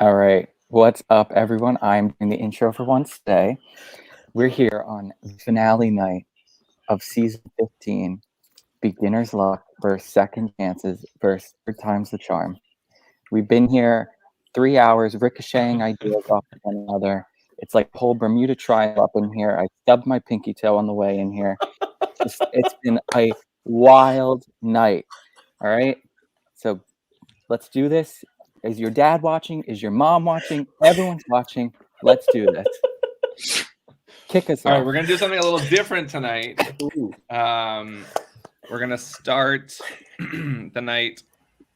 All right. What's up, everyone? I'm doing the intro for once today. We're here on the finale night of season 15, Beginner's Luck versus Second Chances versus Third Time's the Charm. We've been here 3 hours ricocheting ideas off of one another. It's like a whole Bermuda Triangle up in here. I stubbed my pinky toe on the way in here. It's been a wild night. All right. So let's do this. Is your dad watching? Is your mom watching? Everyone's watching. Let's do this. Kick us All right, off. we're gonna do something a little different tonight. Ooh. We're gonna start the night.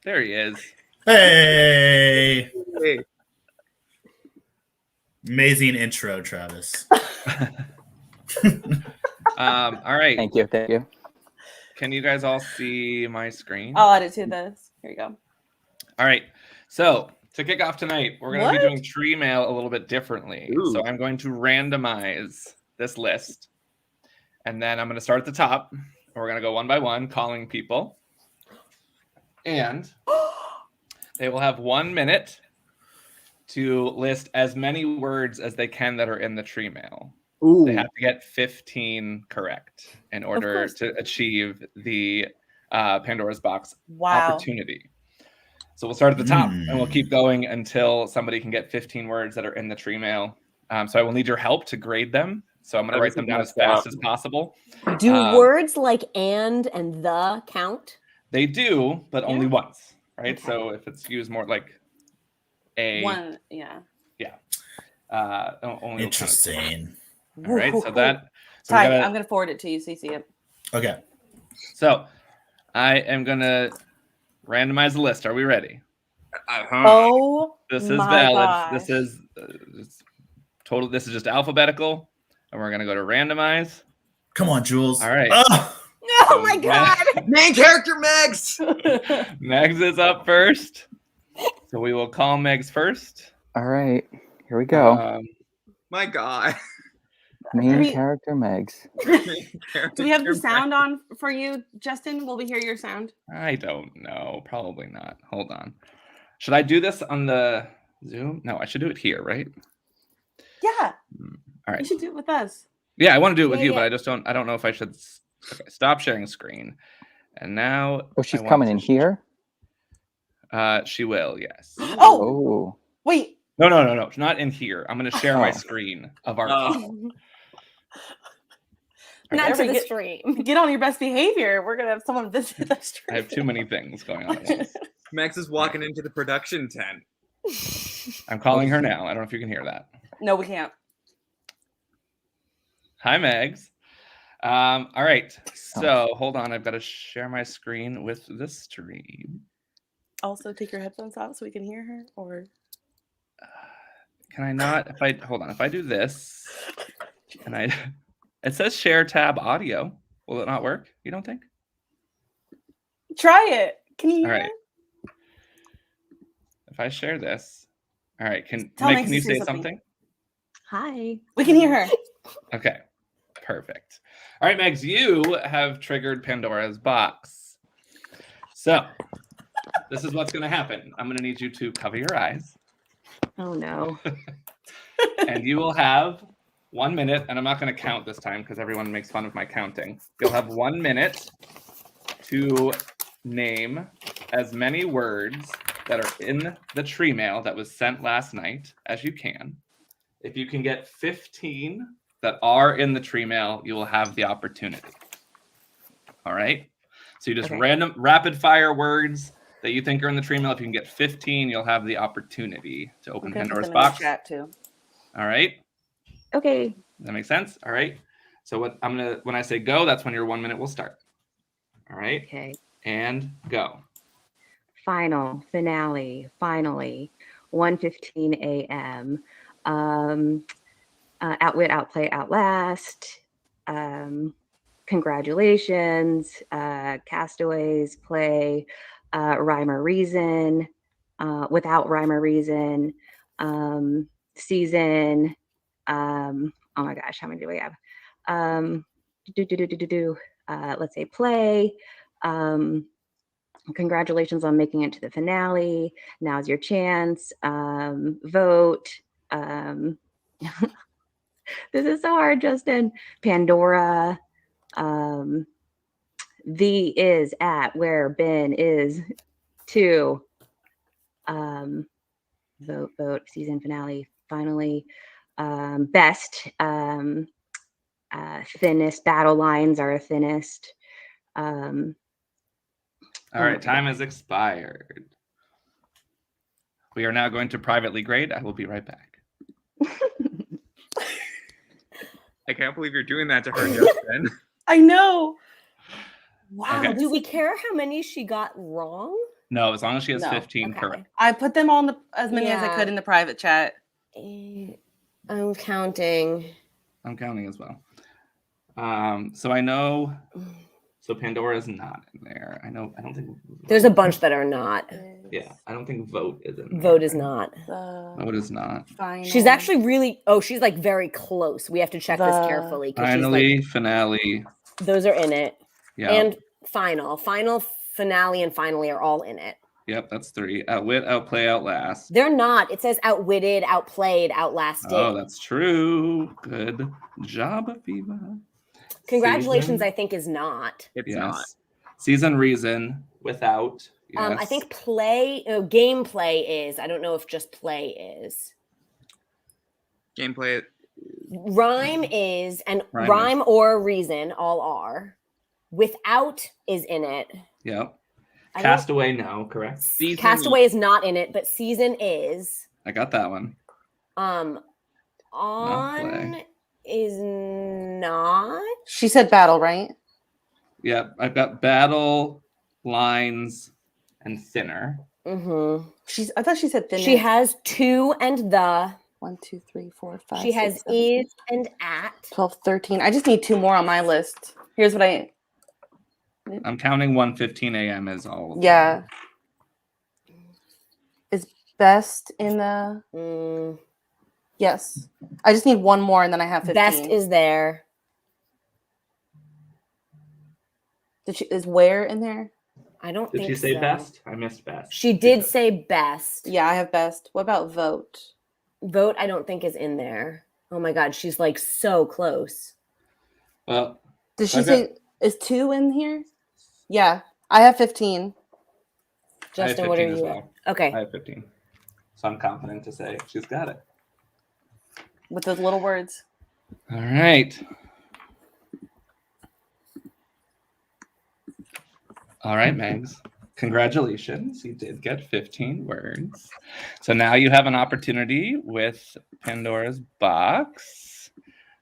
There he is. Hey! Hey. Amazing intro, Travis. All right. Thank you. Thank you. Can you guys all see my screen? I'll add it to this. Here you go. All right. So to kick off tonight, we're going to be What? doing tree mail a little bit differently. Ooh. So I'm going to randomize this list, and then I'm going to start at the top. And we're going to go one by one, calling people, and they will have 1 minute to list as many words as they can that are in the tree mail. Ooh. They have to get 15 correct in order course. to achieve the Pandora's Box Wow. opportunity. So we'll start at the top and we'll keep going until somebody can get 15 words that are in the tree mail. So I will need your help to grade them. So I'm going to write them down as fast as possible. Do words like and the count? They do, but only Yeah. once, right? Okay. So if it's used more like a One, yeah. only Interesting. All right, so that. So, Ty, we gotta- I'm gonna forward it to you so you see it. Okay. so I am going to randomize the list. Are we ready? Oh, This is my valid. gosh. This is it's total. This is just alphabetical, and we're gonna go to randomize. Come on, Jules. All right. Oh, Oh my god. Main character Megs. Megs is up first, so we will call Megs first. All right. Here we go. My God. Main we- character Megs. Do we have the sound on for you, Justin? Will we hear your sound? I don't know. Probably not. Hold on. Should I do this on the Zoom? No, I should do it here, right? Yeah. All You right. should do it with us. Yeah, I want to do it with Yeah, you, yeah. but I just don't. I don't know if I should. Okay, stop sharing screen. And now. Oh, she's I want coming to in here. She will. Yes. Oh, Oh. wait. No. Not in here. I'm going to share my Oh. screen of our Oh. call. Not to Everybody the get- stream. Get on your best behavior. We're gonna have someone visit the street. I have too many things going on. at once. Megs is walking into the production tent. I'm calling her now. I don't know if you can hear that. No, we can't. Hi, Megs. All right. So hold on. I've got to share my screen with the stream. Also, take your headphones off so we can hear her. Or Can I not? If I hold on. If I do this, can I? It says share tab audio. Will it not work? You don't think? try it. Can you All hear right. If I share this, all right. Can Tell Meg, Megs can to you say say something. something? Hi. We can hear her. Okay, perfect. All right, Megs, you have triggered Pandora's box. So this is what's going to happen. I'm going to need you to cover your eyes, Oh no. and you will have 1 minute. And I'm not going to count this time because everyone makes fun of my counting. You'll have 1 minute to name as many words that are in the tree mail that was sent last night as you can. If you can get 15 that are in the tree mail, you will have the opportunity. All right. So you just Okay. random rapid fire words that you think are in the tree mail. If you can get 15, you'll have the opportunity to open Okay, put Pandora's them in the box. chat too. All right. Okay. Does that make sense? All right. So when I say go, that's when your 1 minute will start. All right. Okay. And go. Final. Finale. Finally. 1:15 a.m. Outwit, outplay, outlast. Congratulations. Castaways. Play. Rhyme or reason. Without rhyme or reason. Season. Oh my gosh, how many do we have? Let's say play. Congratulations on making it to the finale. Now's your chance. Vote. This is so hard, Justin. Pandora. The is at where Ben is to. Vote. Season finale. Finally. Best. Thinnest. Battle lines are thinnest. All right, time has expired. We are now going to privately grade. I will be right back. I can't believe you're doing that to her, Justin. I know. Wow. Okay. Do we care how many she got wrong? No, as long as she has No, 15 okay. correct. I put them all in as many as I Yeah. could in the private chat. I'm counting. I'm counting as well. So I know. So Pandora is not in there. I don't think. There's a bunch that are not. Yeah, I don't think Vote is in there. Vote is not. Vote is not. She's actually really. Oh, she's like very close. We have to check this carefully. 'Cause she's Finally, finale. like, those are in it. Yeah. And final, finale, and finally are all in it. Yep, that's 3. Outwit, outplay, outlast. They're not. It says outwitted, outplayed, outlasted. Oh, that's true. Good job, Aviva. Congratulations, Season- I think, is not. It's Yes. not. Season reason without. Yes. I think gameplay is. I don't know if just play is. Gameplay. Rhyme is, and Rhyme rhyme or reason all are. Without is in it. Yep. I don't- Castaway, no, correct. Season. Castaway is not in it, but season is. I got that one. On play. is not. She said battle, right? Yep, I've got battle, lines, and thinner. Mm-hmm. I thought she said thin. She has to and the. 1, 2, 3, 4, 5. She 6, has 7, is and at. 12, 13. I just need 2 more on my list. Here's what I. I'm counting 1:15 a.m. as all. of them. Yeah. Is best in the. Mm, Yes. I just need 1 more and then I have 15. best is there. Is where in there? I don't Did think she say so. best? I missed best. She did say best. Yeah, I have best. What about vote? Vote, I don't think is in there. Oh my god, she's like so close. Well, Did she I've say is 2 in here? Yeah. I have 15. I have Justin, what are 15 as you well. at? Okay. I have 15. So I'm confident to say she's got it. With those little words. All right. All right, Megs. Congratulations. You did get 15 words. So now you have an opportunity with Pandora's box.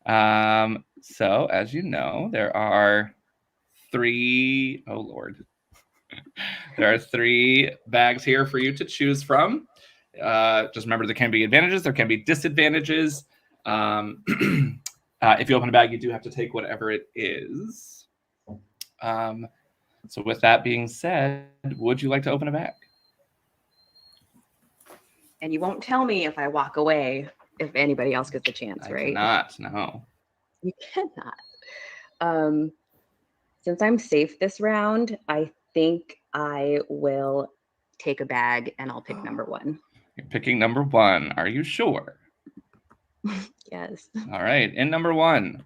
So as you know, there are 3. Oh, Lord. There are 3 bags here for you to choose from. Just remember, there can be advantages. There can be disadvantages. If you open a bag, you do have to take whatever it is. So with that being said, would you like to open a bag? And you won't tell me if I walk away if anybody else gets a chance, I right? cannot, no. You cannot. Since I'm safe this round, I think I will take a bag and I'll pick number 1. You're picking number 1. Are you sure? Yes. All right. In number 1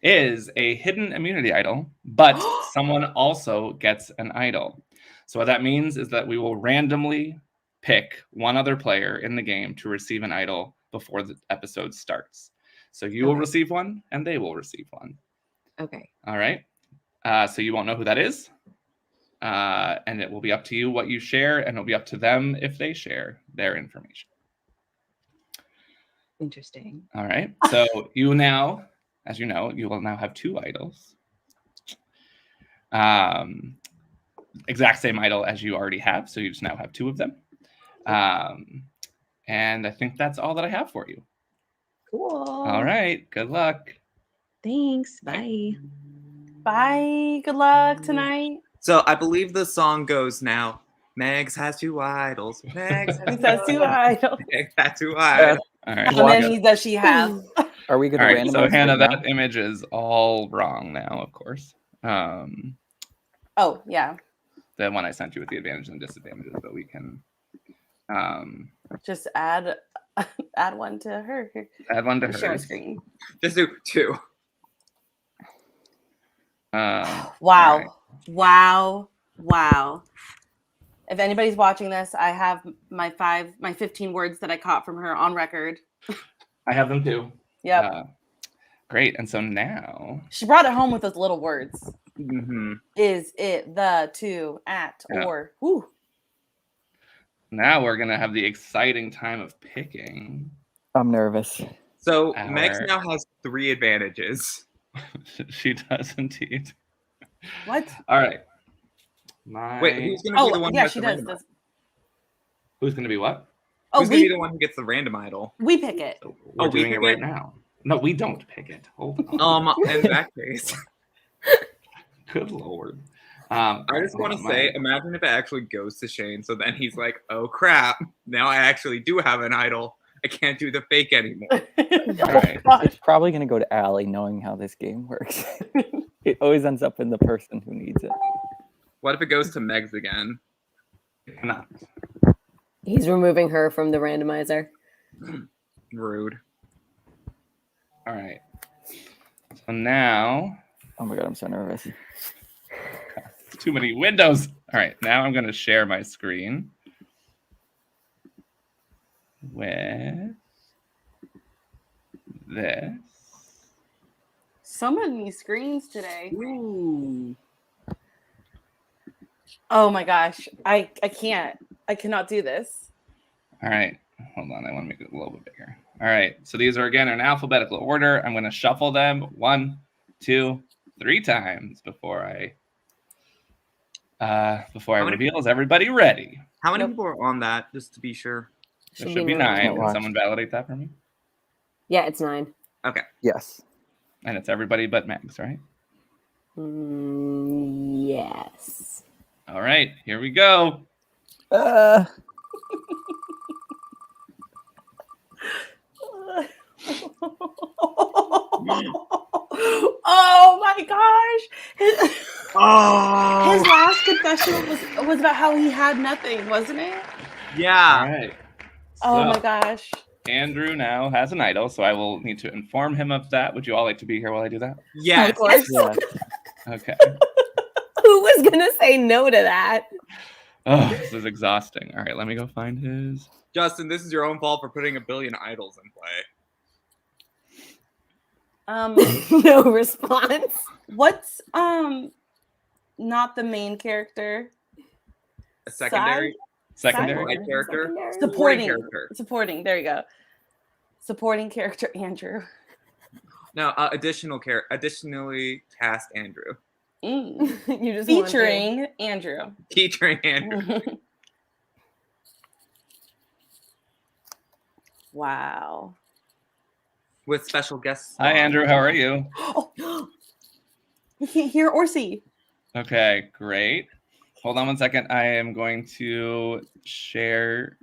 is a hidden immunity idol, but someone also gets an idol. So what that means is that we will randomly pick one other player in the game to receive an idol before the episode starts. So you will Okay. receive one and they will receive one. Okay. All right. So you won't know who that is. And it will be up to you what you share, and it'll be up to them if they share their information. Interesting. All right. So you now, as you know, you will now have 2 idols. Exact same idol as you already have. So you just now have 2 of them. And I think that's all that I have for you. Cool. All right. Good luck. Thanks. Bye. Bye. Good luck tonight. So I believe the song goes now. Megs has 2 idols. Megs has That's too idle. Megs has 2 idols. All right. How many does she have? Are we going All to right. randomize? So Hannah, it now? that image is all wrong now, of course. Oh, yeah. the one I sent you with the advantages and disadvantages, but we can Just add one to her. Here, add one to share her. screen. Just do 2. Wow. all right. Wow. If anybody's watching this, I have my 15 words that I caught from her on record. I have them too. Yep. Great. And so now, She brought it home with those little words. Mm-hmm. Is it the, to, at, Yeah. or? Whew. now we're gonna have the exciting time of picking. I'm nervous. So Our- Megs now has 3 advantages. She does indeed. What? All right. Wait, who's gonna be the Oh, one? yeah, who has she the does. random- Who's gonna be what? Oh, Who's gonna be the one who gets the random idol? we pick it. We're we doing it pick right it? now. No, we don't pick it. Hold on. In that case, Good lord. I just want to say, imagine if it actually goes to Shane. So then he's like, "Oh crap! Now I actually do have an idol. I can't do the fake anymore." All right. It's probably going to go to Allie, knowing how this game works. It always ends up in the person who needs it. What if it goes to Megs again? Not. He's removing her from the randomizer. Rude. All right. So now, Oh my god, I'm so nervous. too many windows. All right. Now I'm going to share my screen with this. So many screens today. Ooh. Oh my gosh. I can't. I cannot do this. All right. Hold on. I want to make it a little bit bigger. All right. So these are again in alphabetical order. I'm going to shuffle them 1, 2, 3 times before I many- reveal. Is everybody ready? How many Nope. people are on that? Just to be sure. There should be 9. Can't Can watch. someone validate that for me? Yeah, it's 9. Yes. And it's everybody but Max, right? Yes. All right. Here we go. Oh my gosh. Oh. His last confession was about how he had nothing, wasn't it? All Yeah. right. Oh So, my gosh. Andrew now has an idol, so I will need to inform him of that. Would you all like to be here while I do that? Yes. Of course. Yes. Okay. Who was going to say no to that? Oh, this is exhausting. All right, let me go find his. Justin, this is your own fault for putting a billion idols in play. No response. What's not the main character? A secondary Secondary. side character. Secondary? Supporting character. Supporting. There you go. Supporting character Andrew. No, additionally cast Andrew. Mm. You just want to. Featuring Andrew. Featuring Andrew. Wow. With special guests. Hi, Andrew. How are you? Oh, you can't hear or see. Okay, great. Hold on one second. I am going to share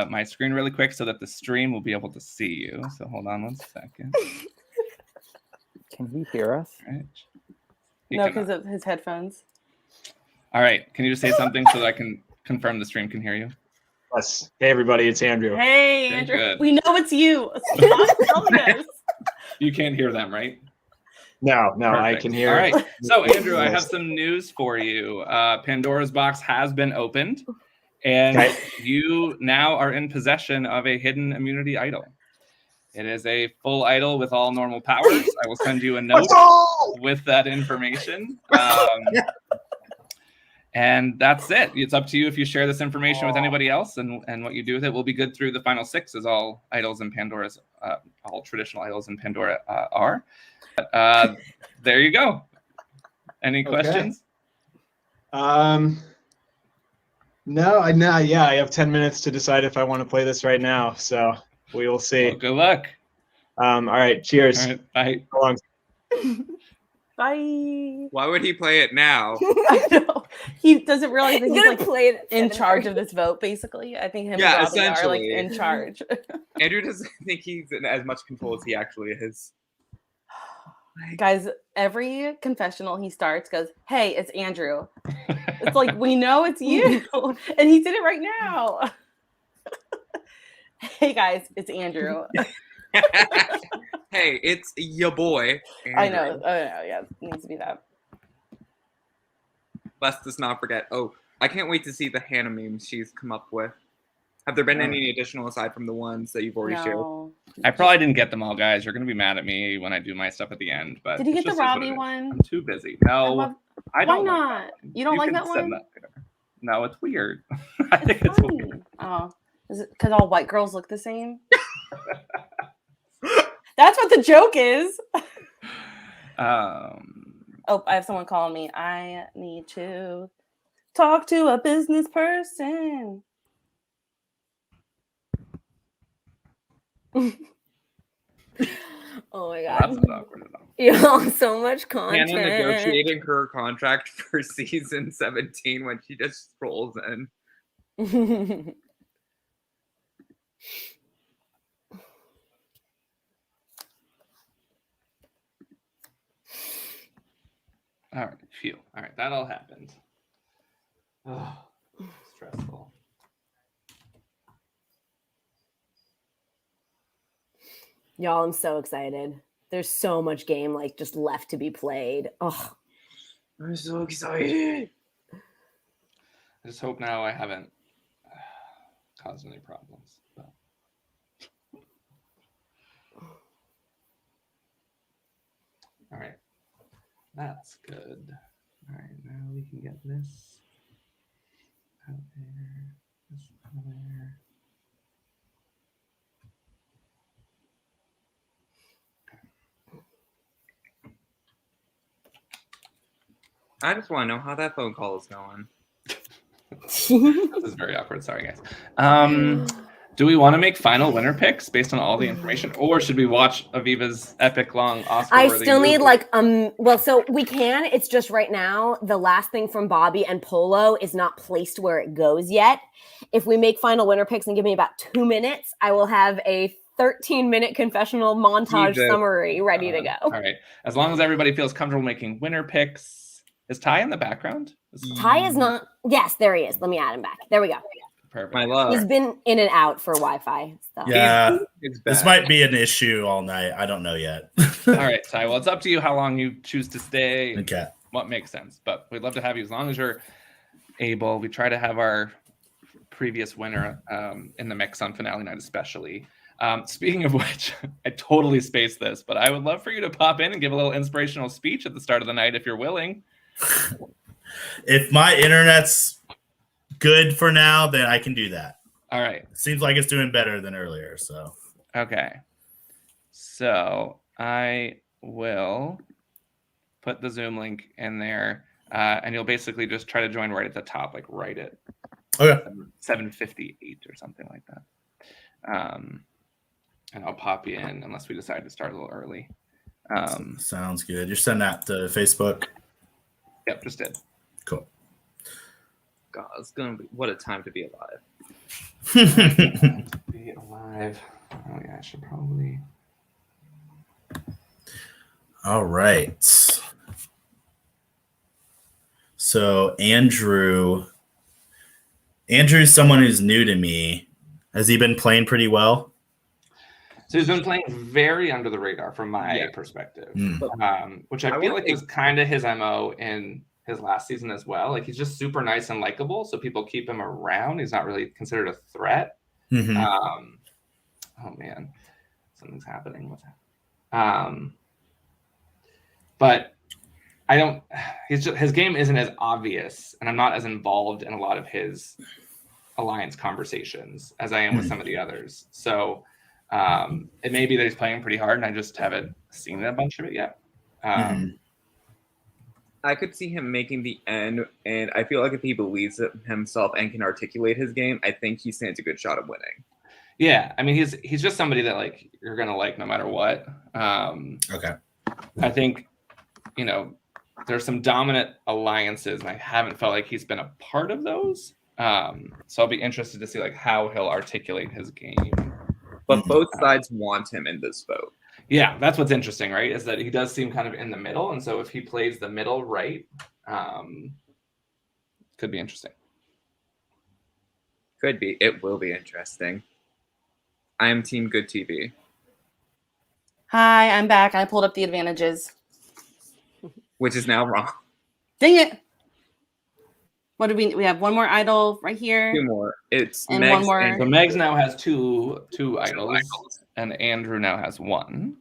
my screen really quick so that the stream will be able to see you. So hold on one second. Can he hear us? All right. He No, cannot. because of his headphones. All right. Can you just say something so that I can confirm the stream can hear you? Yes. Hey, everybody, it's Andrew. Hey, Very Andrew. good. We know it's you. Stop telling us. You can't hear them, right? No, I Perfect. can hear. All right. So, Andrew, I have some news for you. Pandora's box has been opened, and Okay. you now are in possession of a hidden immunity idol. It is a full idol with all normal powers. I will send you a note with that information. And that's it. It's up to you if you share this information with anybody else, and what you do with it will be good through the final 6, as all idols in Pandora's, all traditional idols in Pandora are. But, there you go. Any Okay. questions? No, I have 10 minutes to decide if I want to play this right now. So we will see. Well, good luck. All right, cheers. All right, bye. So long. Bye. Why would he play it now? I know. He doesn't realize that He's he's gonna like play it at in 7:30. charge of this vote, basically. I think him Yeah, and Robbie are like essentially. in charge. Andrew doesn't think he's in as much control as he actually is. Guys, every confessional he starts goes, "Hey, it's Andrew." It's like, we know it's you. And he did it right now. Hey guys, it's Andrew. Hey, it's your boy. I Andrew. know. Oh no, yeah, it needs to be that. Let's just not forget. Oh, I can't wait to see the Hannah memes she's come up with. Have there been any additional aside from the ones that you've already shared? No. I probably didn't get them all, guys. You're gonna be mad at me when I do my stuff at the end. But Did you it get the just is what Robbie it is. one? I'm too busy. No, love- I Why don't. not? Like that one. You don't like can that send one? that later. No, it's weird. I think It's it's weird. fun. Oh, is it because all white girls look the same? That's what the joke is. Oh, I have someone calling me. I need to talk to a business person. Oh my That's god. not awkward enough. Y'all, so much content. Hannah negotiating her contract for season 17 when she just rolls in. All right, phew. All right, that all happened. Oh, stressful. Y'all, I'm so excited. There's so much game like just left to be played. Oh, I'm so excited. I just hope now I haven't caused any problems. But... All right, that's good. All right, now we can get this out there, this out there. I just want to know how that phone call is going. This is very awkward. Sorry, guys. Do we want to make final winner picks based on all the information, or should we watch Aviva's epic long Oscar? I still need like well, so we can. It's just right now the last thing from Bobby and Polo is not placed where it goes yet. If we make final winner picks and give me about 2 minutes, I will have a 13-minute confessional montage Jesus. summary ready to All go. right. As long as everybody feels comfortable making winner picks. Is Ty in the background? Ty is not. Yes, there he is. Let me add him back. There we go. Perfect. My love. He's been in and out for Wi-Fi stuff. Yeah, It's this back. might be an issue all night. I don't know yet. All right, Ty. Well, it's up to you how long you choose to stay. And Okay. what makes sense. But we'd love to have you as long as you're able. We try to have our previous winner in the mix on finale night, especially. Speaking of which, I totally spaced this, but I would love for you to pop in and give a little inspirational speech at the start of the night if you're willing. If my internet's good for now, then I can do that. All right. Seems like it's doing better than earlier. So Okay. So I will put the Zoom link in there, and you'll basically just try to join right at the top, like right at okay. 7:58 or something like that. And I'll pop you in unless we decide to start a little early. Sounds good. You're sending that to Facebook. Yep, just did. Cool. God, it's gonna be what a time to be alive. Be alive. Oh yeah, I should probably. All right. So Andrew's someone who's new to me. Has he been playing pretty well? So he's been playing very under the radar from my Yeah. perspective, Mm. which I I feel wanna like was kind of his MO in his last season as well. Like he's just super nice and likable, so people keep him around. He's not really considered a threat. Mhm. Oh man, something's happening with him. But I don't. His game isn't as obvious, and I'm not as involved in a lot of his alliance conversations as I am with some of the others. So it may be that he's playing pretty hard, and I just haven't seen a bunch of it yet. I could see him making the end, and I feel like if he believes in himself and can articulate his game, I think he stands a good shot of winning. Yeah, I mean he's just somebody that like you're gonna like no matter what. Okay. I think there's some dominant alliances, and I haven't felt like he's been a part of those. So I'll be interested to see like how he'll articulate his game. But both sides want him in this vote. Yeah, that's what's interesting, right? Is that he does seem kind of in the middle, and so if he plays the middle right, could be interesting. Could be. It will be interesting. I am Team Good TV. Hi, I'm back. I pulled up the advantages. Which is now wrong. Dang it. What do we have? One more idol right here. Two more. It's And Meg's one more. and- So Megs now has two idols, and Andrew now has one.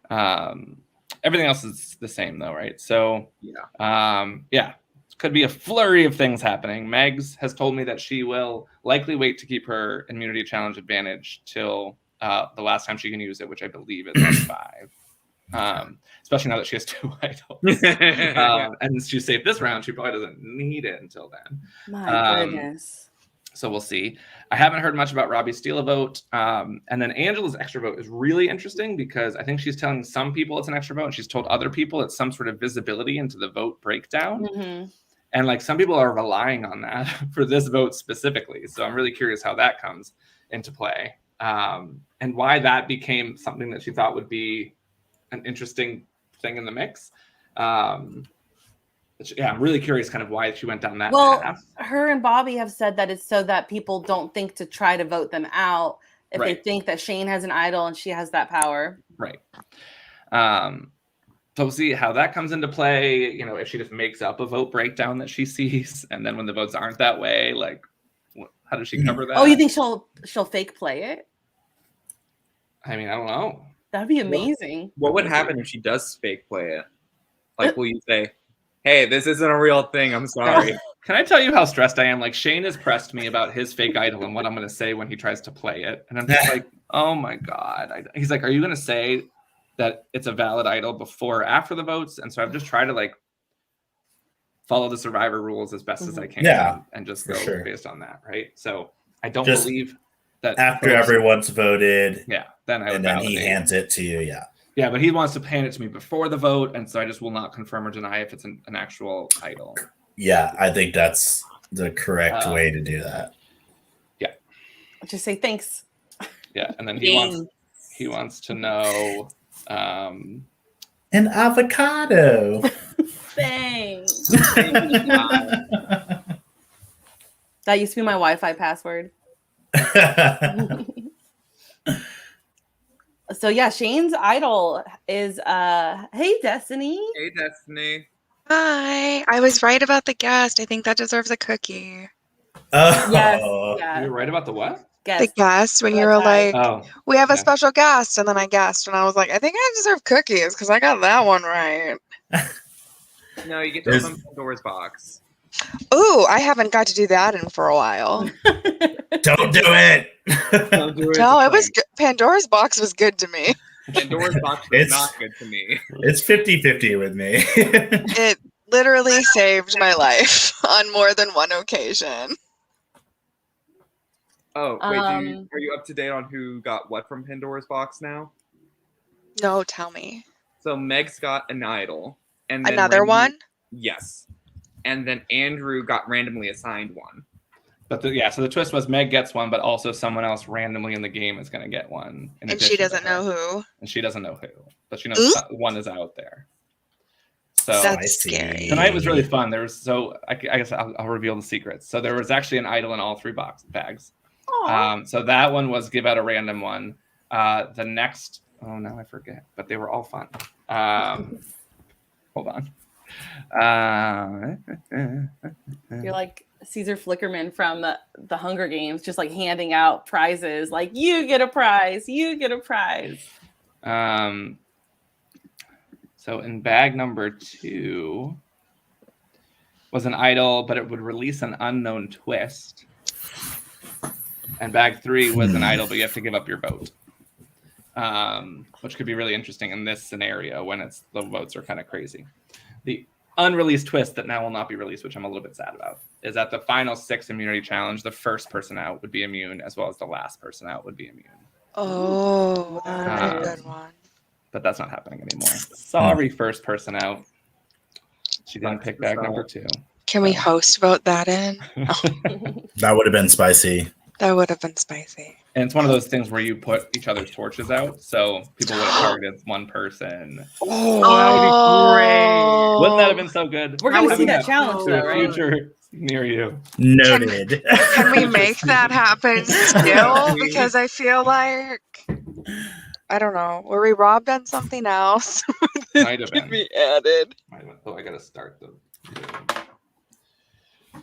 Everything else is the same though, right? So yeah, could be a flurry of things happening. Megs has told me that she will likely wait to keep her immunity challenge advantage till the last time she can use it, which I believe is at 5. Especially now that she has 2 idols. And she's safe this round, she probably doesn't need it until then. My goodness. So we'll see. I haven't heard much about Robbie steal a vote. And then Angela's extra vote is really interesting because I think she's telling some people it's an extra vote and she's told other people it's some sort of visibility into the vote breakdown. Mm-hmm. And like some people are relying on that for this vote specifically. So I'm really curious how that comes into play and why that became something that she thought would be an interesting thing in the mix. Yeah, I'm really curious kind of why she went down that path. Her and Bobby have said that it's so that people don't think to try to vote them out if they think that Shane has an idol and she has that power. Right. So we'll see how that comes into play. You know, if she just makes up a vote breakdown that she sees, and then when the votes aren't that way, like, how does she cover that? Oh, you think she'll fake play it? I mean, I don't know. That'd be amazing. What would happen if she does fake play it? Like, will you say, "Hey, this isn't a real thing. I'm sorry." Can I tell you how stressed I am? Like, Shane has pressed me about his fake idol and what I'm going to say when he tries to play it. And I'm just like, oh my God. He's like, are you going to say that it's a valid idol before or after the votes? And so I've just tried to like follow the Survivor rules as best as I can. And just go based on that. Right. So I don't believe that after everyone's voted. Yeah. Then he hands it to you. Yeah. Yeah, but he wants to hand it to me before the vote, and so I just will not confirm or deny if it's an actual idol. Yeah, I think that's the correct way to do that. Yeah. Just say thanks. Yeah, and then he wants to know an avocado. Thanks. That used to be my Wi-Fi password. So yeah, Shane's idol is hey Destiny. Hey Destiny. Hi. I was right about the guest. I think that deserves a cookie. Yes. Yeah. You're right about the what? The guest when you were like, we have a special guest, and then I guessed, and I was like, I think I deserve cookies because I got that one right. No, you get to open Pandora's box. Ooh, I haven't got to do that in for a while. Don't do it. Don't do it. No, it was good. Pandora's box was good to me. Pandora's box was not good to me. It's 50-50 with me. It literally saved my life on more than one occasion. Oh, wait, are you up to date on who got what from Pandora's box now? No, tell me. So Meg's got an idol. And then another one? Yes. And then Andrew got randomly assigned one. But so the twist was Meg gets one, but also someone else randomly in the game is going to get one. And she doesn't know who. And she doesn't know who, but she knows one is out there. So that's scary. Tonight was really fun. There was I guess I'll reveal the secrets. So there was actually an idol in all 3 bags. So that one was give out a random one. The next, now I forget, but they were all fun. Hold on. You're like Caesar Flickerman from the Hunger Games, just like handing out prizes, like you get a prize, you get a prize. So in bag number 2 was an idol, but it would release an unknown twist. And bag 3 was an idol, but you have to give up your vote. Which could be really interesting in this scenario when the votes are kind of crazy. The unreleased twist that now will not be released, which I'm a little bit sad about, is that the final 6 immunity challenge, the first person out would be immune, as well as the last person out would be immune. Oh, that would be a good one. But that's not happening anymore. Sorry, first person out. She didn't pick bag number 2. Can we host vote that in? That would have been spicy. That would have been spicy. And it's one of those things where you put each other's torches out, so people would have targeted one person. Oh, that would be great! Wouldn't that have been so good? We're gonna see Having that challenge to though, a right? future near you. Noted. Can we make that happen still? Because I feel like, I don't know, were we robbed on something else? Might have Can been. be added. Oh, I gotta start the.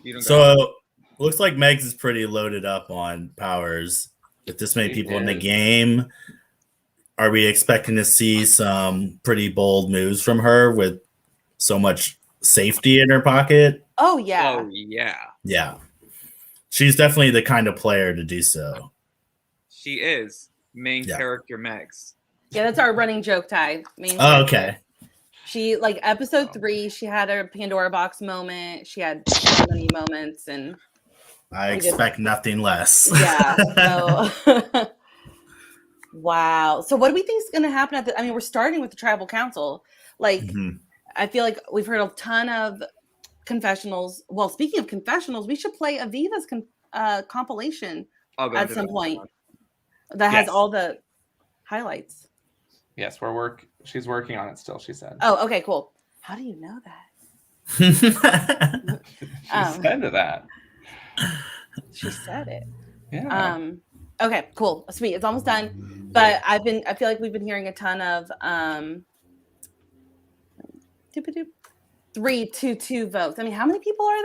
You don't So looks like Megs is pretty loaded up on powers. With this many people in the game, are we expecting to see some pretty bold moves from her with so much safety in her pocket? Oh yeah. Oh yeah. Yeah. She's definitely the kind of player to do so. She is main Yeah. character Megs. Yeah, that's our running joke, Ty. Oh, okay. She like episode 3, she had her Pandora box moment. She had so many moments, and I expect nothing less. yeah. So wow. So what do we think is going to happen I mean, we're starting with the tribal council. Like, I feel like we've heard a ton of confessionals. Well, speaking of confessionals, we should play Aviva's compilation at some point that has all the highlights. Yes, she's working on it still, she said. Oh, okay, cool. How do you know that? She said that. She said it. Yeah. Okay, cool. Sweet. It's almost done. But I feel like we've been hearing a ton of 3-2-2 votes. I mean, how many people are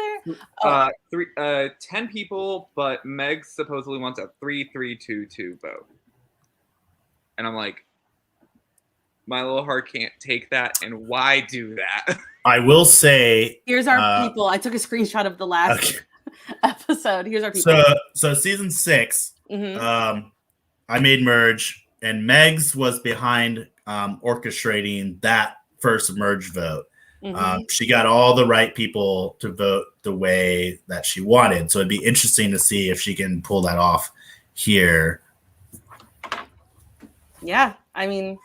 there? 10 people, but Meg supposedly wants a 3-3-2-2 vote. And I'm like, my little heart can't take that, and why do that? I will say, here's our people. I took a screenshot of the last episode. Here's our people. So season 6, Mhm. I made merge, and Megs was behind orchestrating that first merge vote. She got all the right people to vote the way that she wanted. So it'd be interesting to see if she can pull that off here. Yeah, I mean,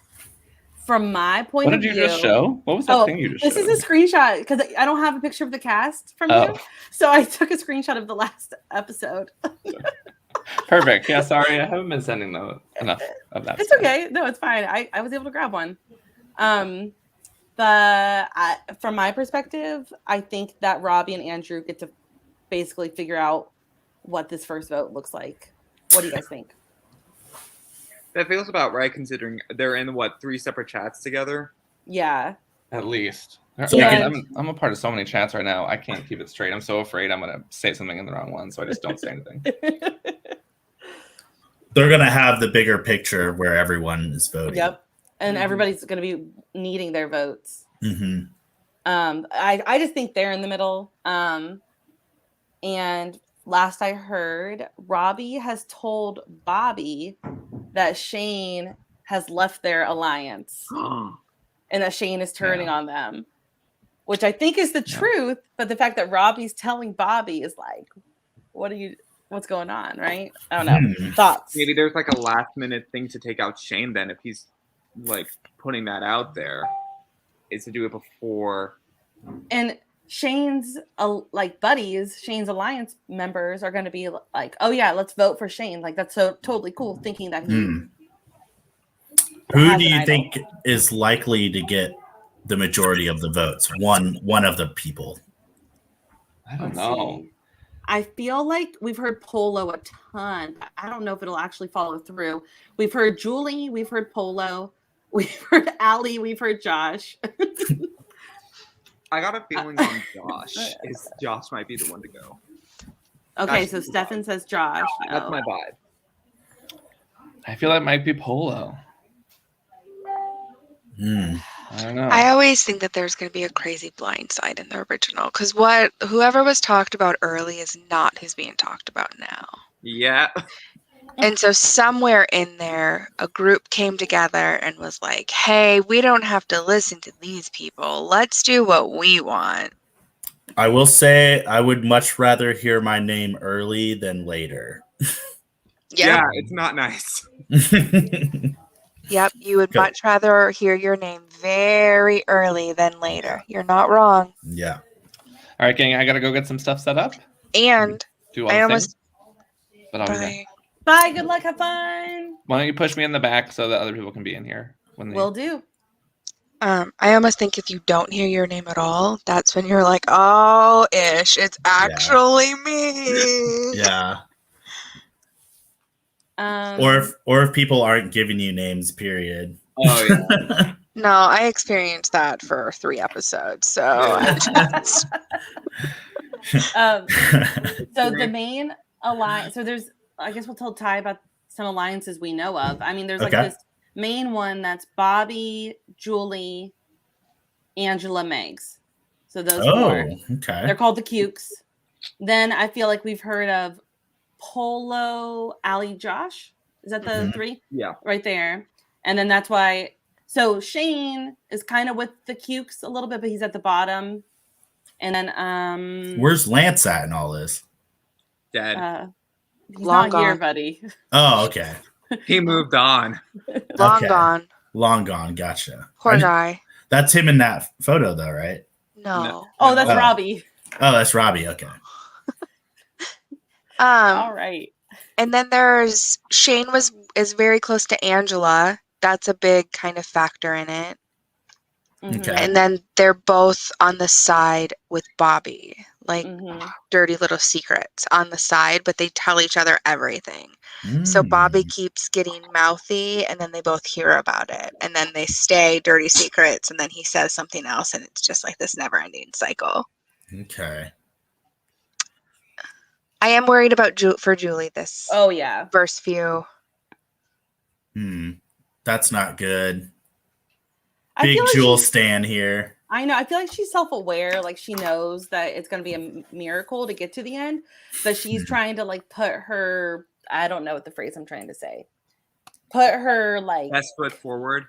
from my point What of did view, you just show? What was that thing you just this showed? is a screenshot because I don't have a picture of the cast from you, so I took a screenshot of the last episode. Perfect. Yeah, sorry, I haven't been sending enough of that. It's okay. No, it's fine. I was able to grab one. But from my perspective, I think that Robbie and Andrew get to basically figure out what this first vote looks like. What do you guys think? That feels about right, considering they're in 3 separate chats together. Yeah. At least. Yeah. I'm a part of so many chats right now. I can't keep it straight. I'm so afraid I'm gonna say something in the wrong one, so I just don't say anything. They're gonna have the bigger picture where everyone is voting. Yep. And everybody's going to be needing their votes. Mm-hmm. I just think they're in the middle. And last I heard, Robbie has told Bobby that Shane has left their alliance and that Shane is turning on them, which I think is the truth. But the fact that Robbie's telling Bobby is like, what's going on, right? I don't know. Thoughts? Maybe there's like a last minute thing to take out Shane then if he's like putting that out there, is to do it before. And Shane's buddies, Shane's alliance members are going to be like, oh yeah, let's vote for Shane. Like that's so totally cool, thinking that he. Who do you think is likely to get the majority of the votes? One of the people. I don't know. I feel like we've heard Polo a ton. I don't know if it'll actually follow through. We've heard Julie, we've heard Polo, we've heard Allie, we've heard Josh. I got a feeling on Josh. Josh might be the one to go. Okay, so Stefan says Josh. That's my vibe. I feel it might be Polo. I don't know. I always think that there's going to be a crazy blind side in the original because whoever was talked about early is not who's being talked about now. Yeah. And so somewhere in there, a group came together and was like, hey, we don't have to listen to these people. Let's do what we want. I will say I would much rather hear my name early than later. Yeah, it's not nice. Yep, you would much rather hear your name very early than later. You're not wrong. Yeah. All right, gang, I got to go get some stuff set up. And Do all I the almost But I'll be there. Bye. Bye. Good luck. Have fun. Why don't you push me in the back so that other people can be in here when they? Will do. I almost think if you don't hear your name at all, that's when you're like, oh, ish, it's actually me. Yeah. Um, Or if people aren't giving you names, period. Oh yeah. No, I experienced that for 3 episodes. So so the main alliance. So there's. I guess we'll tell Ty about some alliances we know of. I mean, there's like Okay. this main one that's Bobby, Julie, Angela, Megs. So those four. Okay. They're called the Cukes. Then I feel like we've heard of Polo, Ali, Josh. Is that the Mhm. 3? Yeah. Right there. And then that's why. So Shane is kind of with the Cukes a little bit, but he's at the bottom. And then Where's Lance at in all this? Dead. he's Long not here, gone. buddy. Oh, okay. He moved on. long Okay. gone. Long gone. Gotcha. Poor I- guy. That's him in that photo, though, right? No. Oh, that's Oh. Robbie. Oh, that's Robbie. Okay. All right. And then there's Shane is very close to Angela. That's a big kind of factor in it. Mhm. Okay. And then they're both on the side with Bobby, like Mhm. dirty little secrets on the side, but they tell each other everything. So Bobby keeps getting mouthy, and then they both hear about it, and then they stay dirty secrets, and then he says something else, and it's just like this never-ending cycle. Okay. I am worried about for Julie this Oh yeah. first few. That's not good. I Big feel like Jewel she's- stand here. I know. I feel like she's self-aware. Like she knows that it's going to be a miracle to get to the end, but she's trying to like put her. I don't know what the phrase I'm trying to say. Put her like Best foot forward.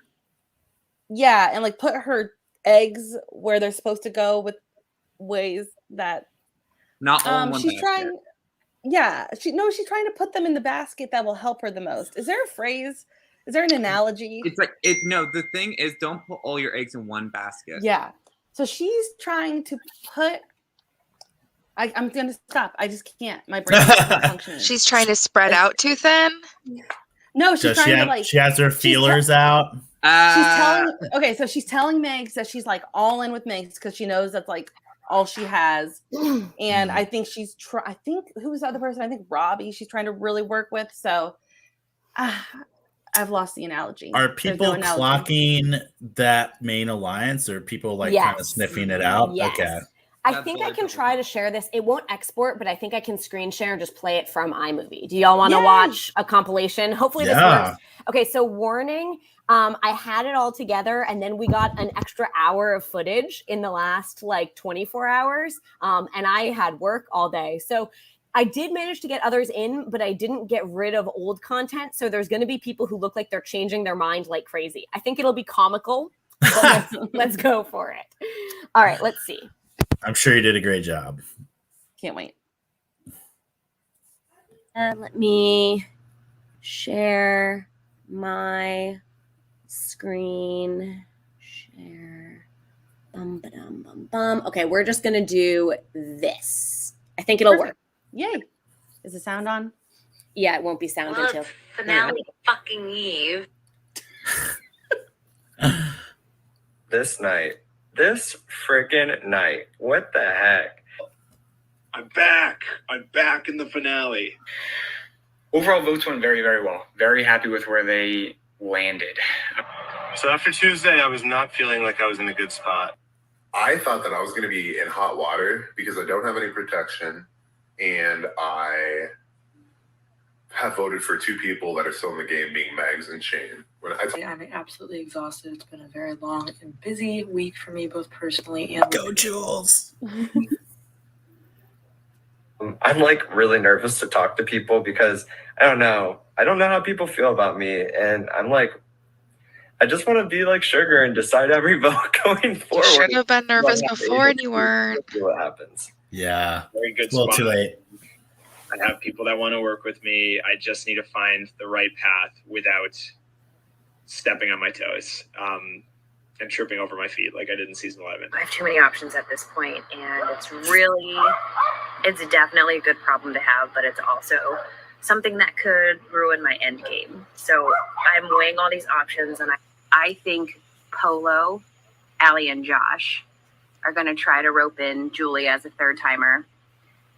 yeah, and like put her eggs where they're supposed to go with ways that Not all in one she's basket. trying. Yeah, she's trying to put them in the basket that will help her the most. Is there a phrase? Is there an analogy? It's like it. No, the thing is, don't put all your eggs in one basket. Yeah. So she's trying to put. I'm gonna stop. I just can't. My brain is not functioning. She's trying to spread out too thin. No, she's Does she trying have? to like. She has her feelers out. She's telling. Okay, so she's telling Megs that she's like all in with Megs because she knows that's like all she has, and I think she's I think who was the other person? I think Robbie. She's trying to really work with. So, I've lost the analogy. Are There's people no analogy. clocking that main alliance, or people like kind of Yes. sniffing it out? Yes. Okay. I That's think what I I can thought. try to share this. It won't export, but I think I can screen share and just play it from iMovie. Do y'all want to Yay! watch a compilation? Hopefully this Yeah. works. Okay, so warning. I had it all together, and then we got an extra hour of footage in the last like 24 hours. And I had work all day. So I did manage to get others in, but I didn't get rid of old content. So there's going to be people who look like they're changing their mind like crazy. I think it'll be comical. But let's go for it. All right, let's see. I'm sure you did a great job. Can't wait. Let me share my screen. Share. Bum, ba-dum, bum, bum. Okay, we're just going to do this. I think it'll work. Yay. Is the sound on? Yeah, it won't be sound until. Finale fucking Eve. This night. This freaking night. What the heck? I'm back. I'm back in the finale. Overall votes went very, very well. Very happy with where they landed. So after Tuesday, I was not feeling like I was in a good spot. I thought that I was going to be in hot water because I don't have any protection, and I have voted for two people that are still in the game, being Megs and Shane. I'm absolutely exhausted. It's been a very long and busy week for me, both personally and Go Jules. I'm like really nervous to talk to people because I don't know how people feel about me, and I'm like, I just want to be like Sugar and decide every vote going forward. You should have been nervous before and you weren't. See what happens. Yeah. Very good It's a little spot. too late. I have people that want to work with me. I just need to find the right path without stepping on my toes and tripping over my feet like I did in season 11. I have too many options at this point, and it's definitely a good problem to have, but it's also something that could ruin my end game. So I'm weighing all these options, and I think Polo, Allie, and Josh are going to try to rope in Julie as a third timer,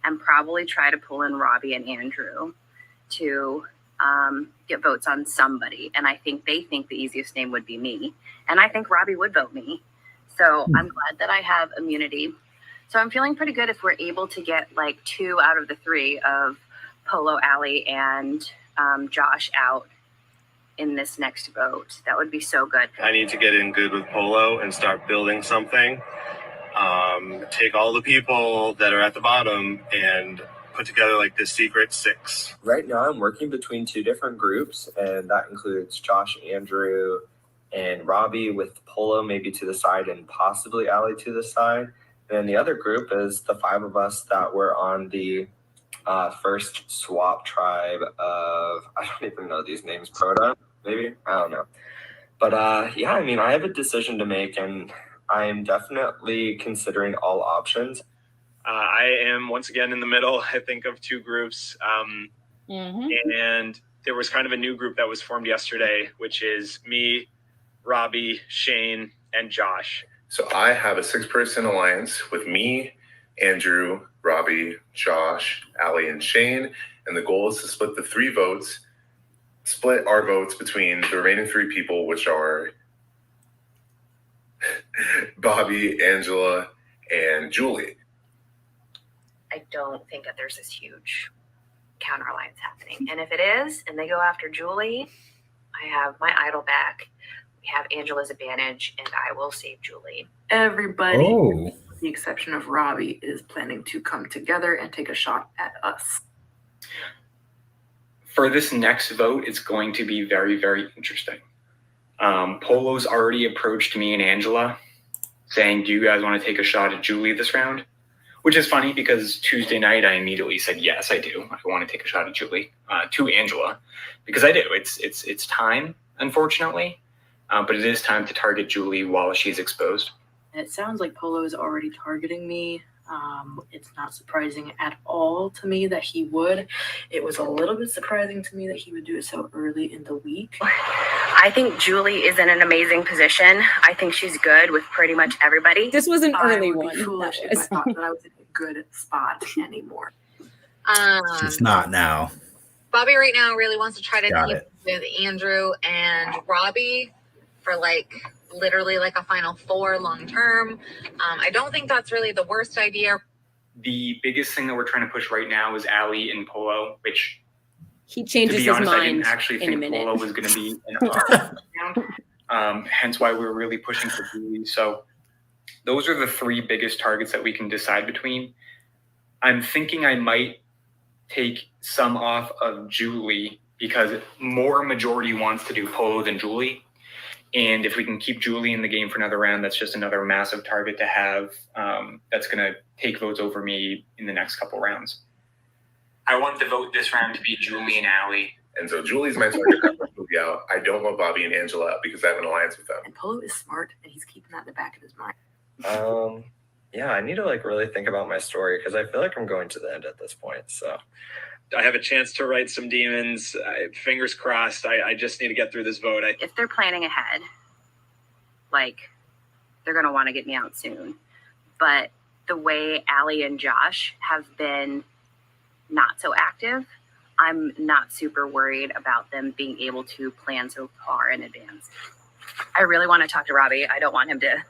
and probably try to pull in Robbie and Andrew to get votes on somebody. And I think they think the easiest name would be me. And I think Robbie would vote me. So I'm glad that I have immunity. So I'm feeling pretty good if we're able to get like 2 out of the 3 of Polo, Allie, and Josh out in this next vote. That would be so good. I need to get in good with Polo and start building something. Take all the people that are at the bottom and put together like this secret 6. Right now, I'm working between 2 different groups, and that includes Josh, Andrew, and Robbie, with Polo maybe to the side and possibly Allie to the side. And the other group is the 5 of us that were on the first swap tribe of, I don't even know these names, Proto, maybe? I don't know. But yeah, I mean, I have a decision to make, and I am definitely considering all options. I am once again in the middle, I think, of 2 groups. And there was kind of a new group that was formed yesterday, which is me, Robbie, Shane, and Josh. So I have a 6-person alliance with me, Andrew, Robbie, Josh, Allie, and Shane. And the goal is to split the 3 votes, split our votes between the remaining 3 people, which are Bobby, Angela, and Julie. I don't think that there's this huge counter alliance happening. And if it is, and they go after Julie, I have my idol back. We have Angela's advantage, and I will save Julie. Everybody, with the exception of Robbie, is planning to come together and take a shot at us. For this next vote, it's going to be very, very interesting. Polo's already approached me and Angela saying, do you guys want to take a shot at Julie this round? Which is funny because Tuesday night I immediately said, yes, I do. I want to take a shot at Julie, to Angela, because I do. It's time, unfortunately, but it is time to target Julie while she's exposed. It sounds like Polo is already targeting me. It's not surprising at all to me that he would. It was a little bit surprising to me that he would do it so early in the week. I think Julie is in an amazing position. I think she's good with pretty much everybody. This was an early I would one. be foolish if I thought that I was in a good spot anymore. It's not now. Bobby right now really wants to try to Got team it. with Andrew and Robbie for like literally like a final 4 long term. I don't think that's really the worst idea. The biggest thing that we're trying to push right now is Allie and Polo, which He changes to be his honest, I mind didn't actually in a think minute. Polo was going to be an round. Hence why we were really pushing for Julie. So those are the 3 biggest targets that we can decide between. I'm thinking I might take some off of Julie because more majority wants to do Polo than Julie. And if we can keep Julie in the game for another round, that's just another massive target to have that's going to take votes over me in the next couple rounds. I want the vote this round to be Julie and Allie. And so Julie's my target. I'm gonna move you out. I don't want Bobby and Angela out because I have an alliance with them. And Polo is smart, and he's keeping that in the back of his mind. Yeah, I need to like really think about my story because I feel like I'm going to the end at this point. So I have a chance to write some demons. Fingers crossed. I just need to get through this vote. If they're planning ahead, like they're going to want to get me out soon. But the way Allie and Josh have been not so active, I'm not super worried about them being able to plan so far in advance. I really want to talk to Robbie. I don't want him to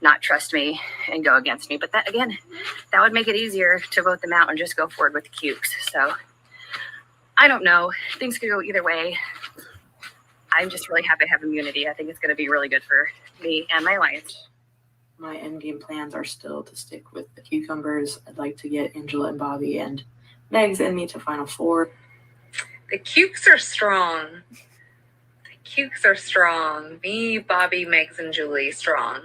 not trust me and go against me. But that, again, that would make it easier to vote them out and just go forward with the cukes. So I don't know. Things could go either way. I'm just really happy to have immunity. I think it's going to be really good for me and my alliance. My endgame plans are still to stick with the cucumbers. I'd like to get Angela and Bobby and Megs and me to final 4. The cukes are strong. The cukes are strong. Me, Bobby, Megs, and Julie strong.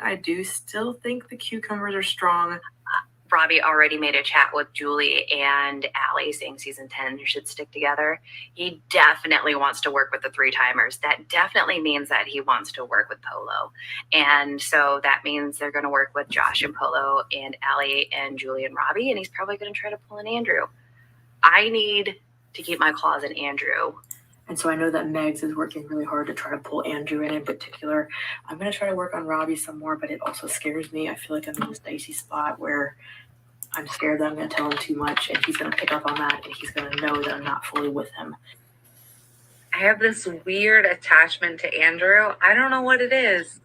I do still think the cucumbers are strong. Robbie already made a chat with Julie and Allie saying season 10 should stick together. He definitely wants to work with the 3 timers. That definitely means that he wants to work with Polo. And so that means they're going to work with Josh and Polo and Allie and Julie and Robbie. And he's probably going to try to pull in Andrew. I need to keep my claws in Andrew. And so I know that Megs is working really hard to try to pull Andrew in particular. I'm going to try to work on Robbie some more, but it also scares me. I feel like I'm in this dicey spot where I'm scared that I'm going to tell him too much and he's going to pick up on that and he's going to know that I'm not fully with him. I have this weird attachment to Andrew. I don't know what it is.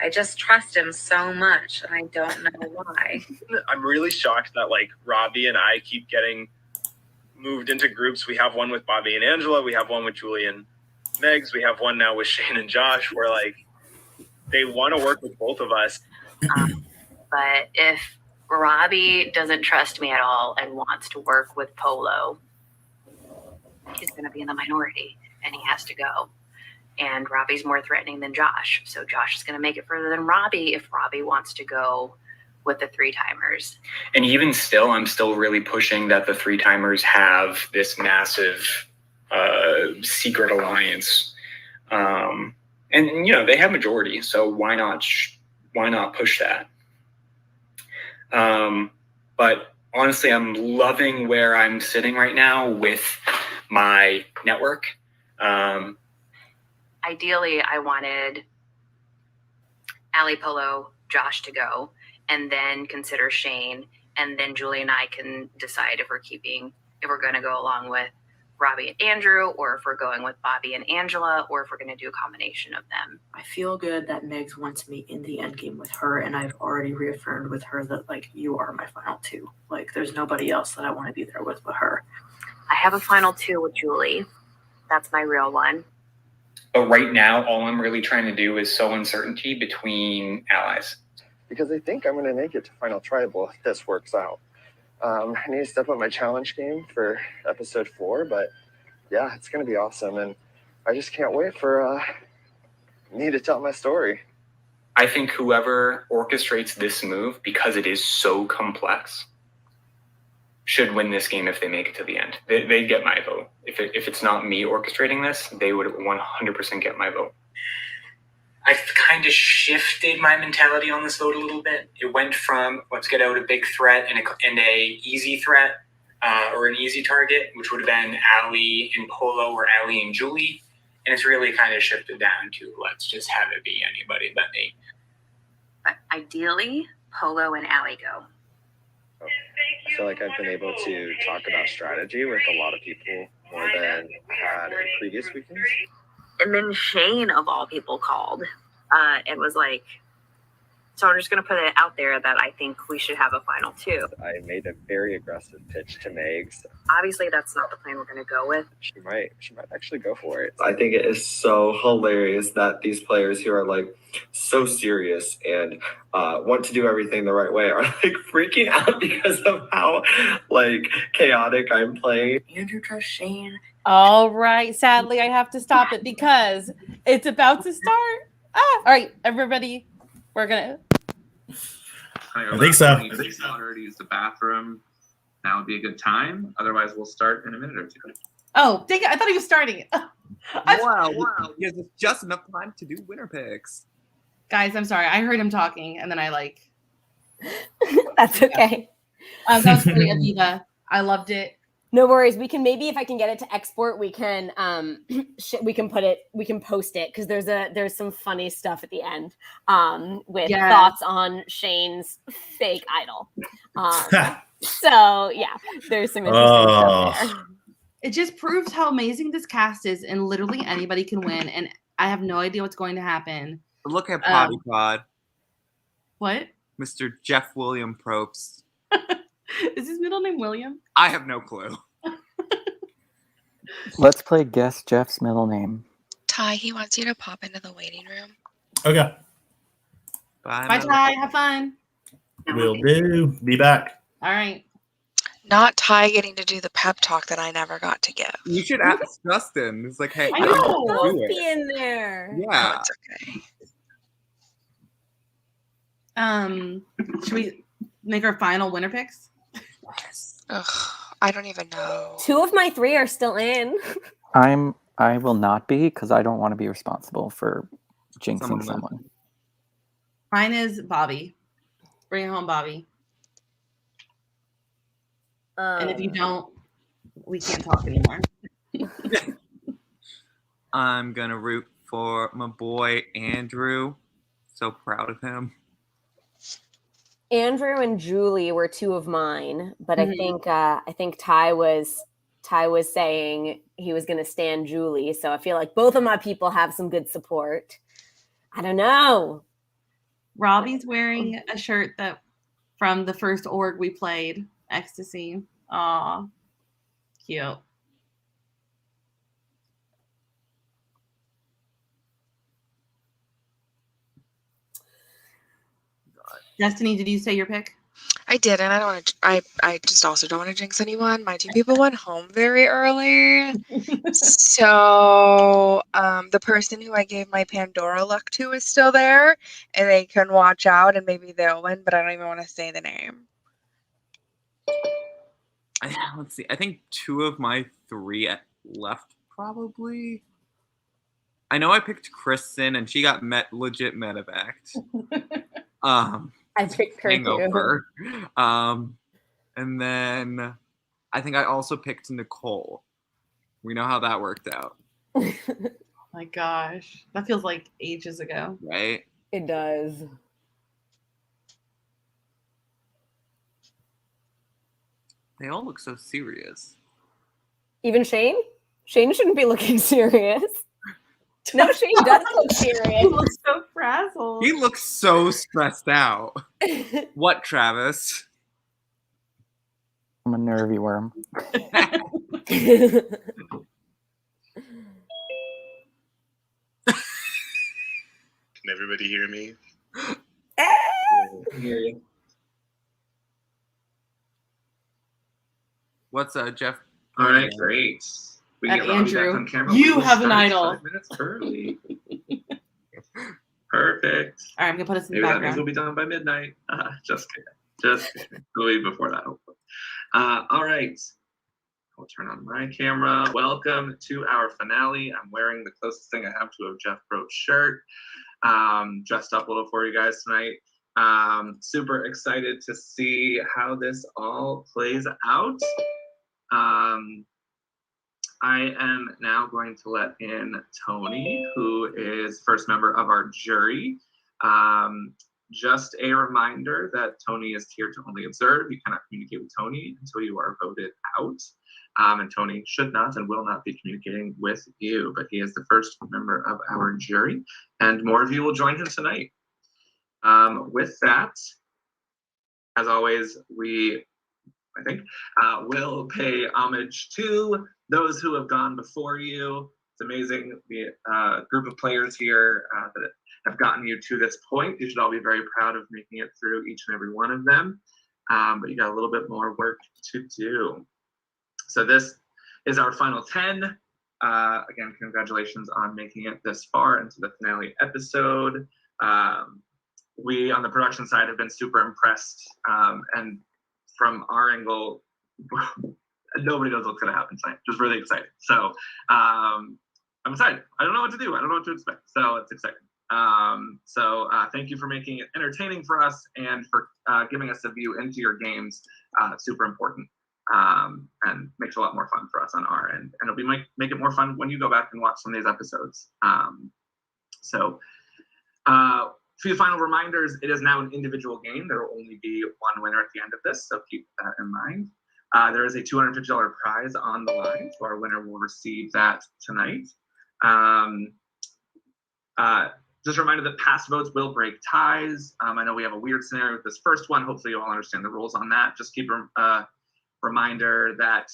I just trust him so much, and I don't know why. I'm really shocked that like Robbie and I keep getting moved into groups. We have one with Bobby and Angela. We have one with Julie and Megs. We have one now with Shane and Josh where like they want to work with both of us. But if Robbie doesn't trust me at all and wants to work with Polo, he's going to be in the minority and he has to go. And Robbie's more threatening than Josh. So Josh is going to make it further than Robbie if Robbie wants to go with the 3-timers. And even still, I'm still really pushing that the 3-timers have this massive secret alliance. And you know, they have majority, so why not push that? But honestly, I'm loving where I'm sitting right now with my network. Ideally, I wanted Allie, Polo, Josh to go, and then consider Shane, and then Julie and I can decide if we're going to go along with Robbie and Andrew, or if we're going with Bobby and Angela, or if we're going to do a combination of them. I feel good that Megs wants me in the end game with her, and I've already reaffirmed with her that like you are my final 2. Like there's nobody else that I want to be there with but her. I have a final 2 with Julie. That's my real one. But right now, all I'm really trying to do is sow uncertainty between allies. Because I think I'm going to make it to Final Tribal if this works out. I need to step up my challenge game for episode 4, but yeah, it's going to be awesome. And I just can't wait for me to tell my story. I think whoever orchestrates this move, because it is so complex, should win this game if they make it to the end. They get my vote. If it's not me orchestrating this, they would 100% get my vote. I've kind of shifted my mentality on this vote a little bit. It went from let's get out a big threat and a easy threat or an easy target, which would have been Allie and Polo or Allie and Julie. And it's really kind of shifted down to let's just have it be anybody but me. But ideally, Polo and Allie go. I feel like I've been able to talk about strategy with a lot of people more than I had in previous weekends. And then Shane, of all people, called and was like, so I'm just going to put it out there that I think we should have a final 2. I made a very aggressive pitch to Megs. Obviously, that's not the plan we're going to go with. She might actually go for it. I think it is so hilarious that these players who are like so serious and want to do everything the right way are like freaking out because of how like chaotic I'm playing. Andrew trusts Shane. All right. Sadly, I have to stop it because it's about to start. All right, everybody, we're gonna. I think so. Water to use the bathroom. Now would be a good time. Otherwise, we'll start in a minute or 2. Oh, dang it! I thought he was starting. Wow. There's just enough time to do winner picks. Guys, I'm sorry. I heard him talking, and then I like. That's okay. That was great, Aviva. I loved it. No worries. We can maybe if I can get it to export, we can we can post it because there's some funny stuff at the end with thoughts on Shane's fake idol. So yeah, there's some interesting stuff there. It just proves how amazing this cast is, and literally anybody can win. And I have no idea what's going to happen. Look at Potty Pod. What? Mr. Jeff William Probst. Is his middle name William? I have no clue. Let's play guess Jeff's middle name. Ty, he wants you to pop into the waiting room. Okay. Bye, Ty. Have fun. Will do. Be back. All right. Not Ty getting to do the pep talk that I never got to give. You should ask Justin. It's like, hey, I know. Both be in there. Yeah. Oh, it's okay. Should we make our final winner picks? Ugh, I don't even know. 2 of my 3 are still in. I will not be because I don't want to be responsible for jinxing someone. Mine is Bobby. Bring it home, Bobby. And if you don't, we can't talk anymore. I'm gonna root for my boy Andrew. So proud of him. Andrew and Julie were two of mine, but Mhm. I think Ty was saying he was going to stand Julie. So I feel like both of my people have some good support. I don't know. Robbie's wearing a shirt that from the first org we played, Ecstasy. Aw, cute. Destiny, did you say your pick? I did, and I don't want to. I just also don't want to jinx anyone. My two people went home very early, so the person who I gave my Pandora luck to is still there, and they can watch out, and maybe they'll win. But I don't even want to say the name. Let's see. I think 2 of my 3 left probably. I know I picked Kristen, and she got legit medevaced. I picked her Hangover. And then I think I also picked Nicole. We know how that worked out, My gosh, that feels like ages ago. right? It does. They all look so serious. Even Shane? Shane shouldn't be looking serious. No, Shane does look serious. He looks so frazzled. He looks so stressed out. What, Travis? I'm a nervy worm. Can everybody hear me? Hear you. What's Jeff? All right, great. We And get Robbie back Andrew, on camera. you We have an start idol. 5 minutes early. Perfect. All right, I'm gonna put us in the Maybe that means background. we'll be done by midnight. Just kidding. Just kidding. We'll be before that, hopefully. All right. I'll turn on my camera. Welcome to our finale. I'm wearing the closest thing I have to a Jeff Probst shirt. Dressed up a little for you guys tonight. Super excited to see how this all plays out. I am now going to let in Tony, who is first member of our jury. Just a reminder that Tony is here to only observe. You cannot communicate with Tony until you are voted out. And Tony should not and will not be communicating with you, but he is the first member of our jury, and more of you will join him tonight. With that, as always, we, I think, will pay homage to those who have gone before you. It's amazing, the group of players here that have gotten you to this point. You should all be very proud of making it through each and every one of them, but you got a little bit more work to do. So this is our final 10. Again, congratulations on making it this far into the finale episode. We, on the production side, have been super impressed, and from our angle, nobody knows what's going to happen tonight. Just really excited. So I'm excited. I don't know what to do. I don't know what to expect. So it's exciting. Thank you for making it entertaining for us and for giving us a view into your games. Super important, and makes it a lot more fun for us on our end. And it'll be make it more fun when you go back and watch some of these episodes. Few final reminders. It is now an individual game. There will only be one winner at the end of this, so keep that in mind. There is a $250 prize on the line, so our winner will receive that tonight. Just a reminder that past votes will break ties. I know we have a weird scenario with this first one. Hopefully you all understand the rules on that. Just keep a reminder that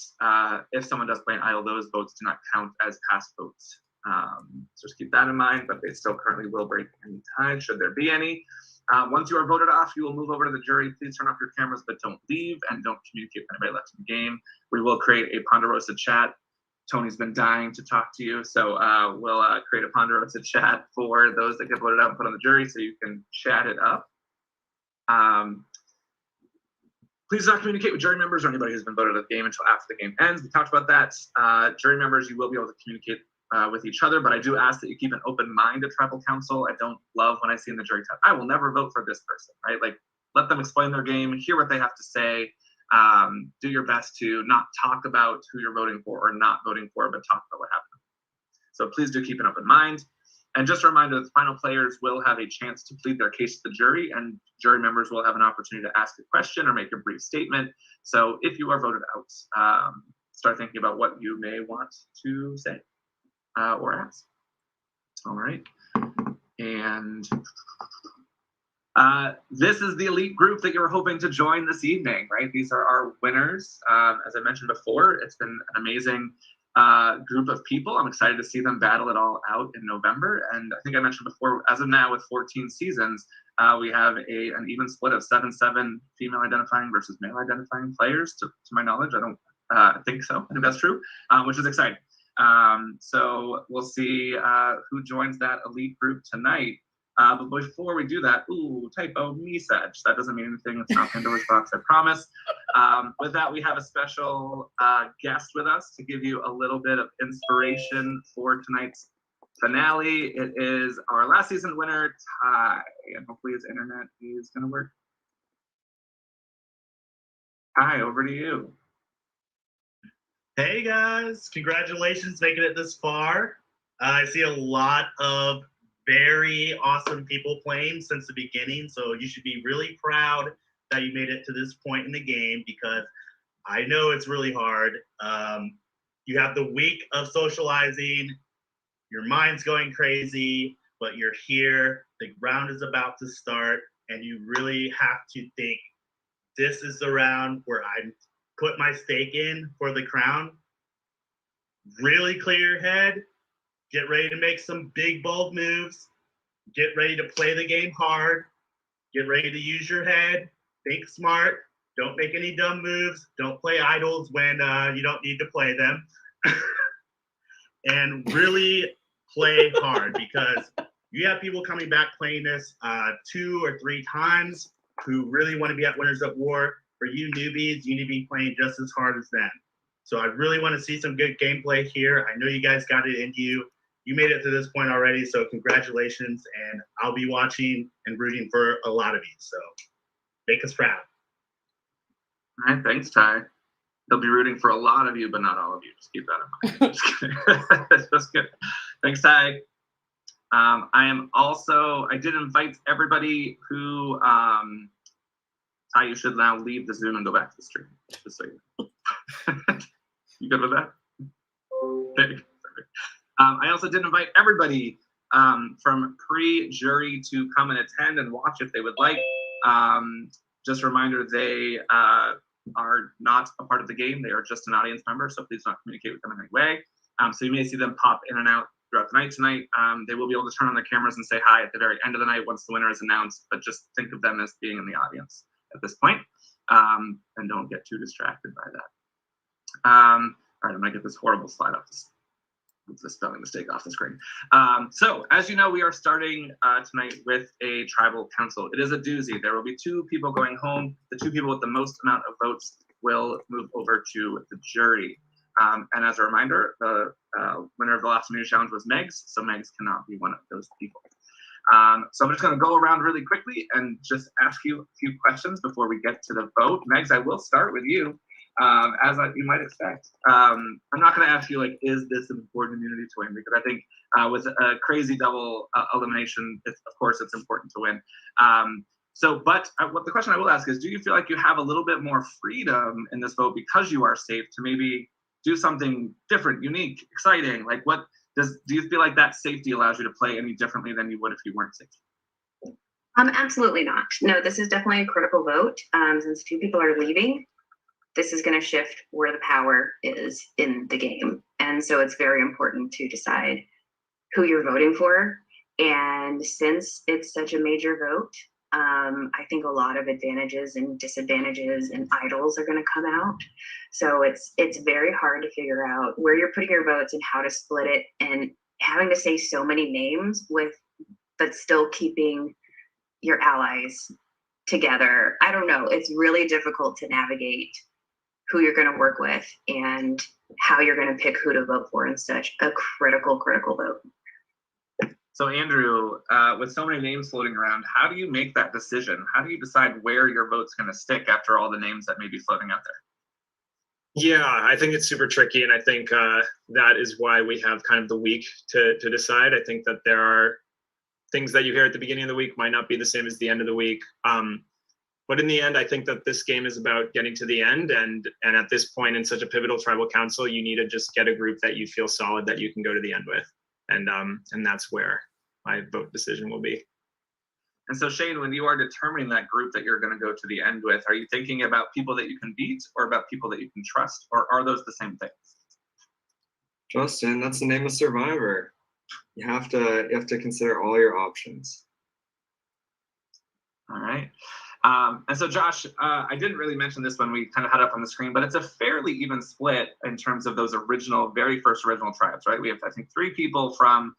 if someone does play an idol, those votes do not count as past votes. So just keep that in mind, but they still currently will break any ties, should there be any. Once you are voted off, you will move over to the jury. Please turn off your cameras, but don't leave, and don't communicate with anybody left in the game. We will create a Ponderosa chat. Tony's been dying to talk to you, so we'll create a Ponderosa chat for those that get voted out and put on the jury, so you can chat it up. Please do not communicate with jury members or anybody who's been voted out of the game until after the game ends. We talked about that. Jury members, you will be able to communicate with each other, but I do ask that you keep an open mind at tribal council. I don't love when I see in the jury tab, I will never vote for this person, right? Like, let them explain their game, hear what they have to say. do your best to not talk about who you're voting for or not voting for, but talk about what happened. So please do keep an open mind. And just a reminder that the final players will have a chance to plead their case to the jury, and jury members will have an opportunity to ask a question or make a brief statement. So if you are voted out, start thinking about what you may want to say or ask. All right. And this is the elite group that you're hoping to join this evening, right? These are our winners. As I mentioned before, it's been an amazing group of people. I'm excited to see them battle it all out in November. And I think I mentioned before, as of now, with 14 seasons, we have an even split of 7-7 female identifying versus male identifying players, to my knowledge. I don't think so. I think that's true, which is exciting. So we'll see who joins that elite group tonight. But before we do that, typo, me Sag. That doesn't mean anything. It's not Pandora's box, I promise. With that, we have a special guest with us to give you a little bit of inspiration for tonight's finale. It is our last season winner, Ty, and hopefully his internet is going to work. Ty, over to you. Hey guys, congratulations making it this far. I see a lot of very awesome people playing since the beginning, so you should be really proud that you made it to this point in the game, because I know it's really hard. You have the week of socializing, your mind's going crazy, but you're here, the round is about to start, and you really have to think, this is the round where I put my stake in for the crown. Really clear your head. Get ready to make some big, bold moves. Get ready to play the game hard. Get ready to use your head. Think smart. Don't make any dumb moves. Don't play idols when you don't need to play them. And really play hard, because you have people coming back playing this 2 or 3 times who really want to be at Winners at War. For you newbies, you need to be playing just as hard as them. So I really want to see some good gameplay here. I know you guys got it in you. You made it to this point already, so congratulations. And I'll be watching and rooting for a lot of you. So make us proud. All right, thanks, Ty. He'll be rooting for a lot of you, but not all of you. Just keep that in mind. Just kidding. Just kidding. Thanks, Ty. I did invite everybody who, Ty, you should now leave the Zoom and go back to the stream. Just so you know. You good with that? Okay. I also did invite everybody from pre-jury to come and attend and watch if they would like. Just a reminder, they are not a part of the game. They are just an audience member, so please don't communicate with them in any way. So you may see them pop in and out throughout the night tonight. They will be able to turn on their cameras and say hi at the very end of the night once the winner is announced, but just think of them as being in the audience at this point, and don't get too distracted by that. All right, I'm gonna get this horrible slide off this. The spelling mistake off the screen. So as you know, we are starting tonight with a tribal council. It is a doozy. There will be 2 people going home. The 2 people with the most amount of votes will move over to the jury. And as a reminder, the winner of the last Immunity Challenge was Megs, so Megs cannot be one of those people. So I'm just going to go around really quickly and just ask you a few questions before we get to the vote. Megs, I will start with you. As you might expect. I'm not going to ask you, like, is this an important immunity to win? Because I think with a crazy double elimination, of course, it's important to win. What the question I will ask is, do you feel like you have a little bit more freedom in this vote because you are safe to maybe do something different, unique, exciting? Like, do you feel like that safety allows you to play any differently than you would if you weren't safe? Absolutely not. No, this is definitely a critical vote. Since 2 people are leaving, this is going to shift where the power is in the game. And so it's very important to decide who you're voting for. And since it's such a major vote, I think a lot of advantages and disadvantages and idols are going to come out. So it's very hard to figure out where you're putting your votes and how to split it, and having to say so many names but still keeping your allies together. I don't know. It's really difficult to navigate who you're going to work with and how you're going to pick who to vote for in such a critical vote. So Andrew, with so many names floating around, how do you make that decision? How do you decide where your vote's going to stick after all the names that may be floating out there? Yeah, I think it's super tricky, and I think that is why we have kind of the week to decide. I think that there are things that you hear at the beginning of the week might not be the same as the end of the week. But in the end, I think that this game is about getting to the end, and at this point in such a pivotal tribal council, you need to just get a group that you feel solid that you can go to the end with, and that's where my vote decision will be. And so Shane, when you are determining that group that you're going to go to the end with, are you thinking about people that you can beat or about people that you can trust, or are those the same things? Justin, that's the name of Survivor. You have to consider all your options. All right. And so Josh, I didn't really mention this when we kind of had it up on the screen, but it's a fairly even split in terms of those very first original tribes, right? We have, I think, 3 people from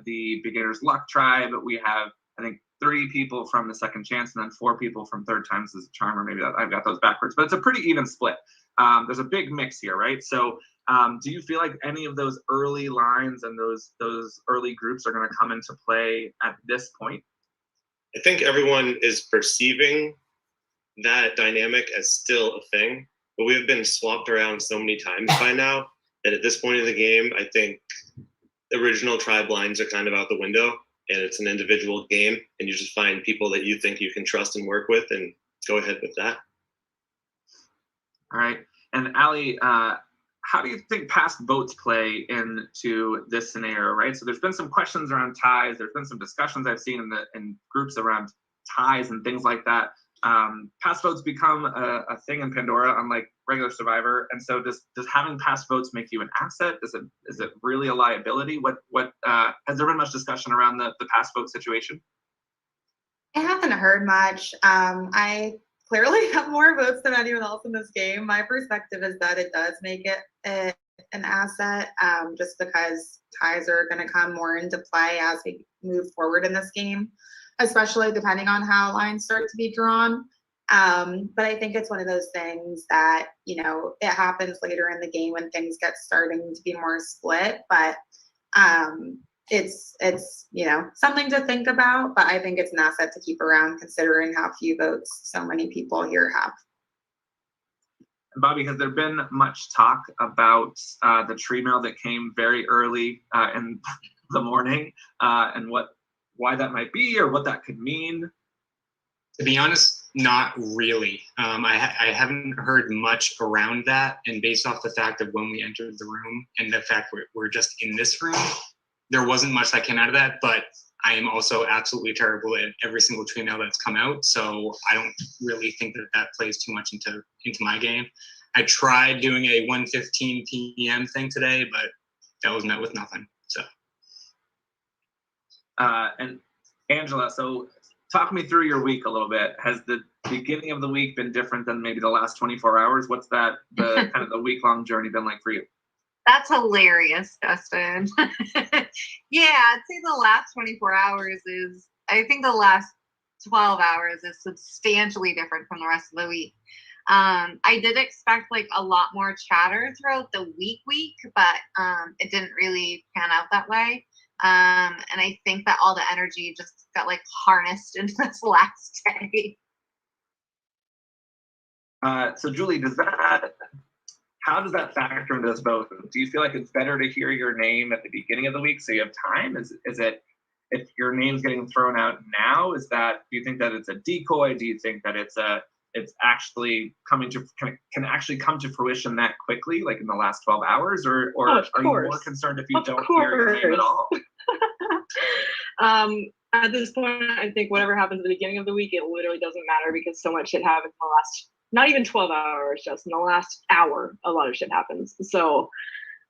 the Beginner's Luck tribe. We have, I think, 3 people from the Second Chance, and then 4 people from Third Times as a Charm, or maybe I've got those backwards, but it's a pretty even split. There's a big mix here, right? So do you feel like any of those early lines and those early groups are going to come into play at this point? I think everyone is perceiving that dynamic as still a thing, but we have been swapped around so many times by now that at this point in the game, I think the original tribe lines are kind of out the window, and it's an individual game, and you just find people that you think you can trust and work with, and go ahead with that. All right. And Allie, how do you think past votes play into this scenario, right? So there's been some questions around ties. There's been some discussions I've seen in groups around ties and things like that. Past votes become a thing in Pandora, unlike regular Survivor. And so does having past votes make you an asset? Is it really a liability? What has there been much discussion around the past vote situation? I haven't heard much. I clearly have more votes than anyone else in this game. My perspective is that it does make it an asset, just because ties are going to come more into play as we move forward in this game, especially depending on how lines start to be drawn. But I think it's one of those things that, it happens later in the game when things get starting to be more split. But it's something to think about, but I think it's an asset to keep around considering how few votes so many people here have. Bobby, has there been much talk about the tree mail that came very early in the morning, and why that might be or what that could mean? To be honest, not really. I haven't heard much around that, and based off the fact of when we entered the room and the fact we're just in this room, there wasn't much that came out of that. But I am also absolutely terrible at every single tree mail that's come out, so I don't really think that plays too much into my game. I tried doing a 1:15 p.m. thing today, but that was met with nothing. So. And Angela, so talk me through your week a little bit. Has the beginning of the week been different than maybe the last 24 hours? What's the kind of the week-long journey been like for you? That's hilarious, Justin. Yeah, I'd say the last 24 hours I think the last 12 hours is substantially different from the rest of the week. I did expect like a lot more chatter throughout the week, but it didn't really pan out that way. And I think that all the energy just got like harnessed into this last day. So Julie, how does that factor into this vote? Do you feel like it's better to hear your name at the beginning of the week so you have time? Is it if your name's getting thrown out now? Do you think that it's a decoy? Do you think that it's actually can actually come to fruition that quickly, like in the last 12 hours, or are you more concerned if you don't hear your name at all? At this point, I think whatever happens at the beginning of the week, it literally doesn't matter because so much shit happens in the last, not even 12 hours, just in the last hour, a lot of shit happens. So,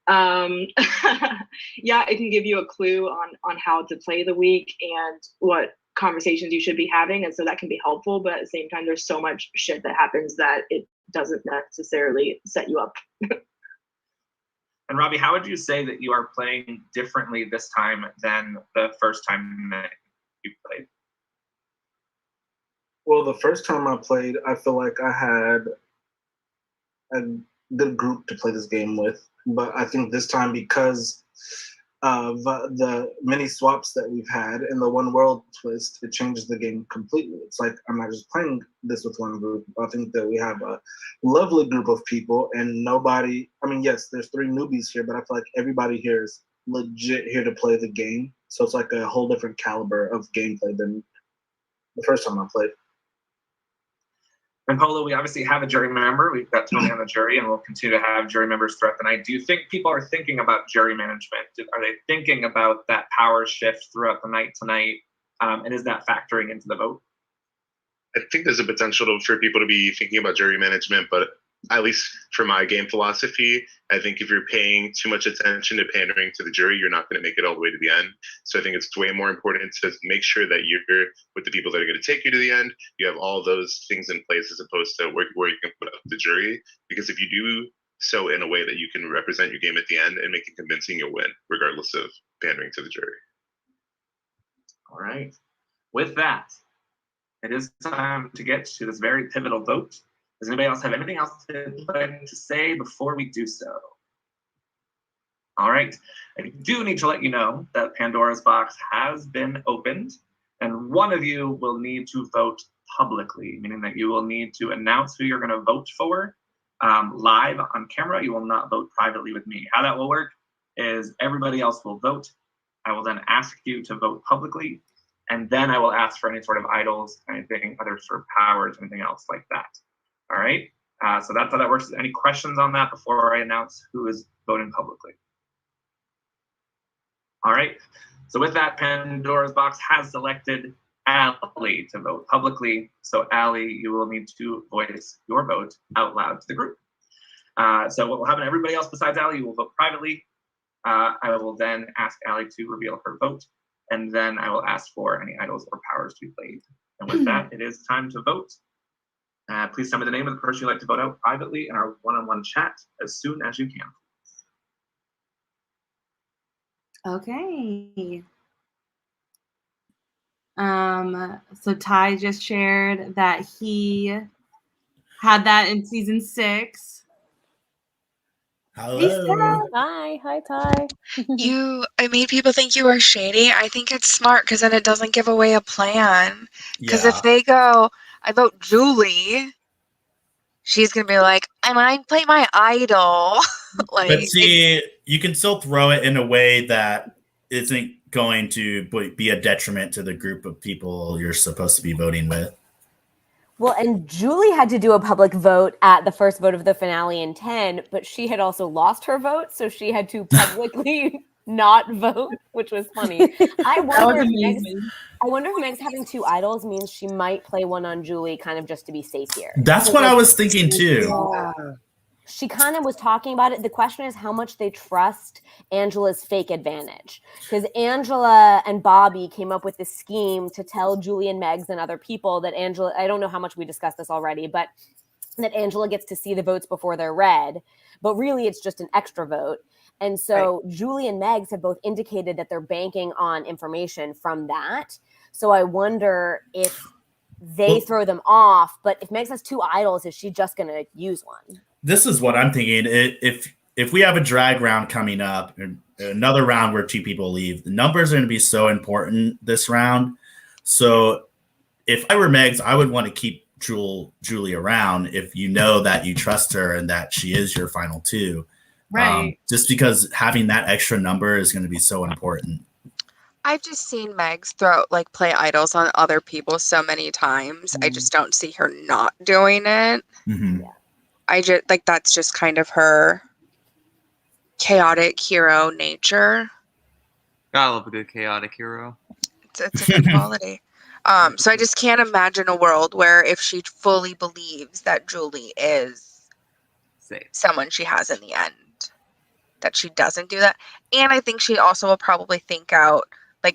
yeah, it can give you a clue on how to play the week and what conversations you should be having, and so that can be helpful, but at the same time there's so much shit that happens that it doesn't necessarily set you up. And Robbie, how would you say that you are playing differently this time than the first time that you played? Well, the first time I played, I feel like I had a good group to play this game with, but I think this time, because of the many swaps that we've had in the one world twist, it changes the game completely. It's like I'm not just playing this with one group. I think that we have a lovely group of people, and nobody. I mean, yes, there's 3 newbies here, but I feel like everybody here is legit here to play the game. So it's like a whole different caliber of gameplay than the first time I played. And Polo, we obviously have a jury member. We've got Tony on the jury, and we'll continue to have jury members throughout the night. Do you think people are thinking about jury management? Are they thinking about that power shift throughout the night tonight? And is that factoring into the vote? I think there's a potential for people to be thinking about jury management, but at least for my game philosophy, I think if you're paying too much attention to pandering to the jury, you're not going to make it all the way to the end. So I think it's way more important to make sure that you're with the people that are going to take you to the end. You have all those things in place as opposed to where you can put up the jury. Because if you do so in a way that you can represent your game at the end and make it convincing, you'll win, regardless of pandering to the jury. All right. With that, it is time to get to this very pivotal vote. Does anybody else have anything else to say before we do so? All right. I do need to let you know that Pandora's box has been opened, and one of you will need to vote publicly, meaning that you will need to announce who you're going to vote for live on camera. You will not vote privately with me. How that will work is everybody else will vote. I will then ask you to vote publicly, and then I will ask for any sort of idols, anything, other sort of powers, anything else like that. All right, so that's how that works. Any questions on that before I announce who is voting publicly? All right, so with that, Pandora's box has selected Allie to vote publicly. So Allie, you will need to voice your vote out loud to the group. So what will happen, everybody else besides Allie, you will vote privately. I will then ask Allie to reveal her vote, and then I will ask for any idols or powers to be played. And with that, it is time to vote. Please tell me the name of the person you'd like to vote out privately in our one-on-one chat as soon as you can. Okay. So Ty just shared that he had that in season 6. Hello. Hi, Ty. I made people think you were shady. I think it's smart because then it doesn't give away a plan. Because if they go, I vote Julie, she's gonna be like, "Am I play my idol?" But see, you can still throw it in a way that isn't going to be a detriment to the group of people you're supposed to be voting with. Well, and Julie had to do a public vote at the first vote of the finale in 10, but she had also lost her vote, so she had to publicly not vote, which was funny. I wonder if Meg's having 2 idols means she might play one on Julie kind of just to be safe here. That's what I was thinking too. She kind of was talking about it. The question is how much they trust Angela's fake advantage. Because Angela and Bobby came up with this scheme to tell Julie and Megs and other people that Angela, I don't know how much we discussed this already, but that Angela gets to see the votes before they're read. But really, it's just an extra vote. And so Julie and Megs have both indicated that they're banking on information from that. So I wonder if they throw them off. But if Megs has 2 idols, is she just going to use one? This is what I'm thinking. If we have a drag round coming up, another round where 2 people leave, the numbers are going to be so important this round. So if I were Megs, I would want to keep Julie around if you know that you trust her and that she is your final 2. Right. Just because having that extra number is going to be so important. I've just seen Megs play idols on other people so many times. I just don't see her not doing it. Mm-hmm. Yeah. I just that's just kind of her chaotic hero nature. I love a good chaotic hero. It's a good quality. So I just can't imagine a world where if she fully believes that Julie is someone she has in the end, that she doesn't do that. And I think she also will probably think out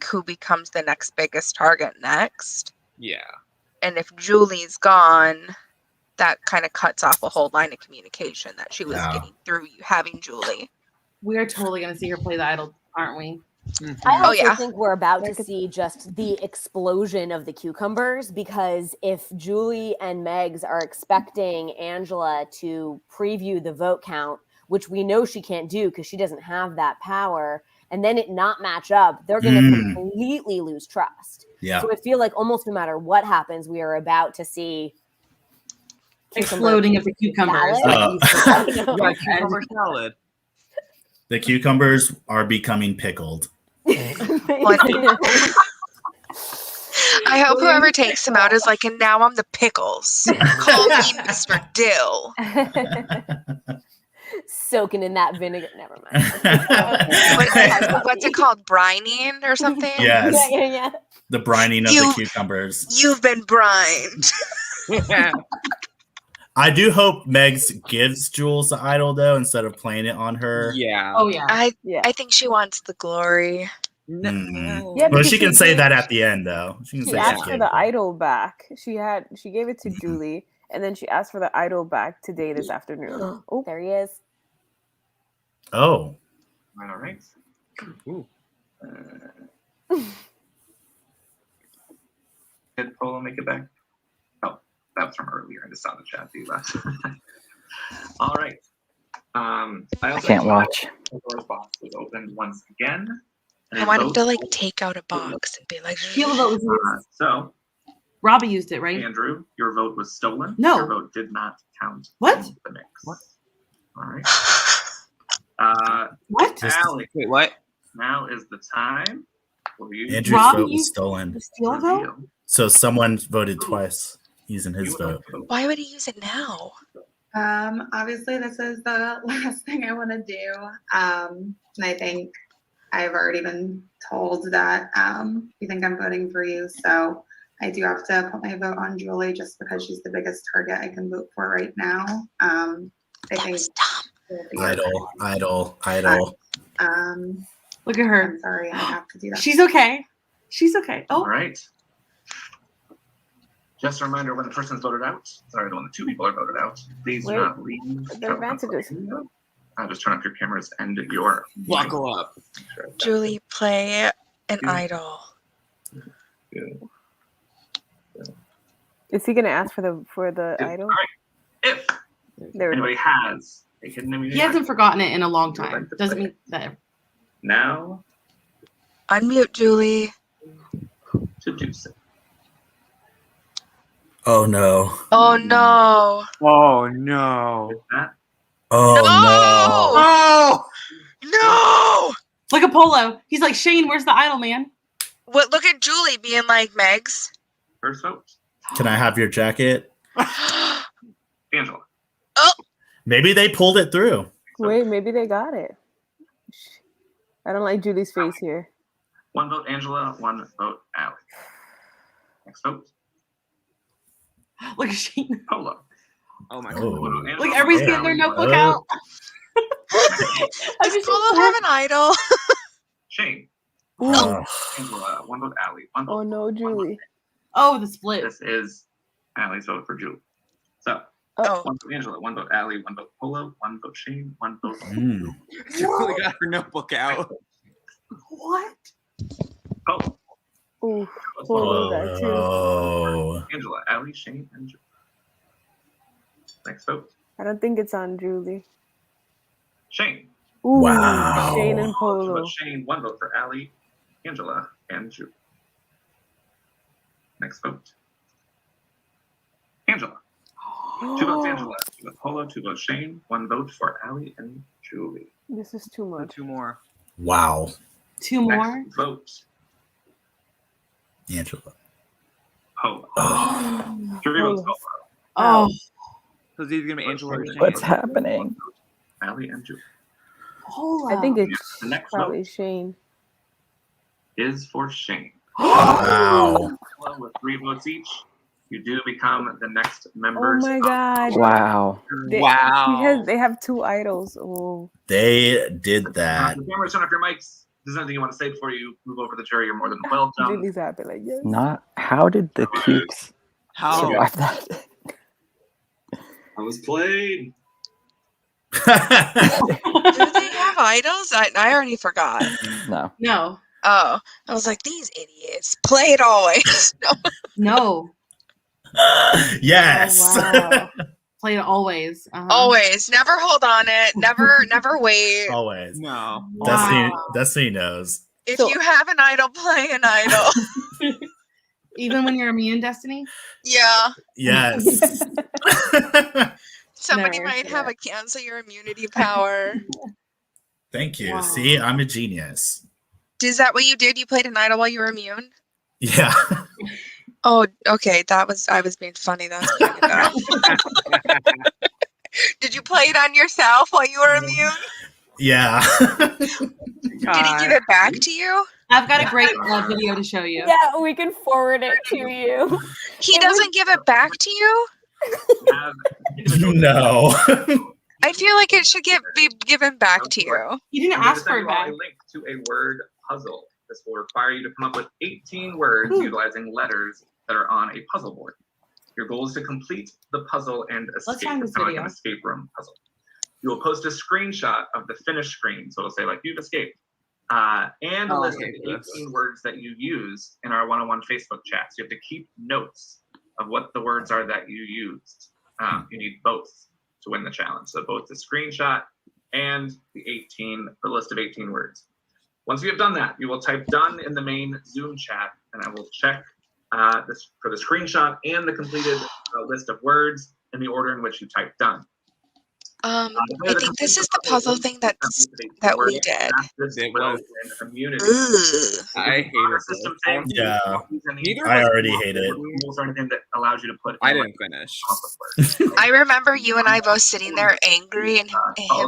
who becomes the next biggest target next. Yeah. And if Julie's gone, that kind of cuts off a whole line of communication that she was getting through having Julie. We're totally going to see her play the idol, aren't we? I also think we're about to see just the explosion of the cucumbers, because if Julie and Megs are expecting Angela to preview the vote count, which we know she can't do because she doesn't have that power, and then it not match up, they're going to completely lose trust. Yeah. So I feel like almost no matter what happens, we are about to see exploding of the cucumbers. Yeah, cucumber salad. The cucumbers are becoming pickled. I hope whoever takes them out is like, and now I'm the pickles. Call me Mr. Dill. Soaking in that vinegar. Never mind. What's it called? Brining or something? Yes. Yeah. The brining of the cucumbers. You've been brined. I do hope Megs gives Jules the idol though, instead of playing it on her. Yeah. Oh yeah. I think she wants the glory. Yeah, Well, because she can she say gave- that at the end though. She can She say asked she for gave the it. idol back. She gave it to Julie, and then she asked for the idol back today this afternoon. Oh, there he is. Oh. All right. Ooh. Did Polo make it back? Oh, that was from earlier. I just saw the chat that you left. All right. I also can't watch. Pandora's box is opened once again. And I want him vote- to like take out a box and be like, Feel the vote was So, Robbie used it, right? Andrew, your vote was stolen. No. Your vote did not count. What? In the mix. What? All right. What? Allie, Wait, what? now is the time for you. Andrew's Robbie vote was used stolen. the steal vote? So someone voted twice using his vote. why would he use it now? Obviously, this is the last thing I want to do. And I think I've already been told that you think I'm voting for you. So I do have to put my vote on Julie just because she's the biggest target I can vote for right now. I think. Idol. Look at her. I'm sorry, I have to do that. She's okay. She's okay. Oh, All right. Just a reminder, when the person's voted out, sorry, when the two people are voted out, please do Wait, not leave. the advantages. Just turn off your cameras and your Buckle up. Julie, play an idol. Is he gonna ask for the idol? If There we go. anybody has a hidden immunity, he hasn't forgotten it in a long time. Doesn't mean that. now Unmute Julie. to do so. Oh no. Oh no. Oh no. Oh Oh no. Look at Polo. He's like, Shane, where's the idol, man? What? Look at Julie being like, Megs. First vote. no. Can I have your jacket? Angela. Maybe they pulled it through. Wait, maybe they got it. I don't like Julie's face here. One vote Angela, one vote Allie. Next vote. Look at Shane. Polo. Oh my Oh. god. Like everybody's getting their notebook out. Does Polo have an idol? Shane. Oh. Angela, one vote Allie. One vote. Oh no, Julie. Oh, the split. This is Allie's vote for Julie. So, Oh. one vote Angela, one vote Allie, one vote Polo, one vote Shane, one vote. Julie got her notebook out. What? Polo. Ooh, Polo that too. Oh. Angela, Allie, Shane, and Julie. Next vote. I don't think it's on Julie. Shane. Ooh, Wow. Shane and Two Polo. votes Shane, one vote for Allie, Angela, and Julie. Next vote. Angela. Two votes Angela, two votes Polo, two votes Shane, one vote for Allie and Julie. This is too much. Two more. Wow. Two more. Next vote. Angela. Polo. Oh. Three votes Polo. Oh, So it's either gonna be Angela or Shane. What's happening? Allie and Julie. Polo. I think it's The next probably vote Shane. is for Shane. Wow. With 3 votes each, you do become the next Oh members. my god. Wow. They have two idols. Oh. They did that. The cameras, turn off your mics. If there's anything you want to say before you move over to the jury, you're more than welcome. Julie's happy like yes. Not how did the cukes survive that? I was played. Do they have idols? I already forgot. No. No. Oh, I was like, these idiots play it always. No. No. Yes. Oh, wow. Play it always. Always. Never hold on it. Never wait. Always. No. Destiny knows. If you have an idol, play an idol. Even when you're immune, Destiny? Yeah. Yes. Somebody Never might say have a cancel your immunity power. Thank you. Wow. See, I'm a genius. Is that what you did? You played an idol while you were immune? Yeah. Oh, okay. I was being funny. That was kind of dumb. Did you play it on yourself while you were immune? Yeah. Did he give it back to you? I've got a great video to show you. Yeah, we can forward it to you. He doesn't give it back to you? No. I feel like it should be given back to you. He didn't I'm gonna ask for send it you all back. a link to a word puzzle. This will require you to come up with 18 words utilizing letters that are on a puzzle board. Your goal is to complete the puzzle and Let's escape. find It's this kind of like an video. escape room puzzle. You will post a screenshot of the finished screen. So it'll say like you've escaped. And a Oh, list okay, of the 18 words that you use in our one-on-one Facebook chat. So you have to keep notes of what the words are that you used. You need both to win the challenge. So both the screenshot and the list of 18 words. Once you have done that, you will type done in the main Zoom chat, and I will check this for the screenshot and the completed list of words in the order in which you typed done. I think this is the puzzle thing that we did. It was immunity. I hate it. Yeah. I already hate it. Rules or anything that allows you to put. I didn't finish. I remember you and I both sitting there angry and him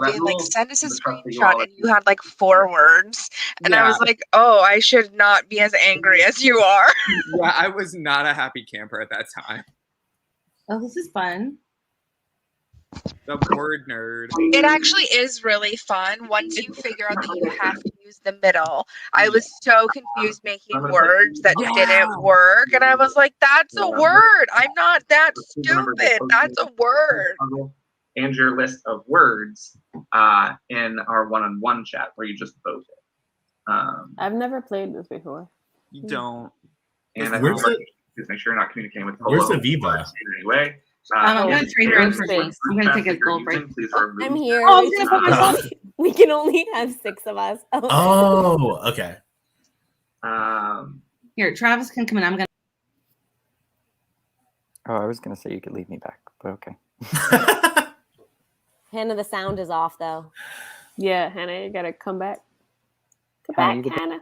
being like, send us a screenshot, and you had like 4 words. And I was like, oh, I should not be as angry as you are. Yeah, I was not a happy camper at that time. Oh, this is fun. The word nerd. It actually is really fun once you figure out that you have to use the middle. I was so confused making words that didn't work, and I was like, that's a word. I'm not that stupid. That's a word. And your list of words in our one-on-one chat where you just voted. I've never played this before. You don't. And I Where's please make sure you're not communicating with Where's Polo the Viva? in any way. I'm going to trade her in for one. I'm going to take a gold break. I'm here. Oh, I'm gonna put myself. We can only have 6 of us. Oh, okay. Here, Travis can come in. I'm going to. Oh, I was gonna say you could leave me back, but okay. Hannah, the sound is off though. Yeah, Hannah, you gotta come back. Come Hannah,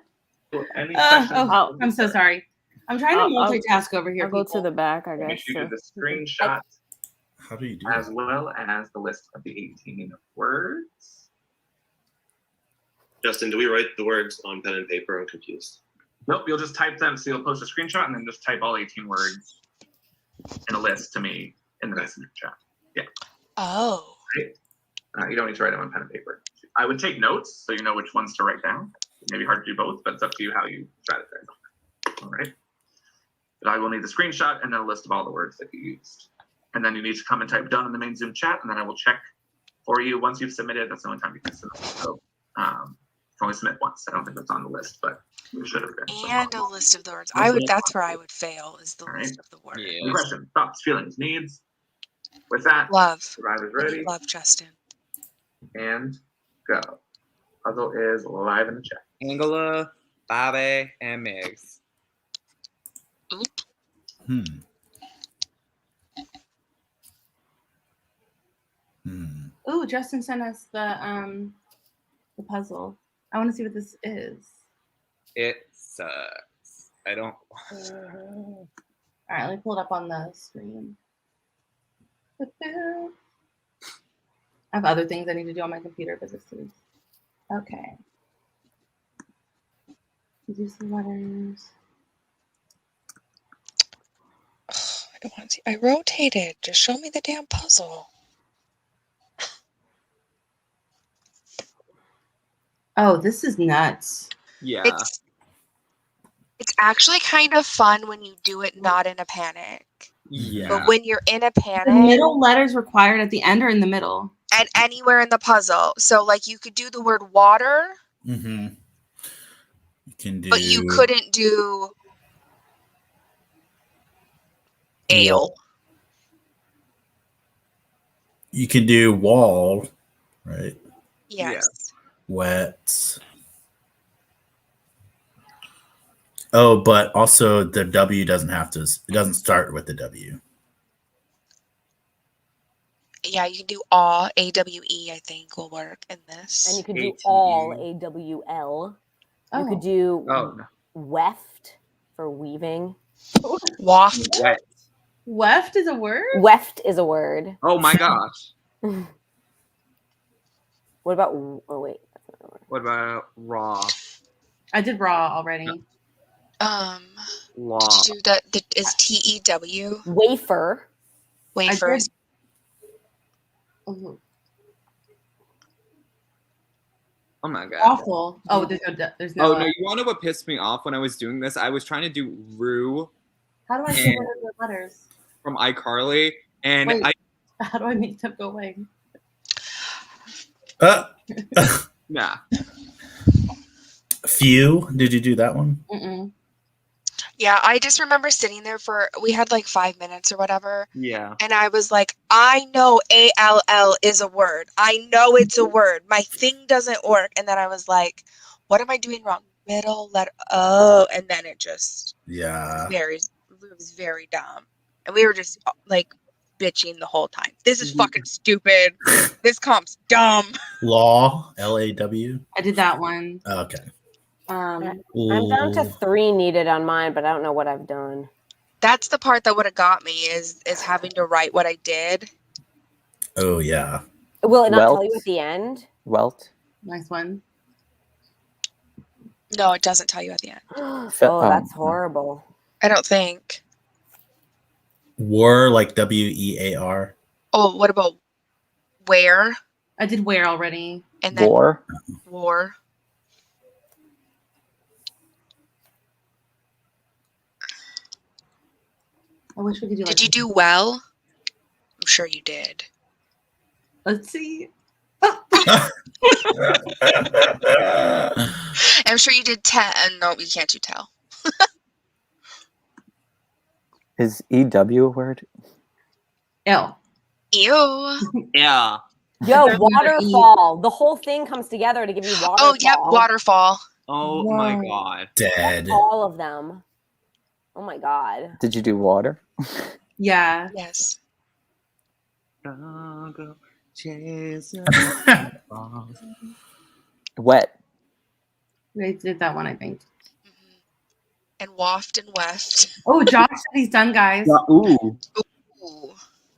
back, Hannah. Oh, I'm so sorry. I'm trying to multitask over here. I'll go to the back, I Make guess. sure you so. do the screenshot How do you do as well as the list of the 18 words. Justin, do we write the words on pen and paper? I'm confused. Nope, you'll just type them. So you'll post a screenshot and then just type all 18 words in a list to me in the messenger chat. Yeah. Oh. Right? You don't need to write them on pen and paper. I would take notes so you know which ones to write down. It may be hard to do both, but it's up to you how you strategize. All right. But I will need the screenshot and then a list of all the words that you used. And then you need to come and type done in the main Zoom chat, and then I will check for you once you've submitted. That's the only time you can submit. So you can only submit once. I don't think that's on the list, but it should have been. And a list of the words. That's where I would fail, is the list of the words. Any questions, thoughts, feelings, needs? With that, Love. Survivor's ready. Love, Justin. And go. Puzzle is live in the chat. Angela, Bobby, and Migs. Oh, Justin sent us the puzzle. I want to see what this is. It sucks. I don't. All right, let me pull it up on the screen. I have other things I need to do on my computer, but this is okay. Do some letters. I don't want to see. I rotated. Just show me the damn puzzle. Oh, this is nuts. Yeah. It's actually kind of fun when you do it not in a panic. Yeah. But when you're in a panic, The middle letters required at the end or in the middle? and anywhere in the puzzle. So like you could do the word water, Mm-hmm. You can do. but you couldn't do ale. You can do wall, right? Yes. Wet. Oh, but also the W doesn't have to. It doesn't start with the W. Yeah, you can do awe, AWE, I think will work in this. And you could do all, AWL. You could do weft for weaving. Waft. Weft is a word? Weft is a word. Oh my gosh. What about, oh wait. What about raw? I did raw already. Law. Did you do that? Is TEW? Wafer. Wafers. Mhm. Oh my god. Awful. Oh, there's no. Oh no! You want to know what pissed me off when I was doing this? I was trying to do Rue How do I say one of the letters? from iCarly, and Wait. I How do I make them go away? yeah. Few. Did you do that one? Mm-mm. Yeah, I just remember sitting there we had like 5 minutes or whatever. Yeah. And I was like, I know ALL is a word. I know it's a word. My thing doesn't work. And then I was like, what am I doing wrong? Middle letter. Oh, and then it just Yeah. it was very dumb. And we were just like bitching the whole time. This is fucking stupid. This comp's dumb. Law. LAW. I did that one. Okay. I'm down to 3 needed on mine, but I don't know what I've done. That's the part that would have got me is having to write what I did. Oh yeah. Will it not Welt. tell you at the end? Welt. Nice one. No, it doesn't tell you at the end. Oh, that's horrible. I don't think. War, like WEAR. Oh, what about where? I did where already. And then War. war. I wish we could do. Did you do well? I'm sure you did. Let's see. I'm sure you did 10. No, you can't do tell. Is EW a word? L. Ew. Yeah. Yo, waterfall. The whole thing comes together to give you waterfall. Oh, yep, waterfall. Oh my god. Dead. All of them. Oh my god. Did you do water? Yeah. Yes. Wet. We did that one, I think. And waft and weft. Oh, Josh said he's done, guys. Ooh.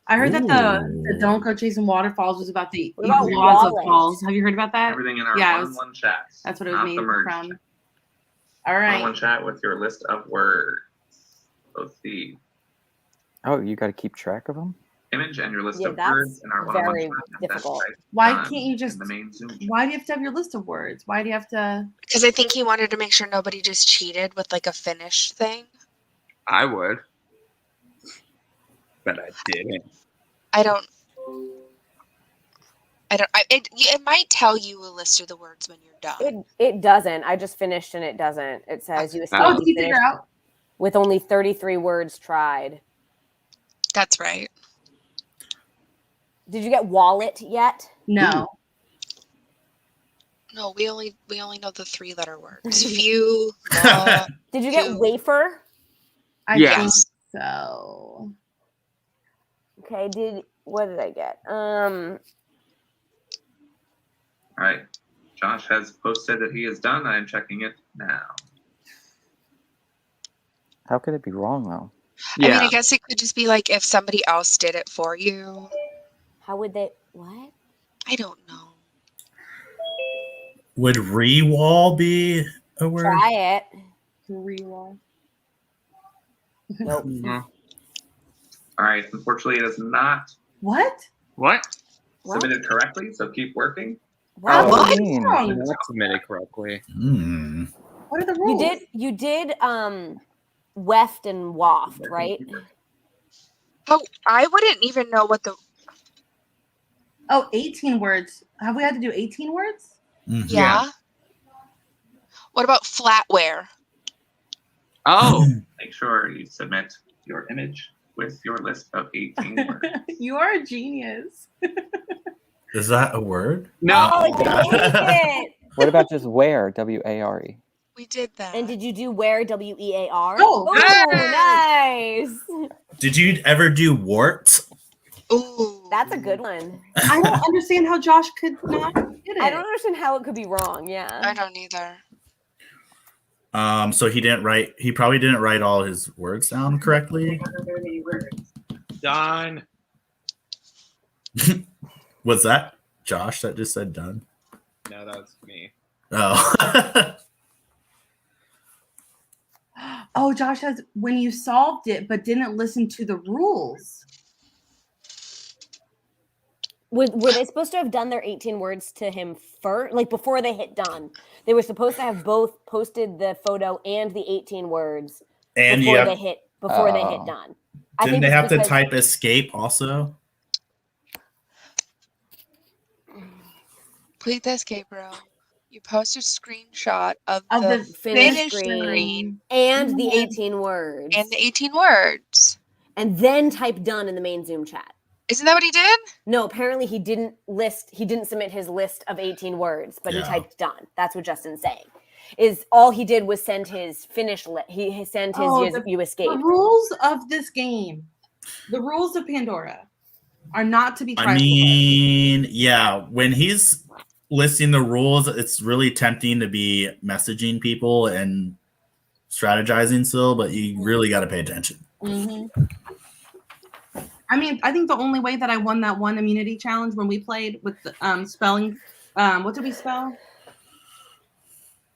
I heard that the Don't Go Chasing Waterfalls was about the What about evil laws of wallet? falls. Have you heard about that? Everything in our Yeah, it one-on-one was- chat. That's what it was not made the merge from. chat. All right. One-on-one chat with your list of words. Let's see. Oh, you got to keep track of them? Image and your list Yeah, of that's words in our one-on-one very chat. and that's difficult. right Why done can't you in just? the main Zoom chat. Why do you have to have your list of words? Why do you have to? Because I think he wanted to make sure nobody just cheated with like a finish thing. I would. But I didn't. I don't. It might tell you a list of the words when you're done. It doesn't. I just finished and it doesn't. It says you Oh, escaped did you figure out? with only 33 words tried. That's right. Did you get wallet yet? No. No, we only know the 3-letter words. Few. Did you get wafer? I Yes. think so. Okay, what did I get? All right. Josh has posted that he is done. I am checking it now. How could it be wrong, though? I mean, I guess it could just be like if somebody else did it for you. How would they? What? I don't know. Would re-wall be a word? Try it. Rewall. Nope. Mhm. All right. Unfortunately, it is not What? What? submitted correctly, so keep working. Wow. What? Not submitted correctly. What are the rules? You did weft and waft, right? Oh, I wouldn't even know what the. Oh, 18 words. Have we had to do 18 words? Yeah. What about flatware? Oh, make sure you submit your image with your list of 18 words. You are a genius. Is that a word? No. What about just where? WARE. We did that. And did you do where? WEAR? Oh, nice. Did you ever do wart? Ooh. That's a good one. I don't understand how Josh could not get it. I don't understand how it could be wrong. Yeah. I don't either. So he probably didn't write all his words down correctly. Done. Was that Josh that just said done? No, that was me. Oh. Oh, Josh says when you solved it but didn't listen to the rules. Were they supposed to have done their 18 words to him first, like before they hit done? They were supposed to have both posted the photo and the 18 words And before you have, they hit done. Didn't they it's have to because- type escape also? Complete the escape row. You post a screenshot of Of the the finish screen screen and the 18 words. and the 18 words. And then type done in the main Zoom chat. Isn't that what he did? No, apparently he didn't submit his list of 18 words, but he typed done. That's what Justin's saying. Is all he did was send his finish list. He sent his you escaped. The rules of this game, the rules of Pandora, are not to be tried. I mean, yeah, when he's listing the rules, it's really tempting to be messaging people and strategizing still, but you really got to pay attention. Mm-hmm. I mean, I think the only way that I won that one immunity challenge when we played with the spelling, what did we spell?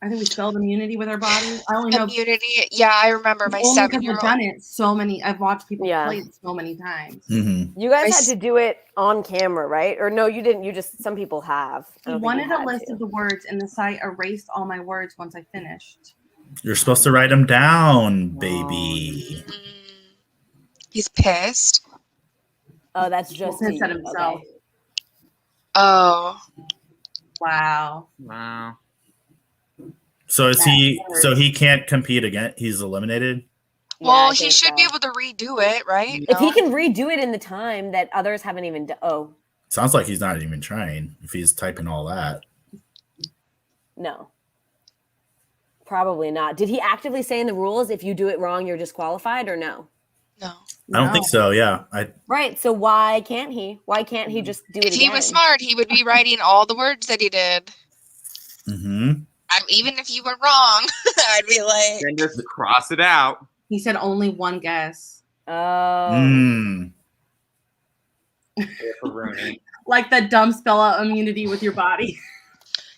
I think we spelled immunity with our body. I only know immunity. Yeah, I remember my only because 7-year-old. I've done it so many. I've watched people play it so many times. You guys had to do it on camera, right? Or no, you didn't. You just some people have. He wanted a list of the words, and the site erased all my words once I finished. You're supposed to write them down, baby. He's pissed. Oh, that's just pissed at himself. Okay. Oh. Wow. Wow. So is he? So he can't compete again? He's eliminated. Well, he should be able to redo it, right? If he can redo it in the time that others haven't even done. Oh, Sounds like he's not even trying. If he's typing all that. no. Probably not. Did he actively say in the rules if you do it wrong, you're disqualified or no? No. I don't think so. Yeah. Right. So why can't he? Why can't he just do it If he again? was smart, he would be writing all the words that he did. Mm-hmm. Even if you were wrong, I'd be like, Then just cross it out. He said only one guess. Oh. Like the dumb spell out immunity with your body.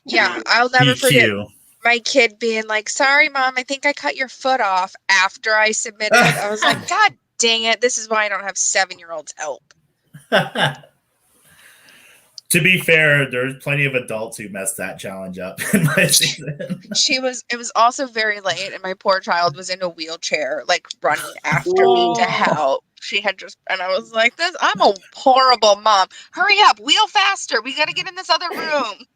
yeah, I'll never forget DQ. my kid being like, sorry, Mom, I think I cut your foot off after I submitted. I was like, God dang it. This is why I don't have 7-year-olds help. To be fair, there's plenty of adults who messed that challenge up in my season. It was also very late, and my poor child was in a wheelchair, like running after me to help. She had just, and I was like, I'm a horrible mom. Hurry up, wheel faster. We got to get in this other room.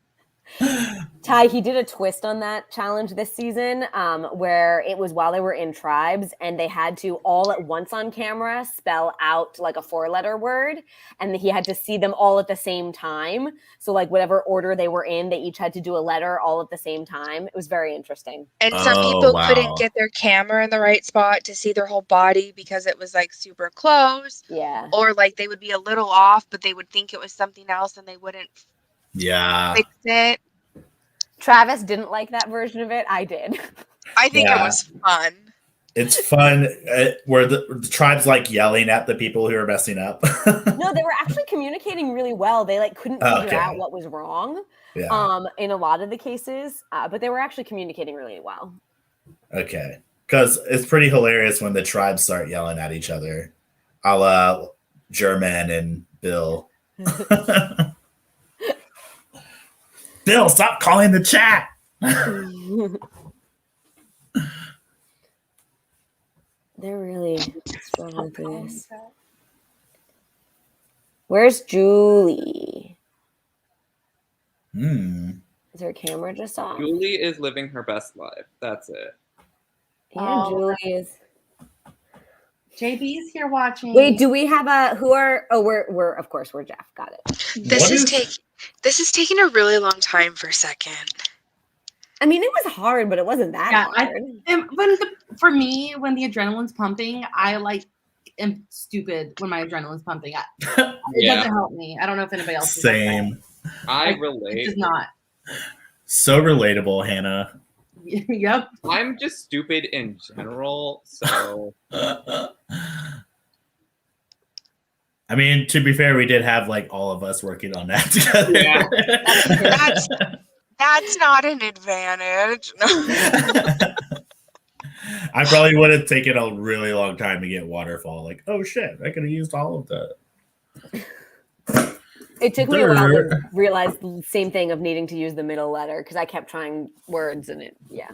Ty, he did a twist on that challenge this season where it was while they were in tribes and they had to all at once on camera spell out like a 4-letter word, and he had to see them all at the same time. So like whatever order they were in, they each had to do a letter all at the same time. It was very interesting. And some people couldn't get their camera in the right spot to see their whole body because it was like super close. Yeah. Or like they would be a little off, but they would think it was something else and they wouldn't Yeah. fix it. Travis didn't like that version of it. I did. I think it Yeah. was fun. It's fun where the tribe's like yelling at the people who are messing up. No, they were actually communicating really well. They like couldn't figure Okay. out what was wrong. Yeah. In a lot of the cases, but they were actually communicating really well. Okay. Because it's pretty hilarious when the tribes start yelling at each other, a la German and Bill. Bill, stop calling the chat. They're really struggling through this. Where's Julie? Is her camera just off? Julie is living her best life. That's it. Yeah, Julie is. JB's here watching. Wait, do we have a who are? Oh, we're of course we're Jeff. Got it. This is taking a really long time for a second. I mean, it was hard, but it wasn't that hard. For me, when the adrenaline's pumping, I am stupid when my adrenaline's pumping. It doesn't help me. I don't know if anybody else. Same. I It relate. does not. So relatable, Hannah. Yep. I'm just stupid in general, so. I mean, to be fair, we did have like all of us working on that together. Yeah. That's not an advantage. I probably would have taken a really long time to get waterfall. Like, oh shit, I could have used all of that. It took me a while to realize the same thing of needing to use the middle letter because I kept trying words and yeah.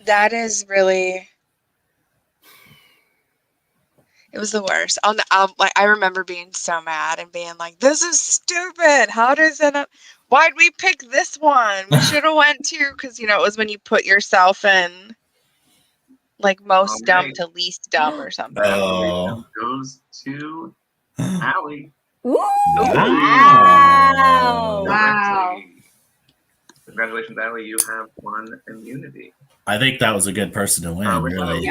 That is really. It was the worst. I remember being so mad and being like, "This is stupid. How does it? Why'd we pick this one? We should have went to because it was when you put yourself in, like most dumb to least dumb or something." Oh. Goes to Allie. Ooh, wow. Congratulations, Allie. You have won immunity. I think that was a good person to win, really.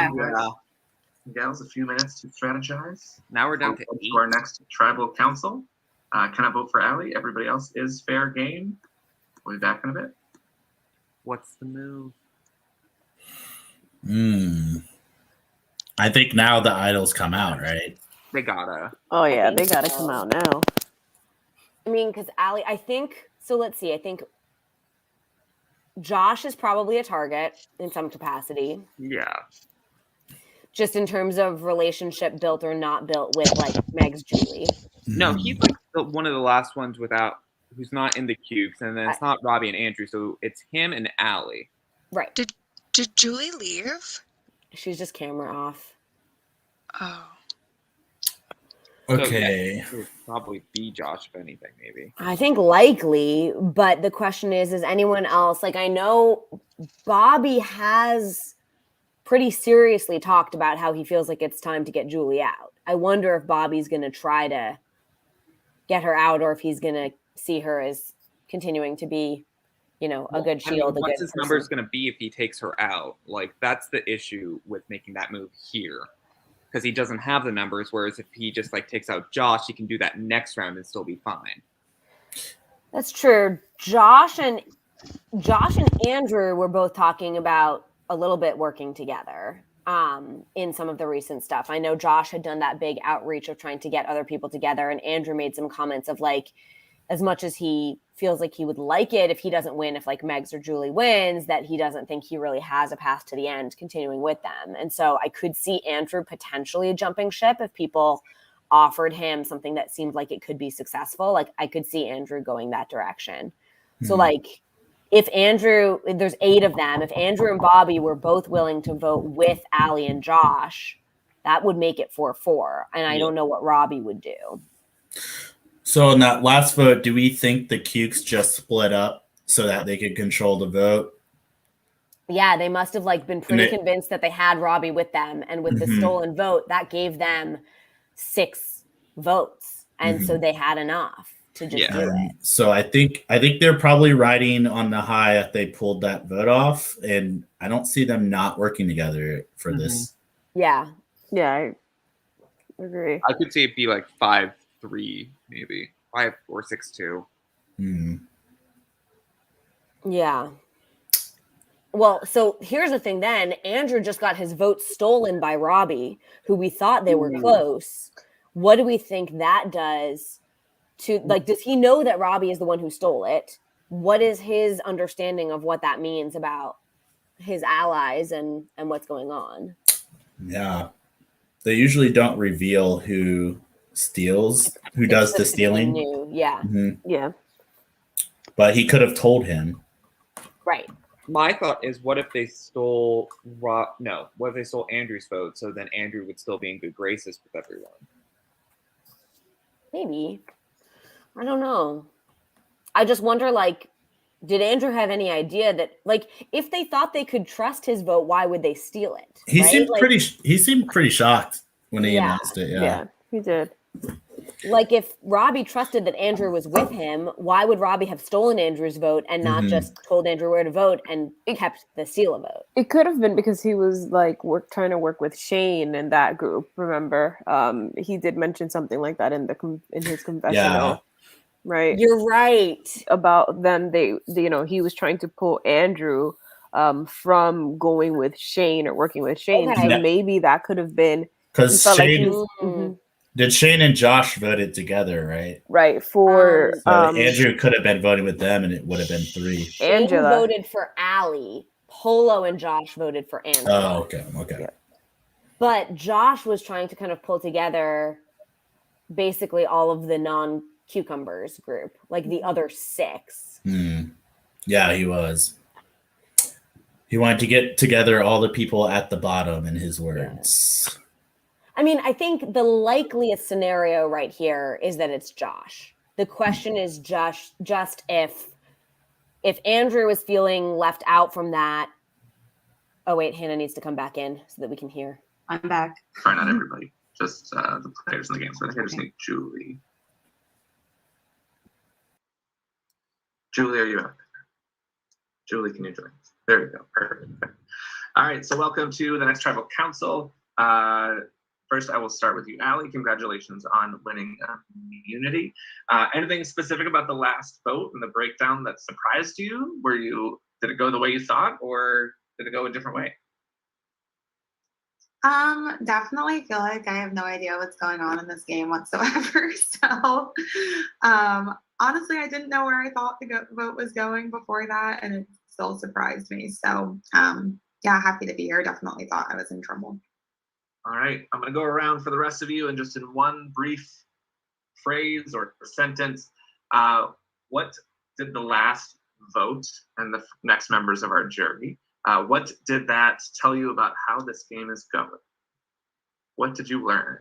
Gals, a few minutes to strategize. Now we're down to our next tribal council. Can I vote for Allie? Everybody else is fair game. We'll be back in a bit. What's the move? I think now the idols come out, right? They gotta. Oh yeah, they gotta come out now. I mean, because Allie, I think so. Let's see. I think Josh is probably a target in some capacity. Yeah. Just in terms of relationship built or not built with like Meg's Julie. No, he's like one of the last ones who's not in the cubes, and then it's not Robbie and Andrew, so it's him and Allie. Right. Did Julie leave? She's just camera off. Oh. Okay. So, yeah, it would probably be Josh, if anything, maybe. I think likely, but the question is anyone else? Like I know Bobby has pretty seriously talked about how he feels like it's time to get Julie out. I wonder if Bobby's going to try to get her out or if he's going to see her as continuing to be, a good shield. What's his number is going to be if he takes her out? Like, that's the issue with making that move here. Because he doesn't have the numbers, whereas if he just takes out Josh, he can do that next round and still be fine. That's true. Josh and Andrew were both talking about a little bit working together in some of the recent stuff. I know Josh had done that big outreach of trying to get other people together, and Andrew made some comments of as much as he feels like he would like it if he doesn't win, if Megs or Julie wins, that he doesn't think he really has a path to the end continuing with them. And so I could see Andrew potentially jumping ship if people offered him something that seemed like it could be successful. I could see Andrew going that direction. So if there's 8 of them, if Andrew and Bobby were both willing to vote with Allie and Josh, that would make it 4-4. And I don't know what Robbie would do. So in that last vote, do we think the Cukes just split up so that they could control the vote? Yeah, they must have been pretty convinced that they had Robbie with them. And with the stolen vote, that gave them 6 votes. And so they had enough to just do it. So I think they're probably riding on the high that they pulled that vote off. And I don't see them not working together for this. Yeah. Yeah, I agree. I could see it be 5-3, maybe 5 or 6-2. Yeah. Well, so here's the thing then. Andrew just got his vote stolen by Robbie, who we thought they were close. What do we think that does to, does he know that Robbie is the one who stole it? What is his understanding of what that means about his allies and what's going on? Yeah. They usually don't reveal who steals, who does the stealing. Yeah. Yeah. But he could have told him. Right. My thought is, what if they stole what if they stole Andrew's vote, so then Andrew would still be in good graces with everyone? Maybe. I don't know. I just wonder, did Andrew have any idea that, if they thought they could trust his vote, why would they steal it? He seemed pretty shocked. when he Yeah. announced it. Yeah, he did. Like if Robbie trusted that Andrew was with him, why would Robbie have stolen Andrew's vote and not Mhm. just told Andrew where to vote and kept the seal of vote? It could have been because he was like trying to work with Shane in that group. Remember, he did mention something like that in his confessional, right? You're right about them. He was trying to pull Andrew from going with Shane or working with Shane. Okay. So Yeah. maybe that could have been Because he felt like he Shane was mhm, did Shane and Josh voted together, right? right for So Andrew could have been voting with them, and it would have been 3. Shane Angela. voted for Allie. Polo and Josh voted for Angela. Oh, okay. But Josh was trying to kind of pull together basically all of the non-cucumbers group, like the other 6. Yeah, he was. He wanted to get together all the people at the bottom, in his words. I mean, I think the likeliest scenario right here is that it's Josh. The question is just if Andrew is feeling left out from that. Oh wait, Hannah needs to come back in so that we can hear. I'm back. Sorry, not everybody. Just the players in the game. So I think I just need Julie. Julie, are you out there? Julie, can you join us? There we go. Perfect. All right. So welcome to the next tribal council. First, I will start with you, Allie. Congratulations on winning immunity. Anything specific about the last vote and the breakdown that surprised you? Did it go the way you thought, or did it go a different way? Definitely feel like I have no idea what's going on in this game whatsoever. So, honestly, I didn't know where I thought the vote was going before that, and it still surprised me. So, yeah, happy to be here. Definitely thought I was in trouble. All right, I'm going to go around for the rest of you and just in one brief phrase or sentence, what did the last vote and the next members of our jury, what did that tell you about how this game is going? What did you learn?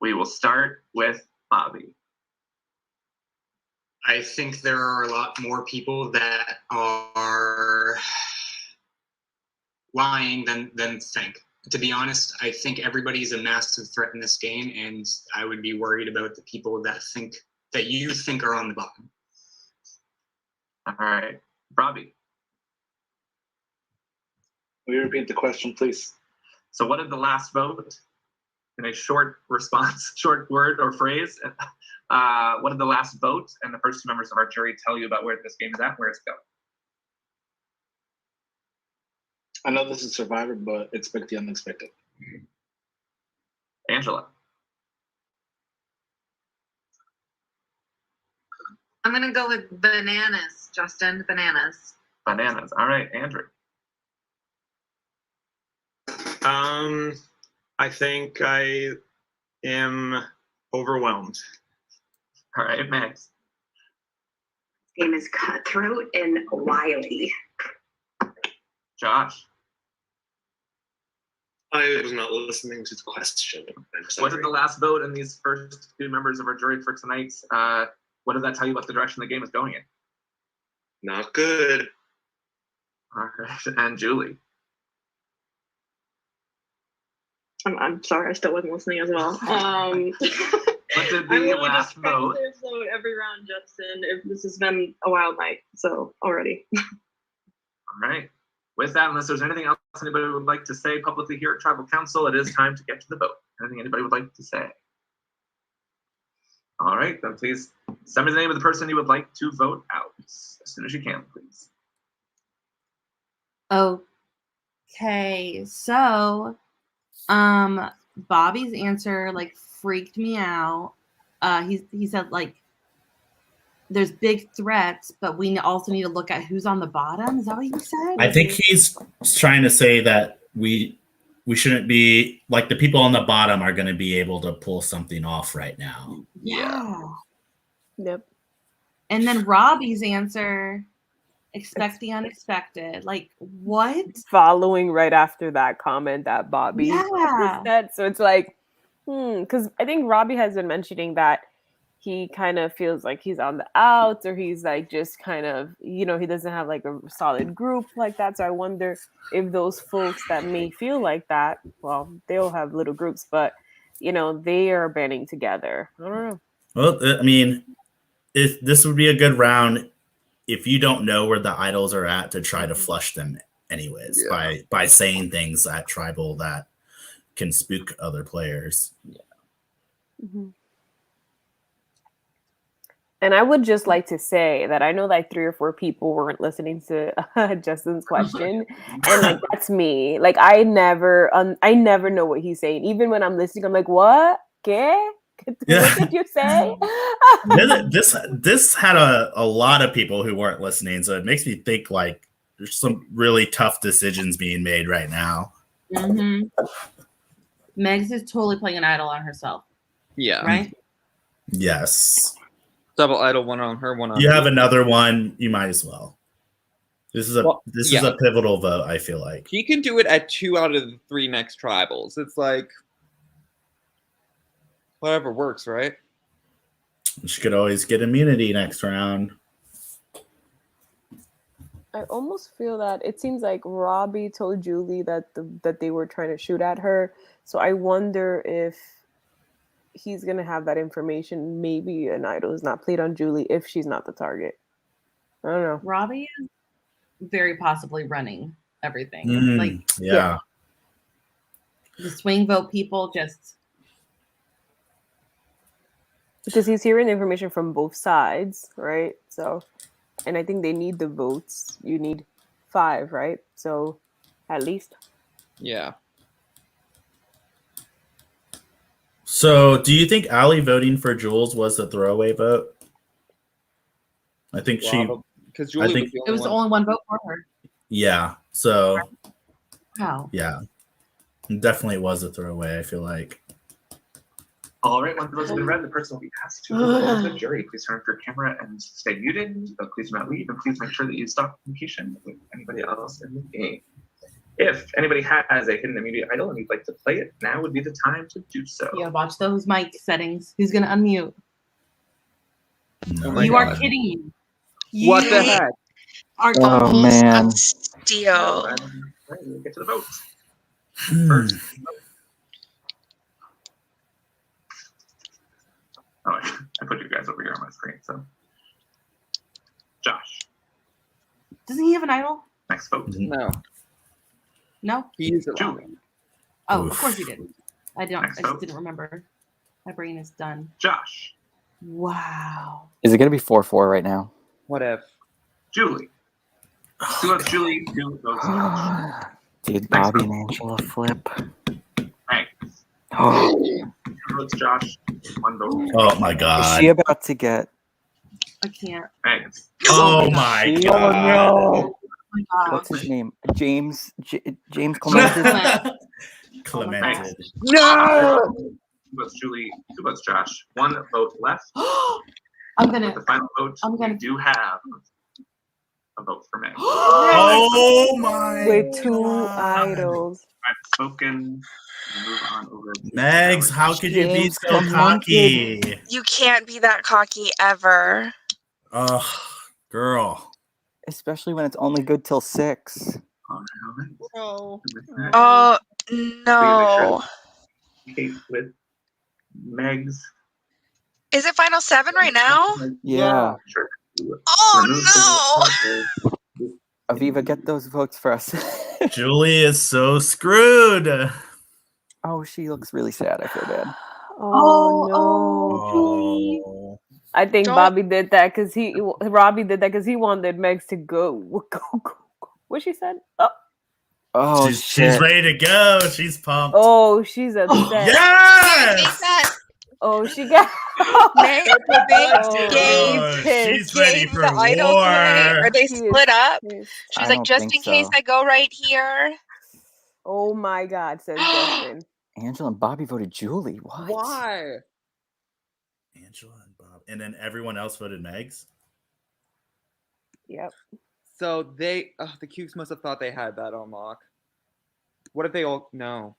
We will start with Bobby. I think there are a lot more people that are lying than think. To be honest, I think everybody's a massive threat in this game, and I would be worried about the people that you think are on the bottom. All right, Robbie. Will you repeat the question, please? So what did the last vote, in a short response, short word or phrase, what did the last vote and the first 2 members of our jury tell you about where this game is at, where it's going? I know this is Survivor, but expect the unexpected. Angela. I'm gonna go with bananas, Justin. Bananas. Bananas. All right, Andrew. I think I am overwhelmed. All right, Max. This game is cutthroat and wily. Josh. I was not listening to the question. What did the last vote and these first 2 members of our jury for tonight, what did that tell you about the direction the game is going in? Not good. All right, and Julie. I'm sorry, I still wasn't listening as well. What did I'm the really last just trying vote? to vote every round, Justin. This has been a wild night, so already. All right. With that, unless there's anything else anybody would like to say publicly here at Tribal Council, it is time to get to the vote. Anything anybody would like to say? All right, then please send me the name of the person you would like to vote out as soon as you can, please. Okay, so Bobby's answer like freaked me out. He said like there's big threats, but we also need to look at who's on the bottom. Is that what you said? I think he's trying to say that we shouldn't be like the people on the bottom are going to be able to pull something off right now. Yeah. Yep. And then Robbie's answer, expect the unexpected. Like what? Following right after that comment that Bobby Yeah. said. So it's like, because I think Robbie has been mentioning that he kind of feels like he's on the outs, or he's like just kind of, he doesn't have like a solid group like that. So I wonder if those folks that may feel like that, well, they'll have little groups, but they are banding together. I don't know. Well, I mean, if this would be a good round if you don't know where the idols are at to try to flush them anyways by saying things at tribal that can spook other players. Mhm. And I would just like to say that I know like 3 or 4 people weren't listening to Justin's question, and like that's me. Like I never know what he's saying. Even when I'm listening, I'm like, "What? ¿Qué? What did you say?" This had a lot of people who weren't listening, so it makes me think like there's some really tough decisions being made right now. Mm-hmm. Megs is totally playing an idol on herself. Yeah. Right? Yes. Double idol, one on her, one on You have you. another one, you might as well. This is a is yeah. a pivotal vote, I feel like. He can do it at 2 out of the 3 next tribals. It's like whatever works, right? She could always get immunity next round. I almost feel that it seems like Robbie told Julie that they were trying to shoot at her. So I wonder if he's gonna have that information. Maybe an idol is not played on Julie if she's not the target. I don't know. Robbie is very possibly running everything. Yeah. The swing vote people just Because he's hearing information from both sides, right? So, and I think they need the votes. You need 5, right? So, at least. Yeah. So, do you think Allie voting for Jules was a throwaway vote? I think because I Julie think it was the only one vote for her. yeah. So Wow. yeah, it definitely was a throwaway. I feel like. All right, once the votes have been read, the person will be asked to close the jury. Please turn off your camera and stay muted. But please do not leave, and please make sure that you stop communication with anybody else in the game. If anybody has a hidden immunity idol and you'd like to play it, now would be the time to do so. Yeah, watch those mic settings. Who's gonna unmute? Oh you are kidding me. What the You heck? Are Oh man. Steal. Get to the votes. Oh, I put you guys over here on my screen. So, Josh, Doesn't he have an idol? next vote. No. No? He's a Julie. Oh, of course he didn't. I Next just vote. didn't remember. My brain is done. Josh, Wow. Is it gonna be 4-4 right now? What if? Julie. 2 votes Julie, 2 votes Josh. Did Bobby and Angela flip? Thanks. Oh, 2 votes Josh, 1 vote. Oh my is god. she about to get? I can't. Thanks. Oh my She- god. Oh, my God. What's his name? James Clemente. Clemente. No! 2 votes Julie, 2 votes Josh, 1 vote left. I'm gonna. With the final vote, we do have a vote for Meg. Oh my With 2 idols. I've spoken. We'll move on over to Megs, how could you be James so Clemente. cocky? You can't be that cocky ever. Ugh, girl. Especially when it's only good till 6. Oh Oh, no. Kate with Megs. Is it final 7 right now? Yeah. Sure. Oh no! Aviva, get those votes for us. Julie is so screwed. Oh, she looks really sad. I feel bad. Oh, no. Oh. I think Robbie did that because he wanted Megs to go. What she said? Oh, she's ready to go. She's pumped. Oh, she's upset. Yes! Oh, she got. Meg Oh, she's ready for the idol war. play. Are they split up? I She's like, don't just think in case so. I go right here. Oh my God, says Justin. Angela and Bobby voted Julie. What? Why? Angela and Bob. And then everyone else voted Megs? Yep. So the Cubes must have thought they had that on lock. What if they all no?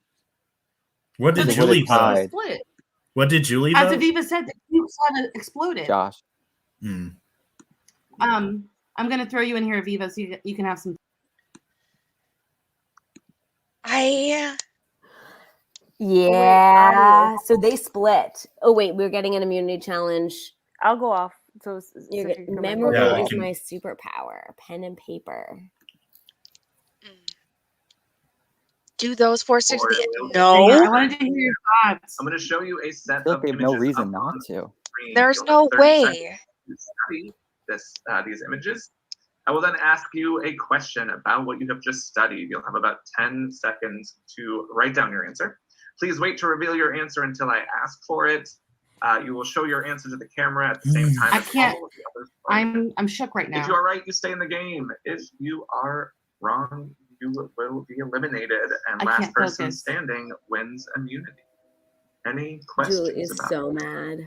What did They Julie would've tied. vote? Split. What did Julie As vote? Aviva said, the cubes had exploded. Josh. I'm gonna throw you in here, Aviva, so you can have some. Yeah. So they split. Oh wait, we're getting an immunity challenge. I'll go off. So Memory Yeah, we is can- my superpower. Pen and paper. Do those forces Or the it'll- no? I wanted to hear your thoughts. I'm going to show you a set I feel of like they have no images reason up not on to. screen. There's You'll no have 30 way. seconds to study these images. I will then ask you a question about what you have just studied. You'll have about 10 seconds to write down your answer. Please wait to reveal your answer until I ask for it. You will show your answer to the camera at the same time I as can't. all of the others. I'm shook right now. If you are right, you stay in the game. If you are wrong, you will be eliminated, and I last can't person focus. standing wins immunity. Any questions Julie is about so it? mad.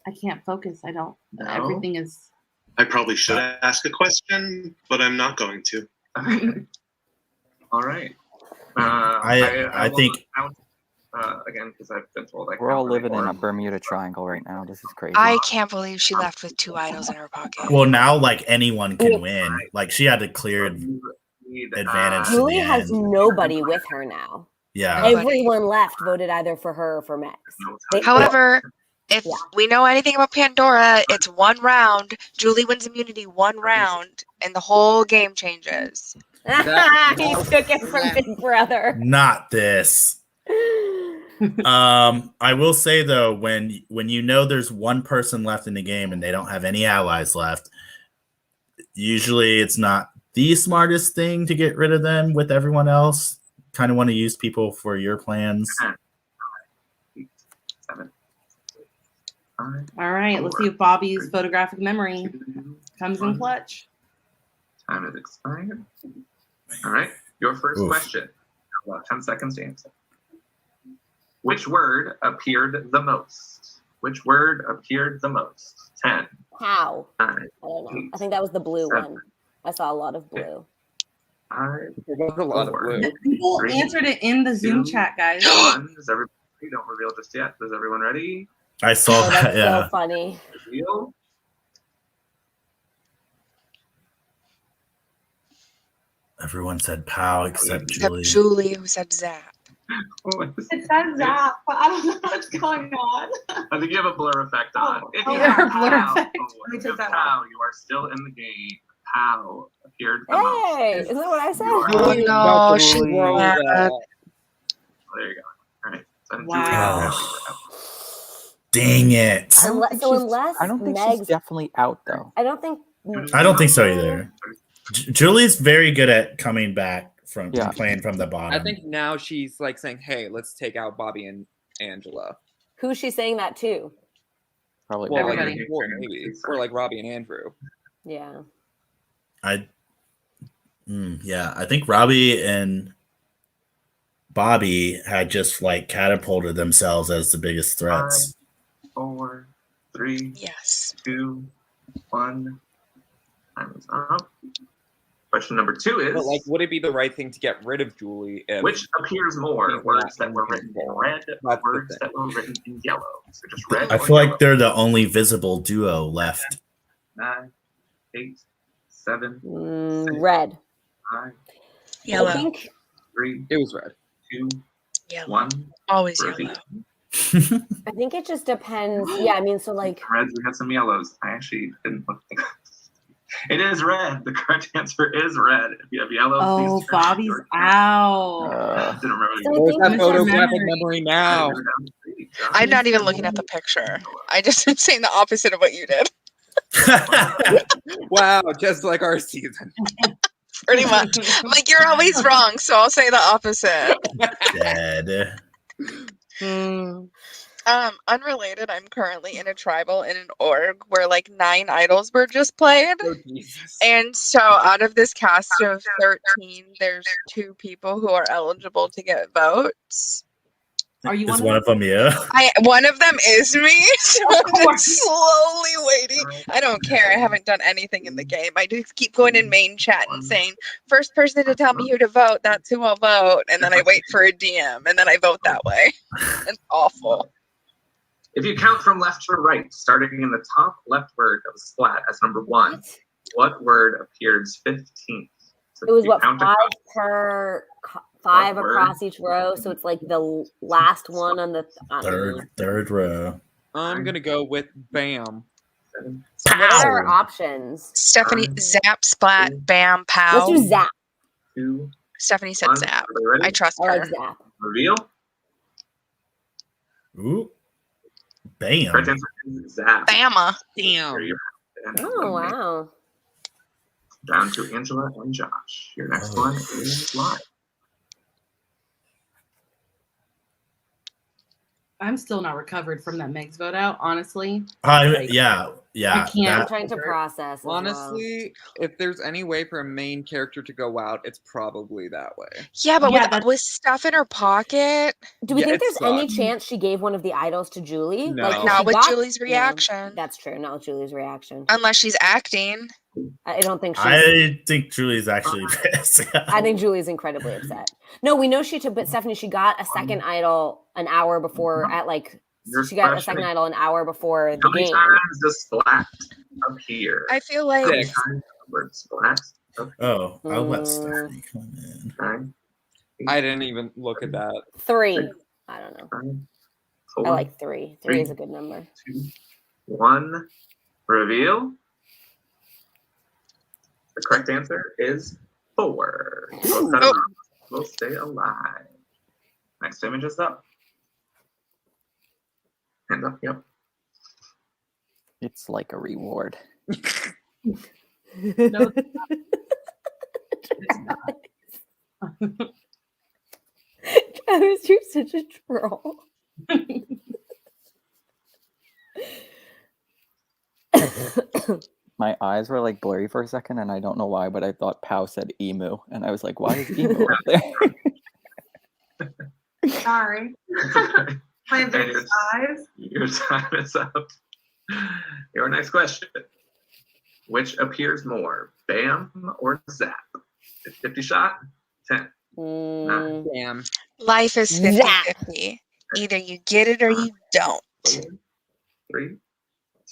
I can't focus. I don't. No? Everything is. I probably should ask a question, but I'm not going to. All right. I will think count, again, because I've been told I We're all count really living in a horribly. Bermuda Triangle right now. This is crazy. I can't believe she left with 2 idols in her pocket. well now like anyone can win. Like she had a clear You need, advantage to Julie the has end. nobody with her now. Yeah. Nobody. Everyone left voted either for her or for Megs. They- However, if we know anything about Pandora, it's 1 round. Julie wins immunity 1 round, and the whole game changes. he took it from Big Brother. Not this. I will say though, when you know there's one person left in the game and they don't have any allies left, usually it's not the smartest thing to get rid of them with everyone else. Kind of want to use people for your plans. 10, 7, All right. Let's see if Bobby's photographic memory comes in clutch. Time has expired. All right. Your first Oof. question. About 10 seconds to answer. Which word appeared the most? Which word appeared the most? 10. How? 9. I don't know. I think that was the blue 7, one. I saw a lot of blue. 5. There was a lot of blue. People 3, answered it in the Zoom 2, chat, guys. 1. Is everybody? Don't reveal just yet. Is everyone ready? I saw Oh, that. that's Yeah. so funny. Reveal. Everyone said "pow" except Except Julie. Julie, who said Zap. It says Zap, but I don't know what's going on. I think you have a blur effect on. If you yeah, have blur POW, effect. oh, Let me if take you have that POW, you are still in the game. POW appeared the most. Hey, isn't that what I said? Oh no, she Julie, won. Oh, there you go. All right. So Julie Wow. is out. Dang it! I don't Unless, think so she's- unless I don't think Meg's, she's definitely out though. I don't think. I don't think so either. Julie's very good at coming back from Yeah. playing from the bottom. I think now she's like saying, "Hey, let's take out Bobby and Angela." Who's she saying that to? Probably Well, Bobby. like, or maybe, or like Robbie and Andrew. Yeah. I think Robbie and Bobby had just like catapulted themselves as the biggest threats. 4, 3, Yes. 2, 1. Time is up. Question number 2 is: But like, would it be the right thing to get rid of Julie if which appears more, He's words not that were written in red or That's the words thing. that were written in yellow? So just red. I or feel yellow. like they're the only visible duo left. 9, 8, 7, Red. 5, Yellow. I think 3, it was red? 2, Yellow. 1. Always Reveal. yellow. I think it just depends. Yeah, I mean, so like Reds, we had some yellows. I actually didn't look. It is red. The correct answer is red. If you have yellow, Oh, please turn Bobby's your out. didn't remember. So I Where's think that Mr. photographic Memory. memory now? I'm not even looking at the picture. I just am saying the opposite of what you did. Wow, just like our season. Pretty much. I'm like, you're always wrong, so I'll say the opposite. Dead. Unrelated, I'm currently in a tribal in an org where like 9 idols were just played. Oh, Jesus. And so out of this cast of 13, there's 2 people who are eligible to get votes. Are you Is one one of them you? One of them is me, so Of I'm course. just slowly waiting. I don't care. I haven't done anything in the game. I just keep going in main chat and saying, first person to tell me who to vote, that's who I'll vote. And then I wait for a DM, and then I vote that way. It's awful. If you count from left to right, starting in the top left word of Splat as number 1, what word appears 15th? So it was if you what count 5 5 What word? across each row, so it's like the last one on the Third row. I'm gonna go with Bam. What are our options? Stephanie, zap, splat, bam, Let's pow. do zap. 2, Stephanie said 1. zap. Are you ready? I trust I like her. zap. Reveal. Ooh. Bam. Correct answer is zap. Bama. There Damn. you have it. Oh wow. Down to Angela and Josh. Your next one is live. I'm still not recovered from that Meg's vote out, honestly. Yeah. I can't. I'm that- trying to process. as well. Honestly, if there's any way for a main character to go out, it's probably that way. Yeah, but Yeah, with stuff in her pocket. Do we Yeah, think it there's any sucks. chance she gave one of the idols to Julie? No. Like, 'cause Not she with got- Julie's reaction. That's true. Not with Julie's reaction. Unless she's acting. I don't think she's. I think Julie's actually pissed. I think Julie's incredibly upset. No, we know she took, but Stephanie, she got a second idol an hour before at like. Your She got a question second is, idol an hour before the How many game. times does splat appear? I feel like How many times does the word splat appear? Oh, I'll let Mm. Stephanie come in. Okay. I didn't even look at that. 3. I don't know. 5, I 4, like 3. 3 is a good number. 2, 1. Reveal. The correct answer is 4. We'll set 'em up. We'll stay alive. Next image is up. Hand up, yep. It's like a reward. No, Travis, you're such a troll. My eyes were like blurry for a second, and I don't know why, but I thought Pow said emu, and I was like, "Why is emu up there?" Sorry. My big And eyes. your time is up. Your next question. Which appears more, Bam or Zap? 50 shot, 10. Mm, Damn. life is Zap. 50-50. Either you get it or you don't. 3,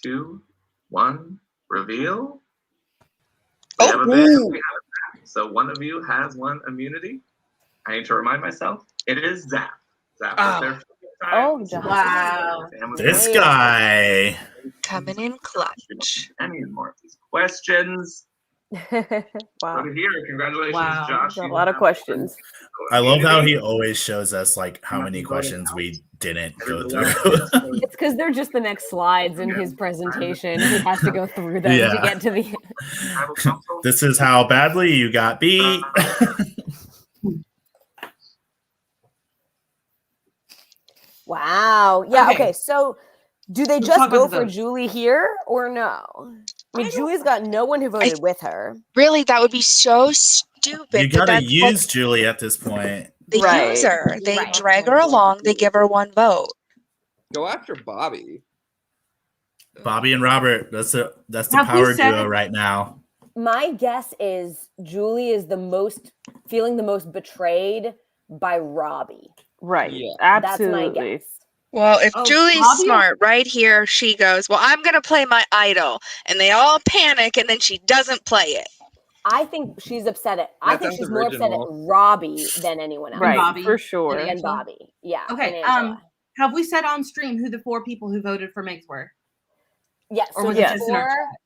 2, 1. Reveal. Oh, We have a bid, we have a Zap. So one of you has one immunity. I need to remind myself. It is Zap. Zap was there for the time. Oh, Josh. wow. Bam was This there. guy. Coming in clutch. Any more of these questions? Wow. Good to hear. Congratulations, Wow. Josh. A You lot of have questions. I love how immunity. he always shows us like how many questions we didn't go through. It's because they're just the next slides in his presentation. He has to go through them to Yeah. get to the. Tribal Council. This is how badly you got beat. Wow. Yeah. Okay. Okay. So, do they Let's just talk go about the for vote. Julie here or no? I mean, Julie's got no one who voted with her. Really, that would be so stupid. You but gotta that's what use Julie at this point. they Right. use her. They Right. drag her along. They give her one vote. Go after Bobby. Bobby and Robert. That's the Have we power said- duo right now. My guess is Julie is feeling the most betrayed by Robbie. Right. Yeah. That's my Absolutely. guess. Well, if Oh, Julie's Bobby? smart, right here, she goes, "Well, I'm going to play my idol." And they all panic, and then she doesn't play it. I think she's upset at. I That think sounds she's more upset at original. Robbie than anyone else. Right. Bobby. For sure. And Angela? Bobby. Yeah. Okay. and Angela. Have we said on stream who the 4 people who voted for Megs were? Yeah. Or So was the it just in our chat?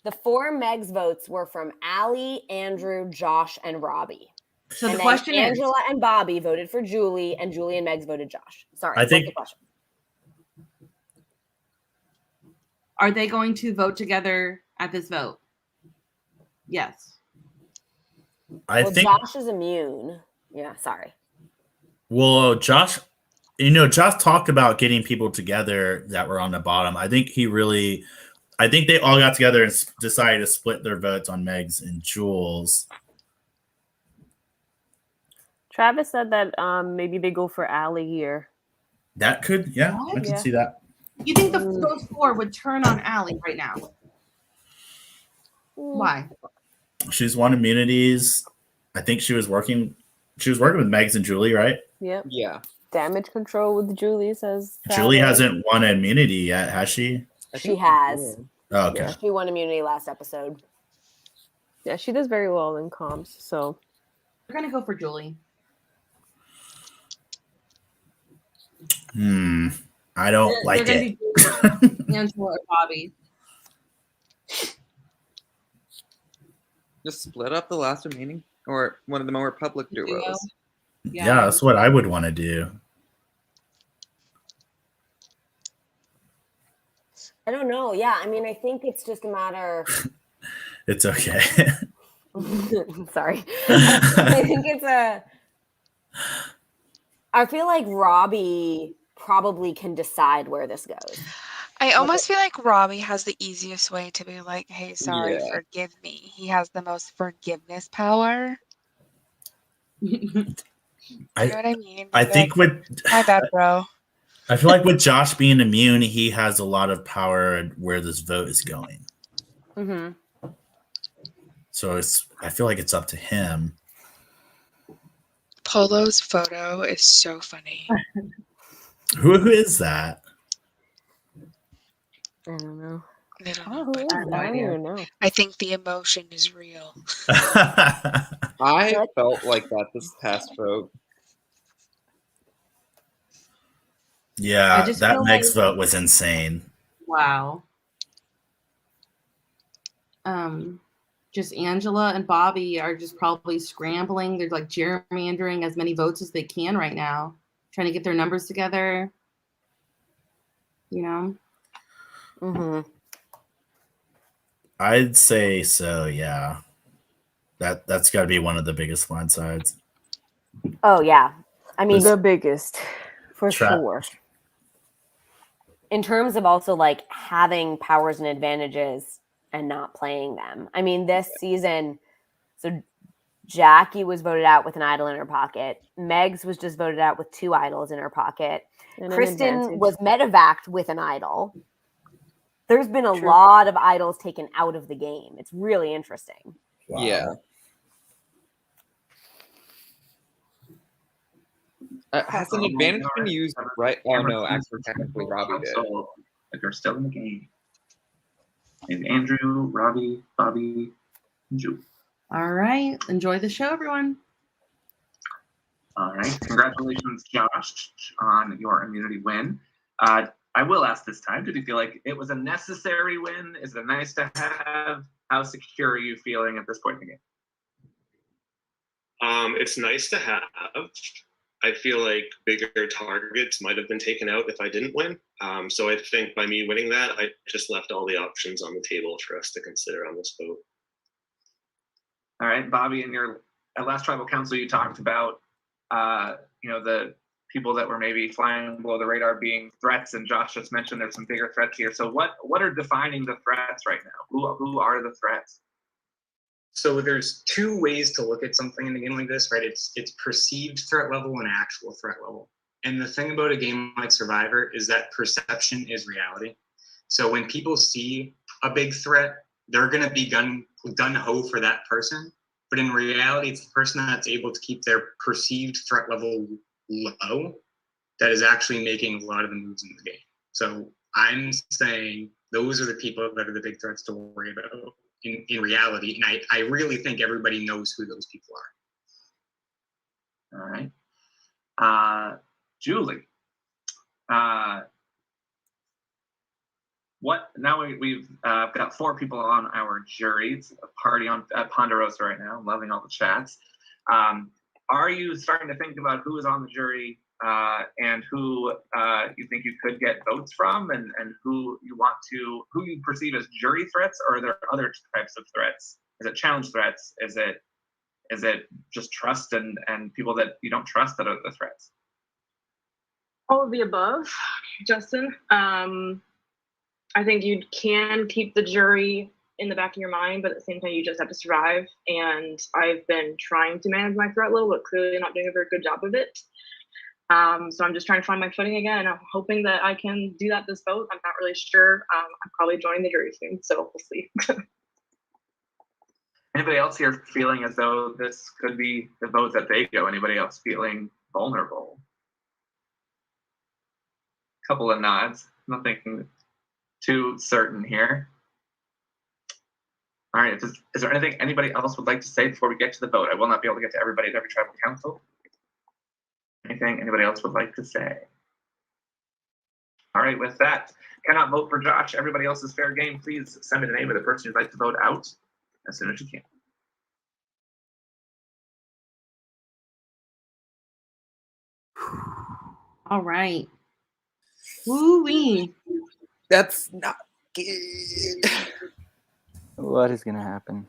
the 4 Megs votes were from Allie, Andrew, Josh, and Robbie. So And the then question is, Angela and Bobby voted for Julie, and Julie and Megs voted Josh. Sorry. I what's think- the question? are they going to vote together at this vote? Yes. I Well, think. Josh is immune. Yeah. Sorry. Well, Josh talked about getting people together that were on the bottom. I think they all got together and decided to split their votes on Megs and Jules. Travis said that maybe they go for Allie here. That could, yeah, I can Yeah. see that. You think those 4 would turn on Allie right now? Why? She's won immunities. I think she was working with Megs and Julie, right? Yep. Yeah. Damage control with Julie says. Julie Travis. hasn't won an immunity yet, has she? She has. Oh, okay. She won immunity last episode. Yeah, she does very well in comms. So We're gonna go for Julie. I don't like They're it. gonna be Angela or Bobby. Just split up the last remaining, or one of the more public duos. Yeah, that's what I would want to do. I don't know. Yeah, I mean, I think it's just a matter. It's okay. Sorry. I think it's I feel like Robbie probably can decide where this goes. I almost feel like Robbie has the easiest way to be like, hey, sorry, Yeah. forgive me. He has the most forgiveness power. You know what I mean? I Be think like, with my bad, bro. I feel like with Josh being immune, he has a lot of power where this vote is going. Mm-hmm. So I feel like it's up to him. Polo's photo is so funny. Who is that? I don't know. I don't Oh, know. who is that? I don't even know. I think the emotion is real. I felt like that this past vote. Yeah, I just that feel Meg's like- vote was insane. Wow. Just Angela and Bobby are just probably scrambling. They're like gerrymandering as many votes as they can right now, trying to get their numbers together. You know? Mm-hmm. I'd say so, yeah. That's got to be one of the biggest blind sides. Oh yeah, I mean The biggest, for Trap. sure. in terms of also like having powers and advantages and not playing them. I mean, this season, so Jackie was voted out with an idol in her pocket. Megs was just voted out with 2 idols in her pocket. And an Kristen advantage. was medevaced with an idol. There's been a True. lot of idols taken out of the game. It's really interesting. Yeah. Has an advantage been used right? Oh no, actually, technically Robbie did. So, if you're still in the game, maybe Andrew, Robbie, Bobby, and Julie. All right. Enjoy the show, everyone. All right. Congratulations, Josh, on your immunity win. I will ask this time, did you feel like it was a necessary win? Is it nice to have? How secure are you feeling at this point in the game? It's nice to have. I feel like bigger targets might have been taken out if I didn't win. So I think by me winning that, I just left all the options on the table for us to consider on this vote. All right, Bobby, in your last tribal council, you talked about, the people that were maybe flying below the radar being threats, and Josh just mentioned there's some bigger threats here. So what are defining the threats right now? Who are the threats? So there's 2 ways to look at something in a game like this, right? It's perceived threat level and actual threat level. And the thing about a game like Survivor is that perception is reality. So when people see a big threat, they're going to be gun-ho for that person. But in reality, it's the person that's able to keep their perceived threat level low that is actually making a lot of the moves in the game. So I'm saying those are the people that are the big threats to worry about in reality. And I really think everybody knows who those people are. All right. Julie, we've got 4 people on our jury. It's a party at Ponderosa right now. I'm loving all the chats. Are you starting to think about who is on the jury and who you think you could get votes from, and who you perceive as jury threats, or are there other types of threats? Is it challenge threats? Is it just trust and people that you don't trust that are the threats? All of the above, Justin. I think you can keep the jury in the back of your mind, but at the same time, you just have to survive. And I've been trying to manage my threat level, but clearly not doing a very good job of it. So I'm just trying to find my footing again. I'm hoping that I can do that this vote. I'm not really sure. I'm probably joining the jury soon, so we'll see. Anybody else here feeling as though this could be the vote that they go? Anybody else feeling vulnerable? Couple of nods. Nothing too certain here. All right. Is there anything anybody else would like to say before we get to the vote? I will not be able to get to everybody at every tribal council. Anything anybody else would like to say? All right, with that, cannot vote for Josh. Everybody else is fair game. Please send me the name of the person you'd like to vote out as soon as you can. All right. Woo-wee. That's not good. What is gonna happen?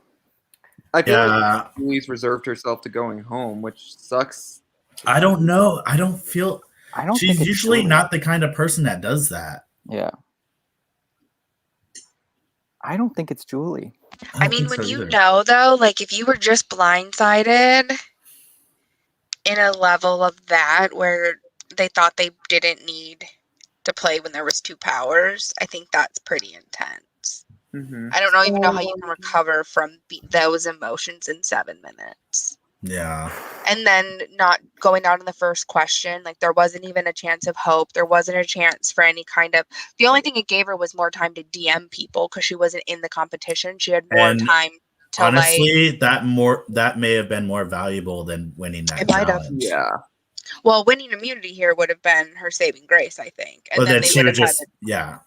I feel Yeah. like Julie's reserved herself to going home, which sucks. I don't know. I don't feel. I don't She's think it's usually Julie. not the kind of person that does that. Yeah. I don't think it's Julie. I mean, when you know, though, like if you were just blindsided in a level of that where they thought they didn't need to play when there was 2 powers, I think that's pretty intense. Mm-hmm. I don't know even know how you can recover from those emotions in 7 minutes. Yeah. And then not going out in the first question, like there wasn't even a chance of hope. There wasn't a chance for any kind of. The only thing it gave her was more time to DM people because she wasn't in the competition. She had more And time to honestly, that may have been more valuable than winning that It might have. challenge. Yeah. Well, winning immunity here would have been her saving grace, I think. And But then then they she would would have just had to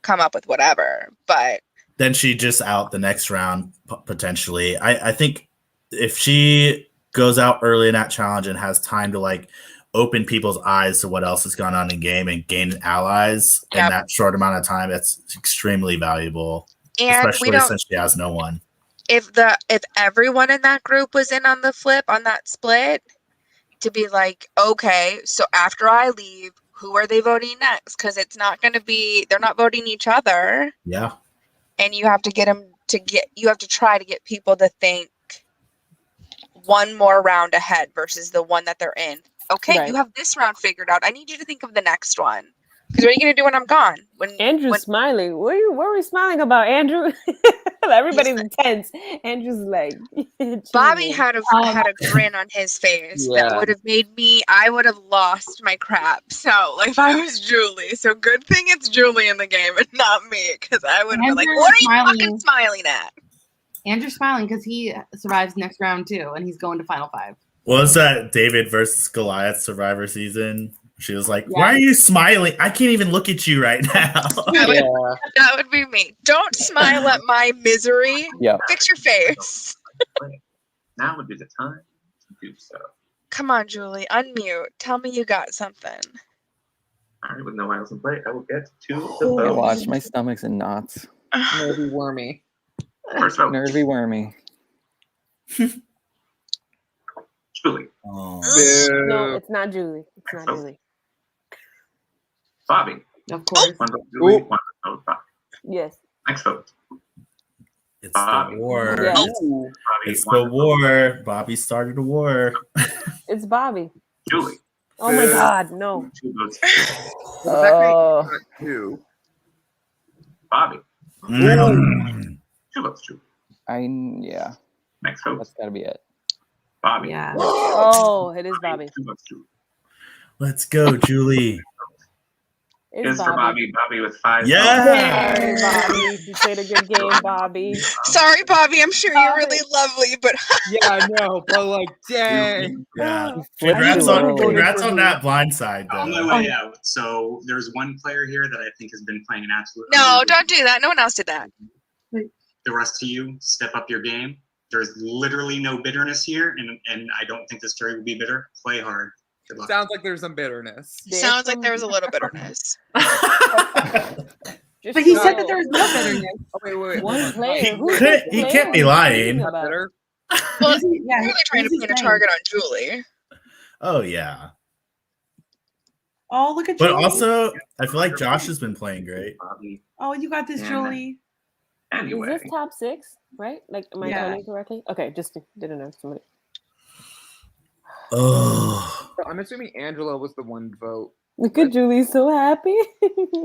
come up with whatever. But then she just out the next round potentially. I think if she goes out early in that challenge and has time to like open people's eyes to what else has gone on in game and gain allies in that short amount of time, that's extremely valuable. And we especially don't- since she has no one. if everyone in that group was in on the flip on that split, to be like, okay, so after I leave, who are they voting next? Because it's not going to be, they're not voting each other. Yeah. And you have to get them to get, you have to try to get people to think one more round ahead versus the one that they're in. Okay, Right. you have this round figured out. I need you to think of the next one. Because what are you going to do when I'm gone? Andrew's smiling. What are we smiling about, Andrew? Everybody's intense. Andrew's like, Bobby had a grin on his face Yeah. that would have made me. I would have lost my crap. So, like, if I was Julie, so good thing it's Julie in the game and not me, because I would have been like, Andrew's "What are you smiling. fucking smiling at?" Andrew's smiling because he survives next round too, and he's going to Final 5. What was that David versus Goliath Survivor season? She was like, Yeah. "Why are you smiling? I can't even look at you right now." That would be me. Don't smile at my misery. Yeah. Fix your face. Now would be the time to do so. Come on, Julie, unmute. Tell me you got something. All right, with no one else in play, I will get to the I vote. watched my stomach's in knots. Nervy wormy. First vote. Nervy wormy. Julie. Oh. no, it's not Julie. It's not Julie. Bobby. Of course. One vote Julie, one vote Bobby. Yes. Next vote. It's Bobby. the war. Yes. Bobby, It's one the war. Bobby started a war. It's Bobby. Julie. Oh my God, no. 2 votes. Oh. Two. Bobby. Mm. 2 votes Julie. Yeah. Next vote. That's gotta be it. Bobby. Yeah. Oh, it is Bobby. 2 votes Julie. Let's go, Julie. It's Is for Bobby. Bobby with 5 Yeah. votes. Sorry, Bobby. You played a good game, Bobby. Sorry, Bobby. I'm sure you're really lovely, but Yeah, I know, but like, dang. Yeah. Flipped Congrats you on early. that blind side, On though. my way out. So there's one player here that I think has been playing an absolute. no, don't do that. No one else did that. The rest of you, step up your game. There's literally no bitterness here, and I don't think this jury will be bitter. Play hard. Good luck. Sounds like there's some bitterness. Sounds like there was a little bitterness. But he said that there was no bitterness. Oh, wait. One player. He Who's can't- the he player can't be we're lying. talking about? Bitter? Well, Yeah, he's really trying to who's put a his target name? on Julie. Oh, yeah. Oh, look at But Julie. also, I feel like Josh has been playing great. Bobby. Oh, you got this, Yeah. Julie. Anyway. Is this top 6, right? Like, am I Yeah. counting correctly? Okay, just didn't know somebody. Oh. I'm assuming Angela was the one vote. Look at Julie, so happy.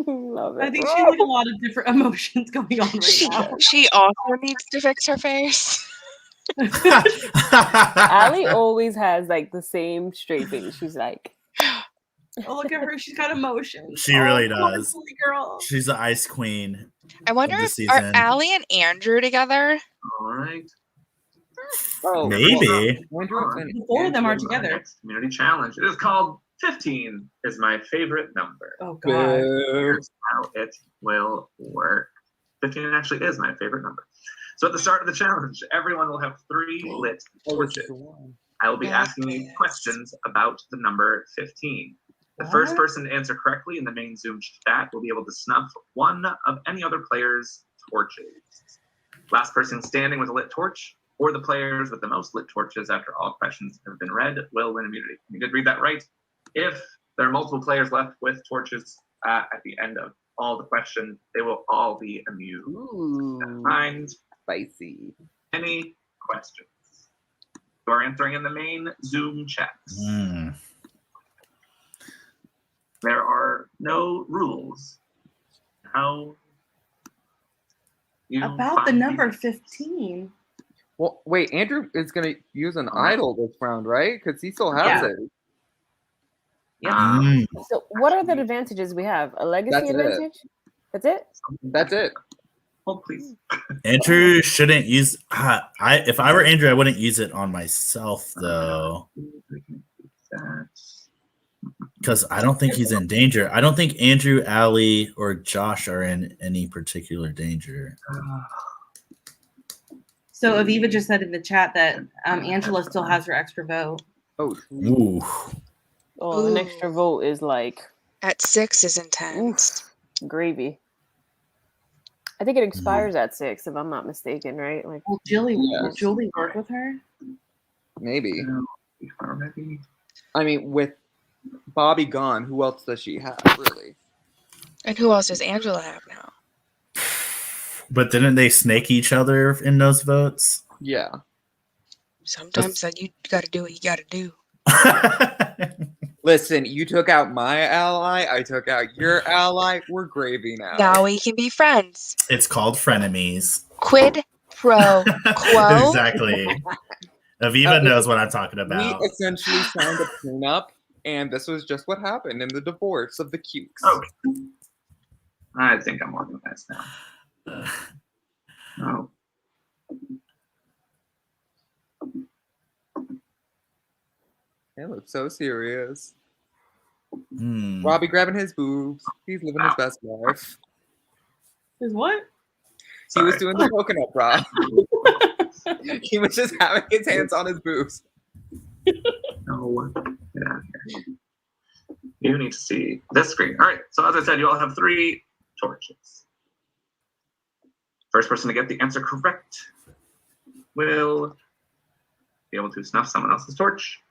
Love it. I think she has like a lot of different emotions going on right She, now. she also needs to fix her face. Allie always has like the same straight face. She's like, Oh, look at her. She's got emotions. She really Oh, poor does. Julie girl. She's the ice queen. I wonder Of if the are season. Allie and Andrew together. All right. Oh, Maybe. Andrew and The four of them are Into our together. next community challenge. It is called 15 is my favorite number. Oh God. Here's how it will work. 15 actually is my favorite number. So at the start of the challenge, everyone will have 3 lit torches. I will be asking you questions about the number 15. The first person to answer correctly in the main Zoom chat will be able to snuff one of any other player's torches. Last person standing with a lit torch, or the players with the most lit torches after all questions have been read, will win immunity. You did read that right. If there are multiple players left with torches at the end of all the questions, they will all be immune. Mind spicy. Any questions? You are answering in the main Zoom chat. There are no rules. How you About the find number 15. Well, wait, Andrew is going to use an idol this round, right? Because he still has it. So, what are the advantages we have? A legacy That's it. advantage? That's it? That's it. Hold, please. Andrew shouldn't use. If I were Andrew, I wouldn't use it on myself though, because I don't think he's in danger. I don't think Andrew, Allie, or Josh are in any particular danger. So Aviva just said in the chat that Angela still has her extra vote. Oh, ooh. Oh, an extra vote is like at 6 is intense. Gravy. I think it expires at 6, if I'm not mistaken, right? Like, will Julie work with her? Maybe. I mean, with Bobby gone, who else does she have, really? And who else does Angela have now? But didn't they snake each other in those votes? Yeah. Sometimes you got to do what you got to do. Listen, you took out my ally. I took out your ally. We're gravy now. Now we can be friends. It's called frenemies. Quid pro quo. Exactly. Aviva knows what I'm talking about. We essentially signed a prenup, and this was just what happened in the divorce of the Cukes. Okay. I think I'm organized now. Oh. They look so serious. Hmm. Robbie grabbing his boobs. He's living his best life. Is what? He was doing the coconut bra. He was just having his hands on his boobs. No. Get out of here. You need to see this screen. All right. So as I said, you all have 3 torches. First person to get the answer correct will be able to snuff someone else's torch.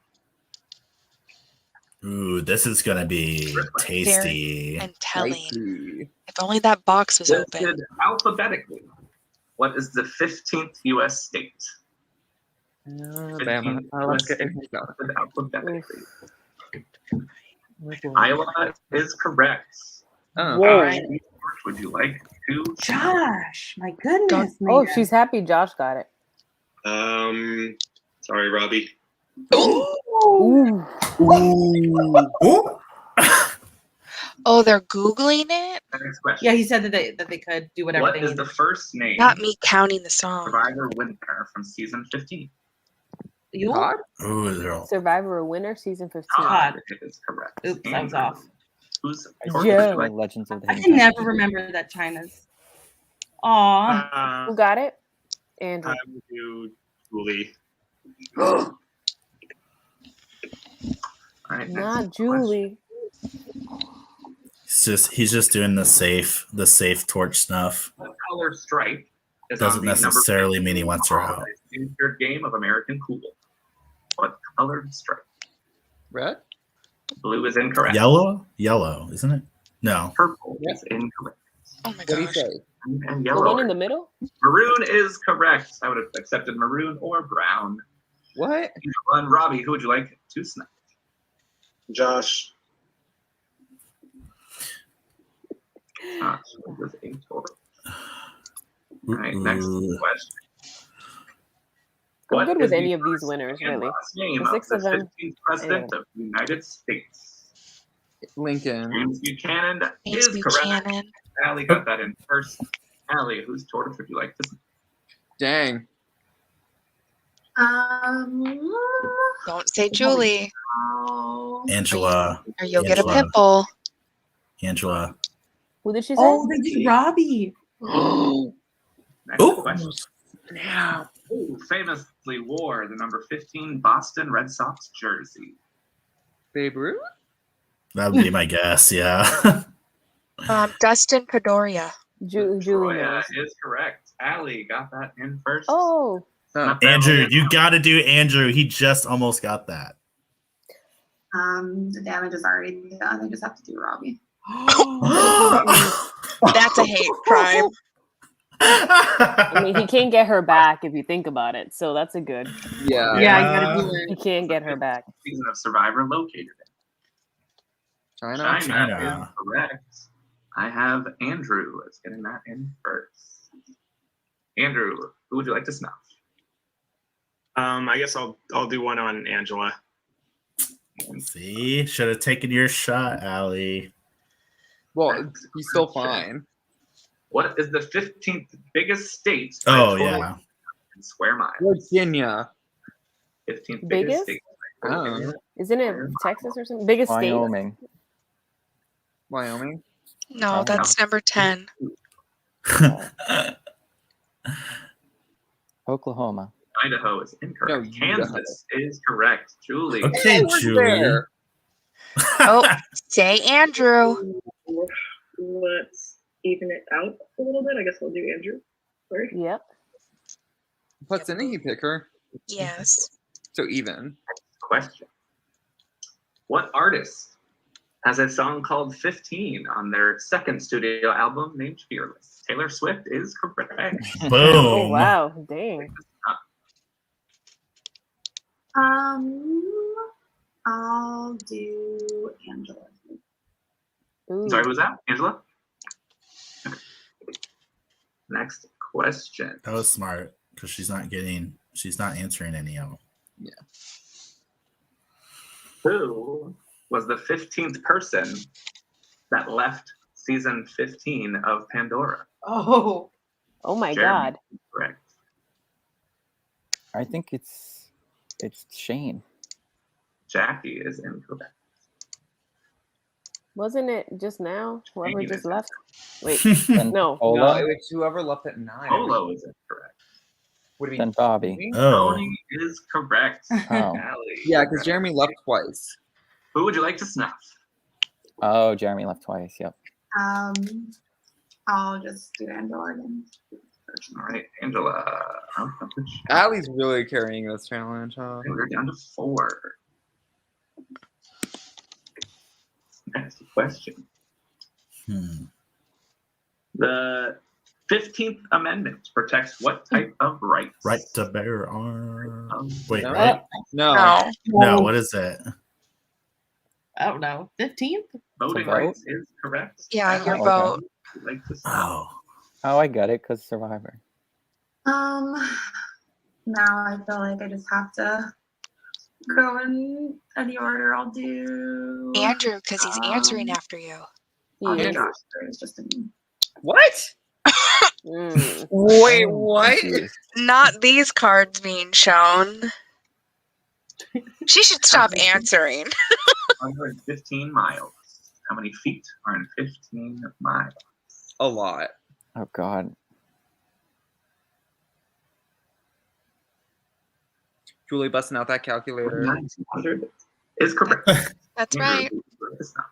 Ooh, this is gonna be tasty. And telling. If only that box was open. Listed alphabetically. What is the 15th U.S. state? Alabama. Alphabetically. Iowa is correct. Oh. All right. Would you like to? Josh, my goodness. oh, she's happy Josh got it. Sorry, Robbie. Ooh. Oh, they're Googling it? Next question. Yeah, he said that they could do whatever What they is needed. the first name? Not me counting the song. Survivor winner from season 15. You? Ooh, they're all... Survivor winner, season 15. Todd is correct. Oops, I was off. Who's Yeah. Legends of the I can never remember that China's. Aw. Who got it? Andrew. I will do Julie. All right, Not Julie. He's just doing the safe torch snuff. What color stripe is Doesn't on the necessarily mean he wants her out. Your game of American Pool. What colored stripe? Red? Blue is incorrect. Yellow, isn't it? No. Purple is incorrect. Oh my What do you gosh. say? And The yellow. one in the middle? Maroon is correct. I would have accepted maroon or brown. What? Either one. Robbie, who would you like to snuff? Josh. Was a total. All right, next question. I'm good is with the any of these first winners, and really. last name The 6 of of the them. 15th president of the United States? Lincoln. James Buchanan James is correct. Buchanan. Allie got that in first. Allie, whose torch would you like to snuff? Dang. Don't say Julie, Angela. or you'll get a Angela. pimple. Angela. Who did she say? Oh, they did Robbie. Next question. Who famously wore the number 15 Boston Red Sox jersey? Babe Ruth? That would be my guess, yeah. Dustin Pedroia. Julie Troya knows. is correct. Allie got that in first. Oh. Andrew, you got to do Andrew. He just almost got that. The damage is already done. I just have to do Robbie. That's a hate crime. I mean, he can't get her back if you think about it. So that's a good. Yeah. Yeah, you gotta do He it. can't get her back. Season of Survivor located in China. China is correct. I have Andrew as getting that in first. Andrew, who would you like to snuff? I guess I'll do one on Angela. See, should have taken your shot, Allie. Well, he's still fine. What is the 15th biggest state? by Oh, total yeah. in square miles. Virginia. 15th biggest Biggest? state. Oh. Isn't it Texas or something? Biggest state? Wyoming. Wyoming. No, that's number 10. Oklahoma. Idaho is incorrect. No, Kansas is correct. Julie. Okay, Julie. Oh, say Andrew. Let's even it out a little bit. I guess we'll do Andrew. Sorry. Yep. What's in it? You pick her. Yes. So even. Question. What artist has a song called 15 on their second studio album named Fearless? Taylor Swift is correct. Boom. Oh, wow. Dang. I'll do Angela. Ooh. Sorry, who was that? Angela? Okay. Next question. That was smart because she's not answering any of them. Yeah. Who was the 15th person that left season 15 of Pandora? Oh. Oh my Jeremy God. is correct. I think it's Shane. Jackie is incorrect. Wasn't it just now? Whoever Shane just is left? Wait. Then No. Polo. No, it was whoever left at 9. Polo is incorrect. What do you Then mean? Bobby. Oh. Tony is correct. Oh. Allie. Yeah, because Jeremy left twice. Who would you like to snuff? Oh, Jeremy left twice. Yep. I'll just do Angela again. All right, Angela. Allie's really carrying this challenge, huh? We're down to 4. Next question. The 15th Amendment protects what type of rights? Right to bear arms. Wait, No. right? No. No, what is it? I don't know. 15th? Voting vote? rights is correct. Yeah, your okay. vote. Would you like to Oh. Oh, I got it because Survivor. Now I feel like I just have to go in any order. I'll do Andrew, because he's answering after you. I'll do Yeah. Josh. There's just a What? Mm. Wait, what? Confused. Not these cards being shown. She should stop answering. 115 miles. How many feet are in 15 miles? A lot. Oh God. Julie busting out that calculator. 1900 is correct. That's Andrew, right. who would you like to snuff?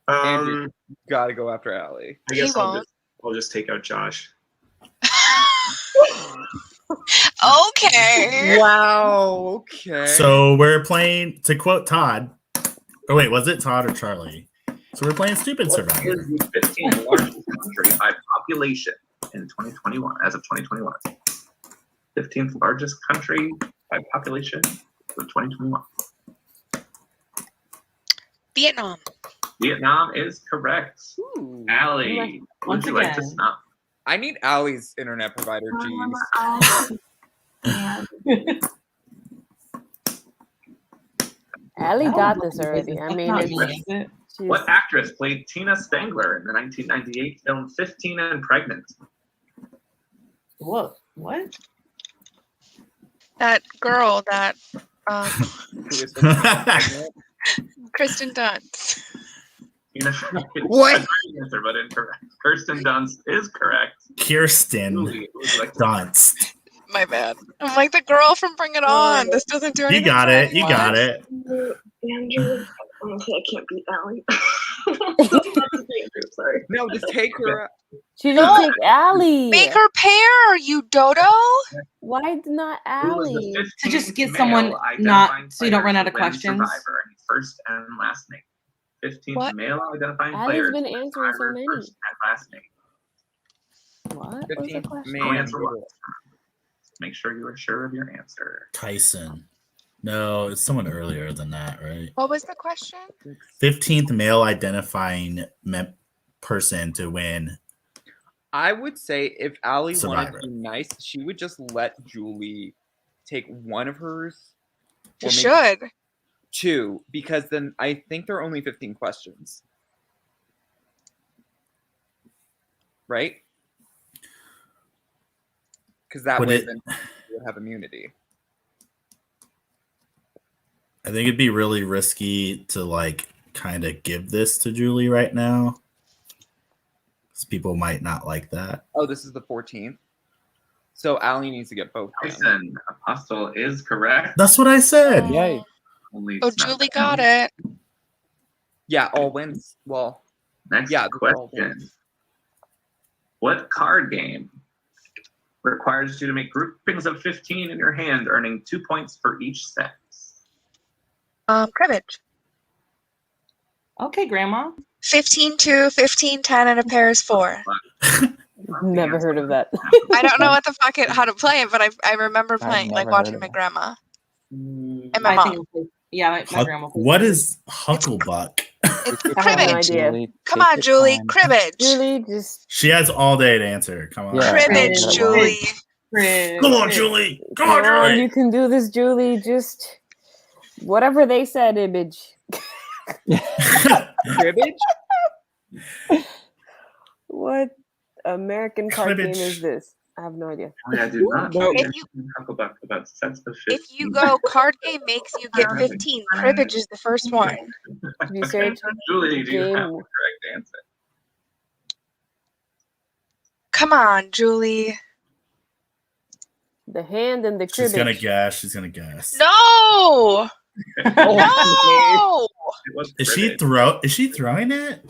Andrew, gotta go after Allie. I He guess won't. I'll just take out Josh. Okay. Wow. Okay. So we're playing, to quote Todd. Oh, wait, was it Todd or Charlie? So we're playing Stupid What Survivor. is the 15th largest country by population in 2021, as of 2021? 15th largest country by population of 2021. Vietnam. Vietnam is correct. Ooh. Allie, would Once you like to again. snuff? I need Allie's internet provider, jeez. Allie I got don't this know already. if I it's mean, not it's, easy, is it? she's, What actress played Tina Spangler in the 1998 film 15 and Pregnant? Whoa. What? That girl, that Kristen Dunst. You know, What? That's the answer, but incorrect. Kirsten Dunst is correct. Kirsten Julie, would you like to- Dunst. My bad. I'm like the girl from Bring It On. This doesn't do You anything. got for it. You anyone. got it. Andrew. Okay, I can't beat Allie. Sorry. No, just take her. She didn't take Allie. Make her pair, you dodo. Why not Who was Allie? the To just 15th get someone male not identifying so you don't player run out to of win questions. Survivor in first and last name. 15th What? male identifying Allie's player. been to win answering so Survivor many. First and last name. What was the 15th question? No man. answer once. Make sure you are sure of your answer. Tyson. No, it's someone earlier than that, right? What was the question? 15th male identifying person to win. I would say if Allie Survivor. wanted to be nice, she would just let Julie take one of hers. She or maybe should. two, because then I think there are only 15 questions. Right? Because that Would way it- then you would have immunity. I think it'd be really risky to like kind of give this to Julie right now. 'Cause people might not like that. Oh, this is the 14th. So Allie needs to get both. then. Tyson, Apostle is correct. That's what I said. Yay. Only Oh, Samantha Julie got it. Yeah, all wins. Well, Next yeah, they're all question. wins. What card game requires you to make groupings of 15 in your hand, earning 2 points for each set? Cribbage. Okay, Grandma. 15, 2, 15, 10, and a pair is 4. Never heard of that. I don't know what the fuck how to play it, but I remember I've playing, like never watching heard my of grandma and my I mom. think we'll play- yeah, my grandma. plays What it. is Hucklebuck? It's I have no cribbage. idea. Julie, Come take on, your Julie. time. Cribbage. Julie, just She has all day to answer. Come on. Yeah. Cribbage, Yeah. Julie. Come on, Julie. Come on, Julie. you can do this, Julie. Just whatever they said, image. Cribbage? What American card game Cribbage. is this? I have no idea. I do not No. know If you- Hucklebuck about sets of 15. If you go card game makes you get 15. Cribbage is the first one. Research Julie, do you have game. the correct answer? Come on, Julie. The hand and the She's cribbage. gonna guess. She's gonna guess. No! No! It was Is she cribbage. Is she throwing it?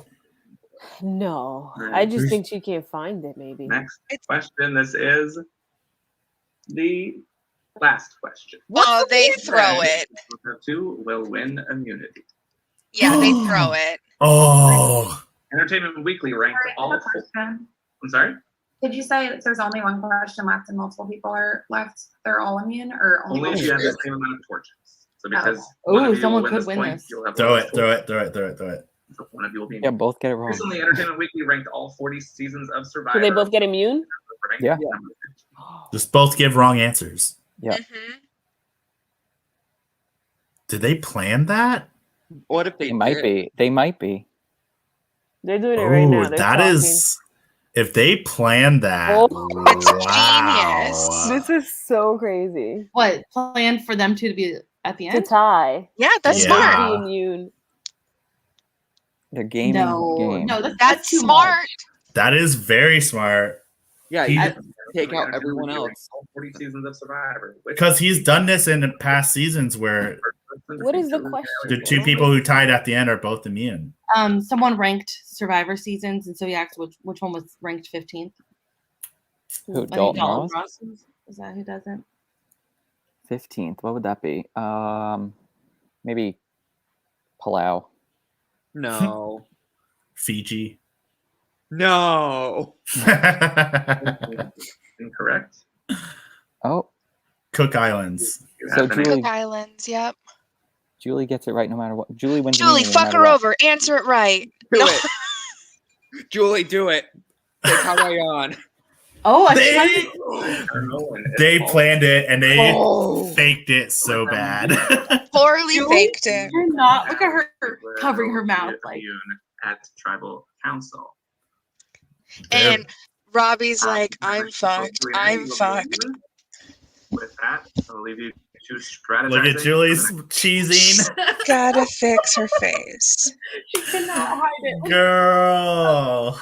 No, I just There's- think she can't find it. Maybe. Next question. This is the last question. Oh, they throw it. The two will win immunity. Yeah, they throw it. Oh, Entertainment Weekly ranked Sorry, I have all. a question. I'm sorry. Did you say if there's only one question left and multiple people are left, they're all immune, or only Only one? if you have the same amount of torches. So because Oh. one of Ooh, you someone will could this win point, this. you'll have throw one it, throw it, throw it, throw it, throw it. So one of you will be Yeah, immune. both get it wrong. Recently, Entertainment Weekly ranked all 40 seasons of Survivor. Do they both get immune? ranked Yeah. number 15. Just both give wrong answers. Yeah. Mhm. Did they plan that? What if they They might did? be. They might be. They're doing it right now. Oh, They're that talking. is. If they plan that, Oh, It's wow. This is so crazy. What plan for them two to be at the To end? tie. Yeah, that's Yeah. smart. Be immune. They're gaming No, the game. no, That's too smart. much. That is very smart. Yeah, He- you I- just take out everyone else. All 40 seasons of Survivor. Which Because he's done this in the past seasons where What is the question? the two people who tied at the end are both immune. Someone ranked Survivor seasons, and so he asked which one was ranked 15th. Who? I think Dalton Ross? Ross is that who does it? 15th. What would that be? Maybe Palau. No. Fiji. No. Incorrect. Oh, Cook Islands. You so have an Julie, Cook Islands, yep. Julie gets it right no matter what. Julie wins. Julie, immunity no fuck matter her what. over. Answer it right. Do No. it. Julie, do it. Take Hawaii on. Oh, I They, Nolan. they planned it and they Oh. faked it so bad. Poorly Julie, faked it. You're not. Look at her covering her mouth. Like Immune at Tribal Council. And Robbie's like, I'm fucked. I'm fucked. With that, I'll leave you to strategizing. Look at Julie's cheesing. Gotta fix her face. She cannot hide it. Girl.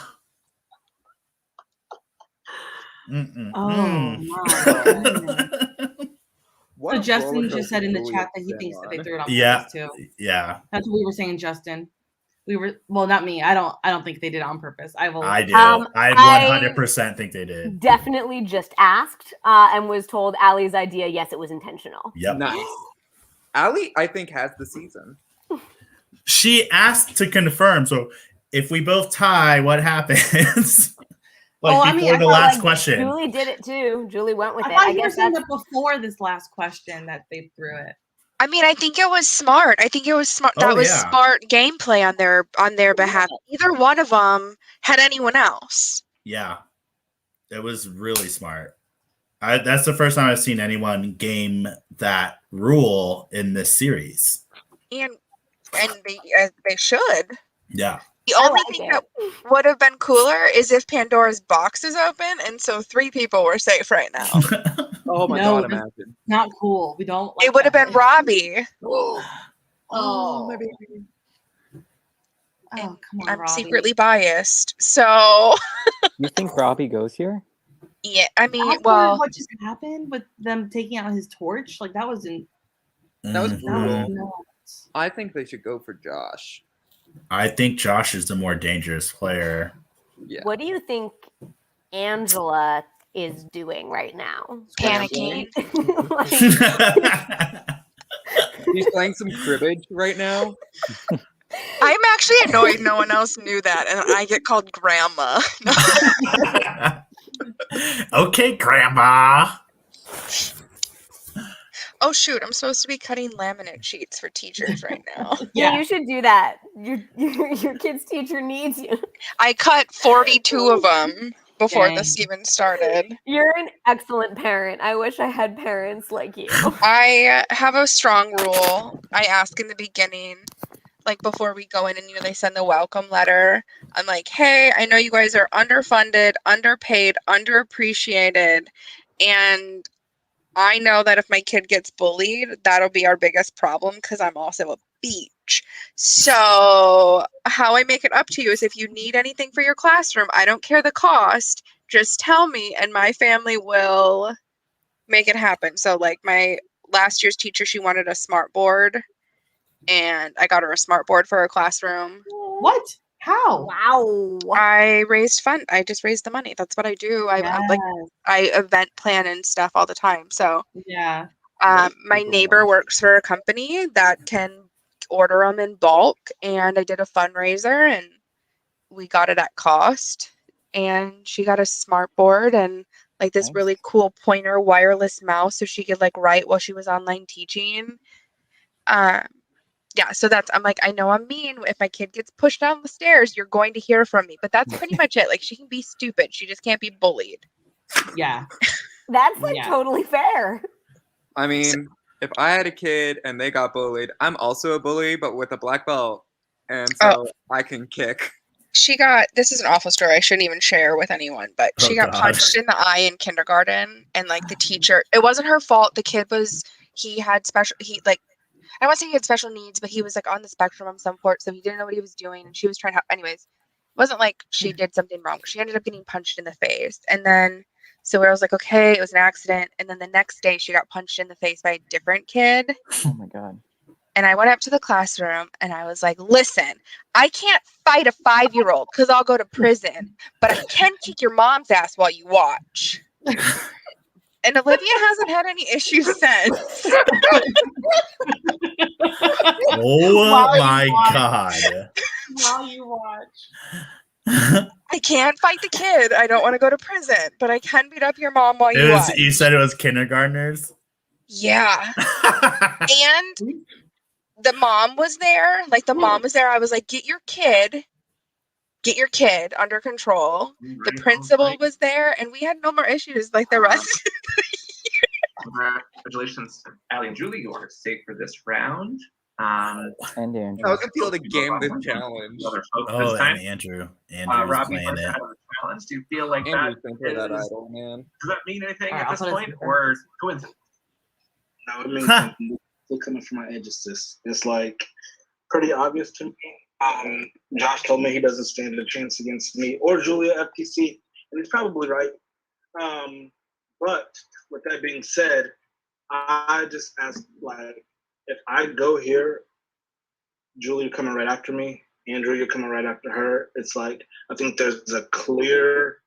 Oh my goodness. What So a Justin roller just said in the coaster chat that he Julia's thinks that they been threw it on Yeah. purpose too. Yeah. That's what we were saying, Justin. We were not me. I don't think they did it on purpose. I will. I do. Um, I I- 100% think they did. Definitely just asked and was told Allie's idea. Yes, it was intentional. Yep. Nice. Allie, I think, has the season. She asked to confirm. So if we both tie, what happens? Like Oh, I before mean, I the thought, last Like, question. Julie did it too. Julie went with I it. thought I you were guess saying that's that before this last question that they threw it. I mean, I think it was smart. I think it was smart. That Oh, was yeah. smart gameplay on their behalf. Either one of them had anyone else. Yeah. It was really smart. That's the first time I've seen anyone game that rule in this series. And they should. Yeah. The only thing that would have been cooler is if Pandora's box is open, and so 3 people were safe right now. Oh my No, god, that's imagine. Not cool. We don't. Like It would have that. been Robbie. Oh, my baby. Oh, come on, I'm Robbie. secretly biased. So, You think Robbie goes here? yeah, I mean, After well, what just happened with them taking out his torch, like that wasn't. That was Mhm. brutal. nuts. I think they should go for Josh. I think Josh is the more dangerous player. Yeah. What do you think Angela is doing right now? panicking. He's playing some cribbage right now. I'm actually annoyed no one else knew that, and I get called grandma. Okay, Grandma. Oh shoot, I'm supposed to be cutting laminate sheets for teachers right now. Yeah, you should do that. Your kid's teacher needs you. I cut 42 of them before Dang. this even started. You're an excellent parent. I wish I had parents like you. I have a strong rule. I ask in the beginning, like before we go in, and they send the welcome letter. I'm like, hey, I know you guys are underfunded, underpaid, underappreciated, and I know that if my kid gets bullied, that'll be our biggest problem because I'm also a beach. So how I make it up to you is if you need anything for your classroom, I don't care the cost, just tell me and my family will make it happen. So like my last year's teacher, she wanted a smart board and I got her a smart board for her classroom. What? How? Wow. I raised fund. I just raised the money. That's what I do. I event plan and stuff all the time. So Yeah. my neighbor works for a company that can order them in bulk, and I did a fundraiser and we got it at cost. And she got a smart board and like this really cool pointer wireless mouse so she could like write while she was online teaching. Yeah, so I'm like, I know I'm mean. If my kid gets pushed down the stairs, you're going to hear from me. But that's pretty much it. Like, she can be stupid. She just can't be bullied. Yeah. That's like Yeah. totally fair. I mean, if I had a kid and they got bullied, I'm also a bully, but with a black belt. And so I can kick. She got, this is an awful story. I shouldn't even share with anyone, but she got punched in the eye in kindergarten. And like the teacher, it wasn't her fault. The kid I won't say he had special needs, but he was like on the spectrum of some sort, so he didn't know what he was doing, and she was trying to help. Anyways, it wasn't like she did something wrong. She ended up getting punched in the face, and then so I was like, okay, it was an accident. And then the next day, she got punched in the face by a different kid. Oh my god. And I went up to the classroom and I was like, listen, I can't fight a 5-year-old because I'll go to prison, but I can kick your mom's ass while you watch. And Olivia hasn't had any issues since. Oh my god. While you watch. I can't fight the kid. I don't want to go to prison, but I can beat up your mom while you watch. You said it was kindergartners? Yeah. And the mom was there. Like the mom was there. I was like, get your kid under control. The principal was there, and we had no more issues like the rest. Congratulations, Allie and Julie. You are safe for this round. And Andrew. How does it feel to game this challenge? Oh, and Andrew. Andrew's Robbie playing first it. out of the challenge? Do you feel like Andrew, that think of that is- idol, man. does that mean anything All right, at I'll this put it point, in- or coincidence? That would mean something. Still coming from my edges. It's like pretty obvious to me. Josh told me he doesn't stand a chance against me or Julia FTC, and he's probably right. But with that being said, I just ask, like, if I go here, Julia coming right after me, Andrew, you're coming right after her. It's like I think there's a clear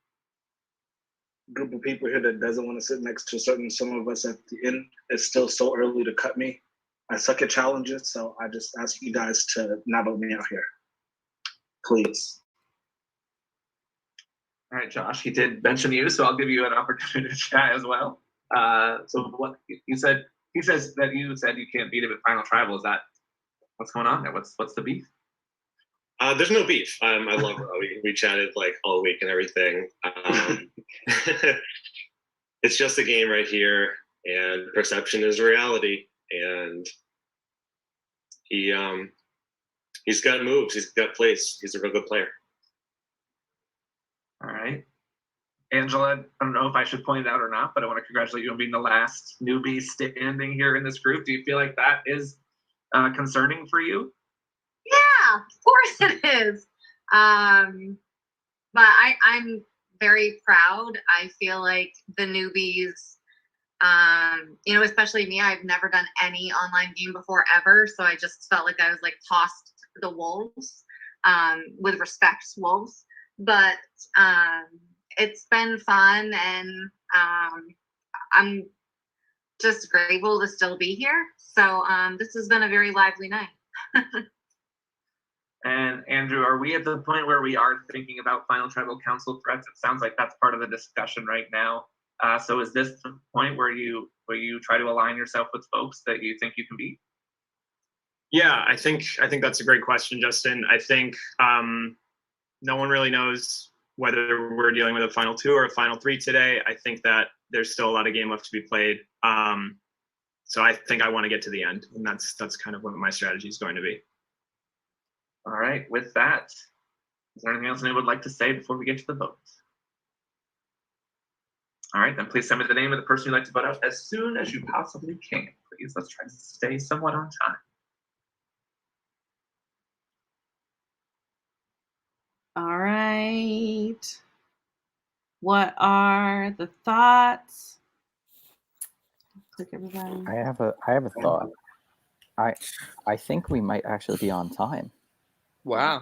group of people here that doesn't want to sit next to some of us at the end. It's still so early to cut me. I suck at challenges, so I just ask you guys to not vote me out here, please. All right, Josh, he did mention you, so I'll give you an opportunity to chat as well. So what you said, he says that you said you can't beat him at Final Tribal. Is that what's going on there? What's the beef? There's no beef. I love Robbie. We chatted like all week and everything. It's just a game right here, and perception is reality. And he's got moves. He's got plays. He's a real good player. All right. Angela, I don't know if I should point it out or not, but I want to congratulate you on being the last newbie standing here in this group. Do you feel like that is concerning for you? Yeah, of course it is. But I'm very proud. I feel like the newbies, especially me, I've never done any online game before ever. So I just felt like I was like tossed to the wolves, with respect, wolves. But it's been fun, and I'm just grateful to still be here. So this has been a very lively night. And Andrew, are we at the point where we are thinking about Final Tribal Council threats? It sounds like that's part of the discussion right now. So is this the point where you try to align yourself with folks that you think you can beat? Yeah, I think that's a great question, Justin. I think no one really knows whether we're dealing with a final 2 or a final 3 today. I think that there's still a lot of game left to be played. So I think I want to get to the end, and that's kind of what my strategy is going to be. All right, with that, is there anything else anyone would like to say before we get to the votes? All right, then please send me the name of the person you'd like to vote out as soon as you possibly can, please. Let's try to stay somewhat on time. All right. What are the thoughts? Click everybody. I have a thought. I think we might actually be on time. Wow.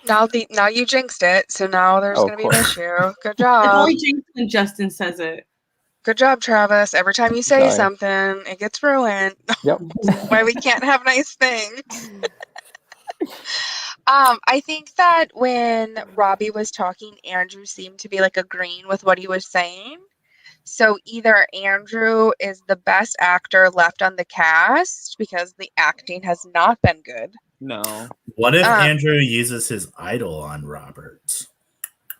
Now you jinxed it, so now there's Oh, gonna be of an course. issue. Good It's job. only jinxed when Justin says it. Good job, Travis. Every time you say Sorry. something, it gets ruined. Yep. Why we can't have nice things. I think that when Robbie was talking, Andrew seemed to be like agreeing with what he was saying. So either Andrew is the best actor left on the cast because the acting has not been good. No. What if Andrew uses his idol on Robert?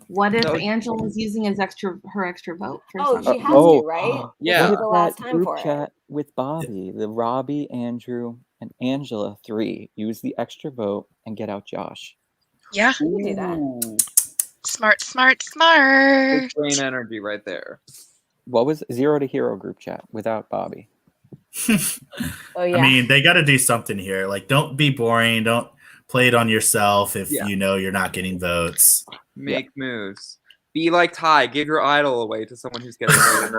What if No. Angela's using her extra vote for Oh, something? she has to, right? Yeah. This is What the if last that time group for it. chat with Bobby, the Robbie, Andrew, and Angela 3, use the extra vote and get out Josh? Yeah. You can do that. Ooh. Smart. Big brain energy right there. What was 0 to Hero group chat without Bobby? Oh yeah. I mean, they got to do something here. Like, don't be boring. Don't play it on yourself if Yeah. you know you're not getting votes. Make moves. Be like Ty. Give your idol away to someone who's getting voted.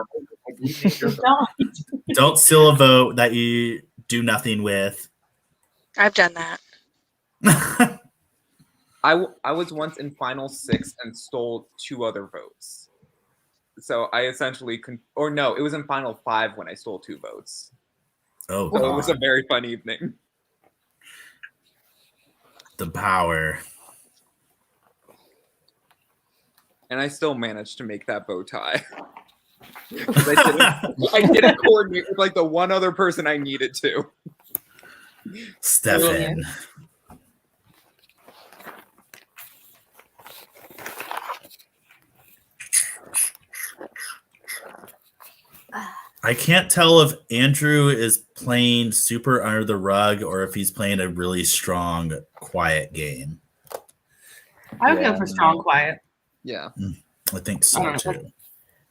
Don't steal a vote that you do nothing with. I've done that. I was once in final 6 and stole 2 other votes. So I essentially it was in final 5 when I stole 2 votes. Oh, So it was a God. very fun evening. The power. And I still managed to make that bow tie. 'Cause I didn't coordinate with like the one other person I needed to. Stefan. I can't tell if Andrew is playing super under the rug or if he's playing a really strong, quiet game. I would go for strong quiet. Yeah. I think so too.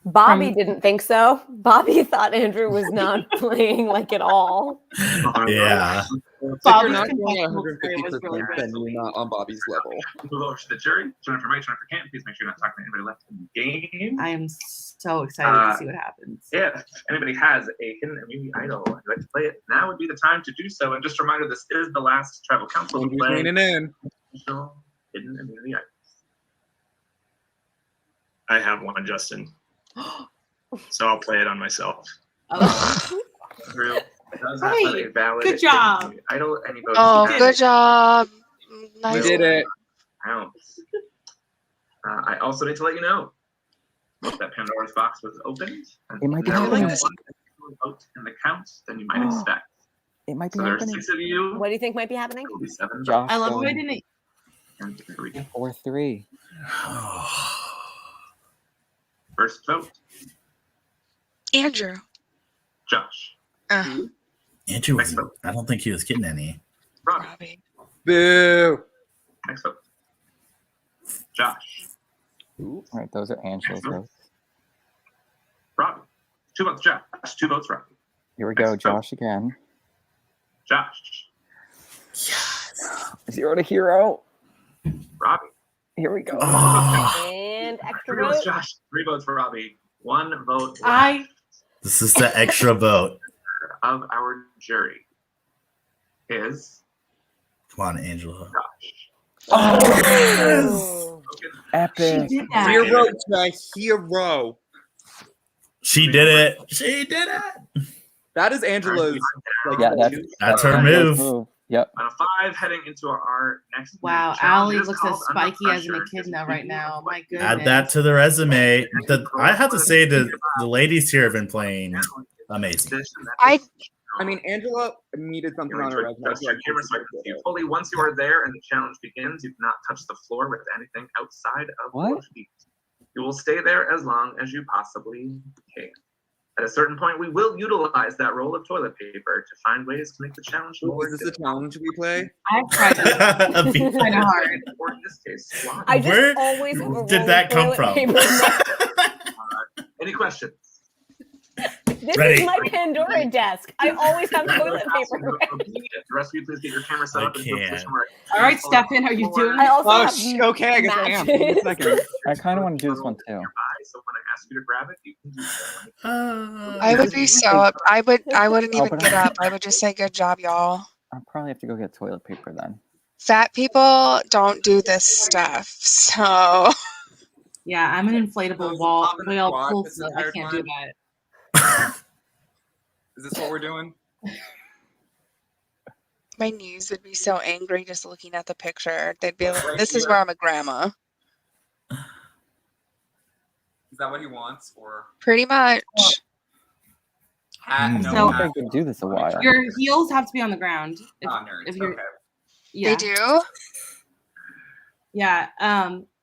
Bobby didn't think so. Bobby thought Andrew was not playing like at all. Yeah. If Bobby's you're not going confessional 150%, story was really then you're not on Bobby's level. Move over to the jury. Jennifer May, Jennifer Canton, please make sure you're not talking to anybody left in the game. I am so excited to see what happens. If anybody has a hidden immunity idol and would like to play it, now would be the time to do so. And just a reminder, this is the last Tribal Council to Andrew's play leaning in. hidden immunity idol. I have one, Justin. So I'll play it on myself. Drew does have Hey, a valid good job. hidden immunity idol. Any votes Oh, cast good job. Nice. We did it. counts. I also need to let you know that Pandora's box was opened. And It might be there was happening. one vote in the count than you might expect. It might be So there are happening. 6 of you. What do you think might be happening? There will be 7 Josh I love how I going didn't. and 3. 4-3. First vote, Andrew. Josh. Andrew was, I don't think he was getting any. Robbie. Boo. Next vote, Josh. All right, those are Angela's votes. Robbie. 2 votes, Josh. 2 votes, Robbie. Here we go, Josh again. Josh. 0 to hero. Robbie. Here we go. And extra 3 votes, vote. Josh. 3 votes for Robbie. 1 vote This is the extra vote. of our jury is Come on, Angela. Oh. Epic. She did that. Hero to hero. She did it. She did it. That is Angela's. Like, Yeah, That's her Angela's move. Yep. on a 5 heading into our next Wow, challenge. Allie It is looks as called Under spiky as an Pressure. echidna right now. My goodness. Add that to the resume. I have to say the ladies here have been playing amazing. I mean, Angela needed something on her resume. Adjust your camera so I can see you fully. Once you are there and the challenge begins, you cannot touch the floor with anything outside of 4 feet. You will stay there as long as you possibly can. At a certain point, we will utilize that roll of toilet paper to find ways to make the challenge more. Is this a challenge we play? I've tried it. It's kind of hard. Or in this case, squat. I just Where always have a roll did that of come toilet from? paper. Any questions? This Ready. is my Pandora desk. I always have toilet paper. The rest of you, please get your camera set up into a position where All right, Stefan, are you doing I it? also Oh, have okay, I guess I am. Give me a second. I kind of want to do this one too. so when I ask you to grab it, you can do so. I would be so up. I wouldn't even get up. I would just say good job, y'all. I'll probably have to go get toilet paper then. Fat people don't do this stuff. So Yeah, I'm an inflatable wall. I'm gonna Whale squat pull this foot. I entire can't do time. that. Is this what we're doing? my niece would be so angry just looking at the picture. They'd be like, "This is where I'm a grandma." Is that what he wants, or Pretty much. hat? No So- I hat. think they do this a while. Your heels have to be on the ground. If, Ah, nerds. if you're, Okay. yeah. They do? Yeah.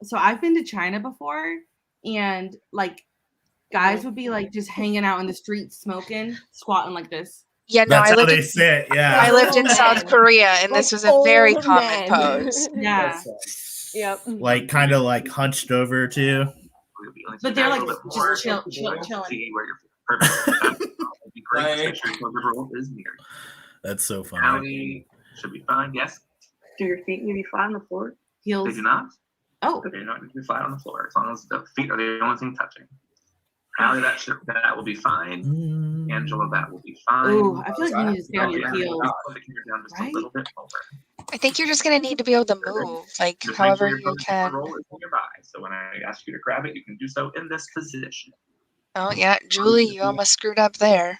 So I've been to China before, and like guys would be like just hanging out in the street smoking, squatting like this. Yeah, no, That's I how lived they in, sit. Yeah. I lived in South Korea, and this was a very old common men. pose. Yeah. Yep. Like kind of like hunched over too. But they're like A little bit more just chilling. See where you're perfect. That'd be great. Just make sure your toilet roll is near. That's so funny. Allie should be fine. Yes. Do your feet need to be flat on the floor? They Heels. do not. Oh. They do not need to be flat on the floor as long as the feet are the only thing touching. Allie, that will be fine. Angela, that will be fine. Ooh, I feel like you need to stay on your Yeah, heels. put the camera down just a Right? little bit lower. I think you're just gonna need to be able to move, like Just make however sure your you toilet can. roll is nearby. So when I ask you to grab it, you can do so in this position. Oh yeah, Julie, you almost screwed up there.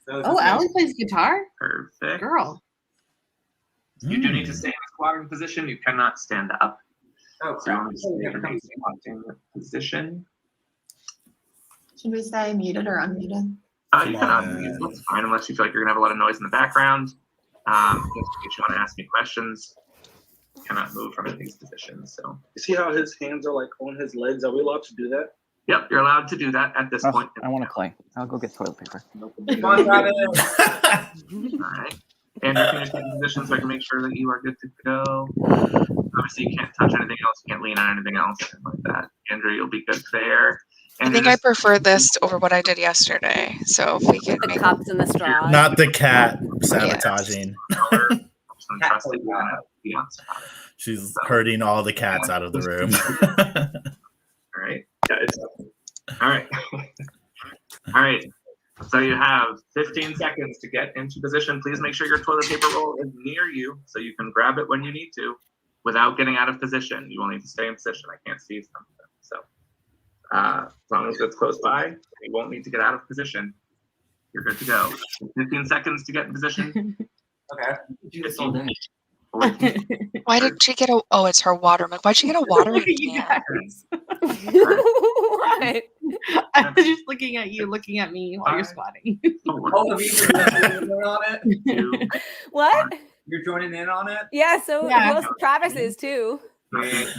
Oh, Allie plays guitar. Perfect. Girl. You do need to stay in a squatting position. You cannot stand up. Oh, So you want to stay in a squatting position. Should we say muted or unmuted? You cannot use that's fine unless you feel like you're gonna have a lot of noise in the background. Just in case you want to ask me questions, you cannot move from any of these positions. So You see how his hands are like on his legs? Are we allowed to do that? yep, you're allowed to do that at this point. I want to play. I'll go get toilet paper. All right. And you finish the position so I can make sure that you are good to go. Obviously, you can't touch anything else. You can't lean on anything else like that. Andrew, you'll be good there. I think I prefer this over what I did yesterday. So if we could The make cups and the straws. Not the cat sabotaging. She's herding all the cats out of the room. All right. All right. All right. So you have 15 seconds to get into position. Please make sure your toilet paper roll is near you so you can grab it when you need to without getting out of position. You will need to stay in position. I can't see something. So as long as it's close by, you won't need to get out of position. You're good to go. 15 seconds to get in position. Okay. Why did she get a? Oh, it's her watering. Why'd she get a watering can? What? I was just looking at you, looking at me while you're squatting. All of you are joining in on it? What? You're joining in on it? Yeah, so Yeah. well, Travis is too. Let's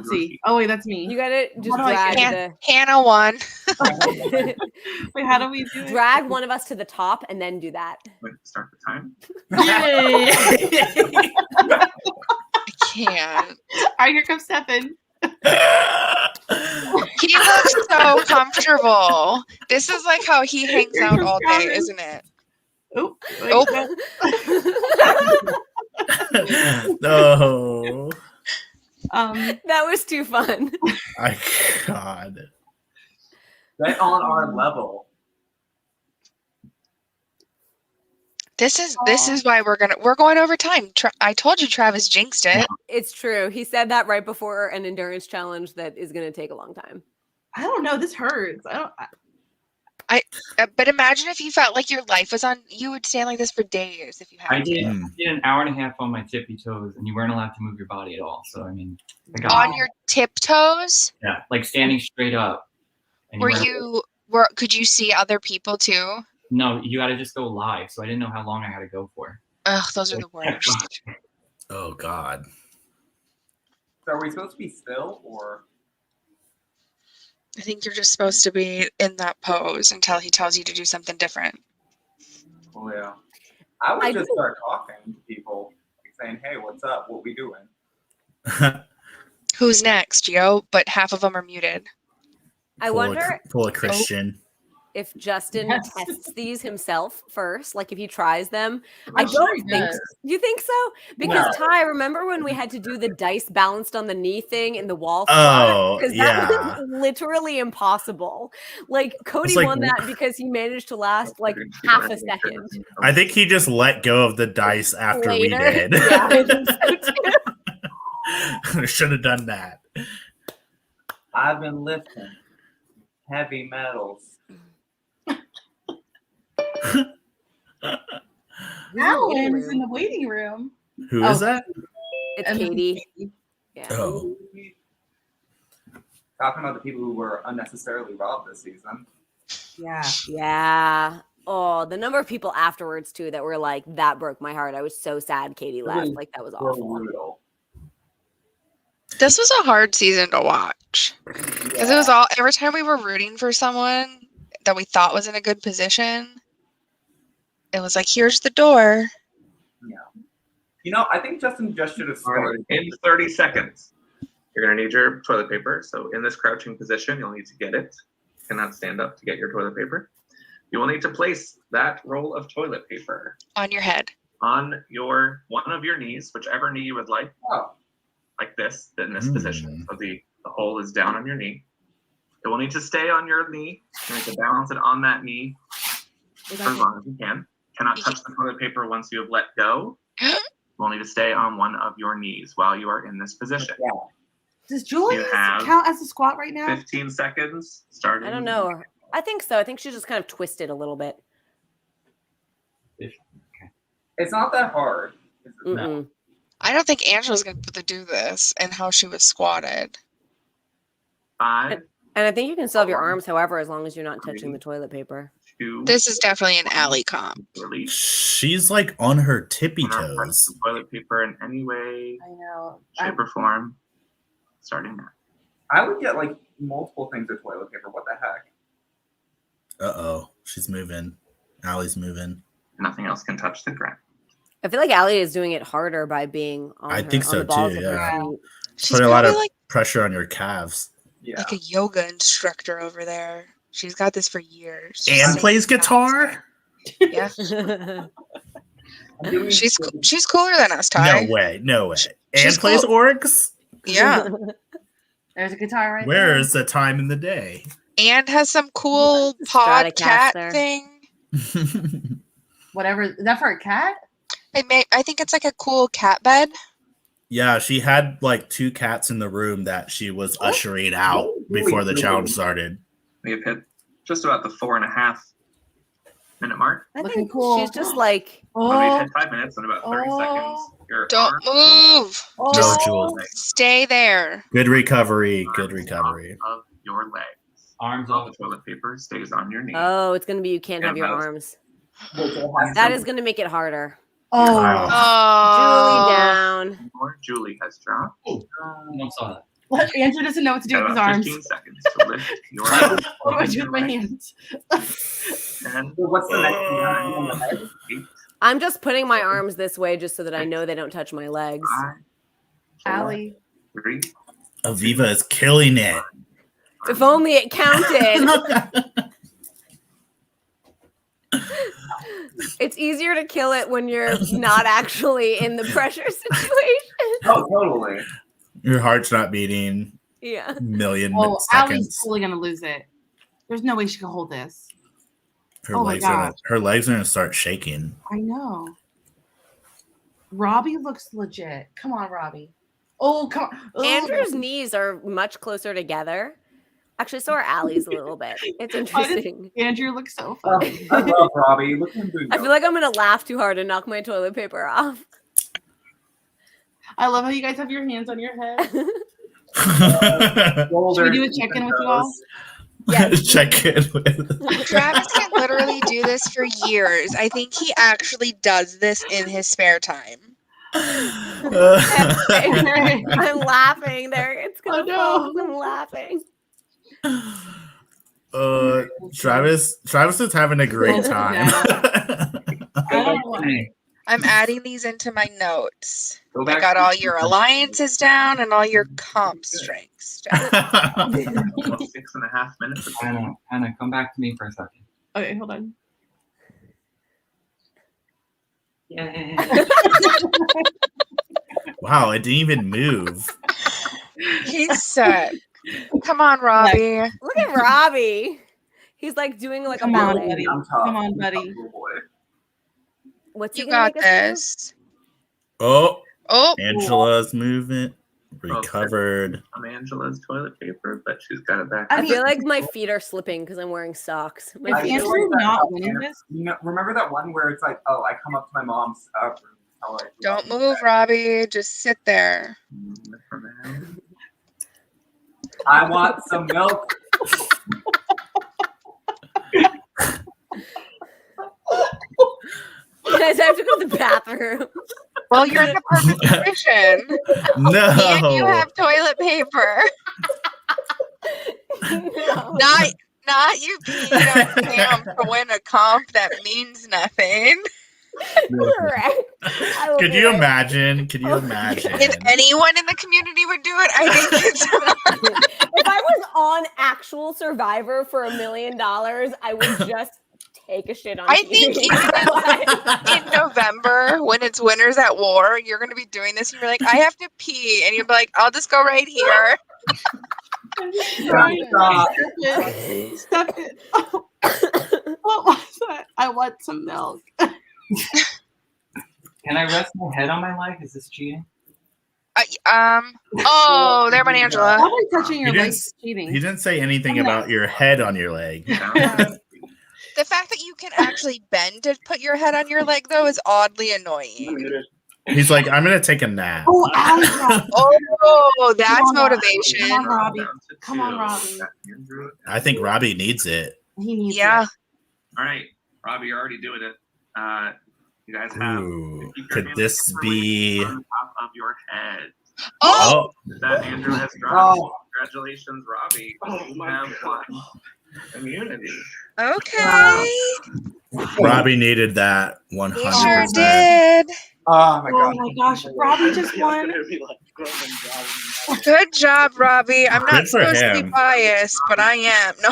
see. Oh wait, that's me. You gotta just How do I drag get- Hannah won. Wait, how do we do it? Drag one of us to the top and then do that. Start the time. Yay! I can't. All right, here comes Stefan. He looks so comfortable. This is like how he hangs Here out comes all day, Travis. isn't it? Oh, No. That was too fun. My God. Get on our level. This is why we're going over time. I told you Travis jinxed it. It's true. He said that right before an endurance challenge that is going to take a long time. I don't know. This hurts. But imagine if you felt like your life was on. You would stand like this for days if you had I did, to. I did an hour and a half on my tippy toes, and you weren't allowed to move your body at all. So I mean, I got On your tiptoes. yeah, like standing straight up. And Could you see other people too? No, you got to just go live. So I didn't know how long I had to go for. Ugh, those are the worst. Oh God. So are we supposed to be still or? I think you're just supposed to be in that pose until he tells you to do something different. Oh yeah. I would just start talking to people, like saying, "Hey, what's up? What we doing?" Who's next, yo? But half of them are muted. I wonder Pull a Christian. if Justin Yes. tests these himself first, like if he tries them. I'm I sure don't he think does. so. You think so? Because No. Ty, remember when we had to do the dice balanced on the knee thing in the wall? Oh, Because yeah. that was literally impossible. Like Cody like- won that because he managed to last like half a second. I think he just let go of the dice after Later. we did. Yeah, I think so too. Should have done that. I've been lifting heavy metals. Alan's in the waiting room. Who is that? It's And- Katie. Yeah. Oh. Talking about the people who were unnecessarily robbed this season. Yeah. Yeah. Oh, the number of people afterwards too that were like, that broke my heart. I was so sad Katie left. was Like that was So awful. brutal. This was a hard season to watch because it was all every time we were rooting for someone that we thought was in a good position. It was like, here's the door. Yeah. You know, I think Justin just should have All right, started. in 30 seconds, you're going to need your toilet paper. So in this crouching position, you'll need to get it. You cannot stand up to get your toilet paper. You will need to place that roll of toilet paper On your head. on one of your knees, whichever knee you would like. Oh. Like this, in this position. So the hole is down on your knee. It will need to stay on your knee. You need to balance it on that knee for as long as you can. Cannot touch the toilet paper once you have let go. You will need to stay on one of your knees while you are in this position. Does Julie You have count as a squat right now? 15 seconds starting. I don't know. I think so. I think she just kind of twisted a little bit. It's not that hard. Mm-mm. I don't think Angela's going to be able to do this and how she was squatted. 5, And I think you can still have your arms, however, as long as you're not touching the toilet paper. 2. This is definitely an alley comp. Release. She's like on her tippy Do not touch toes. the toilet paper in any way, I know. shape, or form. Starting now. I would get like multiple things of toilet paper. What the heck? Uh-oh. She's moving. Allie's moving. Nothing else can touch the ground. I feel like Allie is doing it harder by being on I her, think on so the balls too. of her Yeah, feet. She's putting a lot of probably like pressure on your calves. like a yoga instructor over there. She's got this for years. And plays guitar. Yeah. she's cooler than us, Ty. No way. No way. And she's plays cool. orgs. Yeah. There's a guitar right Where there. is the time in the day? And has some cool pod cat Stratocaster. thing. Whatever. Is that for a cat? I think it's like a cool cat bed. Yeah, she had like 2 cats in the room that she was ushering out before the challenge started. We have hit just about the 4.5 minute mark. I Looking think cool. she's just like, Well, we've hit 5 minutes and about 30 seconds. Your Don't arm move. No, Just Jules. stay there. Good recovery. Good recovery. of your legs. Arms All off. the toilet paper stays on your knee. oh, it's gonna be you can't have your mouse. arms. That is gonna make it harder. Oh. Julie down. Or Julie has dropped. No, saw that. What? Andrew doesn't know what to do Got with his about arms. 15 seconds to lift your arms. What do I do with my hands? And What's the next one? I'm just putting my arms this way just so that I know they don't touch my legs. Allie. 3. Aviva is killing it. If only it counted. It's easier to kill it when you're not actually in the pressure situation. Oh, totally. Your heart's not beating. Yeah. Million Oh, Allie's seconds. totally gonna lose it. There's no way she can hold this. Her oh my legs are gosh. her legs are gonna start shaking. I know. Robbie looks legit. Come on, Robbie. Oh, come on. Oh, Andrew's knees are much closer together. Actually, so are Allie's a little bit. It's interesting. Andrew looks so funny. I love Robbie. Look at him doing I feel like I'm gonna laugh too hard and knock my toilet paper off. I love how you guys have your hands on your head. Should Shoulder. we do a check-in with you all? Check in with. Travis can literally do this for years. I think he actually does this in his spare time. I'm laughing there. It's gonna fall. I'm laughing. Travis is having a great time. I'm adding these into my notes. Go I back got to- all your alliances down and all your comp strengths down. About 6.5 minutes. Anna, come back to me for a second. Okay, hold on. Wow, it didn't even move. He's set. Come on, Robbie. Look at Robbie. He's like doing like Come a on, ballet. buddy. Come on, buddy. What's he You gonna got make us this. Oh, Oh, Angela's movement recovered. I'm Angela's toilet paper, but she's got it back. I feel like my feet are slipping because I'm wearing socks. My Is feet are Andrew slipping. not winning this? You know, remember that one where it's like, oh, I come up to my mom's room. Tell her I don't move, Robbie. Just sit there. I want some milk. Guys, I have to go to the bathroom. Well, you're in the perfect position. No. And you have toilet paper. Not you peeing on Cam to win a comp that means nothing. Correct. Could you imagine? Could you imagine? If anyone in the community would do it, I think it's If I was on actual Survivor for $1 million, I would just take a shit on I think TV. even in November, when it's Winners at War, you're going to be doing this and you're like, I have to pee. And you'll be like, I'll just go right here. Stop it. Oh. What was that? I want some milk. Can I rest my head on my leg? Is this cheating? Oh, there went Angela. Probably touching your He didn't, legs is cheating. he didn't say anything about your head on your leg. The fact that you can actually bend to put your head on your leg, though, is oddly annoying. He's like, I'm gonna take a nap. Oh, Allie. Oh, that's Come on, motivation. Come on, Robbie. Come on, Robbie. I think Robbie needs it. He needs Yeah. All right, Robbie, you're already doing it. You guys have. Ooh, could this be? On top of your head. Oh, That Andrew has dropped. Oh. Congratulations, Robbie. You have won immunity. Okay. Robbie needed that 100%. He sure did. Oh my Oh god. my gosh, Robbie just won. Good job, Robbie. I'm Good not for supposed to be him. biased, but I am. No.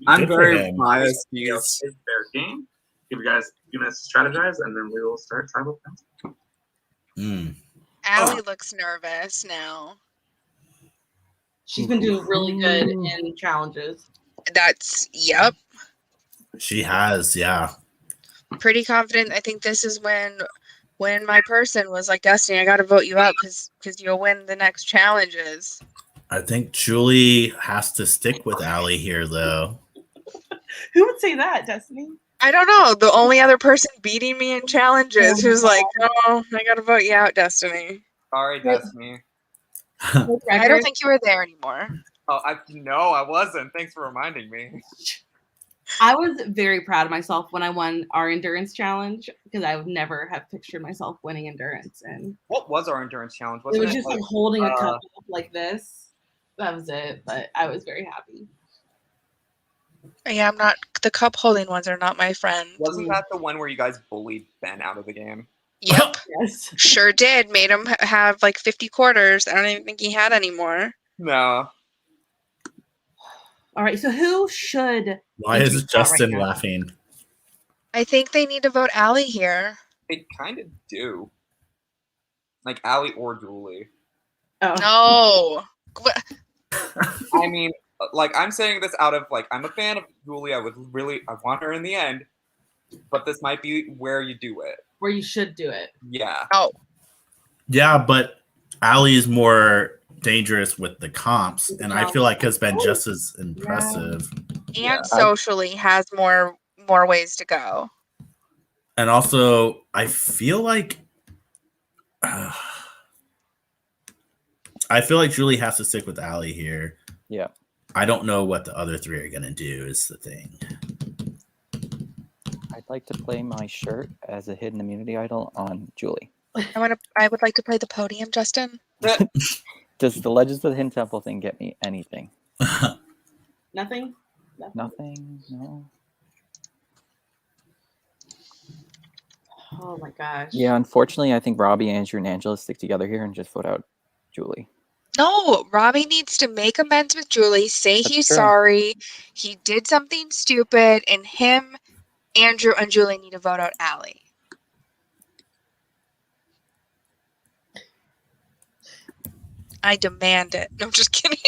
I'm Good for very him. biased. It's fair game. Give you guys a few minutes to strategize, and then we will start tribal council. Allie looks nervous now. She's been doing really good in challenges. Yep. She has, yeah. Pretty confident. I think this is when my person was like, Destiny, I gotta vote you out because you'll win the next challenges. I think Julie has to stick with Allie here, though. Who would say that, Destiny? I don't know. The only other person beating me in challenges who's like, no, I gotta vote you out, Destiny. Sorry, Destiny. I don't think you were there anymore. Oh, I wasn't. Thanks for reminding me. I was very proud of myself when I won our endurance challenge because I would never have pictured myself winning endurance. And What was our endurance challenge? it Wasn't was just like holding a cup up like this. That was it. But I was very happy. Yeah, I'm not. The cup holding ones are not my friend. Wasn't that the one where you guys bullied Ben out of the game? Yep. Yes. Sure did. Made him have like 50 quarters. I don't even think he had any more. No. All right. So who should? Why be is voted out Justin right now? laughing? I think they need to vote Allie here. They kind of do. Like Allie or Julie. Oh. No. I mean, like I'm saying this out of like I'm a fan of Julie. I want her in the end, but this might be where you do it. Where you should do it. Yeah. Oh. Yeah, but Allie is more dangerous with the comps, and I feel like has been just as impressive. And socially has more ways to go. And also, I feel like Julie has to stick with Allie here. Yeah. I don't know what the other three are gonna do. Is the thing. I'd like to play my shirt as a hidden immunity idol on Julie. I would like to play the podium, Justin. Does the Legends of the Hidden Temple thing get me anything? Nothing. Nothing. No. Oh my gosh. Yeah, unfortunately, I think Robbie, Andrew, and Angela stick together here and just vote out Julie. No, Robbie needs to make amends with Julie, say That's he's true. sorry, he did something stupid, and him, Andrew, and Julie need to vote out Allie. I demand it. No, I'm just kidding.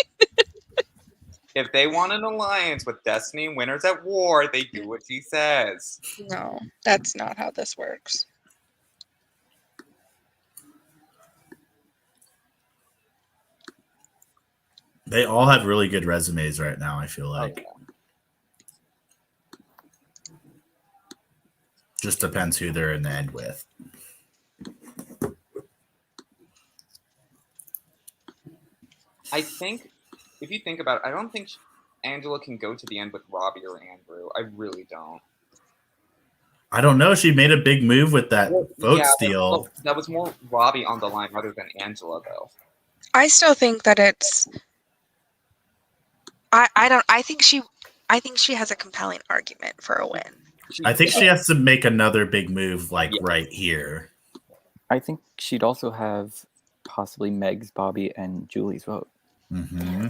If they want an alliance with Destiny and Winners at War, they do what she says. No, that's not how this works. They all have really good resumes right now. I feel like. Just depends who they're in the end with. I think, if you think about it, I don't think Angela can go to the end with Robbie or Andrew. I really don't. I don't know. She made a big move with that vote Yeah, steal. that was more Robbie on the line rather than Angela, though. I still think that it's. I think she has a compelling argument for a win. I think she has to make another big move, like right here. I think she'd also have possibly Meg's, Bobby, and Julie's vote. Mm-hmm.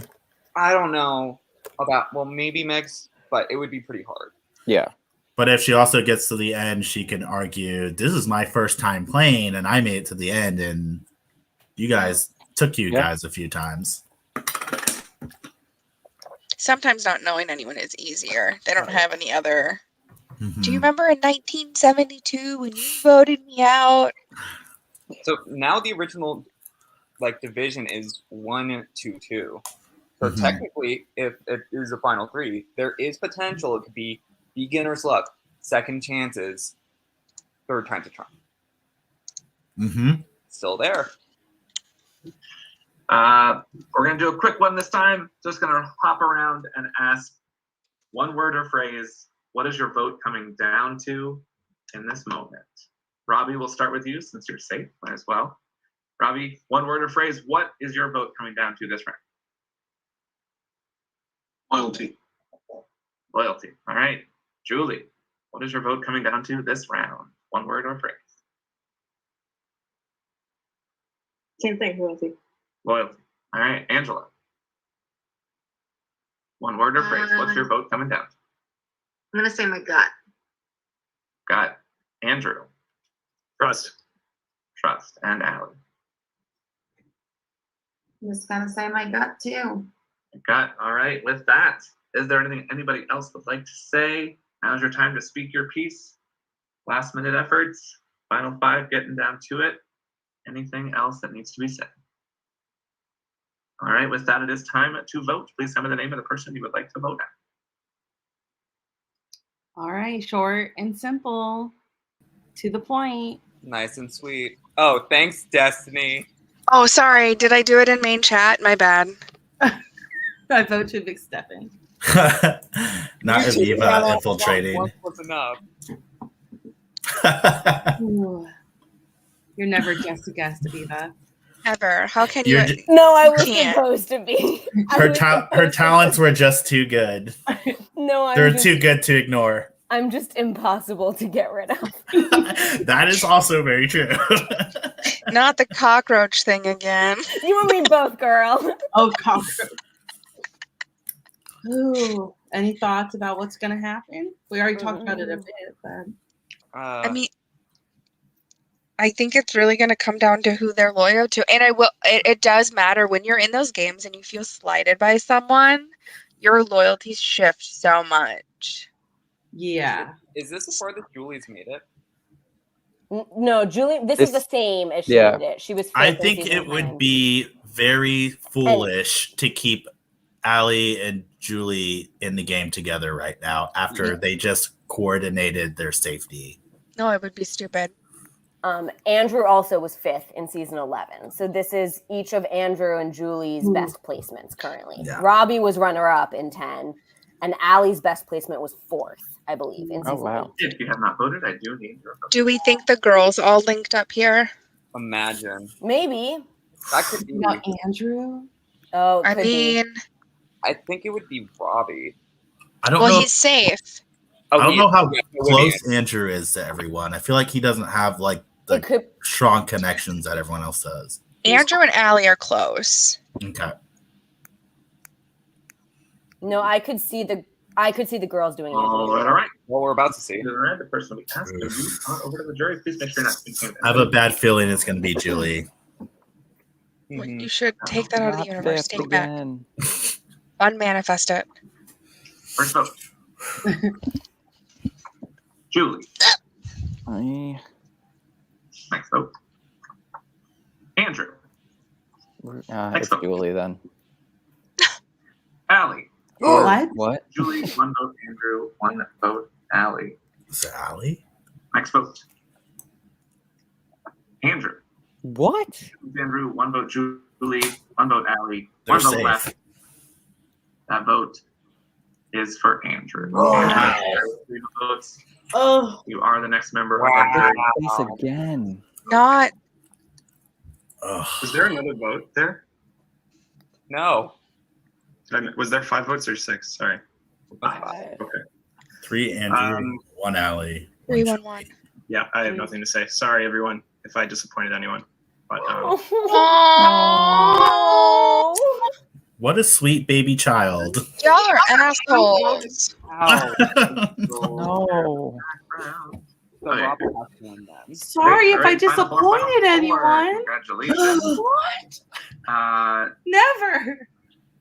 I don't know about, well, maybe Meg's, but it would be pretty hard. Yeah. But if she also gets to the end, she can argue, this is my first time playing, and I made it to the end, and you guys took you guys a few times. Sometimes not knowing anyone is easier. They don't have any other. Mm-hmm. Do you remember in 1972 when you voted me out? So now the original division is 1-2-2. So technically, if it is a final three, there is potential. It could be beginner's luck, second chances, third time's a charm. Mm-hmm. Still there. We're going to do a quick one this time. Just going to hop around and ask one word or phrase. What is your vote coming down to in this moment? Robbie, we'll start with you since you're safe as well. Robbie, one word or phrase. What is your vote coming down to this round? Loyalty. Loyalty. All right. Julie. What is your vote coming down to this round? One word or phrase? Same thing, loyalty. Loyalty. All right, Angela. One word or phrase. What's your vote coming down to? I'm gonna say my gut. Got Andrew. Trust. Trust. And Allie. I'm just gonna say my gut too. Gut. All right. With that, is there anything anybody else would like to say? Now's your time to speak your piece. Last minute efforts. Final five, getting down to it. Anything else that needs to be said? All right. With that, it is time to vote. Please tell me the name of the person you would like to vote at. All right, short and simple, to the point. Nice and sweet. Oh, thanks, Destiny. Oh, sorry. Did I do it in main chat? My bad. I vote to Big Stefan. Not Aviva infiltrating. One was enough. Ooh. You're never just a guest, Aviva. Ever. How can You're you? ju- No, I was Can't. supposed to be. Her talents were just too good. No, They're too good to ignore. I'm just impossible to get rid of. That is also very true. Not the cockroach thing again. You and me both, girl. Oh, cockroach. Ooh. Any thoughts about what's going to happen? We already talked about it a bit, but. I mean, I think it's really going to come down to who they're loyal to. And it does matter when you're in those games and you feel slighted by someone, your loyalties shift so much. Yeah. Is this before the Julie's made it? No, Julie, this is the same as she Yeah. did it. She was. I fifth in think season it would 10. be very foolish to keep Allie and Julie in the game together right now after they just coordinated their safety. No, it would be stupid. Andrew also was fifth in season 11. So this is each of Andrew and Julie's best placements currently. Yeah. Robbie was runner-up in 10, and Allie's best placement was fourth, I believe, in season 8. If you have not voted, I do need your vote. Do we think the girls all linked up here? Imagine. Maybe. That could be. No, Andrew? Oh, I mean, I think it would be Robbie. I don't well, know. he's safe. I don't know how yeah, close Andrew is to everyone. I feel like he doesn't have like the strong connections that everyone else does. Andrew and Allie are close. Okay. No, I could see the girls doing it. All right. Well, we're about to see. All right. The person we asked to move on over to the jury. Please make sure you're not speaking. I have a bad feeling it's going to be Julie. You should take that out of the universe. fifth Take it back. again. Unmanifest it. First vote. Julie. Next vote. Andrew. It's Julie then. Allie. What? Julie, one vote. Andrew, one vote. Allie. Is it Allie? Next vote. Andrew. What? Andrew, one vote. Julie, one vote. Allie. They're One vote safe. left. That vote is for Andrew. Oh. Andrew, 3 votes. Oh. You are the next member of our jury. Place again. Not. Was there another vote there? No. Was there 5 votes or 6? Sorry. Five. Okay. 3 Andrew, 1 Allie. 3-1-1. Yeah, I have nothing to say. Sorry, everyone, if I disappointed anyone. But What a sweet baby child. Y'all are assholes. No. Sorry if I Alright, final four, disappointed final four. anyone. Congratulations. What? Never.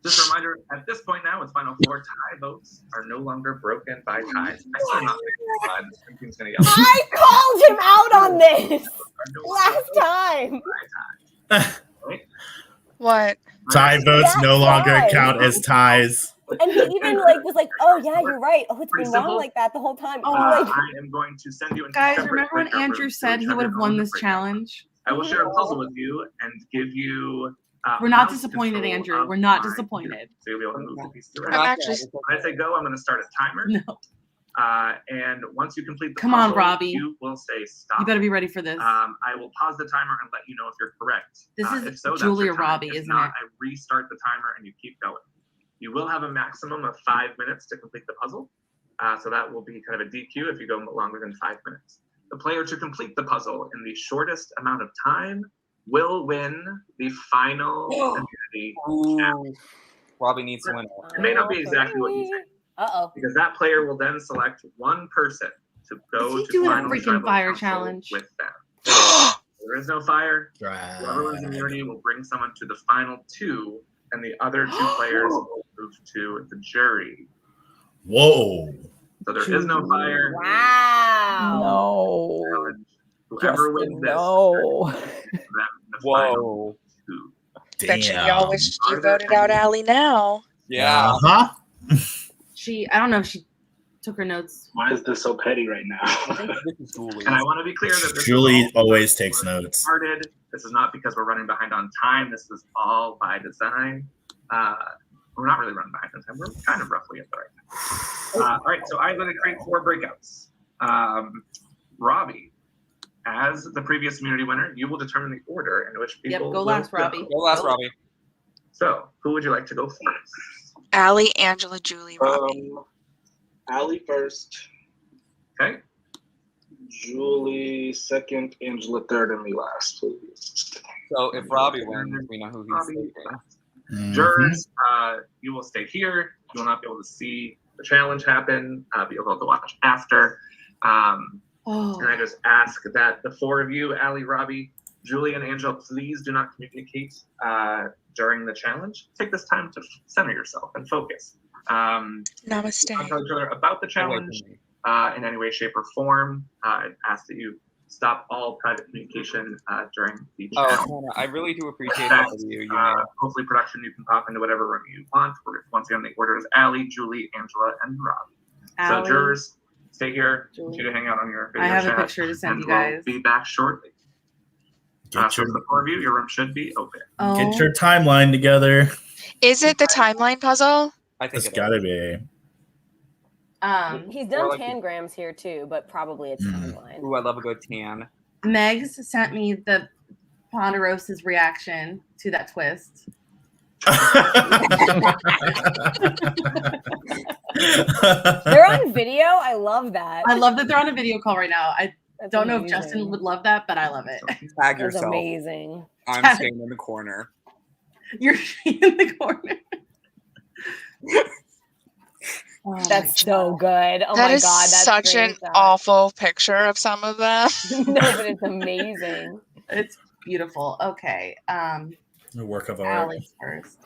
Just a reminder, at this point now, with final 4, tie votes are no longer broken by ties. I still not making this team's gonna yell. I called him out on this last time. What? Tie votes no longer ties. count as ties. And he even was like, "Oh yeah, you're right. Oh, it's Pretty been wrong simple. like that the whole time." Oh. Like, I am going to send you into Guys, separate remember when breakout Andrew rooms said to he each would have other won on the this breakout room. challenge? I will share a puzzle with you and give you. We're not mouse disappointed, control Andrew. of We're not my disappointed. So you'll be able to move the pieces I'm around. actually. When I say go, I'm going to start a timer. No. And once you complete the Come on, puzzle, Robbie. you will say stop. You better be ready for this. I will pause the timer and let you know if you're correct. This is if so, that's Julie your or time. Robbie, If isn't not, it? I restart the timer and you keep going. You will have a maximum of 5 minutes to complete the puzzle. So that will be kind of a DQ if you go longer than 5 minutes. The player to complete the puzzle in the shortest amount of time will win the final immunity challenge. Robbie needs to win. It may not be exactly what you think. Because that player will then select one person to go Is he to doing a final freaking tribal fire council challenge? with them. There is no fire. Whoever wins immunity will bring someone to the final 2, and the other 2 players will move to the jury. Whoa. So there is no fire. Wow. No. Whoever Justin, wins this, no. whoa. Bet you y'all wish you voted out Allie now. Yeah. I don't know if she took her notes. Why is this so petty right now? And I want to be clear that this Julie is all always takes notes. started. This is not because we're running behind on time. This is all by design. We're not really running behind on time. We're kind of roughly at the right time. All right, so I'm going to create 4 breakouts. Robbie, as the previous immunity winner, you will determine the order in which people Go last, Robbie. Go last, Robbie. So, who would you like to go first? Allie, Angela, Julie, Robbie. Allie first. Okay. Julie second, Angela third, and me last, please. So if Robbie wins, we know who he's taking. Jurors, you will stay here. You will not be able to see the challenge happen, but you'll be able to watch after. And I just ask that the 4 of you, Allie, Robbie, Julie, and Angela, please do not communicate during the challenge. Take this time to center yourself and focus. Namaste. Tell each other about the challenge in any way, shape, or form. I ask that you stop all private communication during the challenge. Hannah, I really do appreciate that of you. Hopefully, production, you can pop into whatever room you want. Once again, the order is Allie, Julie, Angela, and Robbie. Allie, so jurors, stay here. Continue to hang out on your video I have chat, a picture to send and you guys. We'll be back shortly. So for the 4 of you, your room should be open. Get your timeline together. Is it the timeline puzzle? I think It's gotta be. He's done tangrams here too, but probably it's timeline. Ooh, I love a good tan. Megs sent me the Ponderosa's reaction to that twist. They're on video. I love that. I love that they're on a video call right now. I don't know if amazing. Justin would love that, but I love it. Tag That's yourself. amazing. I'm staying in the corner. You're in the corner. That's so good. Oh That my is god, that's such an screenshot. awful picture of some of them. No, but it's amazing. It's beautiful. Okay. A work of art. Allie's first.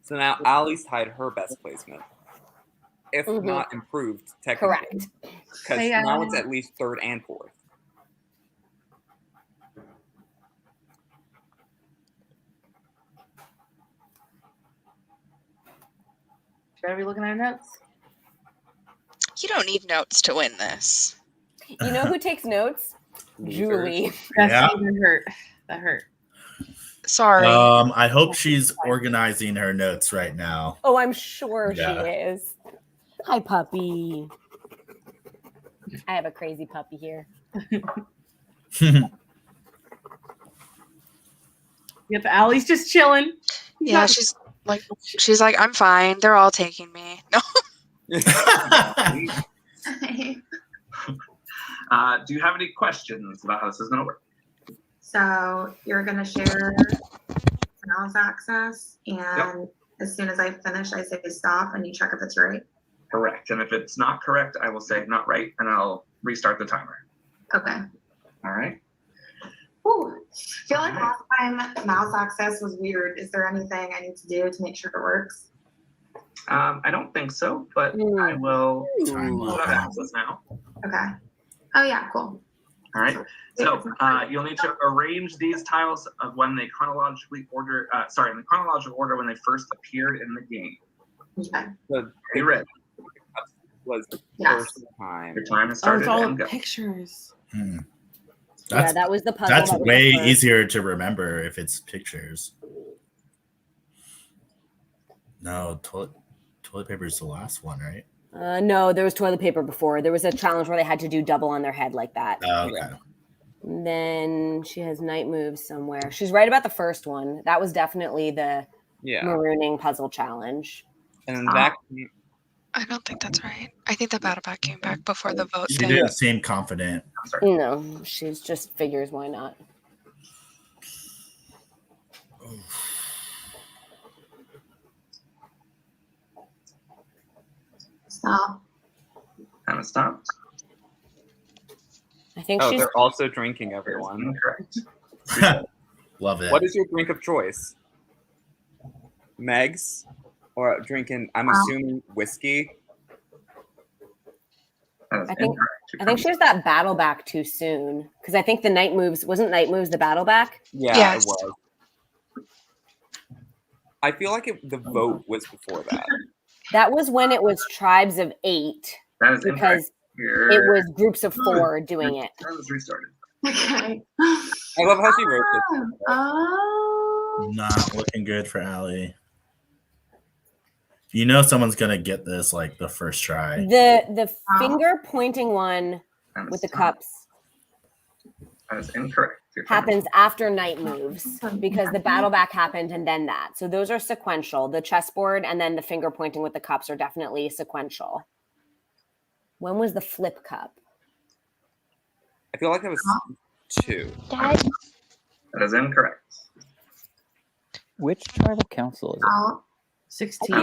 So now Allie's tied her best placement, if not improved technically. Correct. Because Hey, now Allie. it's at least 3rd and 4th. Should I be looking at our notes? You don't need notes to win this. You know who takes notes? Julie. Yeah. That hurt. That hurt. Sorry. I hope she's organizing her notes right now. Oh, I'm sure Yeah. she is. Hi, puppy. I have a crazy puppy here. Yep, Allie's just chilling. Yeah, she's like, I'm fine. They're all taking me. No. Do you have any questions about how this is going to work? So you're going to share mouse access, and as soon as I finish, I say stop, and you check if it's right. Correct. And if it's not correct, I will say not right, and I'll restart the timer. Okay. All right. Ooh. I feel like last time mouse access was weird. Is there anything I need to do to make sure it works? I don't think so, but I will have access now. Okay. Oh yeah, cool. All right. So you'll need to arrange these tiles of when they chronologically order. In the chronological order when they first appeared in the game. Okay. So Are you ready? Was the Yes. first time. Your time has Oh, started. it's all and go. pictures. Yeah, that was the puzzle. That's that we way did first. easier to remember if it's pictures. No, toilet paper is the last one, right? No, there was toilet paper before. There was a challenge where they had to do double on their head like that. Oh, okay. And then she has night moves somewhere. She's right about the first one. That was definitely the Yeah. marooning puzzle challenge. And that I don't think that's right. I think the battle back came back before the vote She thing. didn't seem confident. No, she's just figures why not. Stop. Kind of stopped. I think Oh, she's they're also drinking, everyone. Correct. Love it. What is your drink of choice? Meg's? Or drinking, I'm assuming whiskey? I think she has that battle back too soon. Because I think the night moves wasn't night moves the battle back? Yeah, Yes. it was. I feel like the vote was before that. That was when it was tribes of 8. That is because incorrect. it was groups of 4 doing it. That was restarted. Okay. I love how she wrote this. Not looking good for Allie. You know someone's gonna get this like the first try. The finger pointing one with the cups That is incorrect. happens after night moves because the battle back happened and then that. So those are sequential. The chessboard and then the finger pointing with the cups are definitely sequential. When was the flip cup? I feel like it was 2. That is incorrect. Which tribal council is it? 16.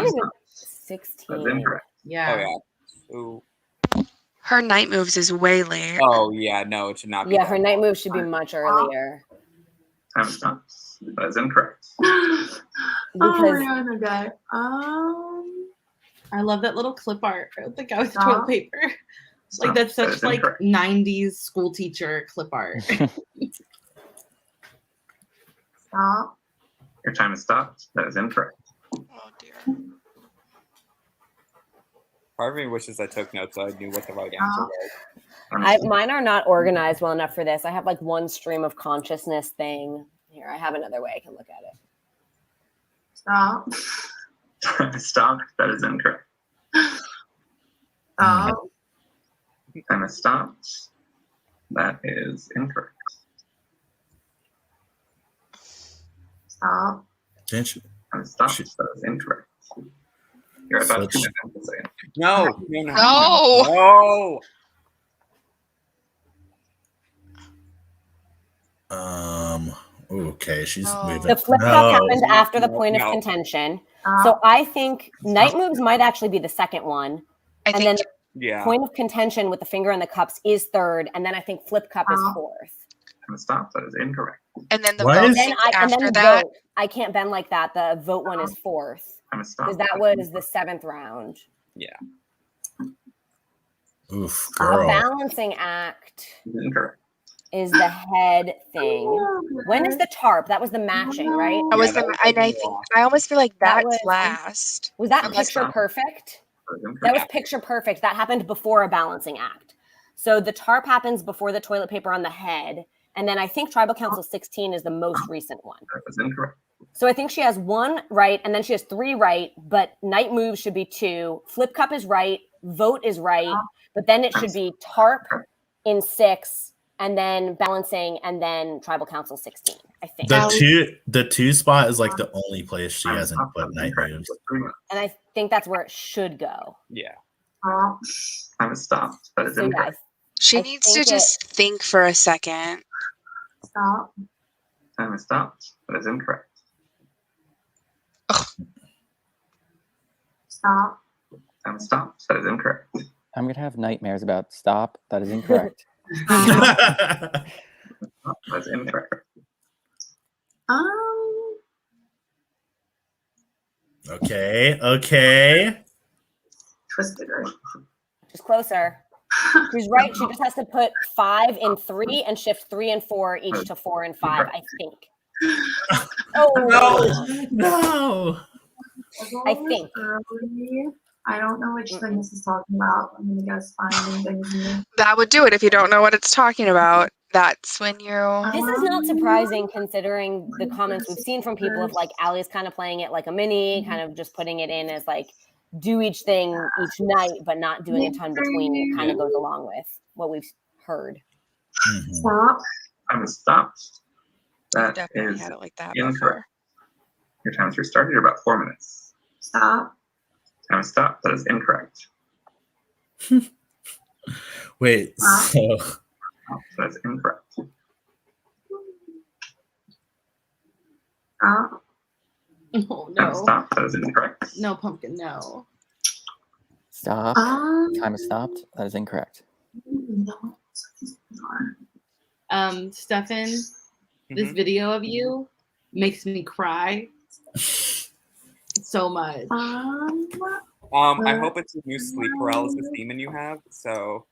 16. That's incorrect. Yeah. Oh, Her night moves is way later. Oh, yeah. No, it should not be. Yeah, that. her night move should be much earlier. Time stops. That is incorrect. Because okay. I love that little clip art. The guy with the Stop. toilet paper. Like that's That such is like incorrect. 90s school teacher clip art. Stop. Your time has stopped. That is incorrect. Part of me wishes I took notes so I knew what the right answer was. Mine are not organized well enough for this. I have like one stream of consciousness thing. Here, I have another way I can look at it. Stop. Stop. That is incorrect. Stop. Time has stopped. That is incorrect. Stop. Didn't she? Time has stopped. That is incorrect. You're about 2 Switch. minutes to say it. No. No. Okay, she's moving. The flip cup happened after the point of contention. So I think night moves might actually be the second one. I and then think- Yeah. point of contention with the finger and the cups is third. And then I think flip cup is fourth. Time has stopped. That is incorrect. And then the What vote is- thing And then after that. vote. I can't bend like that. The vote one is fourth. Time has stopped. Because that was the 7th round. Yeah. Oof, A girl. balancing act Incorrect. is the head thing. When is the tarp? That was the matching, right? That was the, and I think I almost feel like That that's was- last. Was that Unless- picture perfect? That is That incorrect. was picture perfect. That happened before a balancing act. So the tarp happens before the toilet paper on the head. And then I think Tribal Council 16 is the most recent one. That is incorrect. So I think she has 1 right, and then she has 3 right, but night move should be 2. Flip cup is right, vote is right, but then it should be tarp in 6, and then balancing, and then Tribal Council 16, I think. The two spot is like the only place she hasn't put night moves. And I think that's where it should go. Yeah. Time has stopped. That is So yeah, incorrect. She I needs to think just think for a second. Stop. Time has stopped. That is incorrect. Stop. Time has stopped. That is incorrect. I'm gonna have nightmares about stop. That is incorrect. That's incorrect. Okay. Twisted, right? She's closer. She's right. She just has to put 5 in 3 and shift 3 and 4 each to 4 and 5, I think. Oh No. I think. I don't know which thing this is talking about. I'm gonna guess finding things new. That would do it if you don't know what it's talking about. That's when you. This is not surprising considering the comments we've seen from people of like Allie's kind of playing it like a mini, kind of just putting it in as like do each thing each night, but not doing a ton between. It kind of goes along with what we've heard. Mm-hmm. Stop. Time has stopped. That Definitely is had it like that incorrect. Your time has restarted. You're about 4 minutes. Stop. Time has stopped. That is incorrect. Wait, so That's incorrect. Stop. Oh Time has no. stopped. That is incorrect. No, Pumpkin, no. Stop. Time has stopped. That is incorrect. Stefan, this Mhm. video of you makes me cry so much. I hope it's a new sleep paralysis demon you have. So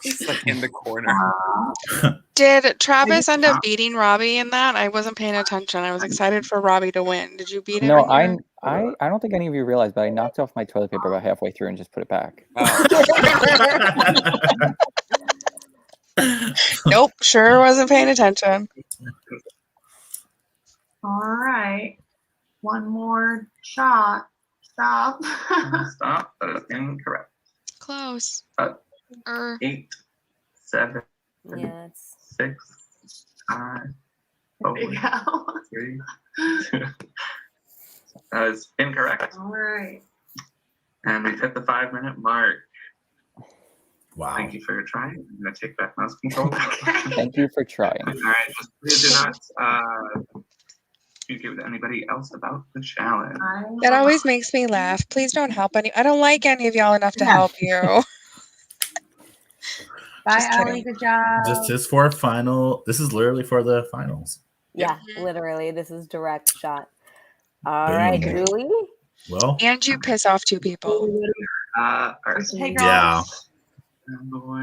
just like in the corner. Did Travis end up beating Robbie in that? I wasn't paying attention. I was excited for Robbie to win. Did you beat it? No, when you I don't think any of you realized, but I knocked off my toilet paper about halfway through and just put it back. Nope, sure wasn't paying attention. All right. One more shot. Stop. Stop. That is incorrect. Close. 8, 7, Yeah, it's 6, 5, There you 4, go. 3, 2. That is incorrect. All right. And we've hit the 5-minute mark. Wow. Thank you for your try. I'm going to take back mouse control. Thank you for trying. All right. Just please do not communicate with anybody else about the challenge. That always makes me laugh. Please don't help any. I don't like any of y'all enough to help you. Bye, Just Allie. kidding. Good job. this is for final. This is literally for the finals. yeah, literally. This is direct shot. All right, Boom. Julie. Well, And you piss off 2 people. All right. Hey, girl. yeah. Oh, boy.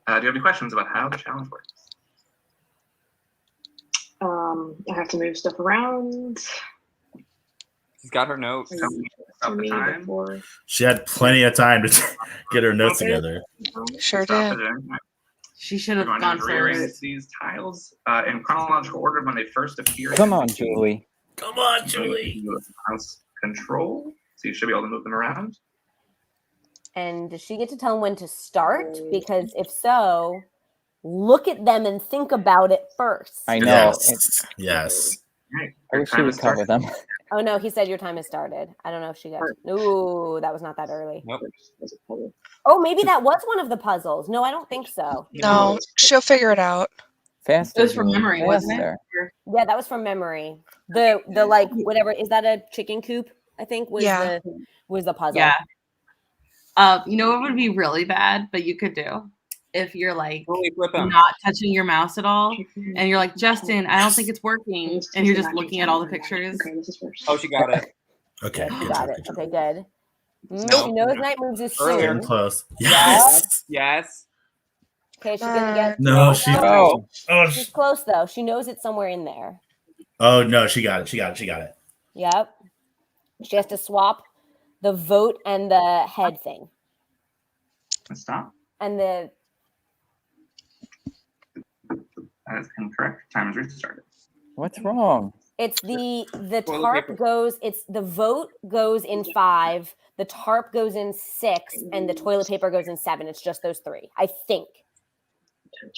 Do you have any questions about how the challenge works? I have to move stuff around. She's got her notes. Stop the time. She had plenty of time to get her notes together. Sure Stop did. it. She should have We're going gone to rearrange first. these tiles in chronological order when they first appear. Come on, Julie. Come on, Julie. Mouse control, so you should be able to move them around. And does she get to tell him when to start? Because if so, look at them and think about it first. I know. Yes. Yes. Right. I wish she would cover them. Oh no, he said your time has started. I don't know if she got. Ooh, that was not that early. Nope. Oh, maybe that was one of the puzzles. No, I don't think so. No, she'll figure it out. Faster. It was from Julie, memory, wasn't it? faster. Yeah, that was from memory. The like whatever is that a chicken coop? I think was Yeah. the puzzle. Yeah. You know what would be really bad, but you could do if you're like Totally flip 'em. not touching your mouse at all, and you're like, Justin, I don't think it's working, and you're just looking at all the pictures. Okay, this is first. Oh, she got it. Okay. You Good got job. it. Good job. Okay, good. Nope. She knows night moves is Earlier. soon. Getting close. Yes. Yes. Yes. Okay, she's gonna get. No, she. Oh. Oh. She's close though. She knows it's somewhere in there. Oh no, she got it. She got it. She got it. Yep. She has to swap the vote and the head thing. Stop. And the That is incorrect. Time is restarted. What's wrong? it's the Toilet tarp paper. goes, it's the vote goes in 5, the tarp goes in 6, and the toilet paper goes in 7. It's just those 3, I think.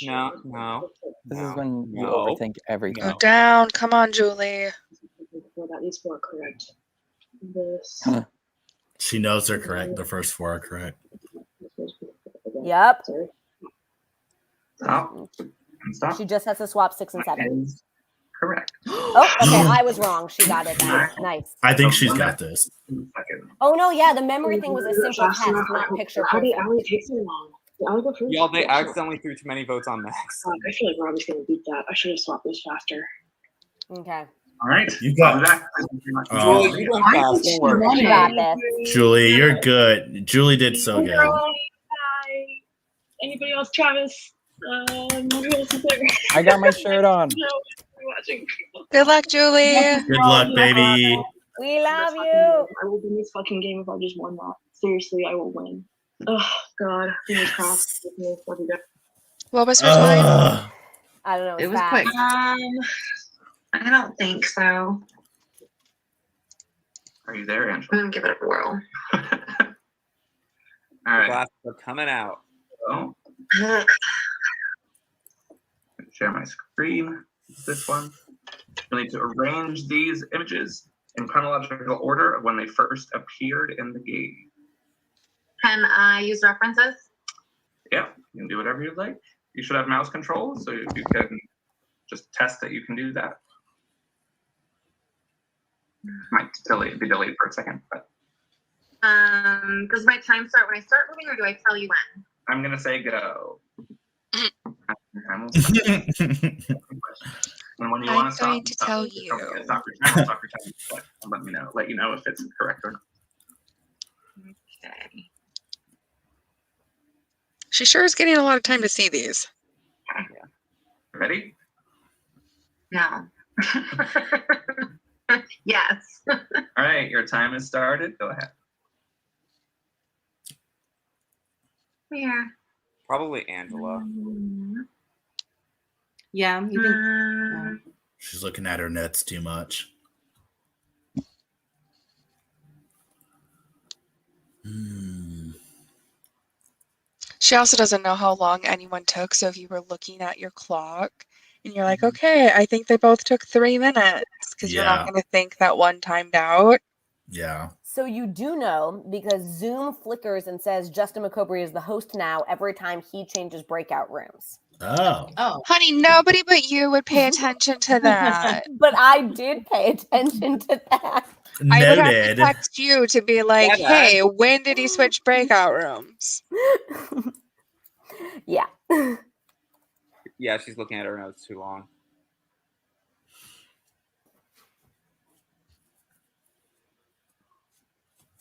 No. No. This is when you No. overthink everything. Go down. Come on, Julie. Well, that needs 4 correct. This. She knows they're correct. The first 4 are correct. Yep. Stop. And stop. She just has to swap 6 and 7. Is correct. Oh, okay. I was wrong. She got it. Nice. I think she's got this. Second. Oh no, yeah, the memory thing was a simple test, not picture How did perfect. Allie take so long? Did Allie go first? Y'all, they accidentally threw too many votes on Max. I feel like Robbie's gonna beat that. I should have swapped this faster. Okay. All right. You got- I'll be back. Thank you very much. Oh. Julie, you went fast. Don't worry. You got this. Julie, you're good. Julie did so good. Hi. Anybody else? Travis? Who else is there? I got my shirt on. No, we're watching. Good luck, Julie. Good luck, baby. We love you. I will win this fucking game if I just won that. Seriously, I will win. Oh God, fingers crossed. Love you guys. What was her time? Ugh. I don't know. It was fast. quick. I don't think so. Are you there, I'm Angela? gonna give it a whirl. All The right. glasses are coming out. So, share my screen. This one. You'll need to arrange these images in chronological order of when they first appeared in the game. Can I use references? Yeah, you can do whatever you'd like. You should have mouse control, so you can just test that you can do that. Might be delayed for a second, but Does my time start when I start moving, or do I tell you when? I'm gonna say go. And when you want to stop, going to tell you. Stop your time, but let you know if it's correct or not. Okay. She sure is getting a lot of time to see these. Ready? No. Yes. All right, your time has started. Go ahead. Where? Probably Angela. Yeah, you think? She's looking at her notes too much. She also doesn't know how long anyone took. So if you were looking at your clock and you're like, okay, I think they both took 3 minutes, because you're not Yeah. going to think that one timed out. Yeah. So you do know, because Zoom flickers and says Justin McCovery is the host now every time he changes breakout rooms. Oh. Honey, nobody but you would pay attention to that. But I did pay attention to that. I would have to Noted. text you to be like, Yeah, hey, when did he switch breakout rooms? Yeah. Yeah, she's looking at her notes too long.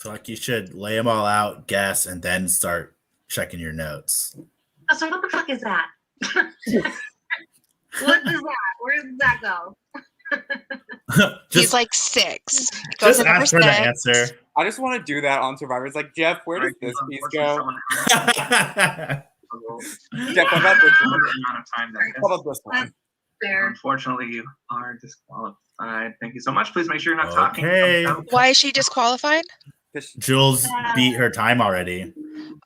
I feel like you should lay them all out, guess, and then start checking your notes. Oh, so what the fuck is that? What is that? Where does that go? He's like 6. Goes Just to number ask for the 6. answer. I just want to do that on Survivor. It's like, Jeff, where does this piece go? Jeff, what about this one? Amount of time that How about this one? There. Unfortunately, you are disqualified. Thank you so much. Please make sure you're not talking. Okay. Why is she disqualified? Jules beat her time already.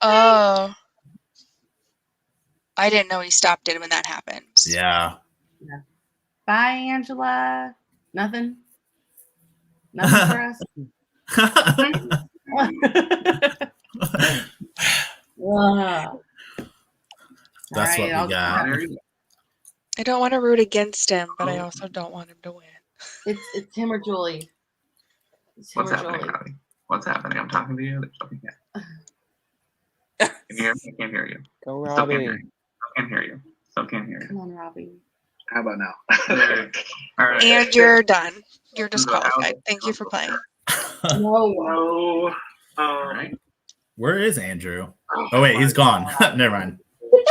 Oh. I didn't know he stopped it when that happened. Yeah. Bye, Angela. Nothing. Nothing for us. Wow. That's what we got. I don't want to root against him, but I also don't want him to win. It's him or Julie. It's him What's or happening, Julie. Robbie? What's happening? I'm talking to you. There's something here. Can you hear me? I can't hear you. Go, Still can't hear Robbie. you. Still can't hear you. Still can't hear you. Come on, Robbie. How about now? All right. And you're done. You're disqualified. Thank you for playing. No. All right. Where is Andrew? Oh, wait, he's gone. Never mind. I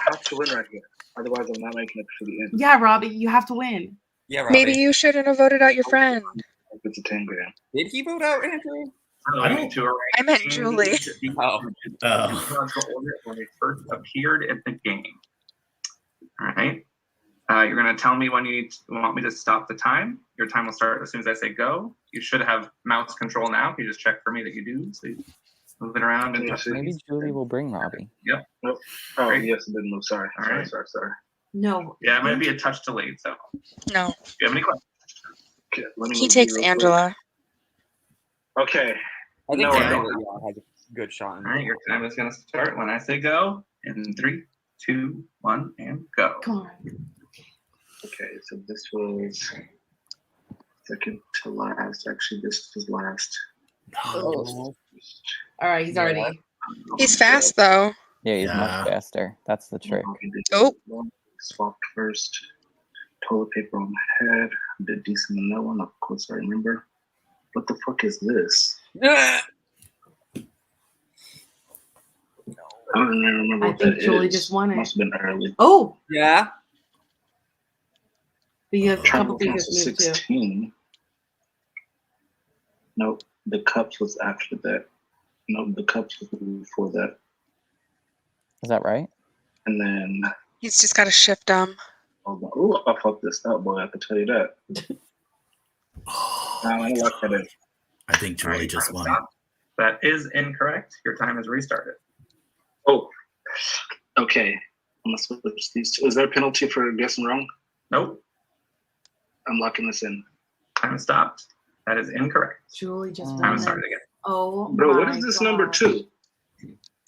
have to win right here. Otherwise, I'm not making it to the end. Yeah, Robbie, you have to win. Yeah, Robbie. Maybe you shouldn't have voted out your friend. It's a 10 grand. Did he vote out Andrew? I don't. I meant Julie. Oh. When they first appeared in the game. All right. You're going to tell me when you want me to stop the time. Your time will start as soon as I say go. You should have mouse control now. Can you just check for me that you do? So you move it around and Maybe Julie will bring Robbie. Yep. Nope. Oh, yes, it didn't move. Sorry. All right. Sorry. No. Yeah, it might be a touch delayed. So, No. do you have any questions? Okay, let me He move takes you real quick. Angela. Okay. I think No, Angela has a good shot. All right, your time is going to start when I say go. In 3, 2, 1, and go. Come on. Okay, so this was second to last. Actually, this was last. Oh. All right, he's already. He's fast, though. Yeah, he's Yeah. much faster. That's the trick. Oh. Swapped first. Toilet paper on my head. Did decent in that one. Of course, I remember. What the fuck is this? I don't even remember I what think that Julie is. just won it. Must have been early. Oh, Yeah. you have a Tribal couple Council fingers moved too. 16. Nope, the cups was after that. Nope, the cups was before that. Is that right? And then, He's just got to shift them. hold on. Ooh, I fucked this up, boy. I can tell you that. I'm gonna lock that in. I think Julie Alright, just time won. stop. That is incorrect. Your time is restarted. Oh, okay. I'm gonna switch these two. Is there a penalty for guessing wrong? Nope. I'm locking this in. Time stopped. That is incorrect. Julie just Time won. started again. Oh, Bro, what my is this God. number 2?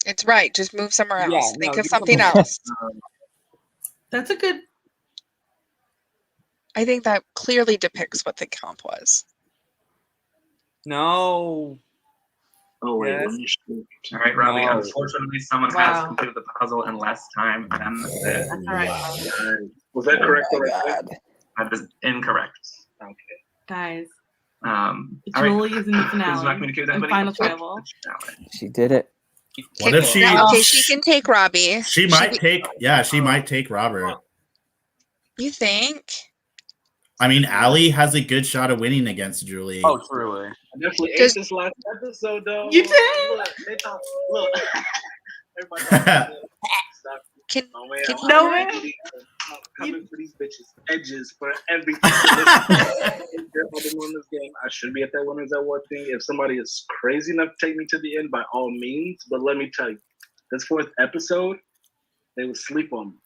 It's right. Just move somewhere else. Yeah, Think no, of do something something else. That's a good. I think that clearly depicts what the comp was. No. Oh wait, Yes. let me shoot. All right, Robbie. No. Unfortunately, someone has Wow. completed the puzzle in less time than this. That's all right. Was that correct? Oh my already? God. That is incorrect. Okay. Guys, All right. Julie is in the Please do not finale communicate with and anybody. final Approach tribal. the challenge. She did it. What if she? Okay, she can take Robbie. She might take. Yeah, she might take Robert. You think? Oh, I mean, Allie has a good shot of winning against Julie. Oh, truly. I definitely ate Does- this last episode though. You did? Look, they thought, look. Everybody thought, stop. Can, Oh, man, can I'm No coming way. for these- I'm coming for these bitches. Edges for everything. If they're holding on this game, I should be at that winners award thing. If somebody is crazy enough to take me to the end, by all means. But let me tell you, this 4th episode, they would sleep on me.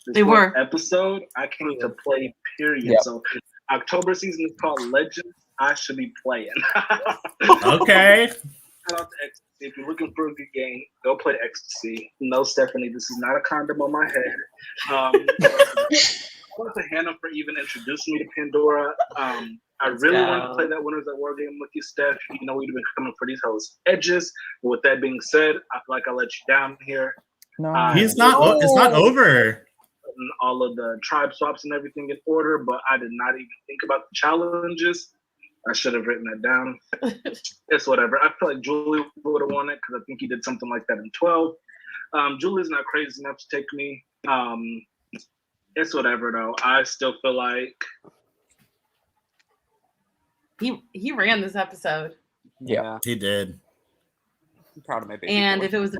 This They 4th were. episode, I came to play, period. Yep. So October season is called Legends. I should be playing. Okay. Shout out to Ecstasy. If you're looking for a good game, go play Ecstasy. No, Stephanie, this is not a condom on my head. Shout out to Hannah for even introducing me to Pandora. I really wanted to play that Winners at War game with you, Steph. You know we've been coming for these hoes edges. But with that being said, I feel like I let you down here. No. He's not. It's not over. Putting all of the tribe swaps and everything in order, but I did not even think about the challenges. I should have written that down. It's whatever. I feel like Julie would have won it because I think he did something like that in 12. Julie's not crazy enough to take me. It's whatever though. I still feel like He ran this episode, Yeah, he did. I'm proud of my baby. and boy. if it was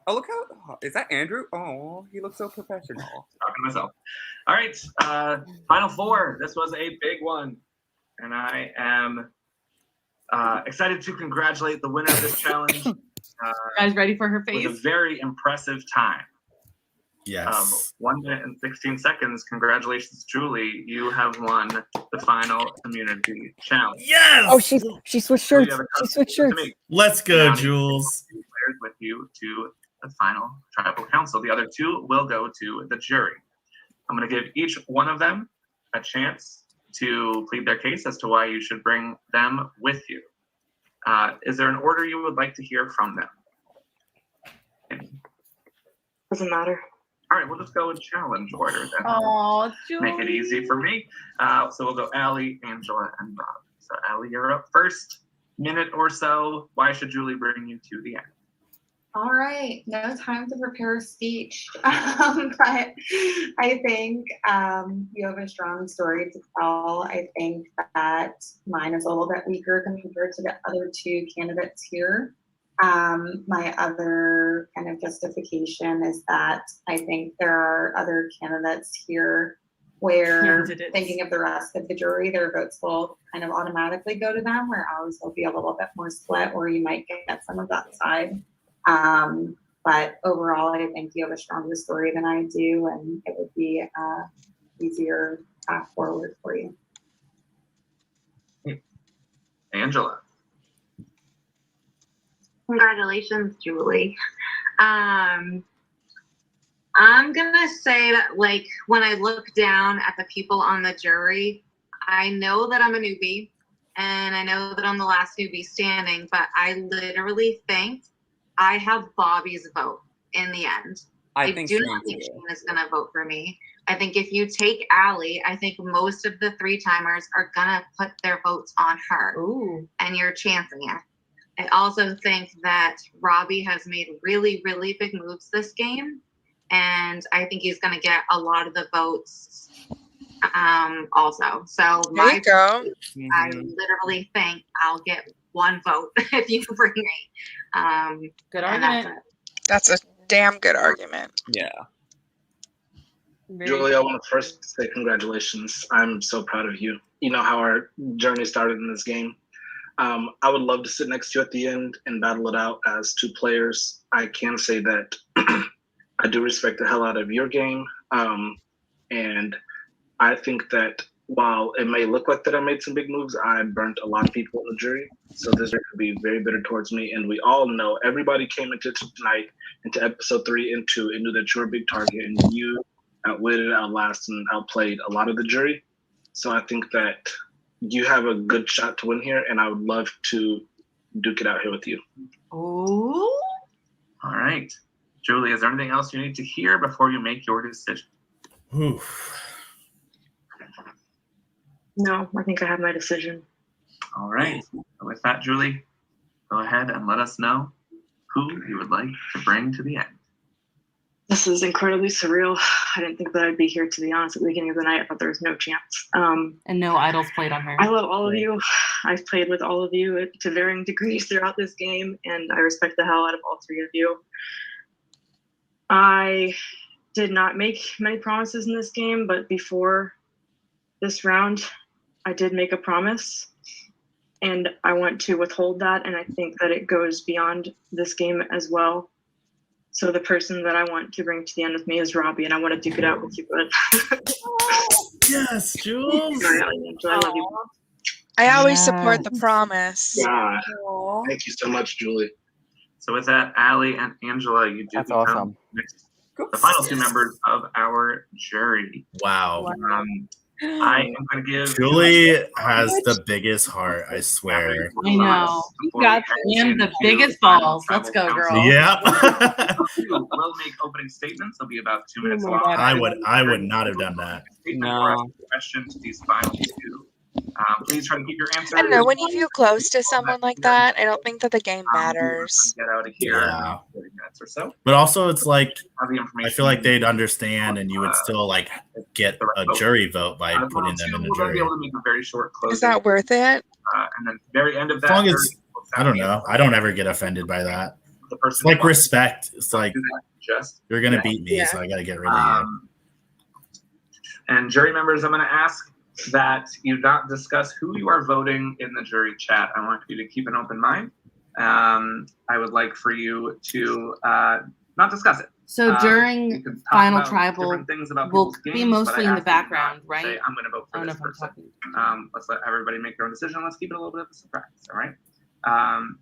Oh, look how is that Andrew? Oh, he looks so professional. Talking to myself. All right. Final 4. This was a big one. And I am excited to congratulate the winner of this challenge. guys ready for her With a face? very impressive time. Yes. 1 minute and 16 seconds. Congratulations, Julie. You have won the final immunity challenge. Yes. Oh, she switched Julie, shirts. you have a She custom switched to shirts. make. Let's go, Now, Jules. two players with you to the final tribal council. The other 2 will go to the jury. I'm going to give each one of them a chance to plead their case as to why you should bring them with you. Is there an order you would like to hear from them? Doesn't matter. All right, we'll just go in challenge order then. Oh, Julie. Make it easy for me. So we'll go Allie, Angela, and Rob. So Allie, you're up first. Minute or so. Why should Julie bring you to the end? All right, no time to prepare a speech, but I think you have a strong story to tell. I think that mine is a little bit weaker compared to the other 2 candidates here. My other kind of justification is that I think there are other candidates here where thinking of the rest of the jury, their votes will kind of automatically go to them, where ours will be a little bit more split, or you might get some of that side. But overall, I think you have a stronger story than I do, and it would be easier path forward for you. Angela. Congratulations, Julie. I'm gonna say that, like, when I look down at the people on the jury, I know that I'm a newbie, and I know that I'm the last newbie standing, but I literally think I have Bobby's vote in the end. I think do so, not think too. Shane is gonna vote for me. I think if you take Allie, I think most of the 3-timers are gonna put their votes on her. Ooh. And you're chancing it. I also think that Robbie has made really, really big moves this game. And I think he's going to get a lot of the votes also. So There you go. I literally think I'll get 1 vote if you bring me. Good and argument. That's a damn good argument. Yeah. Julie, I want to first say congratulations. I'm so proud of you. You know how our journey started in this game. I would love to sit next to you at the end and battle it out as 2 players. I can say that I do respect the hell out of your game. And I think that while it may look like that I made some big moves, I burnt a lot of people in the jury. So this jury could be very bitter towards me. And we all know, everybody came into tonight, into episode 3 and 2, and knew that you were a big target, and you outwitted, outlasted, and outplayed a lot of the jury. So I think that you have a good shot to win here, and I would love to duke it out here with you. Ooh. All right. Julie, is there anything else you need to hear before you make your decision? Oof. No, I think I have my decision. All right. With that, Julie, go ahead and let us know who you would like to bring to the end. This is incredibly surreal. I didn't think that I'd be here, to be honest. At the beginning of the night, I thought there was no chance. And no idols played on her. I love all of you. I've played with all of you to varying degrees throughout this game, and I respect the hell out of all 3 of you. I did not make many promises in this game, but before this round, I did make a promise, and I want to withhold that, and I think that it goes beyond this game as well. So the person that I want to bring to the end with me is Robbie, and I want to duke it out with you, bud. Yes, Jules. Sorry, Angela, I love you. I always support the promise. Yeah. Thank you so much, Julie. So with that, Allie and Angela, you do That's become awesome. the final 2 members of our jury. Wow. I am going to give Julie has the biggest heart, I swear. I know. And the biggest balls. Let's go, girl. Yep. We'll make opening statements. They'll be about 2 minutes long. I would not have done that. No. Question to these final 2. Please try to keep your answers. I don't know. When you feel close to someone like that, I don't think that the game matters. Get out of here. Yeah. 30 minutes or so. But also, it's like, Have the I information. feel like they'd understand, and you would still like get a jury vote by putting them in the We'll be jury. able to make a very short closing. Is that worth it? And then at the very end of As that, long as, I don't know. I don't ever get offended by that. the It's person like respect. It's like, just you're going to beat me, so I got to get rid of you. And jury members, I'm going to ask that you not discuss who you are voting in the jury chat. I want you to keep an open mind. I would like for you to not discuss it. So you during can talk Final about Tribal, different things about we'll people's be games, but mostly I in the ask you not background, to right? say, I'm going to vote for I don't know this if I'm person. talking. Let's let everybody make their own decision. Let's keep it a little bit of a surprise. All right.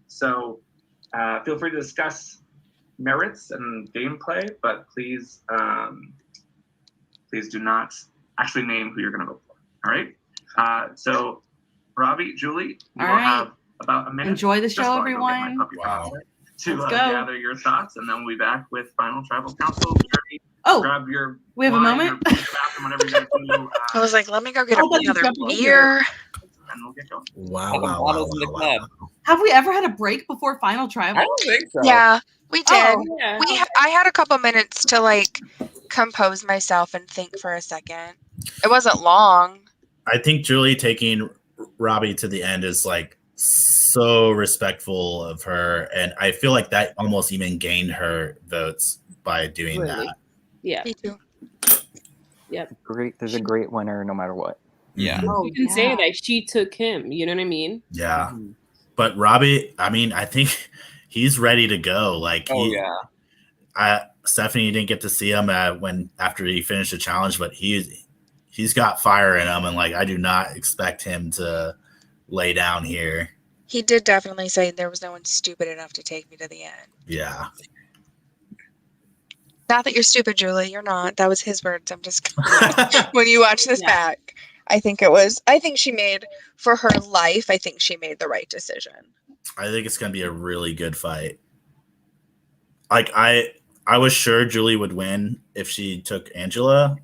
So feel free to discuss merits and gameplay, but please, please do not actually name who you're going to vote for. All right. So Robbie, Julie, you All will right. have about a minute. Enjoy the just show, while I go get my everyone. puppy box to Let's go. gather your thoughts, and then we'll be back with Final Tribal Council. Jury, Oh, grab your we have a wine, moment? your bathroom, whatever you're going to do. I was like, let me go get Oh, but another you got beer. And we'll get going. Wow, wow, wow, wow. Have we ever had a break before Final Tribal? I don't think so. Yeah, we did. Oh, yeah. I had a couple minutes to like compose myself and think for a second. It wasn't long. I think Julie taking Robbie to the end is like so respectful of her, and I feel like that almost even gained her votes by doing Really? that. Yeah. Me too. Yep. Great. There's a great winner no matter what. Yeah. Oh, you can say that she took him. You know what I mean? Yeah. But Robbie, I mean, I think he's ready to go. Like, Oh, yeah. Stephanie didn't get to see him after he finished the challenge, but he's got fire in him, and like I do not expect him to lay down here. He did definitely say there was no one stupid enough to take me to the end. Yeah. Not that you're stupid, Julie. You're not. That was his words. I'm just when you watch this back, I think she made for her life. I think she made the right decision. I think it's gonna be a really good fight. Like I was sure Julie would win if she took Angela.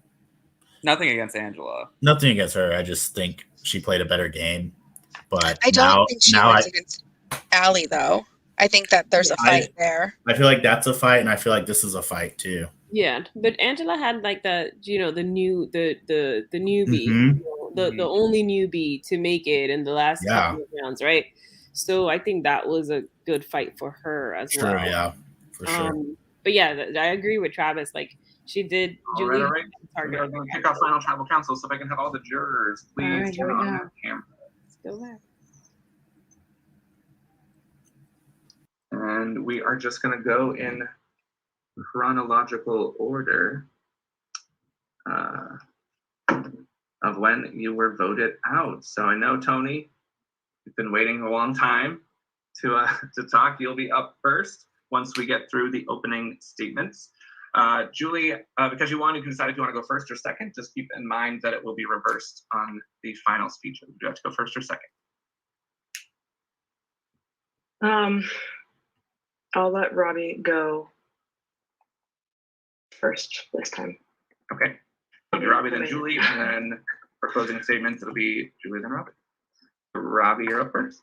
Nothing against Angela. Nothing against her. I just think she played a better game. But I don't think she wins against Allie, though. I think that there's a fight there. I feel like that's a fight, and I feel like this is a fight too. Yeah, but Angela had like the the newbie, Mhm. the only newbie to make it in the last couple of rounds, right? So I think that was a good fight for her as Sure, well. yeah, for sure. But yeah, I agree with Travis. Like she did. All right, all right. We are going to kick off Final Tribal Council, so if I can have all the jurors, please All right, here turn we on go. your camera. Let's go there. And we are just going to go in chronological order of of when you were voted out. So I know, Tony, you've been waiting a long time to talk. You'll be up first once we get through the opening statements. Julie, because you can decide if you want to go first or second. Just keep in mind that it will be reversed on the final speech. Do you have to go first or second? I'll let Robbie go first this time. Okay. It'll be Robbie, then Julie, and then for closing statements, it'll be Julie, then Robbie. Robbie, you're up first.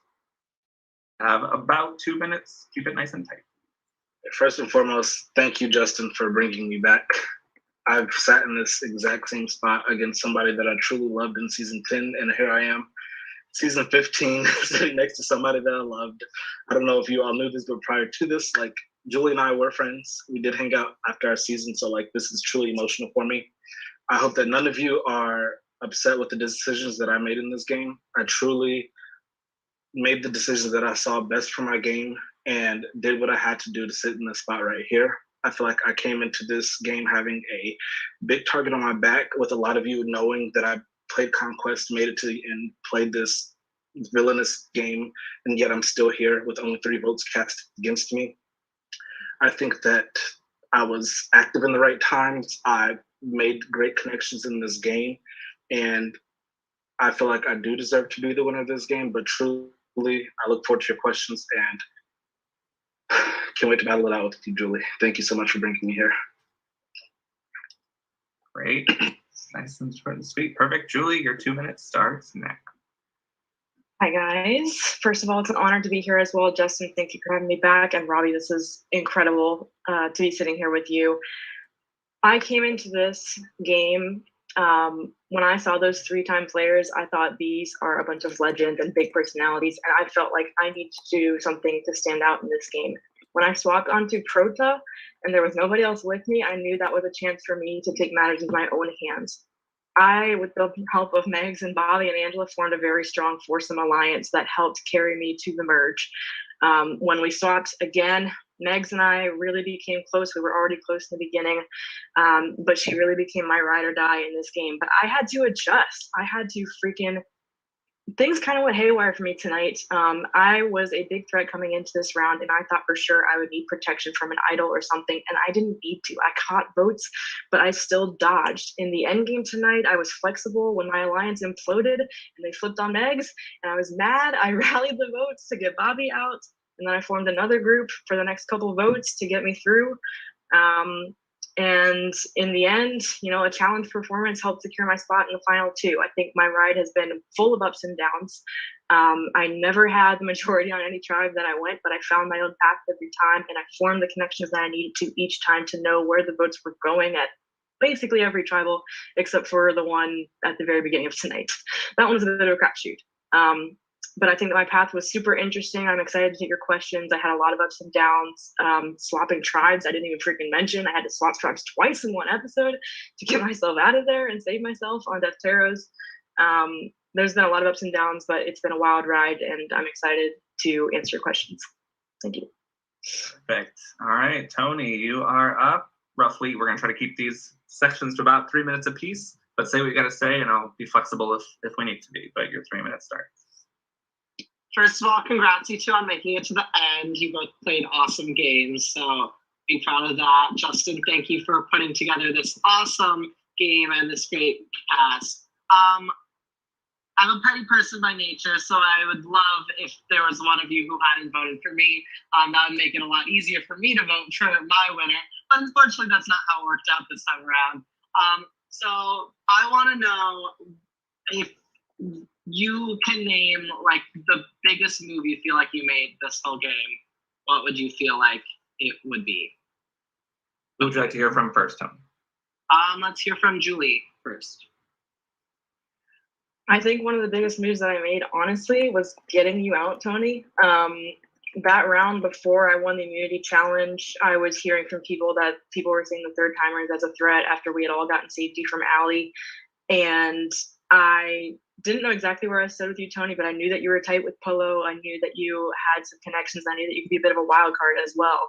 Have about 2 minutes. Keep it nice and tight. First and foremost, thank you, Justin, for bringing me back. I've sat in this exact same spot against somebody that I truly loved in season 10, and here I am, season 15, sitting next to somebody that I loved. I don't know if you all knew this, but prior to this, like, Julie and I were friends. We did hang out after our season, so like this is truly emotional for me. I hope that none of you are upset with the decisions that I made in this game. I truly made the decisions that I saw best for my game and did what I had to do to sit in the spot right here. I feel like I came into this game having a big target on my back, with a lot of you knowing that I played Conquest, made it to the end, played this villainous game, and yet I'm still here with only 3 votes cast against me. I think that I was active in the right times. I made great connections in this game, and I feel like I do deserve to be the winner of this game, but truly, I look forward to your questions and can't wait to battle it out with you, Julie. Thank you so much for bringing me here. Great. Nice and short and sweet. Perfect. Julie, your 2 minutes starts now. Hi, guys. First of all, it's an honor to be here as well. Justin, thank you for having me back. And Robbie, this is incredible to be sitting here with you. I came into this game, when I saw those 3-time players, I thought these are a bunch of legends and big personalities, and I felt like I need to do something to stand out in this game. When I swapped onto Prota and there was nobody else with me, I knew that was a chance for me to take matters into my own hands. I, with the help of Megs and Bobby and Angela, formed a very strong foursome alliance that helped carry me to the merge. When we swapped again, Megs and I really became close. We were already close in the beginning, but she really became my ride or die in this game. But I had to adjust. I had to things kind of went haywire for me tonight. I was a big threat coming into this round, and I thought for sure I would need protection from an idol or something, and I didn't need to. I caught votes, but I still dodged. In the end game tonight, I was flexible when my alliance imploded and they flipped on Megs, and I was mad. I rallied the votes to get Bobby out, and then I formed another group for the next couple of votes to get me through. And in the end, a challenge performance helped secure my spot in the final 2. I think my ride has been full of ups and downs. I never had the majority on any tribe that I went, but I found my own path every time, and I formed the connections that I needed to each time to know where the votes were going at basically every tribal, except for the one at the very beginning of tonight. That one was a bit of a crapshoot. But I think that my path was super interesting. I'm excited to take your questions. I had a lot of ups and downs. Swapping tribes, I didn't even freaking mention. I had to swap tribes twice in one episode to get myself out of there and save myself on Death Taros. There's been a lot of ups and downs, but it's been a wild ride, and I'm excited to answer your questions. Thank you. Perfect. All right, Tony, you are up. Roughly, we're going to try to keep these sections to about 3 minutes apiece, but say what you got to say, and I'll be flexible if we need to be, but your 3 minutes starts. First of all, congrats you two on making it to the end. You both played awesome games, so be proud of that. Justin, thank you for putting together this awesome game and this great cast. I'm a petty person by nature, so I would love if there was one of you who hadn't voted for me. That would make it a lot easier for me to vote for my winner. But unfortunately, that's not how it worked out this time around. So I want to know if you can name like the biggest move you feel like you made this whole game. What would you feel like it would be? Who would you like to hear from first, Tony? Let's hear from Julie first. I think one of the biggest moves that I made, honestly, was getting you out, Tony. That round before I won the immunity challenge, I was hearing from people that people were seeing the 3rd-timers as a threat after we had all gotten safety from Allie. And I didn't know exactly where I stood with you, Tony, but I knew that you were tight with Polo. I knew that you had some connections. I knew that you could be a bit of a wild card as well.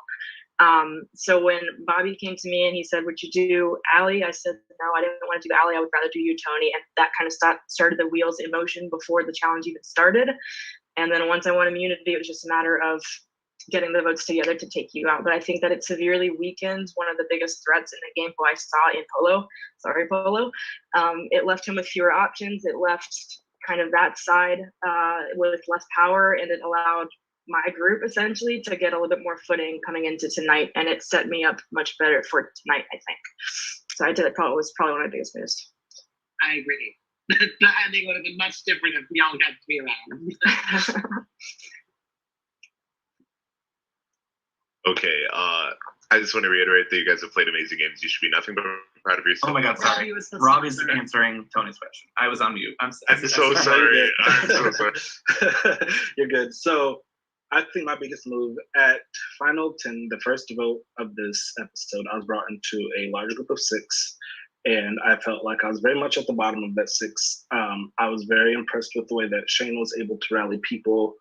So when Bobby came to me and he said, "Would you do Allie?" I said, "No, I didn't want to do Allie. I would rather do you, Tony." And that kind of started the wheels in motion before the challenge even started. And then once I won immunity, it was just a matter of getting the votes together to take you out. But I think that it severely weakens one of the biggest threats in the game I saw in Polo. Sorry, Polo. It left him with fewer options. It left kind of that side with less power, and it allowed my group essentially to get a little bit more footing coming into tonight, and it set me up much better for tonight, I think. So I did it. Was probably one of my biggest moves. I agree. The ending would have been much different if y'all got to be around. Okay, I just want to reiterate that you guys have played amazing games. You should be nothing but proud of yourself. Oh my God, sorry. Robbie's answering Tony's question. I was on mute. I'm so sorry. I'm so sorry. You're good. So I think my biggest move at Final 10, the first vote of this episode, I was brought into a large group of 6, and I felt like I was very much at the bottom of that 6. I was very impressed with the way that Shane was able to rally people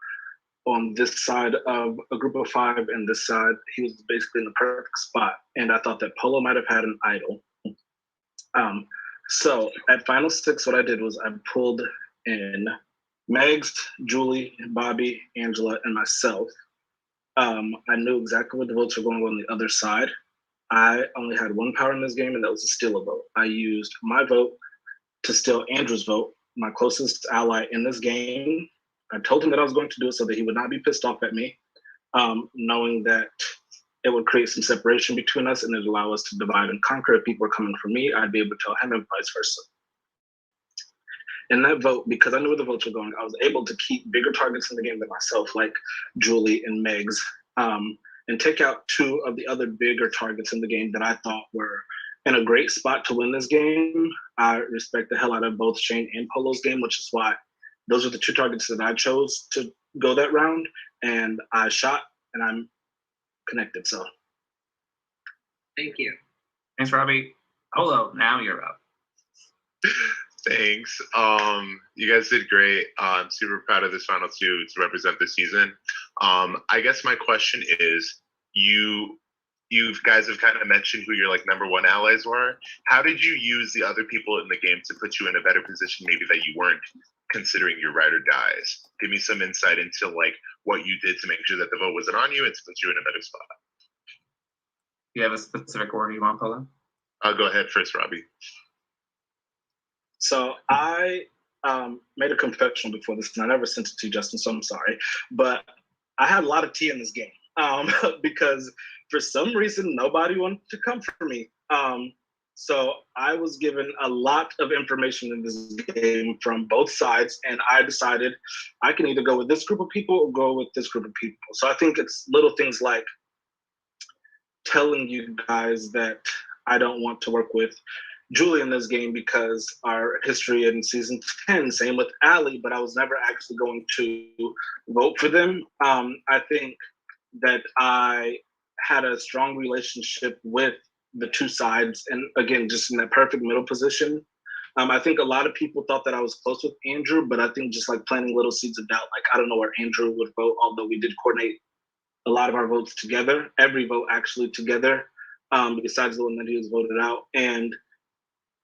on this side of a group of 5, and this side, he was basically in the perfect spot. And I thought that Polo might have had an idol. So at Final 6, what I did was I pulled in Megs, Julie, Bobby, Angela, and myself. I knew exactly what the votes were going on the other side. I only had one power in this game, and that was to steal a vote. I used my vote to steal Andrew's vote, my closest ally in this game. I told him that I was going to do it so that he would not be pissed off at me, knowing that it would create some separation between us and it would allow us to divide and conquer. If people were coming for me, I'd be able to tell him and vice versa. In that vote, because I knew where the votes were going, I was able to keep bigger targets in the game than myself, like Julie and Megs, and take out 2 of the other bigger targets in the game that I thought were in a great spot to win this game. I respect the hell out of both Shane and Polo's game, which is why those are the 2 targets that I chose to go that round, and I shot, and I'm connected, so. Thank you. Thanks, Robbie. Polo, now you're up. Thanks. You guys did great. I'm super proud of this Final 2 to represent the season. I guess my question is, you guys have kind of mentioned who your like #1 allies were. How did you use the other people in the game to put you in a better position, maybe that you weren't considering your ride or dies? Give me some insight into like what you did to make sure that the vote wasn't on you and to put you in a better spot. Do you have a specific order you want, Polo? I'll go ahead first, Robbie. So I made a confession before this, and I never sent it to you, Justin, so I'm sorry. But I had a lot of tea in this game because for some reason, nobody wanted to come for me. So I was given a lot of information in this game from both sides, and I decided I can either go with this group of people or go with this group of people. So I think it's little things like telling you guys that I don't want to work with Julie in this game because our history in season 10, same with Allie, but I was never actually going to vote for them. I think that I had a strong relationship with the 2 sides, and again, just in that perfect middle position. I think a lot of people thought that I was close with Andrew, but I think just like planting little seeds of doubt, like I don't know where Andrew would vote, although we did coordinate a lot of our votes together, every vote actually together, besides the one that he was voted out. And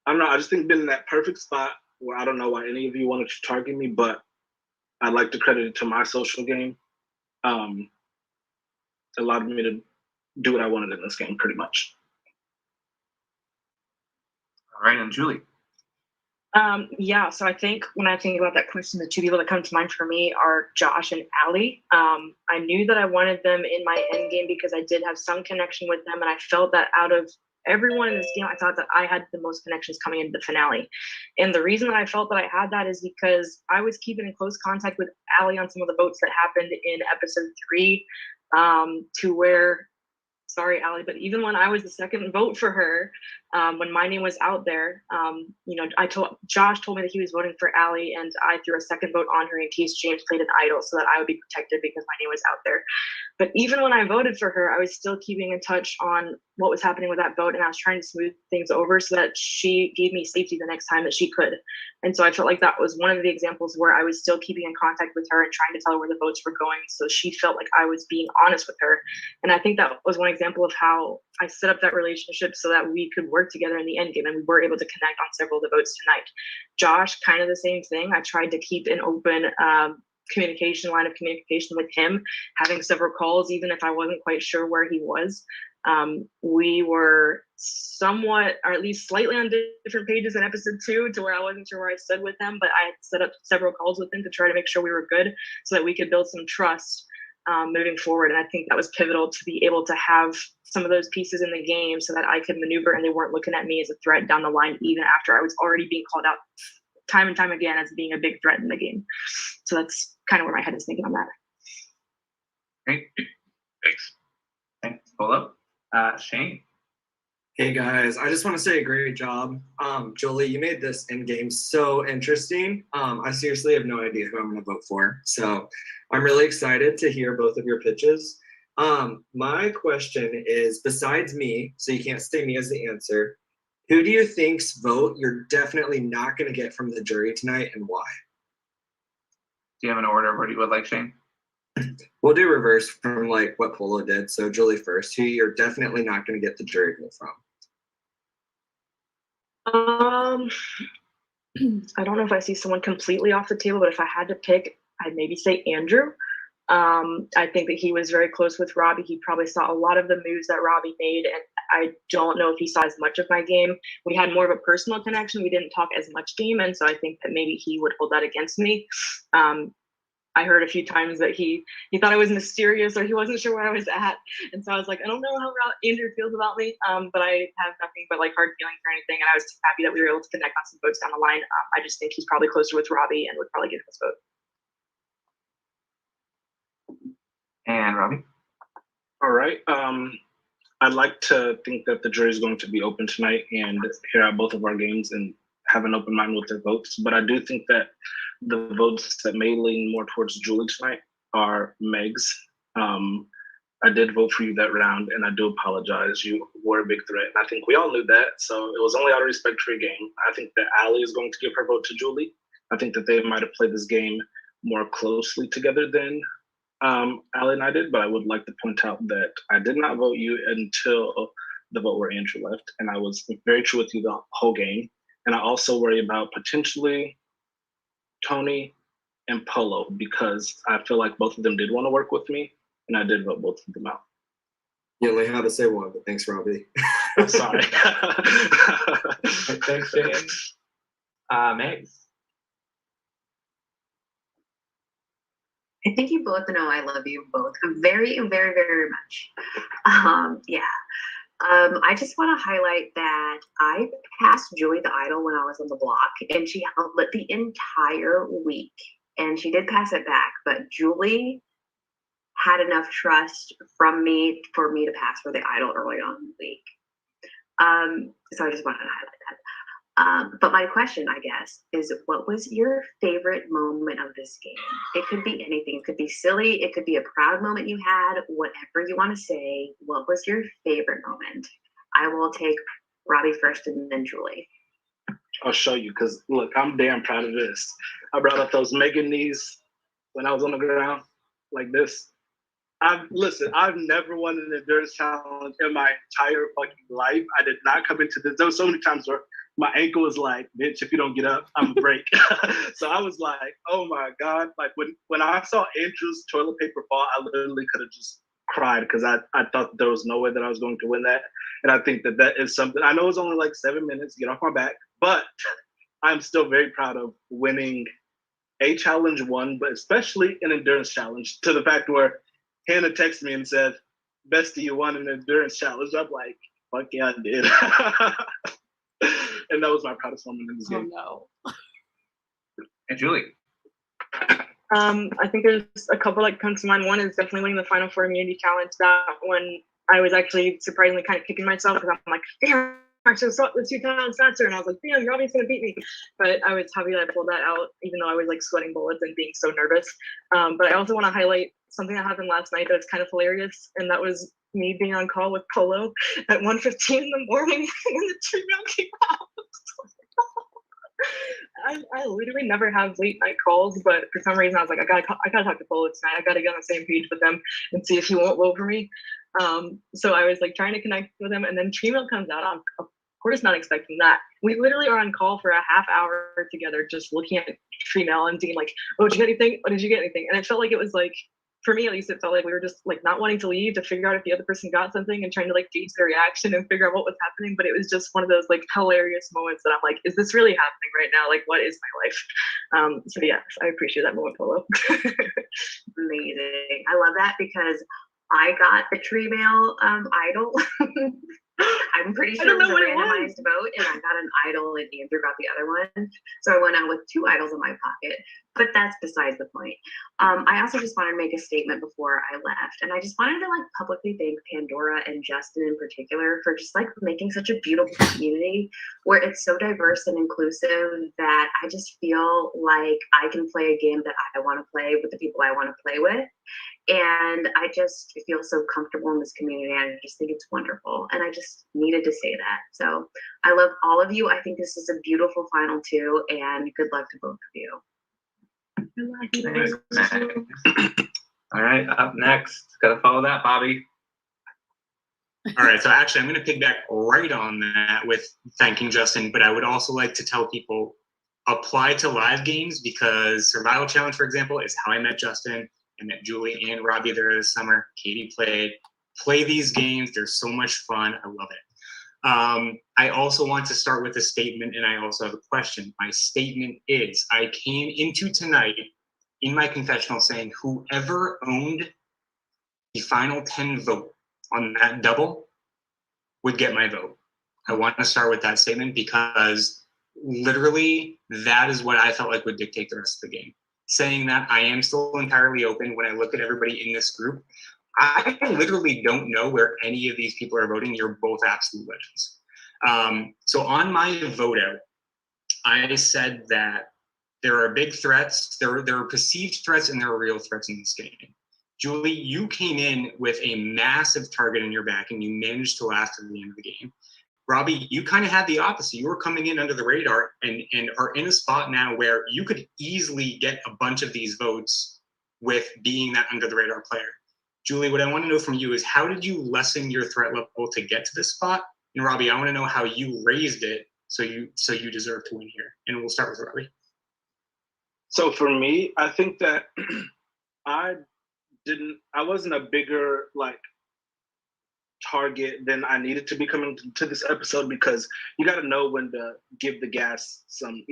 I don't know, I just think been in that perfect spot where I don't know why any of you wanted to target me, but I'd like to credit it to my social game. It allowed me to do what I wanted in this game, pretty much. All right, and Julie. Yeah, so I think when I think about that question, the 2 people that come to mind for me are Josh and Allie. I knew that I wanted them in my end game because I did have some connection with them, and I felt that out of everyone in this game, I thought that I had the most connections coming into the finale. And the reason that I felt that I had that is because I was keeping in close contact with Allie on some of the votes that happened in episode 3, to where, sorry, Allie, but even when I was the second vote for her, when my name was out there, Josh told me that he was voting for Allie, and I threw a second vote on her in case James played an idol so that I would be protected because my name was out there. But even when I voted for her, I was still keeping in touch on what was happening with that vote, and I was trying to smooth things over so that she gave me safety the next time that she could. And so I felt like that was one of the examples where I was still keeping in contact with her and trying to tell her where the votes were going, so she felt like I was being honest with her. And I think that was one example example of how I set up that relationship so that we could work together in the end game, and we were able to connect on several of the votes tonight. Josh, kind of the same thing. I tried to keep an open line of communication with him, having several calls, even if I wasn't quite sure where he was. We were somewhat, or at least slightly on different pages in episode 2, to where I wasn't sure where I stood with him, but I set up several calls with him to try to make sure we were good so that we could build some trust moving forward. And I think that was pivotal to be able to have some of those pieces in the game so that I could maneuver and they weren't looking at me as a threat down the line, even after I was already being called out time and time again as being a big threat in the game. So that's kind of where my head is thinking on that. Great. Thanks. Polo. Shane. Hey guys, I just want to say great job. Julie, you made this end game so interesting. I seriously have no idea who I'm going to vote for. So I'm really excited to hear both of your pitches. My question is, besides me, so you can't say me as the answer, who do you think's vote you're definitely not going to get from the jury tonight, and why? Do you have an order of what you would like, Shane? We'll do reverse from like what Polo did. So Julie first, who you're definitely not going to get the jury vote from. I don't know if I see someone completely off the table, but if I had to pick, I'd maybe say Andrew. I think that he was very close with Robbie. He probably saw a lot of the moves that Robbie made, and I don't know if he saw as much of my game. We had more of a personal connection. We didn't talk as much game, and so I think that maybe he would hold that against me. I heard a few times that he thought I was mysterious or he wasn't sure where I was at. And so I was like, I don't know how Andrew feels about me, but I have nothing but like hard feelings or anything. And I was happy that we were able to connect on some votes down the line. I just think he's probably closer with Robbie and would probably get his vote. And Robbie? All right. I'd like to think that the jury is going to be open tonight and hear out both of our games and have an open mind with their votes. But I do think that the votes that may lean more towards Julie tonight are Meg's. I did vote for you that round, and I do apologize. You were a big threat, and I think we all knew that. So it was only out of respect for your game. I think that Allie is going to give her vote to Julie. I think that they might have played this game more closely together than Allie and I did, but I would like to point out that I did not vote you until the vote where Andrew left, and I was very true with you the whole game. And I also worry about potentially Tony and Polo, because I feel like both of them did want to work with me, and I did vote both of them out. You only had to say one, but thanks, Robbie. I'm sorry. Thanks, Shane. Megs. I think you both know I love you both very, very, very much. I just want to highlight that I passed Julie the Idol when I was on the block, and she held it the entire week. And she did pass it back, but Julie had enough trust from me for me to pass for the Idol early on in the week. So I just wanted to highlight that. But my question, I guess, is what was your favorite moment of this game? It could be anything. It could be silly. It could be a proud moment you had, whatever you want to say. What was your favorite moment? I will take Robbie first and then Julie. I'll show you, because look, I'm damn proud of this. I brought up those Megan knees when I was on the ground like this. I've never won an endurance challenge in my entire fucking life. I did not come into this. There were so many times where my ankle was like, bitch, if you don't get up, I'm gonna break. So I was like, oh my God. Like when I saw Andrew's toilet paper fall, I literally could have just cried, because I thought there was no way that I was going to win that. And I think that is something, I know it was only like 7 minutes, get off my back, but I'm still very proud of winning a challenge one, but especially an endurance challenge, to the fact where Hannah texted me and said, Bestie, you won an endurance challenge. I'm like, fuck yeah, I did. And that was my proudest moment in this game. Oh no. And Julie. I think there's a couple that come to mind. One is definitely winning the Final Four Immunity Challenge. That when I was actually surprisingly kind of kicking myself, because I'm like, damn, I should have thought the 2 pounds faster. And I was like, damn, you're obviously gonna beat me. But I was happy that I pulled that out, even though I was like sweating bullets and being so nervous. But I also want to highlight something that happened last night that's kind of hilarious, and that was me being on call with Polo at 1:15 in the morning when the treatment came out. I literally never have late night calls, but for some reason I was like, I gotta talk to Polo tonight. I gotta get on the same page with them and see if he won't vote for me. So I was like trying to connect with him, and then Tremail comes out. I'm of course not expecting that. We literally are on call for a half hour together, just looking at Tremail and being like, "Oh, did you get anything? Oh, did you get anything?" And it felt like it was like, for me at least, it felt like we were just like not wanting to leave to figure out if the other person got something and trying to like gauge their reaction and figure out what was happening. But it was just one of those like hilarious moments that I'm like, is this really happening right now? Like, what is my life? So yes, I appreciate that moment, Polo. Amazing. I love that because I got the Tremail idol. I'm pretty sure it was a randomized vote, and I got an idol, and Andrew got the other one. So I went out with 2 idols in my pocket, but that's besides the point. I also just wanted to make a statement before I left, and I just wanted to like publicly thank Pandora and Justin in particular for just like making such a beautiful community where it's so diverse and inclusive that I just feel like I can play a game that I want to play with the people I want to play with. And I just feel so comfortable in this community, and I just think it's wonderful. And I just needed to say that. So I love all of you. I think this is a beautiful final 2, and good luck to both of you. All right, up next, gotta follow that, Bobby. All right, so actually, I'm going to piggyback right on that with thanking Justin, but I would also like to tell people apply to live games because Survival Challenge, for example, is how I met Justin. I met Julie and Robbie there this summer. Katie played. Play these games. They're so much fun. I love it. I also want to start with a statement, and I also have a question. My statement is, I came into tonight in my confessional saying whoever owned the final 10 vote on that double would get my vote. I want to start with that statement because literally that is what I felt like would dictate the rest of the game. Saying that, I am still entirely open. When I look at everybody in this group, I literally don't know where any of these people are voting. You're both absolute legends. So on my vote out, I said that there are big threats, there are perceived threats, and there are real threats in this game. Julie, you came in with a massive target in your back, and you managed to last to the end of the game. Robbie, you kind of had the opposite. You were coming in under the radar and are in a spot now where you could easily get a bunch of these votes with being that under the radar player. Julie, what I want to know from you is how did you lessen your threat level to get to this spot? And Robbie, I want to know how you raised it so you deserve to win here. And we'll start with Robbie. So for me, I think that I wasn't a bigger like target than I needed to be coming to this episode because you got to know when to give the gas some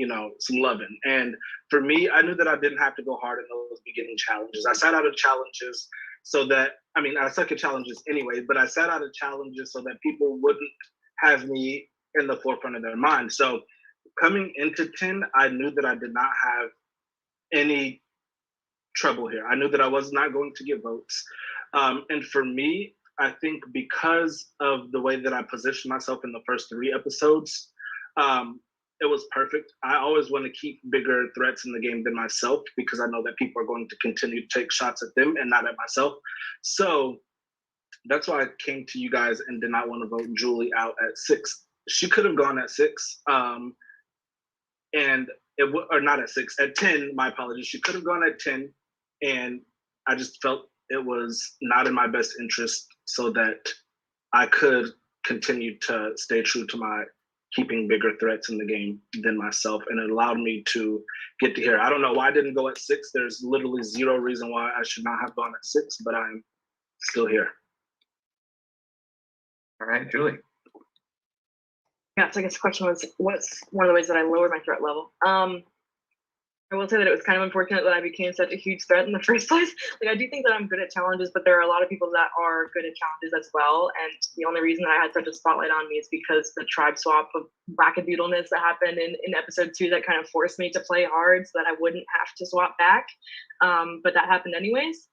loving. And for me, I knew that I didn't have to go hard in those beginning challenges. I sat out of challenges so that, I suck at challenges anyway, but I sat out of challenges so that people wouldn't have me in the forefront of their mind. So coming into 10, I knew that I did not have any trouble here. I knew that I was not going to get votes. And for me, I think because of the way that I positioned myself in the first 3 episodes, it was perfect. I always want to keep bigger threats in the game than myself because I know that people are going to continue to take shots at them and not at myself. So that's why I came to you guys and did not want to vote Julie out at 6. She could have gone at 6, or not at 6, at 10. My apologies. She could have gone at 10, and I just felt it was not in my best interest so that I could continue to stay true to my keeping bigger threats in the game than myself. And it allowed me to get to here. I don't know why I didn't go at 6. There's literally 0 reason why I should not have gone at 6, but I'm still here. All right, Julie. Yeah, so I guess the question was, what's one of the ways that I lowered my threat level? I will say that it was kind of unfortunate that I became such a huge threat in the first place. Like, I do think that I'm good at challenges, but there are a lot of people that are good at challenges as well. And the only reason that I had such a spotlight on me is because the tribe swap of wackadoodleness that happened in episode 2 that kind of forced me to play hard so that I wouldn't have to swap back. But that happened anyways.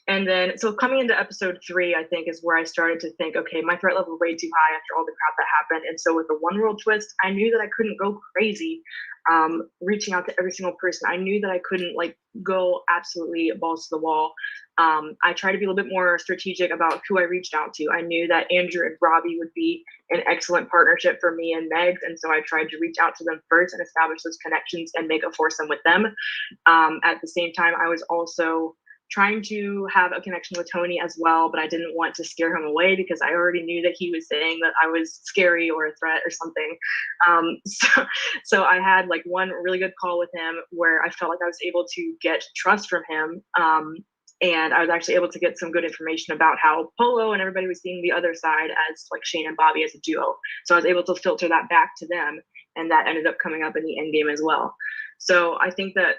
And then, so coming into episode 3, I think is where I started to think, okay, my threat level was way too high after all the crap that happened. And so with the one world twist, I knew that I couldn't go crazy reaching out to every single person. I knew that I couldn't like go absolutely balls to the wall. I tried to be a little bit more strategic about who I reached out to. I knew that Andrew and Robbie would be an excellent partnership for me and Megs. And so I tried to reach out to them first and establish those connections and make a foursome with them. At the same time, I was also trying to have a connection with Tony as well, but I didn't want to scare him away because I already knew that he was saying that I was scary or a threat or something. So I had like one really good call with him where I felt like I was able to get trust from him. And I was actually able to get some good information about how Polo and everybody was seeing the other side as like Shane and Bobby as a duo. So I was able to filter that back to them, and that ended up coming up in the end game as well. So I think that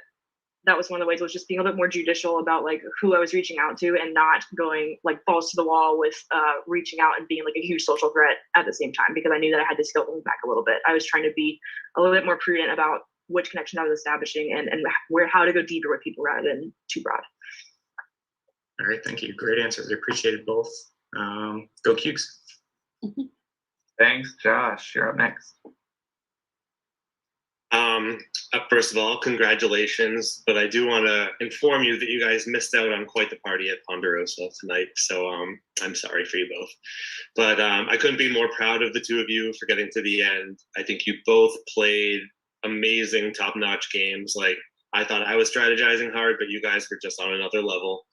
was one of the ways, was just being a little bit more judicial about like who I was reaching out to and not going like balls to the wall with reaching out and being like a huge social threat at the same time, because I knew that I had to scale things back a little bit. I was trying to be a little bit more prudent about which connections I was establishing and how to go deeper with people rather than too broad. All right, thank you. Great answers. I appreciate it both. Go Cukes. Thanks, Josh. You're up next. First of all, congratulations, but I do want to inform you that you guys missed out on quite the party at Ponderosa tonight, so I'm sorry for you both. But I couldn't be more proud of the two of you for getting to the end. I think you both played amazing, top-notch games. Like, I thought I was strategizing hard, but you guys were just on another level.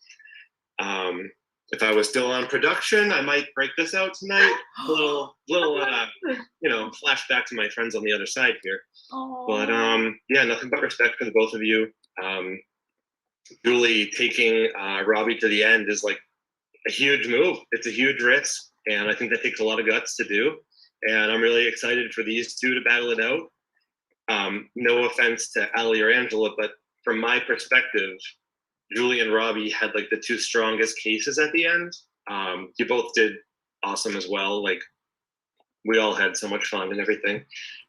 If I was still on production, I might break this out tonight. A little flashback to my friends on the other side here. Aww. But yeah, nothing but respect for the both of you. Julie taking Robbie to the end is like a huge move. It's a huge risk, and I think that takes a lot of guts to do. And I'm really excited for these two to battle it out. No offense to Ali or Angela, but from my perspective, Julie and Robbie had like the two strongest cases at the end. You both did awesome as well. Like, we all had so much fun and everything.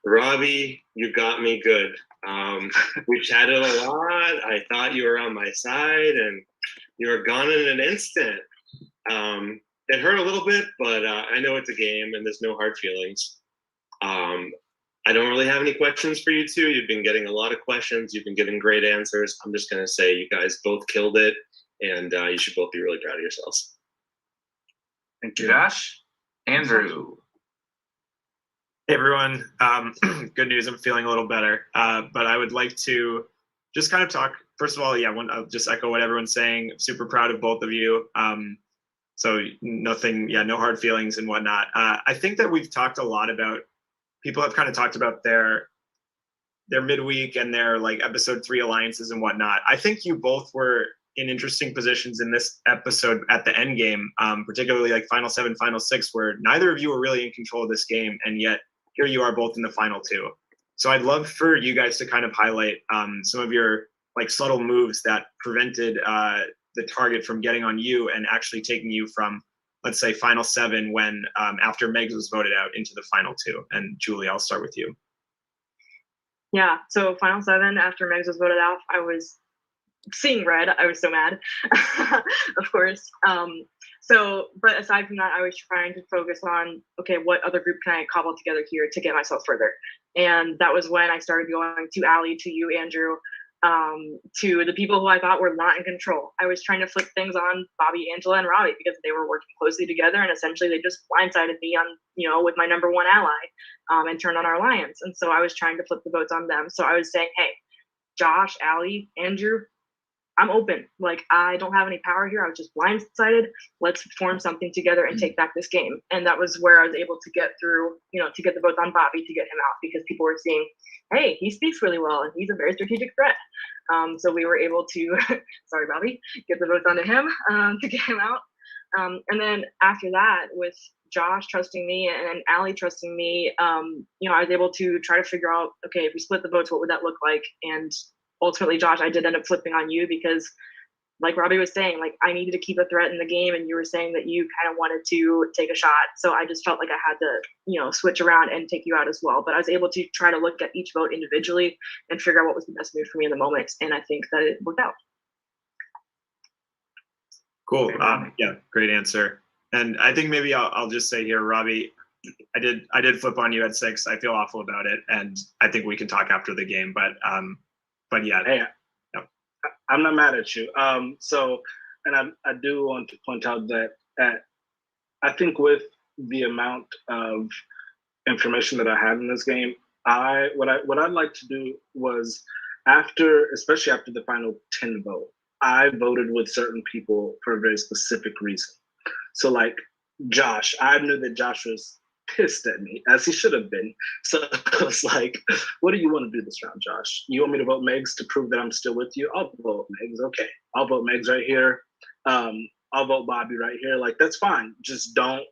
Robbie, you got me good. We chatted a lot. I thought you were on my side, and you were gone in an instant. It hurt a little bit, but I know it's a game and there's no hard feelings. I don't really have any questions for you two. You've been getting a lot of questions. You've been giving great answers. I'm just going to say you guys both killed it, and you should both be really proud of yourselves. Thank you, Josh. Andrew. Hey, everyone. Good news. I'm feeling a little better. But I would like to just kind of talk. First of all, I'll just echo what everyone's saying. I'm super proud of both of you. So nothing, no hard feelings and whatnot. I think that we've talked a lot about, people have kind of talked about their midweek and their like episode 3 alliances and whatnot. I think you both were in interesting positions in this episode at the end game, particularly like final 7, final 6, where neither of you were really in control of this game, and yet here you are both in the final 2. So I'd love for you guys to kind of highlight some of your like subtle moves that prevented the target from getting on you and actually taking you from, let's say, final 7 when after Megs was voted out into the final 2. And Julie, I'll start with you. Yeah, so final 7 after Megs was voted out, I was seeing red. I was so mad, of course. But aside from that, I was trying to focus on, okay, what other group can I cobble together here to get myself further? And that was when I started going to Ali, to you, Andrew, to the people who I thought were not in control. I was trying to flip things on Bobby, Angela, and Robbie because they were working closely together, and essentially they just blindsided me on, with my number 1 ally, and turned on our alliance. And so I was trying to flip the votes on them. So I was saying, hey, Josh, Ali, Andrew, I'm open. Like, I don't have any power here. I was just blindsided. Let's form something together and take back this game. And that was where I was able to get through, to get the votes on Bobby to get him out, because people were seeing, hey, he speaks really well and he's a very strategic threat. So we were able to, sorry, Bobby, get the votes onto him to get him out. And then after that, with Josh trusting me and Ali trusting me, I was able to try to figure out, okay, if we split the votes, what would that look like? And ultimately, Josh, I did end up flipping on you because, like Robbie was saying, like, I needed to keep a threat in the game, and you were saying that you kind of wanted to take a shot. So I just felt like I had to, switch around and take you out as well. But I was able to try to look at each vote individually and figure out what was the best move for me in the moment. And I think that it worked out. Cool. Yeah, great answer. And I think maybe I'll just say here, Robbie, I did flip on you at 6. I feel awful about it, and I think we can talk after the game. But yeah. Hey, I'm not mad at you. And I do want to point out that I think with the amount of information that I had in this game, what I'd like to do was especially after the final 10 vote, I voted with certain people for a very specific reason. So like Josh, I knew that Josh was pissed at me, as he should have been. So I was like, what do you want to do this round, Josh? You want me to vote Megs to prove that I'm still with you? I'll vote Megs. Okay. I'll vote Megs right here. I'll vote Bobby right here. Like, that's fine. Just don't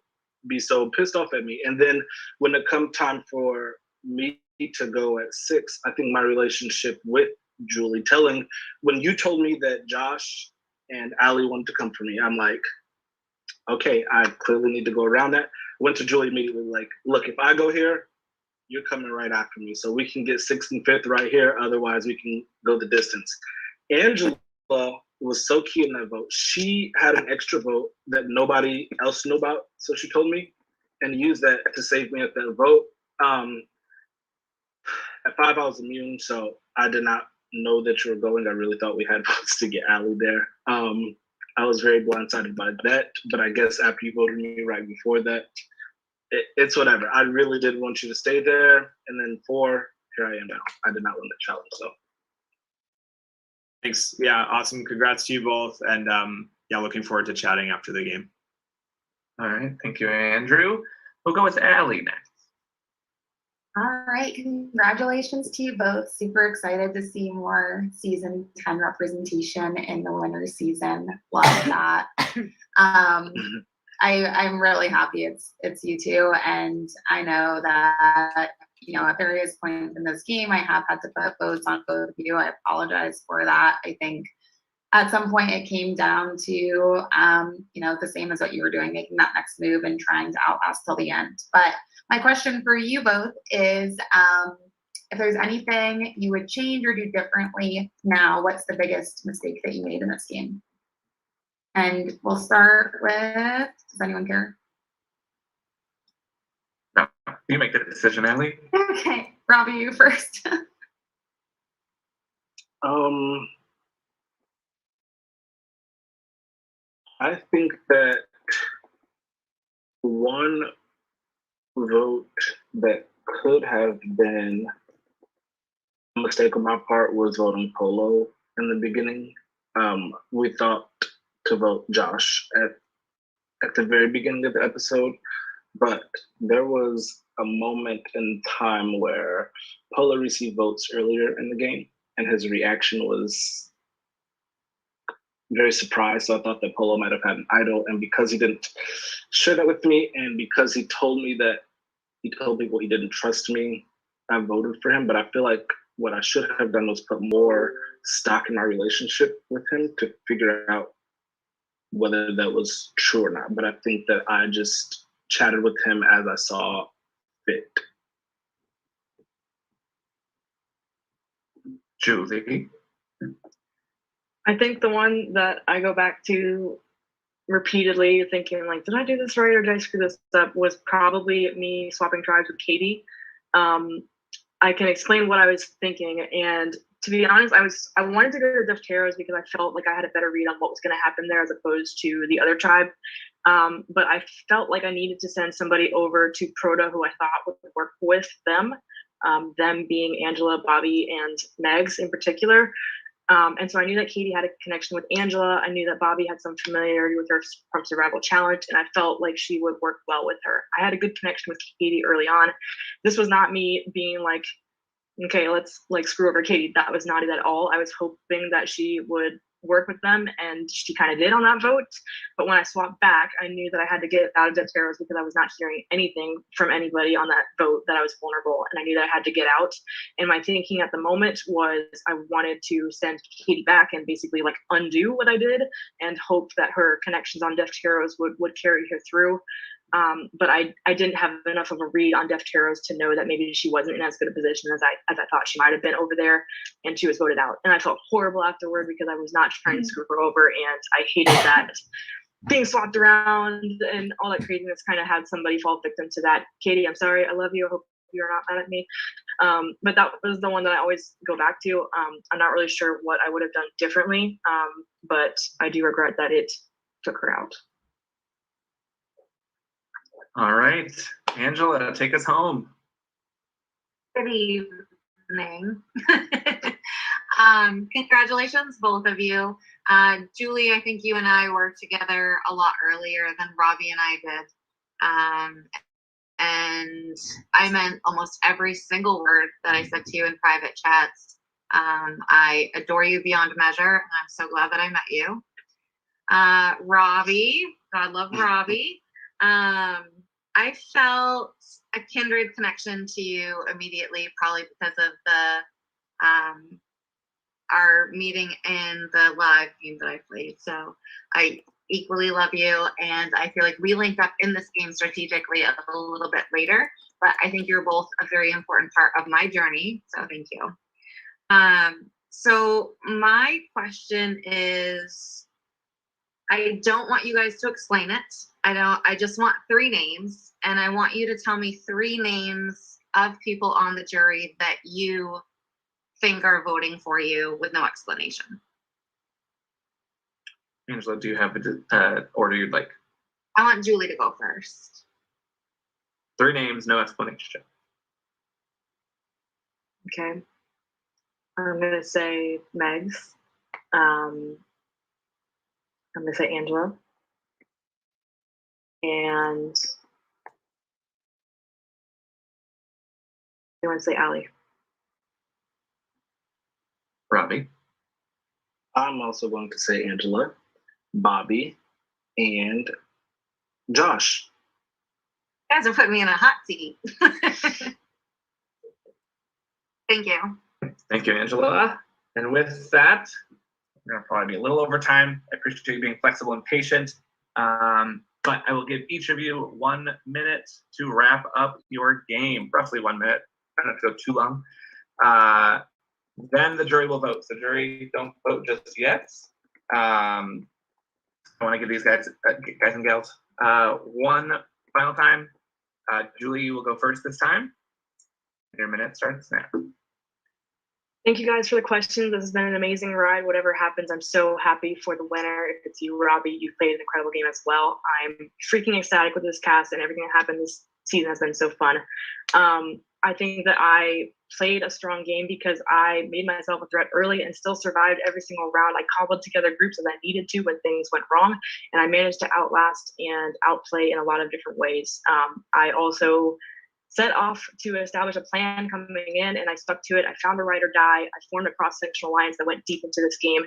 be so pissed off at me. And then when it come time for me to go at 6, I think my relationship with Julie when you told me that Josh and Allie wanted to come for me, I'm like, okay, I clearly need to go around that. Went to Julie immediately, like, look, if I go here, you're coming right after me. So we can get 6th and 5th right here. Otherwise, we can go the distance. Angela was so key in that vote. She had an extra vote that nobody else knew about. So she told me and used that to save me at that vote. At 5, I was immune, so I did not know that you were going. I really thought we had votes to get Allie there. I was very blindsided by that, but I guess after you voted me right before that, it's whatever. I really did want you to stay there, and then 4, here I am now. I did not win the challenge, so. Thanks. Yeah, awesome. Congrats to you both, and yeah, looking forward to chatting after the game. All right, thank you, Andrew. We'll go with Allie next. All right, congratulations to you both. Super excited to see more season 10 representation in the winter season. Love that. I'm really happy it's you two, and I know that at various points in this game I have had to put votes on both of you. I apologize for that. I think at some point it came down to the same as what you were doing, making that next move and trying to outlast till the end. But my question for you both is if there's anything you would change or do differently now, what's the biggest mistake that you made in this game? And we'll start with, does anyone care? No, you make the decision, Allie. Okay, Robbie, you first. I think that one vote that could have been a mistake on my part was voting Polo in the beginning. We thought to vote Josh at the very beginning of the episode, but there was a moment in time where Polo received votes earlier in the game, and his reaction was very surprised. So I thought that Polo might have had an idol, and because he didn't share that with me, and because he told people he didn't trust me, I voted for him. But I feel like what I should have done was put more stock in my relationship with him to figure out whether that was true or not. But I think that I just chatted with him as I saw fit. Julie. I think the one that I go back to repeatedly thinking like, did I do this right or did I screw this up, was probably me swapping tribes with Katie. I can explain what I was thinking, and to be honest, I wanted to go to Defteros because I felt like I had a better read on what was going to happen there as opposed to the other tribe. But I felt like I needed to send somebody over to Proto who I thought would work with them, them being Angela, Bobby, and Megs in particular. And so I knew that Katie had a connection with Angela. I knew that Bobby had some familiarity with her from Survival Challenge, and I felt like she would work well with her. I had a good connection with Katie early on. This was not me being like, okay, let's like screw over Katie. That was not it at all. I was hoping that she would work with them, and she kind of did on that vote. But when I swapped back, I knew that I had to get out of Defteros because I was not hearing anything from anybody on that vote that I was vulnerable, and I knew that I had to get out. And my thinking at the moment was I wanted to send Katie back and basically like undo what I did and hope that her connections on Defteros would carry her through. But I didn't have enough of a read on Defteros to know that maybe she wasn't in as good a position as I thought she might have been over there, and she was voted out. And I felt horrible afterward because I was not trying to screw her over, and I hated that being swapped around and all that craziness kind of had somebody fall victim to that. Katie, I'm sorry. I love you. I hope you're not mad at me. But that was the one that I always go back to. I'm not really sure what I would have done differently, but I do regret that it took her out. All right, Angela, take us home. Good evening. Congratulations, both of you. Julie, I think you and I worked together a lot earlier than Robbie and I did. And I meant almost every single word that I said to you in private chats. I adore you beyond measure, and I'm so glad that I met you. Robbie, God love Robbie. I felt a kindred connection to you immediately, probably because of the our meeting in the live game that I played. So I equally love you, and I feel like we linked up in this game strategically a little bit later, but I think you're both a very important part of my journey, so thank you. So my question is, I don't want you guys to explain it. I just want 3 names, and I want you to tell me 3 names of people on the jury that you think are voting for you with no explanation. Angela, do you have the order you'd like? I want Julie to go first. 3 names, no explanation. Okay. I'm going to say Megs. I'm going to say Angela. And I want to say Allie. Robbie. I'm also going to say Angela, Bobby, and Josh. You guys are putting me in a hot seat. Thank you. Thank you, Angela. And with that, we're going to probably be a little over time. I appreciate you being flexible and patient. But I will give each of you 1 minute to wrap up your game, roughly 1 minute. I don't have to go too long. Then the jury will vote. So jury, don't vote just yet. I want to give these guys and gals one final time. Julie, you will go first this time. Your minute starts now. Thank you guys for the questions. This has been an amazing ride. Whatever happens, I'm so happy for the winner. If it's you, Robbie, you played an incredible game as well. I'm freaking ecstatic with this cast, and everything that happened this season has been so fun. I think that I played a strong game because I made myself a threat early and still survived every single round. I cobbled together groups as I needed to when things went wrong, and I managed to outlast and outplay in a lot of different ways. I also set off to establish a plan coming in, and I stuck to it. I found a ride or die. I formed a cross-sectional alliance that went deep into this game.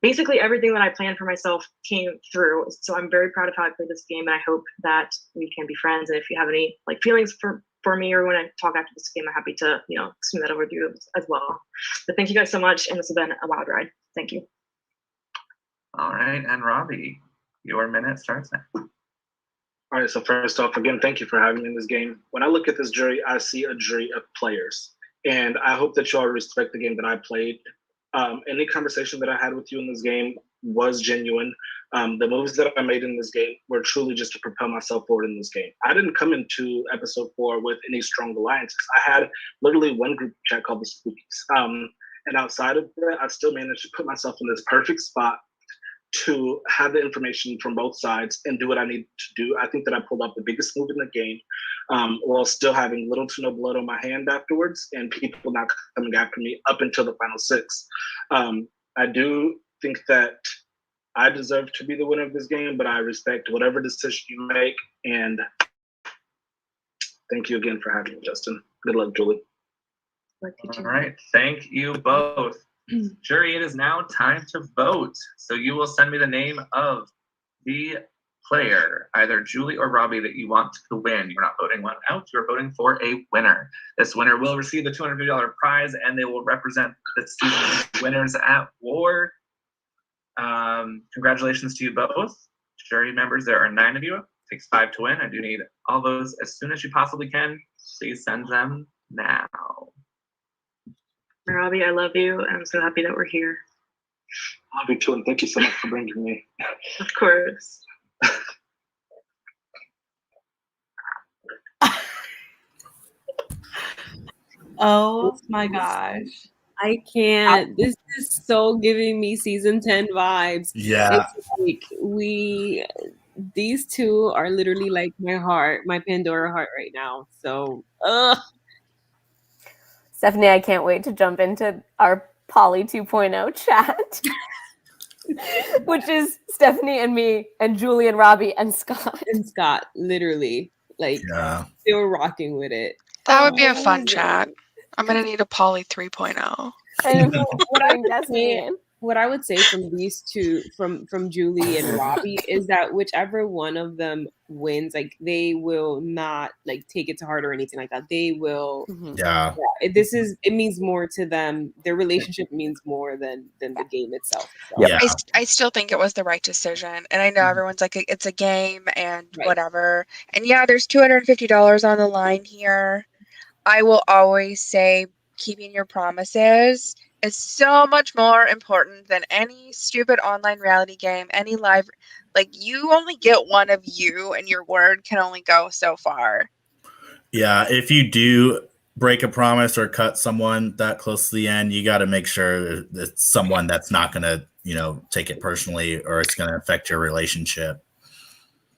Basically, everything that I planned for myself came through. So I'm very proud of how I played this game, and I hope that we can be friends. And if you have any feelings for me or want to talk after this game, I'm happy to swing that over to you as well. But thank you guys so much, and this has been a wild ride. Thank you. All right, and Robbie, your minute starts now. All right, so first off, again, thank you for having me in this game. When I look at this jury, I see a jury of players, and I hope that you all respect the game that I played. Any conversation that I had with you in this game was genuine. The moves that I made in this game were truly just to propel myself forward in this game. I didn't come into episode 4 with any strong alliances. I had literally one group chat called the Spookies. And outside of that, I still managed to put myself in this perfect spot to have the information from both sides and do what I need to do. I think that I pulled off the biggest move in the game while still having little to no blood on my hand afterwards and people not coming after me up until the final 6. I do think that I deserve to be the winner of this game, but I respect whatever decision you make. And thank you again for having me, Justin. Good luck, Julie. All right, thank you both. Jury, it is now time to vote. So you will send me the name of the player, either Julie or Robbie, that you want to win. You're not voting one out, you're voting for a winner. This winner will receive the $250 prize, and they will represent the season's winners at war. Congratulations to you both. Jury members, there are 9 of you. It takes 5 to win. I do need all those as soon as you possibly can. Please send them now. Robbie, I love you, and I'm so happy that we're here. I love you too, and thank you so much for bringing me. Of course. Oh my gosh. I can't. This is so giving me season 10 vibes. Yeah. It's like these two are literally like my heart, my Pandora heart right now. So, Stephanie, I can't wait to jump into our Polly 2.0 chat, which is Stephanie and me and Julie and Robbie and Scott. And Scott, literally, like, Yeah. still rocking with it. That would be a fun chat. I'm gonna need a Poly 3.0. And what I would That's say, me. what I would say from these two, from Julie and Robbie, is that whichever one of them wins, like they will not like take it to heart or anything like that. They will. Yeah. It means more to them. Their relationship means more than the game itself. So. Yeah. I still think it was the right decision. And I know everyone's like, it's a game and whatever. And yeah, there's $250 on the line here. I will always say keeping your promises is so much more important than any stupid online reality game, any live. Like, you only get one of you, and your word can only go so far. Yeah, if you do break a promise or cut someone that close to the end, you got to make sure that it's someone that's not going to, take it personally, or it's going to affect your relationship.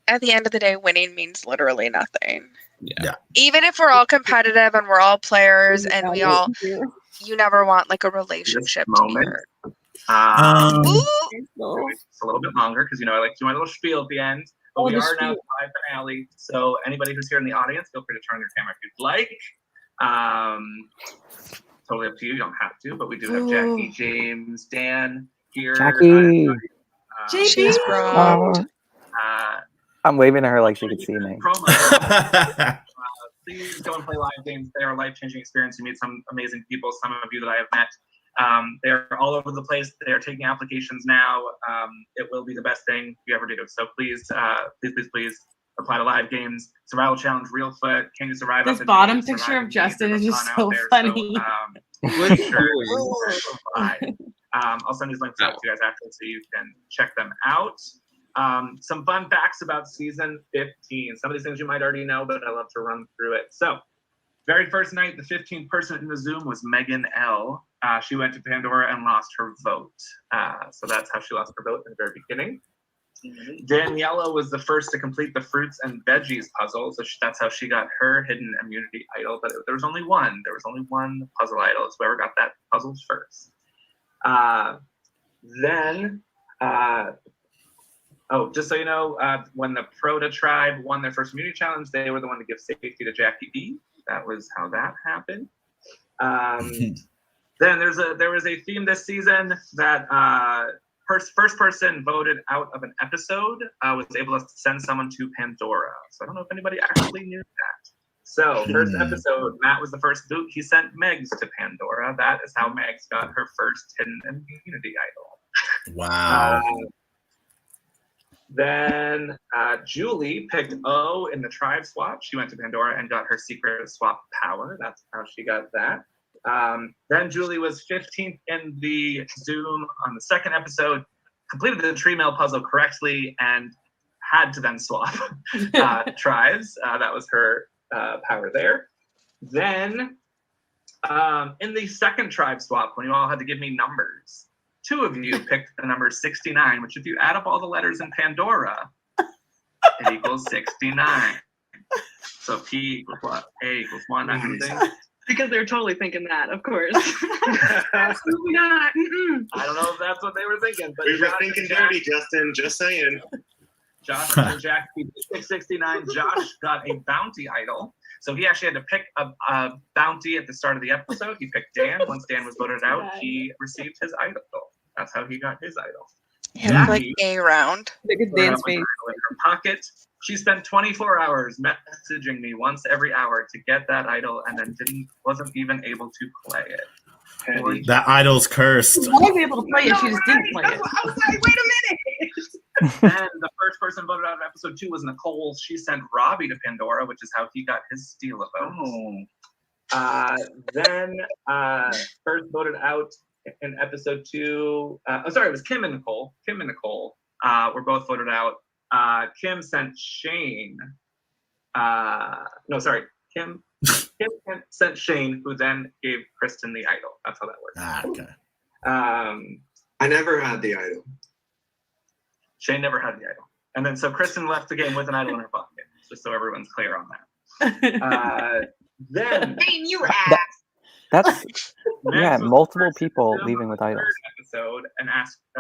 At the end of the day, winning means literally nothing. Yeah. Even if we're all competitive and we're all players and we all, you never want like a relationship to be hurt. It's a little bit longer because I like to do my little spiel at the end. But we are now live finale, so anybody who's here in the audience, feel free to turn on your camera if you'd like. Totally up to you. You don't have to, but we do have Jackie, James, Dan here. Jackie. She's brought. I'm waving at her like she could see me. Please go and play live games. They are a life-changing experience. You meet some amazing people, some of you that I have met. They're all over the place. They are taking applications now. It will be the best thing you ever do. So please apply to live games. Survival challenge, real foot. Can you survive? This bottom picture of Justin is just so funny. I'll send these links out to you guys after so you can check them out. Some fun facts about season 15. Some of these things you might already know, but I love to run through it. So, very first night, the 15th person in the Zoom was Megan L. She went to Pandora and lost her vote. So that's how she lost her vote in the very beginning. Daniela was the first to complete the fruits and veggies puzzle. So that's how she got her hidden immunity idol. But there was only one. There was only one puzzle idol. It's whoever got that puzzle first. Just so you know, when the Proto tribe won their first immunity challenge, they were the one to give safety to Jackie B. That was how that happened. Then there was a theme this season that first person voted out of an episode was able to send someone to Pandora. So I don't know if anybody actually knew that. So first episode, Matt was the first boot. He sent Megs to Pandora. That is how Megs got her first hidden immunity idol. Wow. Then Julie picked O in the tribe swap. She went to Pandora and got her secret swap power. That's how she got that. Then Julie was 15th in the Zoom on the second episode, completed the tree mail puzzle correctly, and had to then swap tribes. That was her power there. Then in the second tribe swap, when you all had to give me numbers, two of you picked the number 69, which if you add up all the letters in Pandora, it equals 69. So P equals what? A equals 1, that kind of thing. Because they're totally thinking that, of course. Absolutely not. I don't know if that's what they were thinking, but we were thinking dirty, Justin. Just saying. Josh and Jack beat 669. Josh got a bounty idol. So he actually had to pick a bounty at the start of the episode. He picked Dan. Once Dan was voted out, he received his idol. That's how he got his idol. Yeah, like a round. Look at Dan's face. In her pocket. She spent 24 hours messaging me once every hour to get that idol, and then wasn't even able to play it. That idol's cursed. She was able to play it, she just didn't play it. I was like, wait a minute. And the first person voted out of episode 2 was Nicole. She sent Robbie to Pandora, which is how he got his steal a vote. Then first voted out in episode 2. It was Kim and Nicole. Kim and Nicole were both voted out. Kim sent Shane. Kim sent Shane, who then gave Kristen the idol. That's how that works. Okay. I never had the idol. Shane never had the idol. And then so Kristen left the game with an idol in her pocket, just so everyone's clear on that. Then Shane, you ass. Yeah, was the multiple first people to leaving with idols. episode and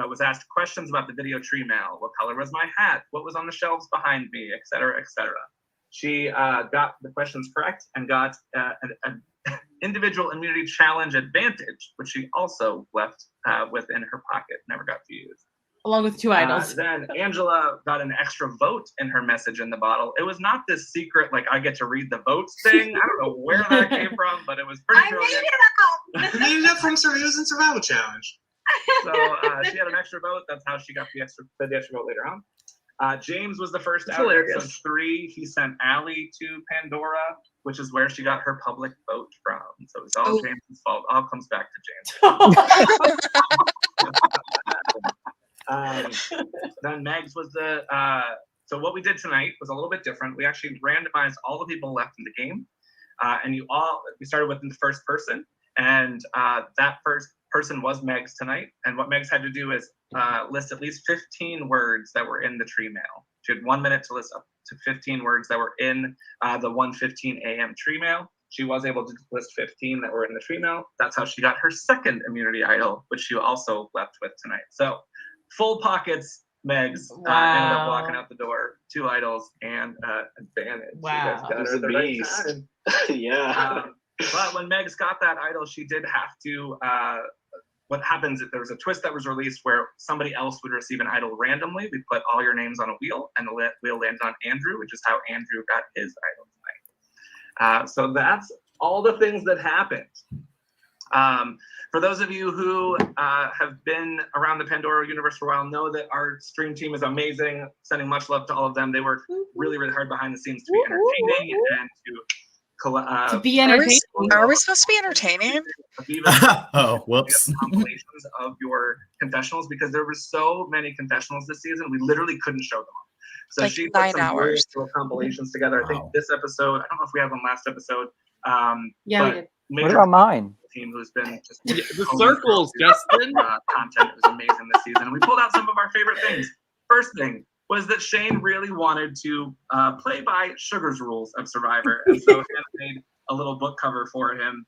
was asked questions about the video tree mail. What color was my hat? What was on the shelves behind me? Et cetera, et cetera. She got the questions correct and got an individual immunity challenge advantage, which she also left within her pocket, never got to use. Along with 2 idols. Then Angela got an extra vote in her message in the bottle. It was not this secret, like I get to read the votes thing. I don't know where that came from, but it was pretty brilliant. You made it up from Survivors and Survival Challenge. So she had an extra vote. That's how she got the extra vote later on. James was the first That's out of hilarious. episode 3. He sent Allie to Pandora, which is where she got her public vote from. So it's all James's fault. All comes back to James. Then Megs was the. So what we did tonight was a little bit different. We actually randomized all the people left in the game, and we started with the first person, and that first person was Megs tonight. And what Megs had to do is list at least 15 words that were in the tree mail. She had 1 minute to list up to 15 words that were in the 1:15 a.m. tree mail. She was able to list 15 that were in the tree mail. That's how she got her second immunity idol, which she also left with tonight. So full pockets, Megs ended up walking out the door, 2 idols and advantage. Wow. You guys got her the right time. Yeah. But when Megs got that idol, she did have to. What happens if there was a twist that was released where somebody else would receive an idol randomly? We put all your names on a wheel, and the wheel landed on Andrew, which is how Andrew got his idol tonight. So that's all the things that happened. For those of you who have been around the Pandora universe for a while, know that our stream team is amazing. Sending much love to all of them. They work really, really hard behind the scenes to be entertaining and to be entertaining. Are we supposed to be entertaining? Oh, whoops. Compilations of your confessionals, because there were so many confessionals this season, we literally couldn't show them all. So Like she put 9 some hours. really cool compilations together. I think this episode, I don't know if we have one last episode. Yeah, we but did. What about mine? Team who's been just The circles, Justin. Content was amazing this season. And we pulled out some of our favorite things. First thing was that Shane really wanted to play by Sugar's rules of Survivor, and so Hannah made a little book cover for him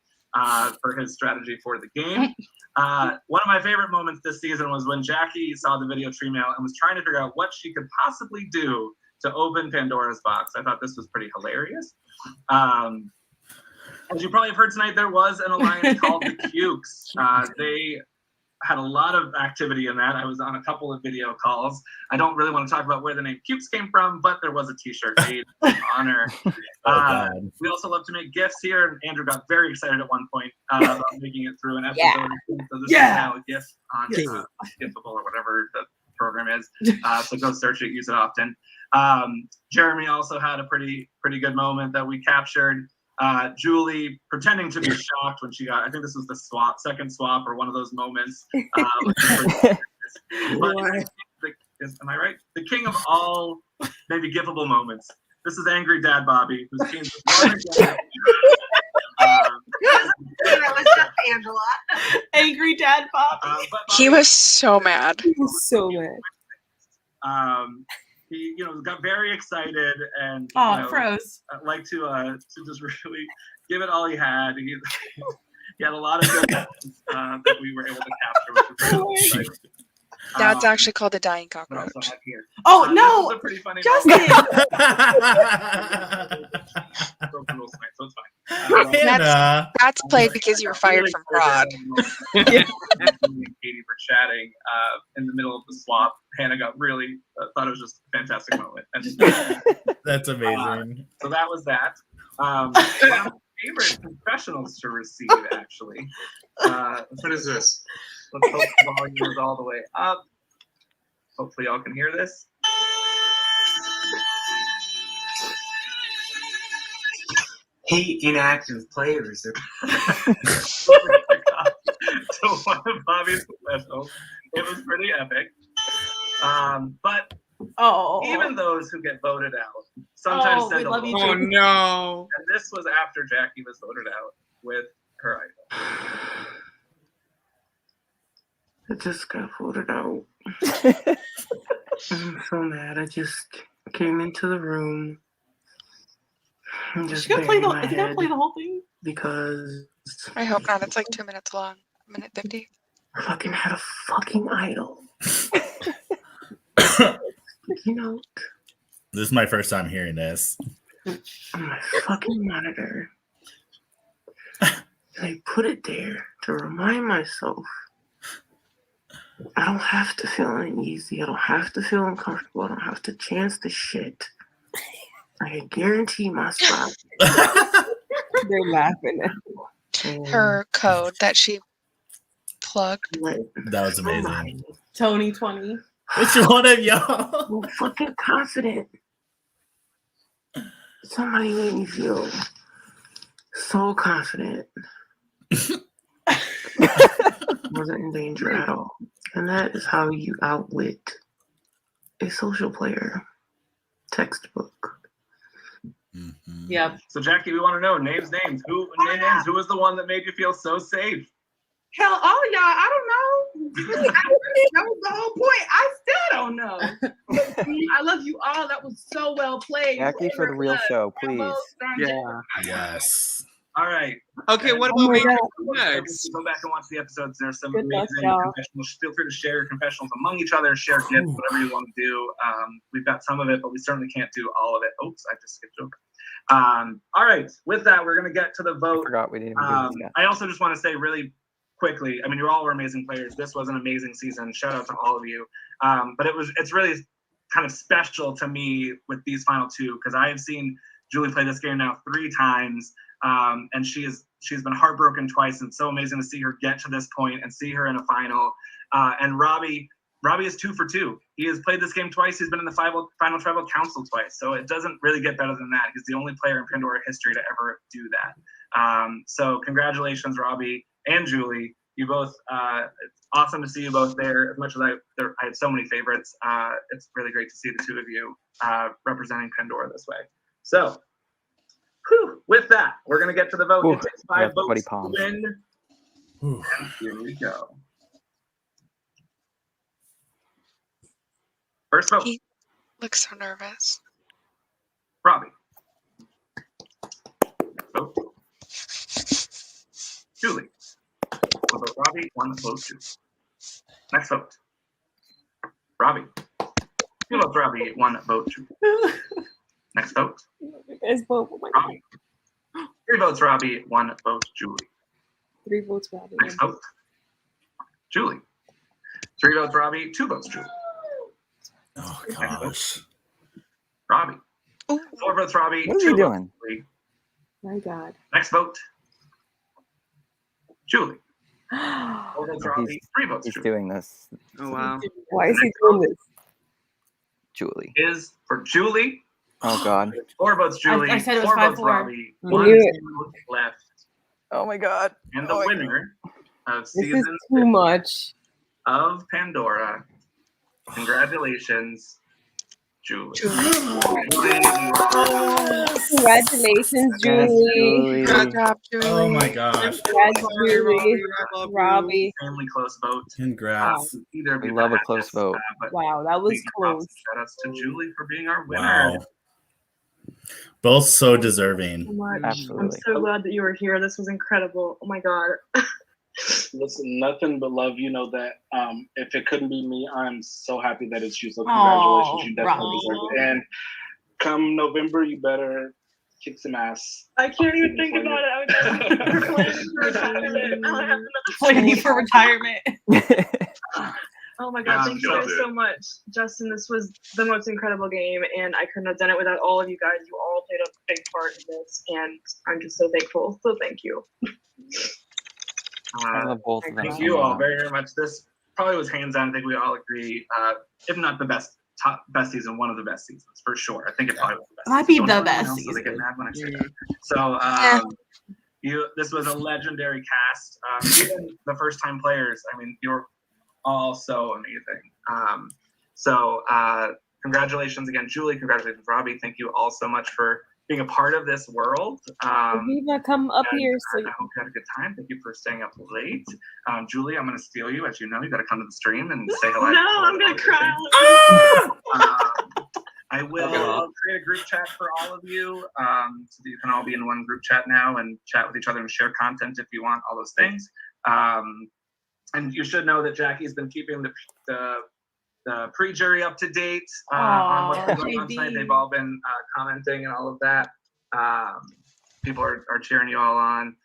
for his strategy for the game. One of my favorite moments this season was when Jackie saw the video tree mail and was trying to figure out what she could possibly do to open Pandora's box. I thought this was pretty hilarious. As you probably have heard tonight, there was an alliance called the Cukes. They had a lot of activity in that. I was on a couple of video calls. I don't really want to talk about where the name Cukes came from, but there was a t-shirt made in honor. We also love to make gifts here, and Andrew got very excited at one point about making it through an episode. Yeah. So this Yeah. is now a gift on Giftable or whatever the program is. So go search it, use it often. Jeremy also had a pretty good moment that we captured. Julie pretending to be shocked when she got, I think this was the second swap or one of those moments. But am I right? The king of all maybe giftable moments. This is Angry Dad Bobby, whose team is That was just Angela. Angry Dad Bobby. He was so mad. He was so mad. He, got very excited and Oh, froze. Like to just really give it all he had. He had a lot of good moments, that we were able to capture, which was really exciting. That's actually called a dying What cockroach. else do I have here? Oh, This no! is a pretty funny Justin! Broken rules tonight, so it's fine. That's played because you were fired from Prod. Katie for chatting in the middle of the swap. Hannah got really thought it was just a fantastic moment. And, That's amazing. so that was that. One of my favorite confessionals to receive, actually. What is this? Let's hope the volume is all the way up. Hopefully, y'all can hear this. Hate inactive players. So one of Bobby's confessionals, it was pretty epic. But even those who get voted out sometimes send a little. Oh no! And this was after Jackie was voted out with her idol. I just got voted out. I'm so mad. I just came into the room. I'm just You gotta play burying my you gotta head play the whole thing. because I hope not. It's like 2 minutes long. Minute 50. I fucking had a fucking idol. You know, This is my first time hearing this. on my fucking monitor. And I put it there to remind myself I don't have to feel uneasy. I don't have to feel uncomfortable. I don't have to chance the shit. I can guarantee my spot. They're laughing at Her code that she plugged. That was amazing. Tony 20. Which one of y'all? I'm fucking confident. Somebody made me feel so confident. Wasn't in danger at all. And that is how you outwit a social player. Textbook. Yep. So Jackie, we want to know names. Who was the one that made you feel so safe? Hell, all of y'all, I don't know. That was the whole point. I still don't know. I love you all. That was so well played. Jackie for the real show, please. Yes. All right. Okay, what Oh about my me God. next? Go back and watch the episodes. There's some Good luck, amazing y'all. confessionals. Feel free to share your confessionals among each other, share gifts, whatever you want to do. We've got some of it, but we certainly can't do all of it. Oops, I just skipped over. All right. With that, we're going to get to the vote. I forgot we didn't even do this yet. I also just want to say really quickly, I mean, you all were amazing players. This was an amazing season. Shout out to all of you. But it's really kind of special to me with these final two because I have seen Julie play this game now 3 times. And she's been heartbroken twice, and it's so amazing to see her get to this point and see her in a final. And Robbie is 2 for 2. He has played this game twice. He's been in the final tribal council twice. So it doesn't really get better than that. He's the only player in Pandora history to ever do that. So congratulations, Robbie and Julie. You both, it's awesome to see you both there. As much as I had so many favorites, it's really great to see the two of you representing Pandora this way. So, with that, we're going to get to the vote. Ooh, It takes 5 yeah, sweaty votes to palms. win. And here we go. First vote. He looks so nervous. Robbie. Vote. Julie. One vote Robbie, 1 vote Julie. Next vote. Robbie. 2 votes Robbie, 1 vote Julie. Next vote. You guys vote. Oh my God. Robbie. 3 votes Robbie, 1 vote Julie. 3 votes, Robbie. Next vote. Julie. 3 votes Robbie, 2 votes Julie. Oh gosh. Robbie. 4 votes Robbie, What is 2 he votes doing? Julie. My God. Next vote. Julie. 4 votes Oh, Robbie, 3 votes He's Julie. doing this. Oh wow. Why is he doing this? Julie. Is for Julie. Oh God. 4 votes Julie. I said it was 4 votes 5-4. Robbie. I 1 knew it. vote left. Oh my God. And the winner of This is season too much. of Pandora. Congratulations, Julie. Congratulations, Julie. Good job, Julie. Oh my gosh. Congrats, Julie. Robbie. Extremely close vote. Congrats. Either of We you love a had close this, vote. but Wow, that was big props close. and Shout outs to Julie for being our winner. Wow. Both so so deserving. much. Absolutely. I'm so glad that you were here. This was incredible. Oh my god. Listen, nothing but love. You know that if it couldn't be me, I'm so happy that it's you. So Aw, congratulations, you definitely Robbie. deserve it. And come November, you better kick some ass. I can't even think about it. I was planning for retirement. I have another Planning for retirement. Oh my god, thank you killed guys it. so much. Justin, this was the most incredible game, and I couldn't have done it without all of you guys. You all played a big part in this, and I'm just so thankful. So thank you. I love both of them. Thank so you all much. very, very much. This probably was hands down. I think we all agree, if not the best season, one of the best seasons for sure. I think it probably was the best. Might be season. the Don't best else, so they get season. mad when I say that. So this was a legendary cast. Even the first time players. I mean, you're all so amazing. Congratulations again, Julie. Congratulations, Robbie. Thank you all so much for being a part of this world. Aviva, come up and, here. I hope you had a good time. Thank you for staying up late. Julie, I'm going to steal you. As you know, you got to come to the stream and say hello. No, I'm gonna cry. I will create a group chat for all of you, so that you can all be in one group chat now and chat with each other and share content if you want, all those things. And you should know that Jackie's been keeping the pre-jury up to date on what's going on tonight. They've all been commenting and all of that. People are cheering you all on.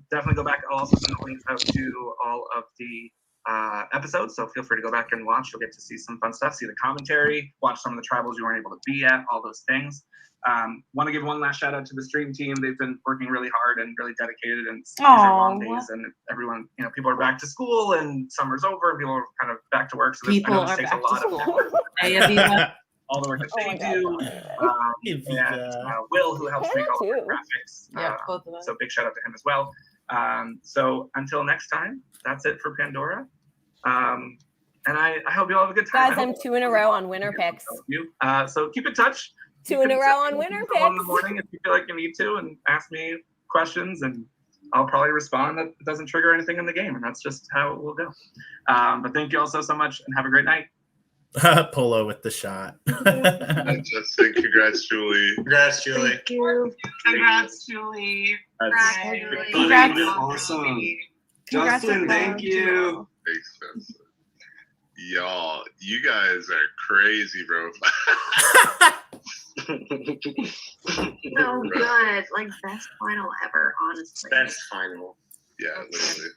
Definitely go back. I'll also send the links out to all of the episodes, so feel free to go back and watch. You'll get to see some fun stuff, see the commentary, watch some of the tribals you weren't able to be at, all those things. Want to give one last shout out to the stream team. They've been working really hard and really dedicated, and these are long days, and everyone, people are back to school and summer's over and people are kind of back to work, so this, I know this takes a lot of effort. All the work that they do, and Will, who helps make all the graphics. Both of us. So big shout out to him as well. So until next time, that's it for Pandora. And I hope you all have a good time. Guys, I'm 2 in a row on winner picks. So keep in touch. 2 in a row on winner picks. In the morning if you feel like you need to, and ask me questions, and I'll probably respond that it doesn't trigger anything in the game, and that's just how it will go. But thank you all so much, and have a great night. Polo with the shot. Justin, congrats, Julie. Congrats, Julie. Thank you. Congrats, Julie. Congrats. Awesome. Justin, thank you. Makes sense. Y'all, you guys are crazy, bro. So good. Like, best final ever, honestly. Best final. Yeah, literally.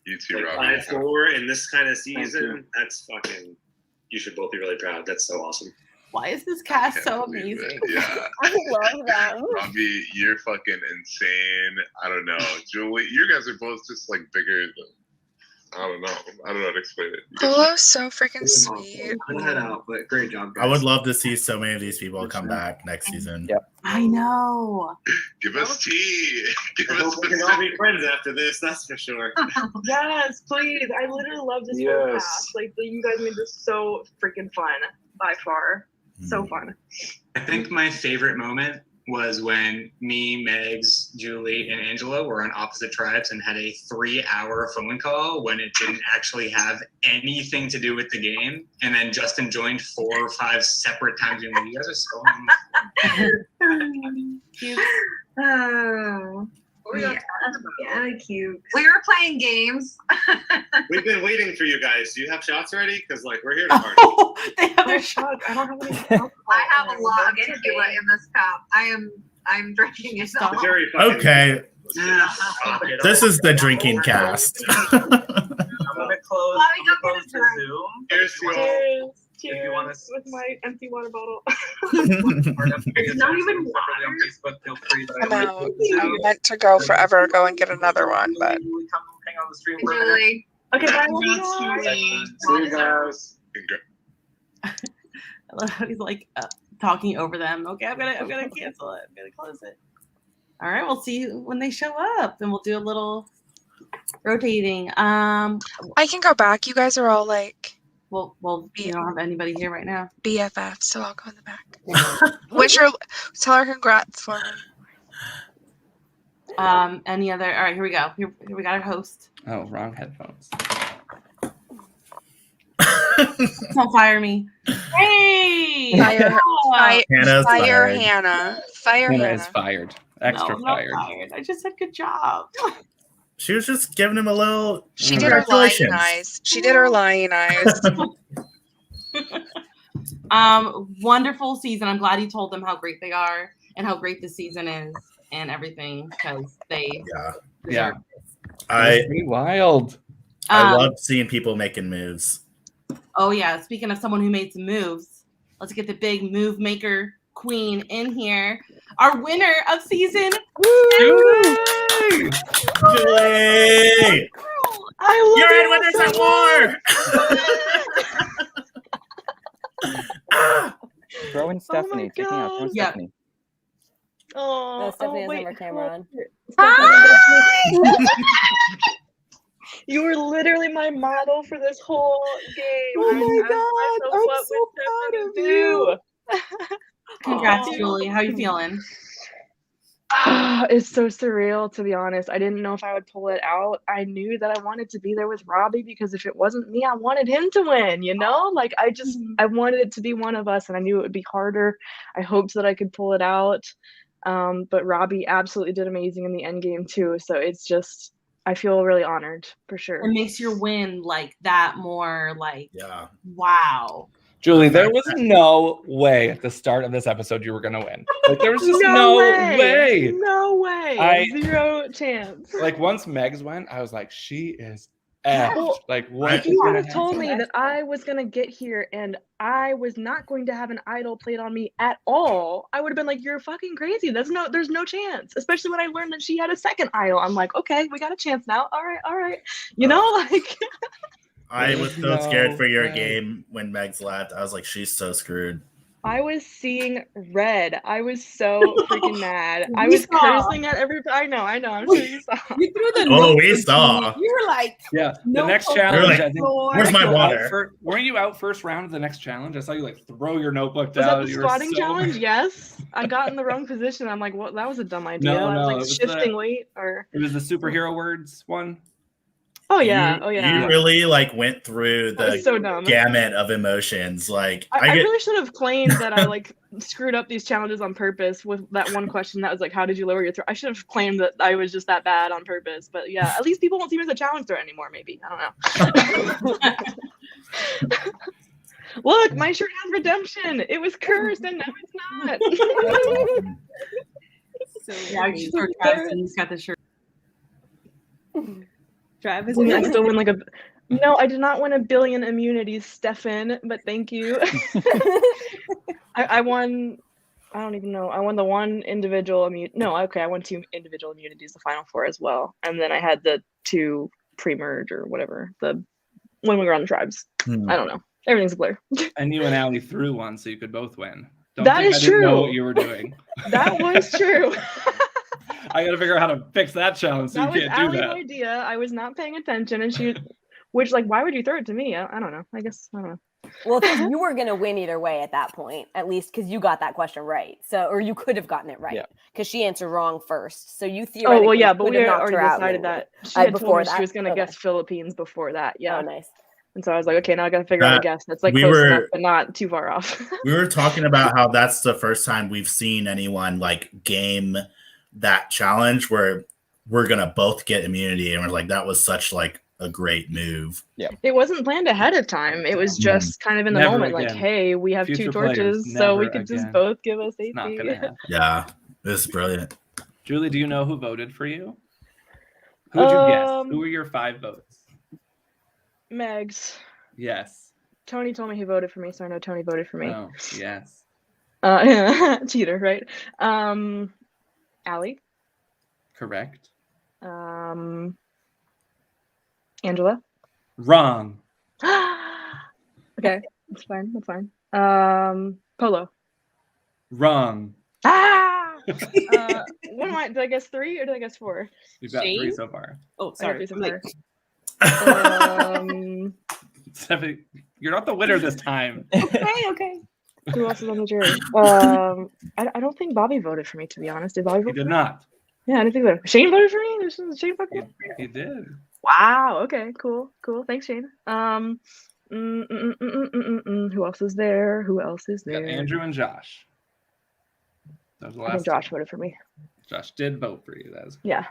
You too, Like Robbie. 5-4 in this kind of you. season. That's fucking. You should both be really proud. That's so awesome. Why is this cast so amazing? Yeah. I love them. Robbie, you're fucking insane. I don't know. Julie, you guys are both just like bigger than, I don't know how to explain it. Polo's so freaking sweet. I'll head out, but great job, guys. I would love to see so many of these people come back next season. Yep. I know. Give us tea. Give I us hope we can all be friends after this. That's for sure. Yes, please. I literally love this whole cast. Like, you guys made this so freaking fun by far. So fun. I think my favorite moment was when me, Megs, Julie, and Angela were on opposite tribes and had a 3-hour phone call when it didn't actually have anything to do with the game. And then Justin joined 4 or 5 separate times. And you guys are so Oh. Yeah, cute. We were playing games. We've been waiting for you guys. Do you have shots ready? Because we're here to party. They have their shots. I don't have any shots. I have a lot of tequila in this cup. I'm drinking it all. Okay. This is the drinking cast. I'm gonna close the Zoom. Cheers to Cheers. If you want to, with my empty water bottle. it's not even water. On Facebook, feel free to I meant to go forever, go and get another one, but. hang on the stream for a minute. Julie. Okay, bye. See you guys. I love how he's like talking over them. Okay, I'm gonna cancel it. I'm gonna close it. All right, we'll see you when they show up, and we'll do a little rotating. I can go back. You guys are all like. Well, you don't have anybody here right now. BFF, so I'll go in the back. Tell her congrats for me. Any other? All right, here we go. Here we got our host. Oh, wrong headphones. Don't fire me. Hey! Fire Hannah's fired. Hannah. Fire Hannah Hannah. is fired. Extra No, I'm not fired. fired. I just said good job. She was just giving him a little. She did her lying congratulations. eyes. She did her lying eyes. Wonderful season. I'm glad you told them how great they are and how great this season is and everything because they. Yeah. It's pretty wild. I love seeing people making moves. Oh yeah. Speaking of someone who made some moves, let's get the big move maker queen in here. Our winner of season. Julie! I love You're it in Winners at War! Throw in Stephanie. Take me out. Throw Yeah. Stephanie. No, Stephanie doesn't wait, have her camera on. You were literally my model for this whole game. Oh my I God, asked I'm myself, so what proud would of Stephanie do? Congrats, Julie. How you feeling? It's so surreal, to be honest. I didn't know if I would pull it out. I knew that I wanted to be there with Robbie because if it wasn't me, I wanted him to win, you know? Like, I wanted it to be one of us, and I knew it would be harder. I hoped that I could pull it out. But Robbie absolutely did amazing in the end game, too. So it's just, I feel really honored, for sure. It makes your win like that more like, yeah. Wow. Julie, there was no way at the start of this episode you were going to win. Like, there was just no way. No way. Zero chance. Like, once Megs went, I was like, she is effed. Well, Like, what? you would have told me that I was going to get here and I was not going to have an idol played on me at all. I would have been like, you're fucking crazy. There's no chance. Especially when I learned that she had a second idol. I'm like, okay, we got a chance now. All right. You know, like... I was so scared for your game when Megs left. I was like, she's so screwed. I was seeing red. I was so freaking mad. I was cursing at everybody. I know. I'm sure you saw. You threw the Oh, we saw. You were like, Yeah, the no next Coke challenge. Like, I think, where's my water? Weren't you out first round of the next challenge? I saw you like throw your notebook Was down. that the You were squatting so challenge? mad. Yes. I got in the wrong position. I'm like, what? That was a dumb idea. No, I was it like was shifting weight or. It was the superhero words one. Oh yeah. You really like went through That was the so dumb. gamut of emotions. Like I really should have claimed that I like screwed up these challenges on purpose with that one question that was like, how did you lower your throat? I should have claimed that I was just that bad on purpose. But yeah, at least people won't see me as a challenge threat anymore, maybe. I don't know. Look, my shirt has redemption. It was cursed and now it's not. Yeah, you should throw Travis and he's got the shirt. Travis, I still win like a. No, I did not win 1 billion immunities, Stefan. But thank you. I won. I don't even know. I won the one individual immunity. No, okay, I won 2 individual immunities, the final 4 as well, and then I had the 2 pre-merge or whatever. The when we were on the tribes. I don't know. Everything's a blur. And you and Allie threw one, so you could both win. That think is I didn't know true. what you were doing. That was true. I got to figure out how to fix that challenge, so That you was can't do Allie's that. idea. I was not paying attention, and she, which like, why would you throw it to me? I don't know. I guess I don't know. Well, because you were gonna win either way at that point, at least because you got that question right. So, or you could have gotten it right because she answered wrong first. So you theoretically Oh well, yeah, but could we have knocked already her out decided anyway. that she had told before me that? she was gonna Okay. guess Philippines before that. Yeah. Oh, nice. And so I was like, okay, now I gotta figure out a guess that's like we close were- enough, but not too far off. We were talking about how that's the first time we've seen anyone like game that challenge where we're gonna both get immunity, and we're like, that was such like a great move. Yeah. It wasn't planned ahead of time. It was just kind of in the Never moment, like, again. hey, we have Future 2 players, torches, so we never could just again. both give us AP. Not gonna happen. Yeah, this is brilliant. Julie, do you know who voted for you? Who would you guess? Um, Who were your 5 votes? Megs. Yes. Tony told me he voted for me, so I know Tony voted for me. Oh, yes. Cheater, right? Allie. Correct. Angela. Wrong. Okay, that's fine. That's fine. Polo. Wrong. Ah! What am I? Did I guess 3 or did I guess 4? You've got 3 Shane? so far. Oh, I got sorry. 3 so I'm like, far. Stephanie, you're not the winner this time. Okay. Who else is on the jury? I don't think Bobby voted for me, to be honest. Did Bobby He vote? did not. Yeah, I didn't think that. Shane voted for me. There's Shane fucking voted for me? He did. Wow. Okay. Cool. Thanks, Shane. Who else is there? You got there? Andrew and Josh. That was the I think last. Josh voted for me. Josh did vote for you. That was Yeah.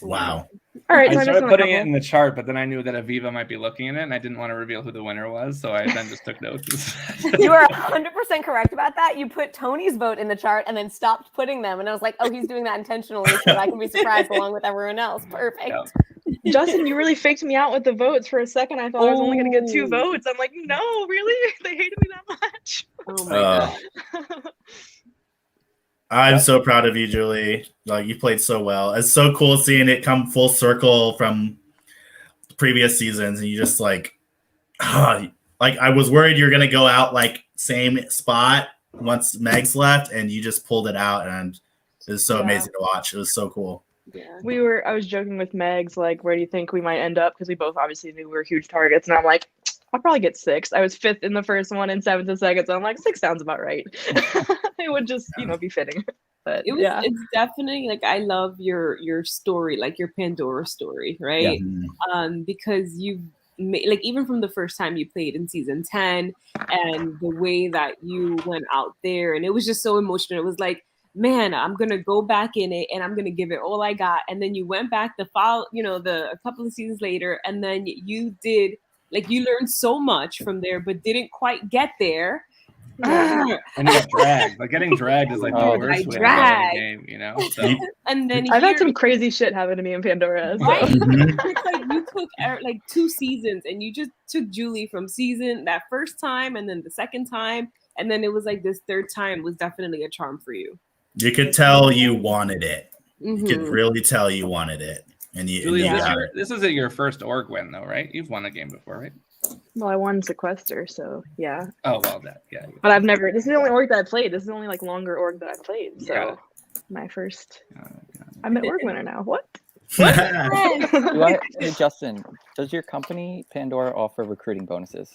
Wow. All right. So I I started missed putting it couple. in the chart, but then I knew that Aviva might be looking at it, and I didn't want to reveal who the winner was, so I then just took notes. You are 100% correct about that. You put Tony's vote in the chart and then stopped putting them, and I was like, "Oh, he's doing that intentionally, so that I can be surprised along with everyone else." Perfect. Justin, you really faked me out with the votes for a second. I thought I was only going to get 2 Oh. votes. I'm like, no, really? They hated me that much. Oh my God. I'm so proud of you, Julie. Like, you played so well. It's so cool seeing it come full circle from previous seasons, and you just like I was worried you're gonna go out like same spot once Megs left, and you just pulled it out, and it was so Yeah. amazing to watch. It was so cool. I was joking with Megs, like, where do you think we might end up? Because we both obviously knew we were huge targets. And I'm like, I'll probably get 6th. I was 5th in the first one and 7th and second. So I'm like, 6 sounds about right. It would just, be fitting. But It was. yeah. It's definitely like I love your story, like your Pandora story, right? Because you've made, like, even from the first time you played in season 10, and the way that you went out there, and it was just so emotional. It was like, man, I'm gonna go back in it and I'm gonna give it all I got. And then you went back a couple of seasons later, and then you did, like, you learned so much from there, but didn't quite get there. And you got dragged. Like, getting dragged is like the worst way to go in the game, you know? So. And then I've had some crazy shit happen to me in Pandora. So. Right? It's like you took like 2 seasons, and you just took Julie from that first time, and then the second time, and then it was like this third time was definitely a charm for you. You could tell you wanted it. You could Mhm. really tell you wanted it. And you, Julie, and you got it. this isn't your first org win, though, right? You've won a game before, right? Well, I won Sequester, so yeah. Oh, well, yeah. But I've never. This is the only org that I played. This is the only like longer org that I've played. So my first. I'm an org winner now. What? Hey, Justin, does your company Pandora offer recruiting bonuses?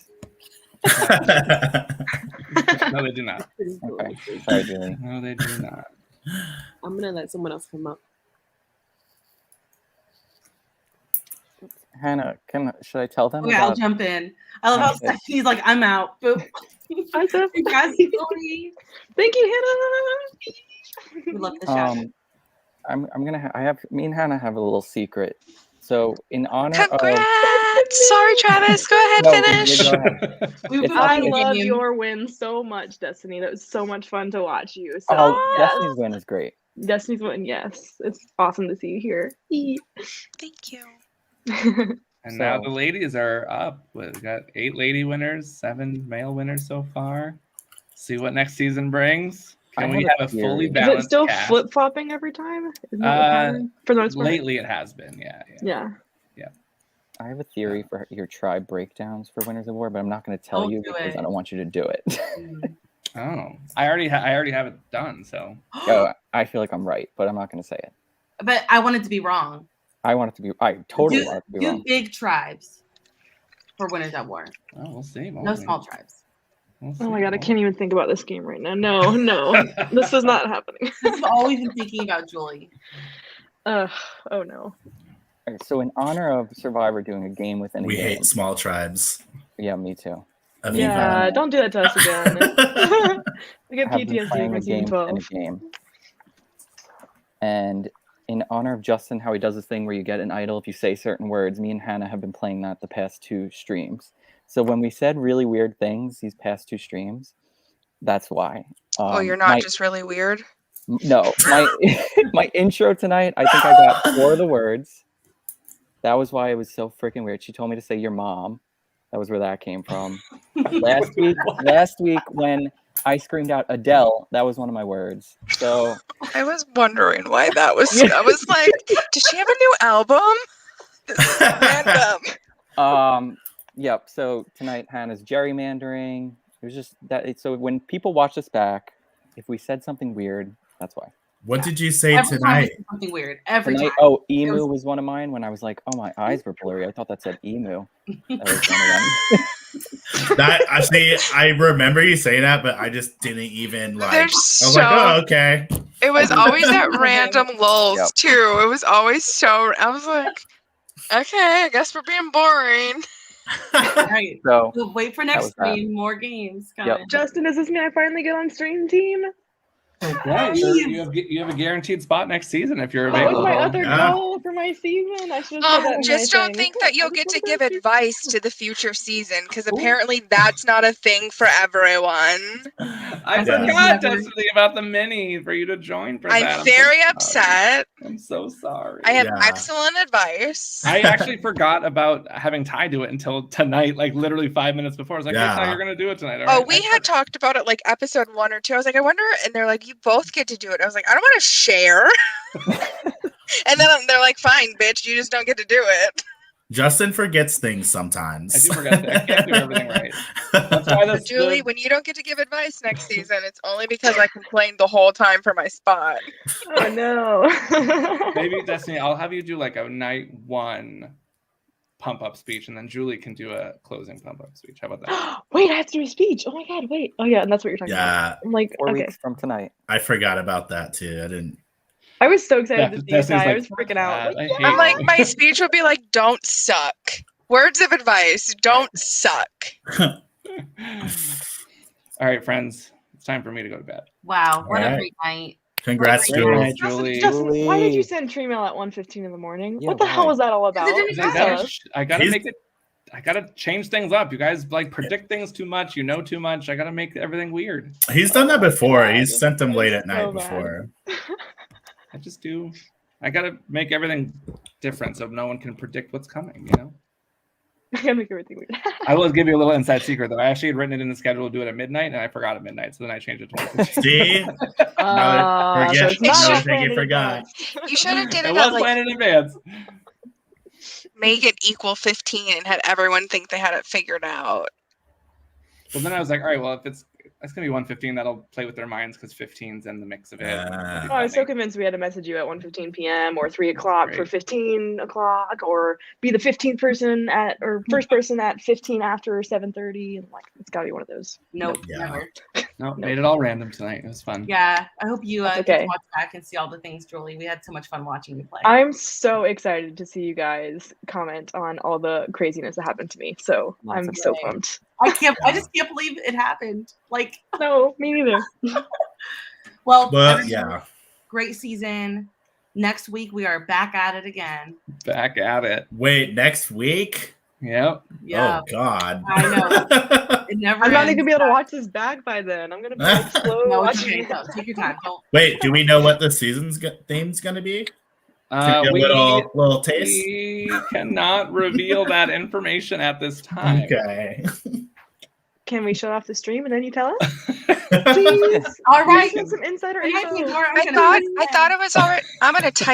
No, they do not. Okay, sorry, Julie. No, they do not. I'm gonna let someone else come up. Hannah, should I tell them? Okay, I'll about- jump in. I love how Okay. Stephanie's like, I'm out. Boop. Hi, Steph. Thank you, Hannah. We love the show. I'm gonna. Me and Hannah have a little secret. So in honor of. Sorry, Travis. Go ahead, No, finish. you go ahead. It's I okay. love your win so much, Destiny. That was so much fun to watch you. So Oh, Destiny's win is great. Destiny's win, yes. It's awesome to see you here. Thank you. And now the ladies are up. We got 8 lady winners, 7 male winners so far. See what next season brings. Can we have a fully Is it balanced still cast? flip flopping every time? Isn't that the pattern? For the most part? Lately, it has been. Yeah. I have a theory for your tribe breakdowns for Winners of War, but I'm not going to tell Don't you do because it. I don't want you to do it. Oh, I already have it done. So Oh, I feel like I'm right, but I'm not going to say it. But I want it to be wrong. I want it to be. I totally do, want it to be do wrong. big tribes for Winners at War. Oh, we'll see. No small tribes. Oh my god, I can't even think about this game right now. No, this is not happening. This is all we've been thinking about, Julie. Oh no. Okay, so in honor of Survivor doing a game within a We game. hate small tribes. Yeah, me too. Yeah, don't do that to us again. I get Have been PTSD playing from a season game 12. within a game. And in honor of Justin, how he does this thing where you get an idol if you say certain words, me and Hannah have been playing that the past 2 streams. So when we said really weird things these past 2 streams, that's why. Oh, you're not just really weird? No, my intro tonight, I think I got 4 of the words. That was why it was so freaking weird. She told me to say your mom. That was where that came from. Last week when I screamed out Adele, that was one of my words. So I was wondering why that was. I was like, does she have a new album? This is random. Yep. So tonight Hannah's gerrymandering. It was just that. So when people watch us back, if we said something weird, that's why. What did you say Every time tonight? it's something weird. Every Tonight, time. oh, It emu was- was one of mine when I was like, oh, my eyes were blurry. I thought that said emu. That was one of them. That actually, I remember you saying that, but I just didn't even like. I There's was like, so- oh, okay. It was always at random lulls Yep. too. It was always so. I was like, okay, I guess we're being boring. Right. So We'll wait for that next was that. stream. More games coming. Justin, does this mean I finally get on stream team? Yeah, you have a guaranteed spot next season if you're That was available. my other goal for my season. I should have said that in Just my don't thing. think that you'll get to give advice to the future season because apparently that's not a thing for everyone. I forgot Destiny about the mini for you to join for that. I'm so very sorry. upset. I'm so sorry. I have excellent advice. I actually forgot about having Ty do it until tonight, like literally 5 minutes before. I was like, Yeah. hey, Ty, you're going to do it tonight. all Oh, right?" we had talked about it like episode 1 or 2. I was like, I wonder, and they're like, you both get to do it. I was like, I don't want to share. And then they're like, fine, bitch, you just don't get to do it. Justin forgets things sometimes. I do forget. I can't do everything right. That's why that's Julie, when you don't get to give advice next season, it's only because I complained the whole time for my spot. Oh no. maybe Destiny, I'll have you do like a night 1 pump up speech, and then Julie can do a closing pump up speech. How about that? Wait, I have to do a speech. Oh my god, wait. Oh yeah, and that's what you're talking Yeah. about. I'm like, 4 okay. weeks from tonight. I forgot about that too. I didn't. I was so excited to see you Destiny's guys. I like, was freaking out. Like, I'm like, my speech would be like, don't suck. Words of advice, don't suck. All right, friends. It's time for me to go to bed. Wow, what All a right. great night. Congrats, Good Julie. night, Julie. Justin, why did you send Tree Mail at 1:15 in the morning? Yeah, what the hell why? was that all about? I gotta make it. I gotta change things up. You guys like predict things too much. You know too much. I gotta make everything weird. He's done that before. He's sent them late at night so bad. before. I just do. I gotta make everything different so no one can predict what's coming. You know. I gotta make everything weird. I will give you a little inside secret though. I actually had written it in the schedule to do it at midnight, and I forgot at midnight, so then I changed it to 1:15. See? So it's not all planned in forgot. You should have did It it was at like planned in advance. make it equal 15 and had everyone think they had it figured out. Well, then I was like, all right, well, if it's gonna be 1:15, that'll play with their minds because 15's in the mix of it. Oh, I was so convinced we had to message you at 1:15 p.m. or 3 o'clock for 15 o'clock, or be the 15th person at or first person at 15 after 7:30. And like, it's gotta be one of those. Nope, Yeah. never. No, made it all random tonight. It was fun. Yeah, I hope you That's get okay. to watch back and see all the things, Julie. We had so much fun watching you play. I'm so excited to see you guys comment on all the craziness that happened to me. So I'm so Yay. pumped. I just can't believe it happened. Like, no, me neither. Well, But everyone, yeah. great season. Next week we are back at it again. Back at it. Wait, next week? Yep. Yeah. Oh God. I know. It never I'm not ends. even gonna be able to watch this back by then. I'm gonna be like slow No, it's watching okay. it. No, take your time. Don't. Wait, do we know what the season's theme's gonna be? Can we get a little taste? We cannot reveal that information at this time. Okay. Can we shut off the stream and then you tell us? Please. All right. Some insider Good night, info. Pandora. I'm I gonna- thought it was already. I'm gonna type